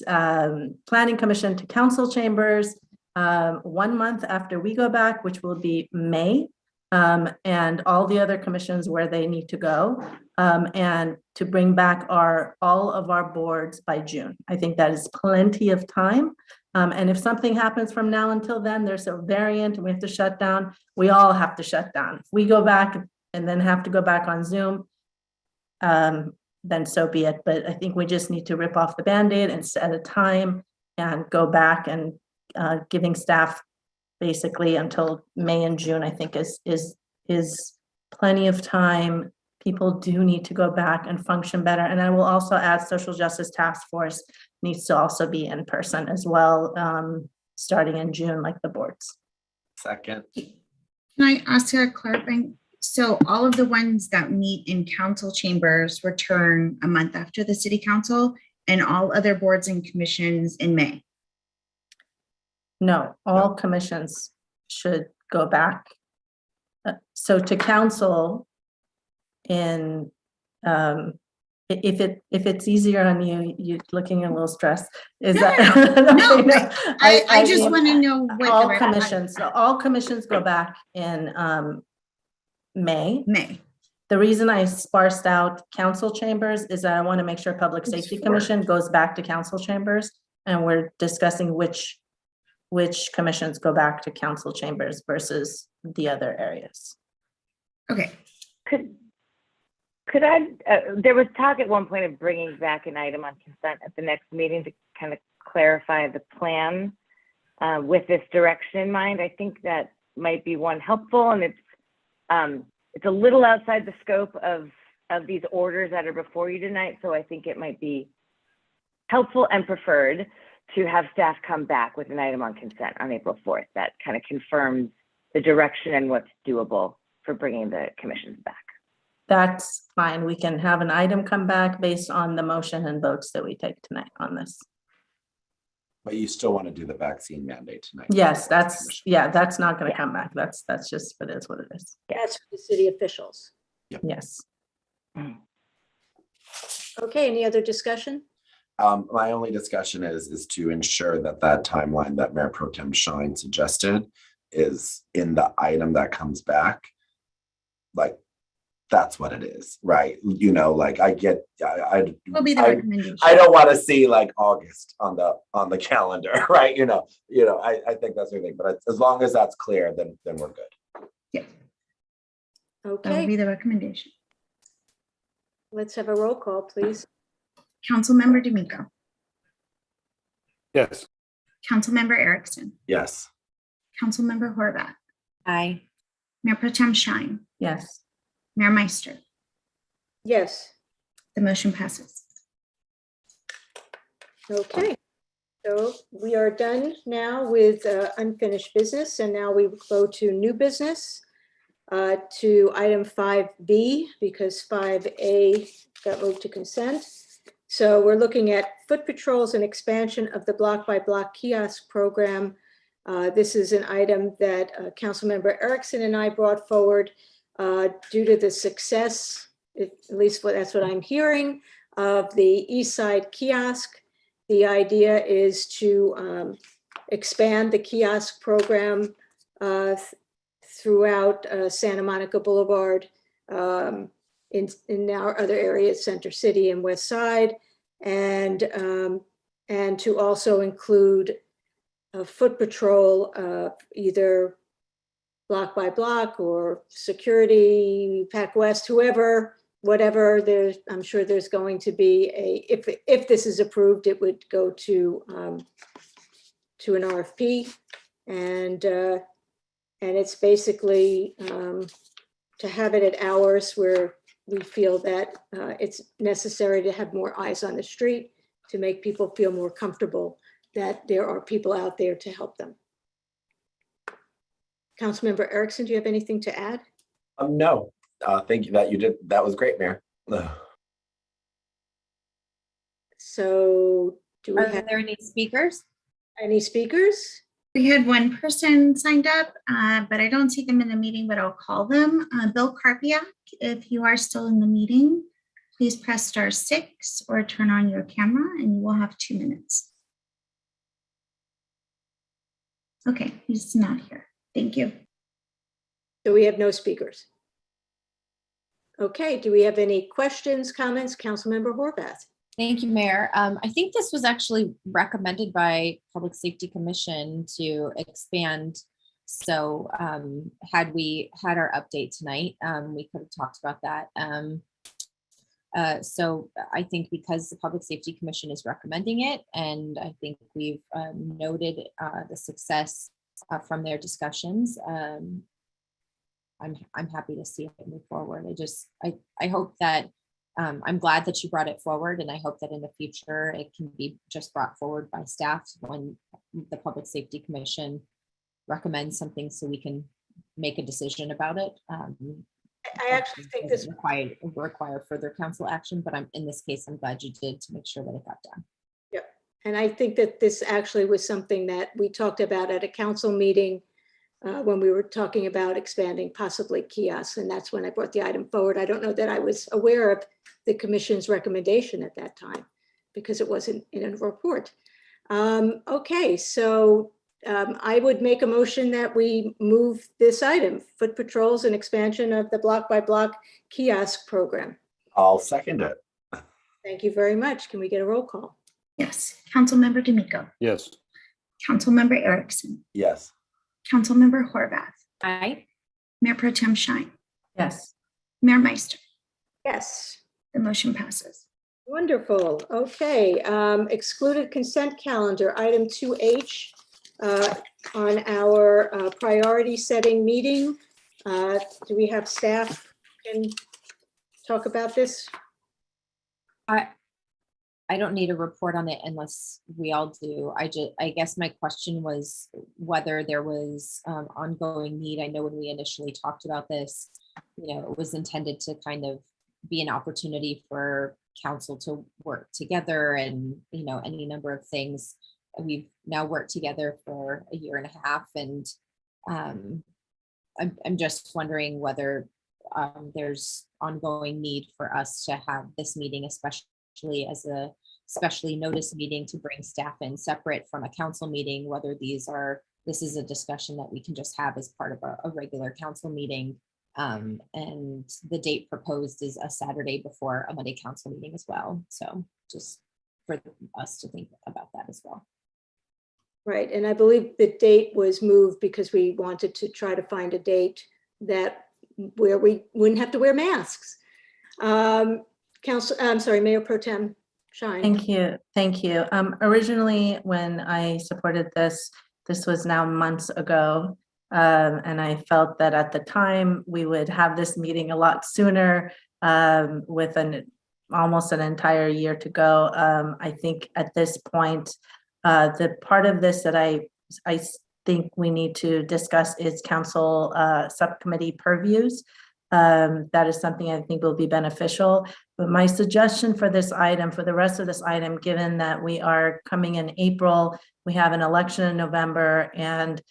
Planning Commission to council chambers 1 month after we go back, which will be May, and all the other commissions where they need to go, and to bring back all of our boards by June. I think that is plenty of time. And if something happens from now until then, there's a variant and we have to shut down, we all have to shut down. If we go back and then have to go back on Zoom, then so be it. But I think we just need to rip off the Band-Aid and set a time and go back, and giving staff basically until May and June, I think is plenty of time. People do need to go back and function better. And I will also add Social Justice Task Force needs to also be in person as well, starting in June, like the boards. Second. Can I ask a clarifying? So all of the ones that meet in council chambers return a month after the city council, and all other boards and commissions in May? No, all commissions should go back. So to council, in if it's easier on you, you're looking a little stressed. Is No, that I just want to know what all the commissions? So all commissions go back in May. The reason I sparsed out council chambers is that I want to make sure Public Safety Commission goes back to council chambers, and we're discussing which commissions go back to council chambers versus the other areas. Okay. Could I, there was talk at one point of bringing back an item on consent at the next meeting to kind of clarify the plan with this direction in mind. I think that might be one helpful, and it's a little outside the scope of these orders that are before you tonight. So I think it might be helpful and preferred to have staff come back with an item on consent on April 4th that kind of confirms the direction and what's doable for bringing the commissions back. That's fine. We can have an item come back based on the motion and votes that we take tonight on this. But you still want to do the vaccine mandate tonight? Yes, that's not going to come back. That's just, it is what it is. That's for the city officials. Yep. Yes. Okay, any other discussion? My only discussion is to ensure that that timeline that Mayor Pro Tem Shine suggested is in the item that comes back. Like, that's what it is, right? You know, like I get, Will be the recommendation. I don't want to see like August on the calendar, right? You know, I think that's the thing, but as long as that's clear, then we're good. Yeah. Okay. That will be the recommendation. Let's have a roll call, please. Councilmember D'Amico. Yes. Councilmember Erickson. Yes. Councilmember Horvath. Aye. Mayor Pro Tem Shine. Yes. Mayor Meister. Yes. The motion passes. Okay. So we are done now with unfinished business, and now we go to new business, to item 5B, because 5A got moved to consent. So we're looking at foot patrols and expansion of the block by block kiosk program. This is an item that Councilmember Erickson and I brought forward due to the success, at least that's what I'm hearing, of the East Side kiosk. The idea is to expand the kiosk program throughout Santa Monica Boulevard, in our other areas, Center City and West Side, and to also include a foot patrol, either block by block or security, Pac West, whoever, whatever. I'm sure there's going to be if this is approved, it would go to an RFP, and it's basically to have it at hours where we feel that it's necessary to have more eyes on the street to make people feel more comfortable that there are people out there to help them. Councilmember Erickson, do you have anything to add? No, thank you that you did. That was great, Mayor. So do we have there any speakers? Any speakers? We had one person signed up, but I don't see them in the meeting, but I'll call them. Bill Karpiak, if you are still in the meeting, please press *6 or turn on your camera and you will have 2 minutes. Okay, he's not here. Thank you. So we have no speakers. Okay, do we have any questions, comments? Councilmember Horvath. Thank you, Mayor. I think this was actually recommended by Public Safety Commission to expand. So had we had our update tonight, we could have talked about that. So I think because the Public Safety Commission is recommending it, and I think we've noted the success from their discussions, I'm happy to see it move forward. I hope that I'm glad that you brought it forward, and I hope that in the future it can be just brought forward by staff when the Public Safety Commission recommends something, so we can make a decision about it. I actually think this require further council action, but in this case, I'm glad you did to make sure that it got done. Yep. And I think that this actually was something that we talked about at a council meeting when we were talking about expanding possibly kiosks, and that's when I brought the item forward. I don't know that I was aware of the commission's recommendation at that time because it wasn't in a report. Okay, so I would make a motion that we move this item, foot patrols and expansion of the block by block kiosk program. I'll second it. Thank you very much. Can we get a roll call? Yes. Councilmember D'Amico. Yes. Councilmember Erickson. Yes. Councilmember Horvath. Aye. Mayor Pro Tem Shine. Yes. Mayor Meister. Yes. The motion passes. Wonderful. Okay. Excluded consent calendar, item 2H on our priority setting meeting. Do we have staff who can talk about this? I don't need a report on it unless we all do. I guess my question was whether there was ongoing need. I know when we initially talked about this, it was intended to kind of be an opportunity for council to work together and, any number of things. We've now worked together for a year and a half, and I'm just wondering whether there's ongoing need for us to have this meeting, especially as a specially noticed meeting to bring staff in separate from a council meeting, whether this is a discussion that we can just have as part of a regular council meeting. And the date proposed is a Saturday before a Monday council meeting as well. So just for us to think about that as well. Right, and I believe the date was moved because we wanted to try to find a date where we wouldn't have to wear masks. I'm sorry, Mayor Pro Tem Shine. Thank you. Originally, when I supported this was now months ago. And I felt that at the time we would have this meeting a lot sooner with almost an entire year to go. I think at this point, the part of this that I think we need to discuss is council subcommittee purviews. That is something I think will be beneficial. But my suggestion for this item, for the rest of this item, given that we are coming in April, we have an election in November, and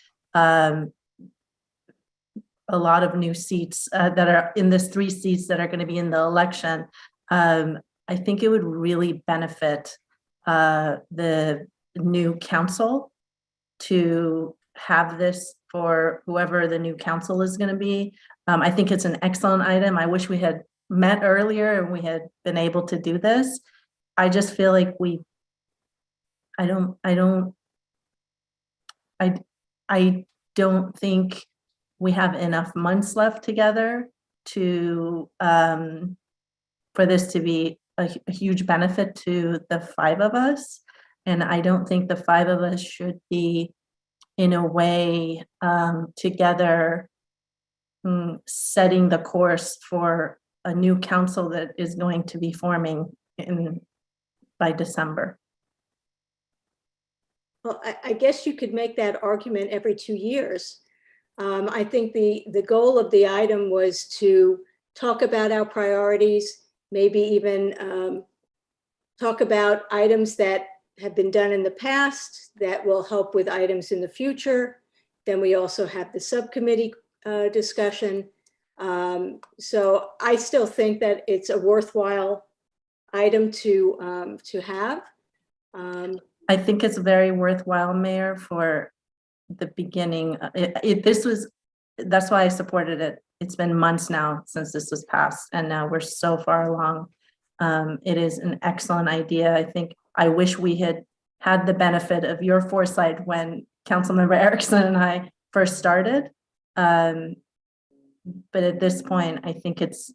a lot of new seats that are in this 3 seats that are going to be in the election. I think it would really benefit the new council to have this for whoever the new council is going to be. I think it's an excellent item. I wish we had met earlier and we had been able to do this. I just feel like I don't think we have enough months left together to for this to be a huge benefit to the 5 of us. And I don't think the 5 of us should be in a way together setting the course for a new council that is going to be forming by December. Well, I guess you could make that argument every 2 years. I think the goal of the item was to talk about our priorities, maybe even talk about items that have been done in the past that will help with items in the future. Then we also have the subcommittee discussion. So I still think that it's a worthwhile item to have. I think it's very worthwhile, Mayor, for the beginning. That's why I supported it. It's been months now since this was passed, and now we're so far along. It is an excellent idea. I wish we had had the benefit of your foresight when Councilmember Erickson and I first started. But at this point, I think it's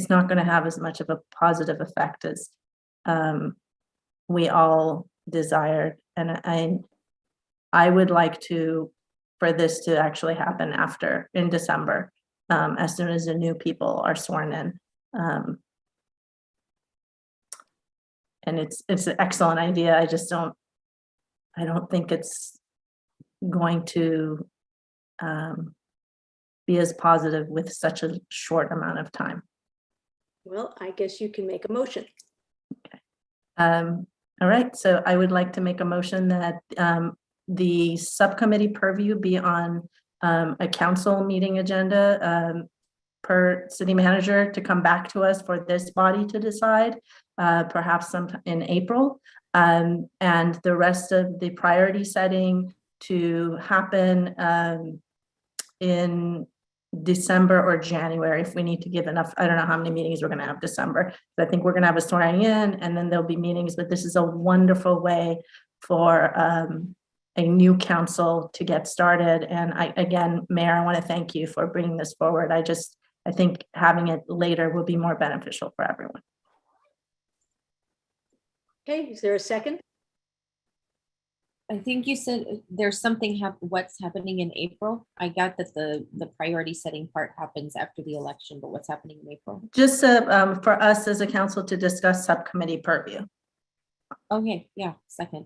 not going to have as much of a positive effect as we all desired. And I would like for this to actually happen in December, as soon as the new people are sworn in. And it's an excellent idea. I don't think it's going to be as positive with such a short amount of time. Well, I guess you can make a motion. Okay. All right, so I would like to make a motion that the subcommittee purview be on a council meeting agenda per city manager to come back to us for this body to decide, perhaps sometime in April. and the rest of the priority setting to happen in December or January, if we need to give enough. I don't know how many meetings we're going to have December, but I think we're going to have a swearing in, and then there'll be meetings. But this is a wonderful way for a new council to get started. And again, Mayor, I want to thank you for bringing this forward. I think having it later will be more beneficial for everyone. Okay, is there a second? I think you said there's something what's happening in April. I got that the priority setting part happens after the election, but what's happening in April? Just for us as a council to discuss subcommittee purview. Okay, yeah, second.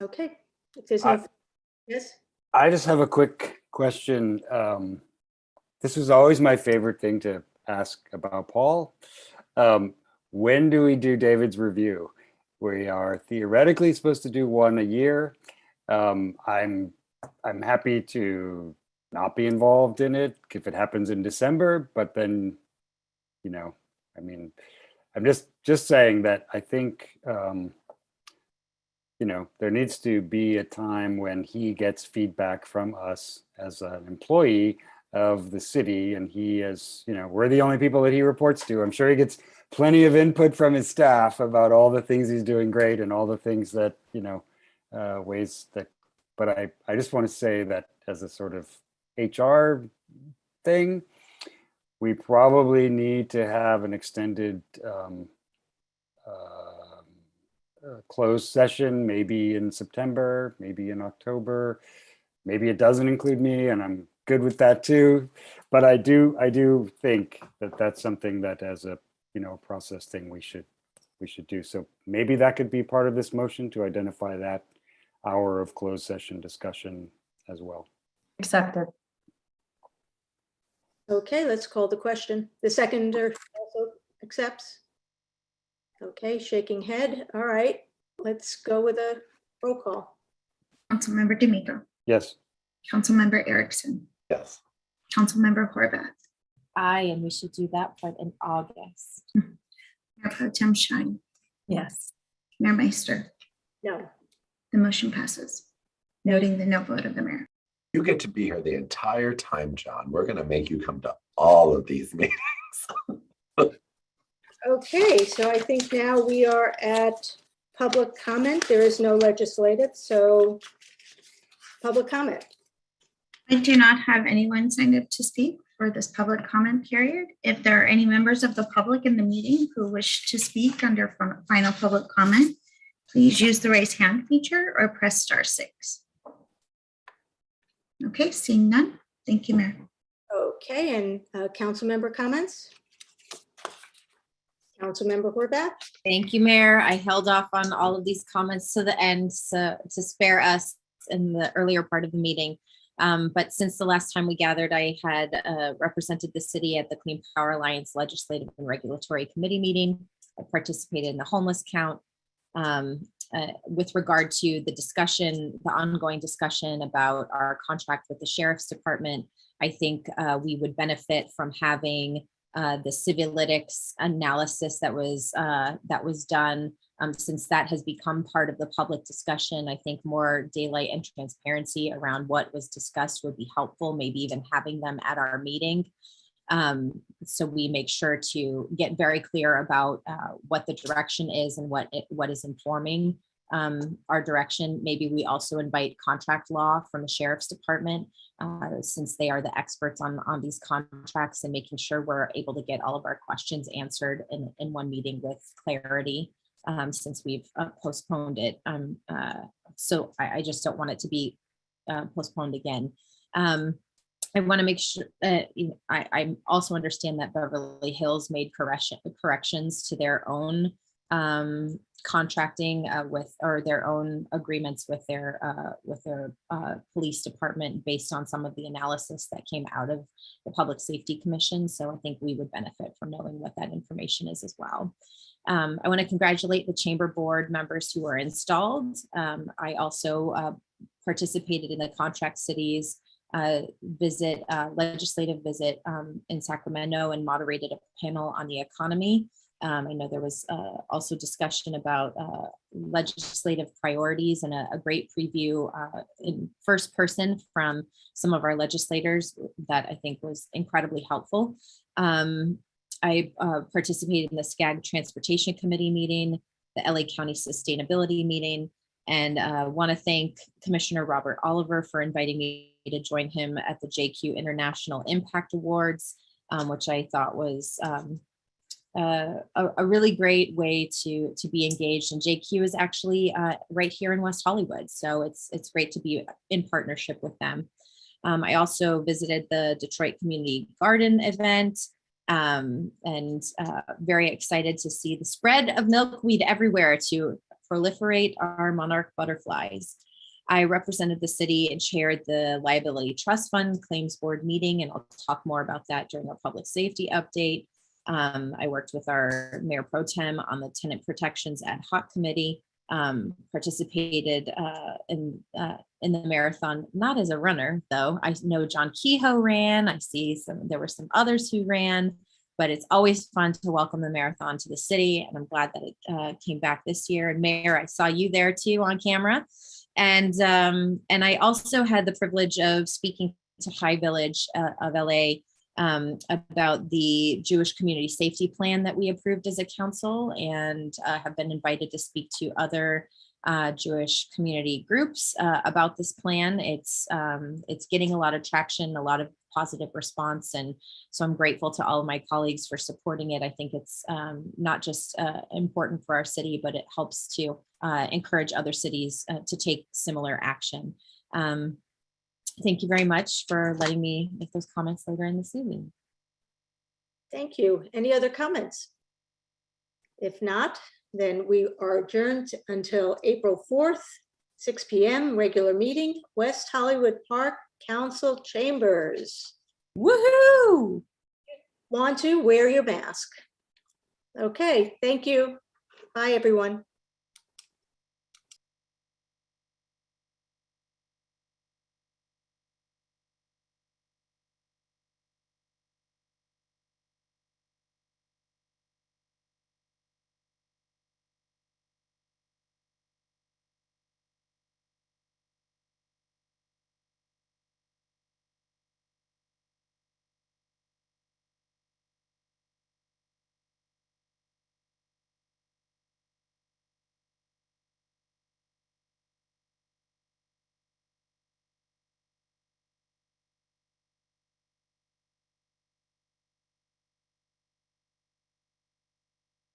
Okay. If there's no, yes. I just have a quick question. This was always my favorite thing to ask about Paul. When do we do David's review? We are theoretically supposed to do one a year. I'm happy to not be involved in it if it happens in December, but then, you know, I mean, I'm just saying that I think, you know, there needs to be a time when he gets feedback from us as an employee of the city, and he is, you know, we're the only people that he reports to. I'm sure he gets plenty of input from his staff about all the things he's doing great and all the things that, you know, ways that, but I just want to say that as a sort of HR thing, we probably need to have an extended closed session, maybe in September, maybe in October. Maybe it doesn't include me, and I'm good with that too. But I do think that that's something that, as a, you know, process thing, we should do. So maybe that could be part of this motion to identify that hour of closed session discussion as well. Accepted. Okay, let's call the question. The seconder also accepts. Okay, shaking head. All right, let's go with a roll call. Councilmember D'Amico. Yes. Councilmember Erickson. Yes. Councilmember Horvath. Aye, and we should do that part in August. Mayor Pro Tem Shine. Yes. Mayor Meister. No. The motion passes, noting the no vote of the mayor. You get to be here the entire time, John. We're going to make you come to all of these meetings. Okay, so I think now we are at public comment. There is no legislative, so public comment. I do not have anyone signed up to speak for this public comment period. If there are any members of the public in the meeting who wish to speak under final public comment, please use the raise hand feature or press *6. Okay, seeing none. Thank you, Mayor. Okay, and council member comments? Councilmember Horvath. Thank you, Mayor. I held off on all of these comments to the end to spare us in the earlier part of the meeting. But since the last time we gathered, I had represented the city at the Clean Power Alliance Legislative and Regulatory Committee meeting. I participated in the homeless count. With regard to the discussion, the ongoing discussion about our contract with the Sheriff's Department, I think we would benefit from having the civilytics analysis that was done. Since that has become part of the public discussion, I think more daylight and transparency around what was discussed would be helpful, maybe even having them at our meeting. So we make sure to get very clear about what the direction is and what is informing our direction. Maybe we also invite contract law from the Sheriff's Department, since they are the experts on these contracts, and making sure we're able to get all of our questions answered in one meeting with clarity. Since we've postponed it. So I just don't want it to be postponed again. I want to make sure I also understand that Beverly Hills made corrections to their own contracting or their own agreements with their police department based on some of the analysis that came out of the Public Safety Commission. So I think we would benefit from knowing what that information is as well. I want to congratulate the chamber board members who were installed. I also participated in the Contract Cities legislative visit in Sacramento, and moderated a panel on the economy. I know there was also discussion about legislative priorities and a great preview in first person from some of our legislators that I think was incredibly helpful. I participated in the SCAG Transportation Committee meeting, the LA County Sustainability meeting, and want to thank Commissioner Robert Oliver for inviting me to join him at the JQ International Impact Awards, which I thought was a really great way to be engaged. And JQ is actually right here in West Hollywood, so it's great to be in partnership with them. I also visited the Detroit Community Garden event, and very excited to see the spread of milkweed everywhere to proliferate our monarch butterflies. I represented the city and chaired the Liability Trust Fund Claims Board meeting, and I'll talk more about that during our public safety update. I worked with our Mayor Pro Tem on the Tenant Protections Ad Hoc Committee, participated in the marathon, not as a runner though. I know John Kehoe ran, there were some others who ran, but it's always fun to welcome the marathon to the city, and I'm glad that it came back this year. And Mayor, I saw you there too on camera. And I also had the privilege of speaking to High Village of LA about the Jewish community safety plan that we approved as a council, and have been invited to speak to other Jewish community groups about this plan. It's getting a lot of traction, a lot of positive response, and so I'm grateful to all of my colleagues for supporting it. I think it's not just important for our city, but it helps to encourage other cities to take similar action. Thank you very much for letting me make those comments later in this evening. Thank you. Any other comments? If not, then we are adjourned until April 4th, 6 p.m. regular meeting, West Hollywood Park Council Chambers. Woohoo! Want to wear your mask. Okay, thank you. Bye, everyone.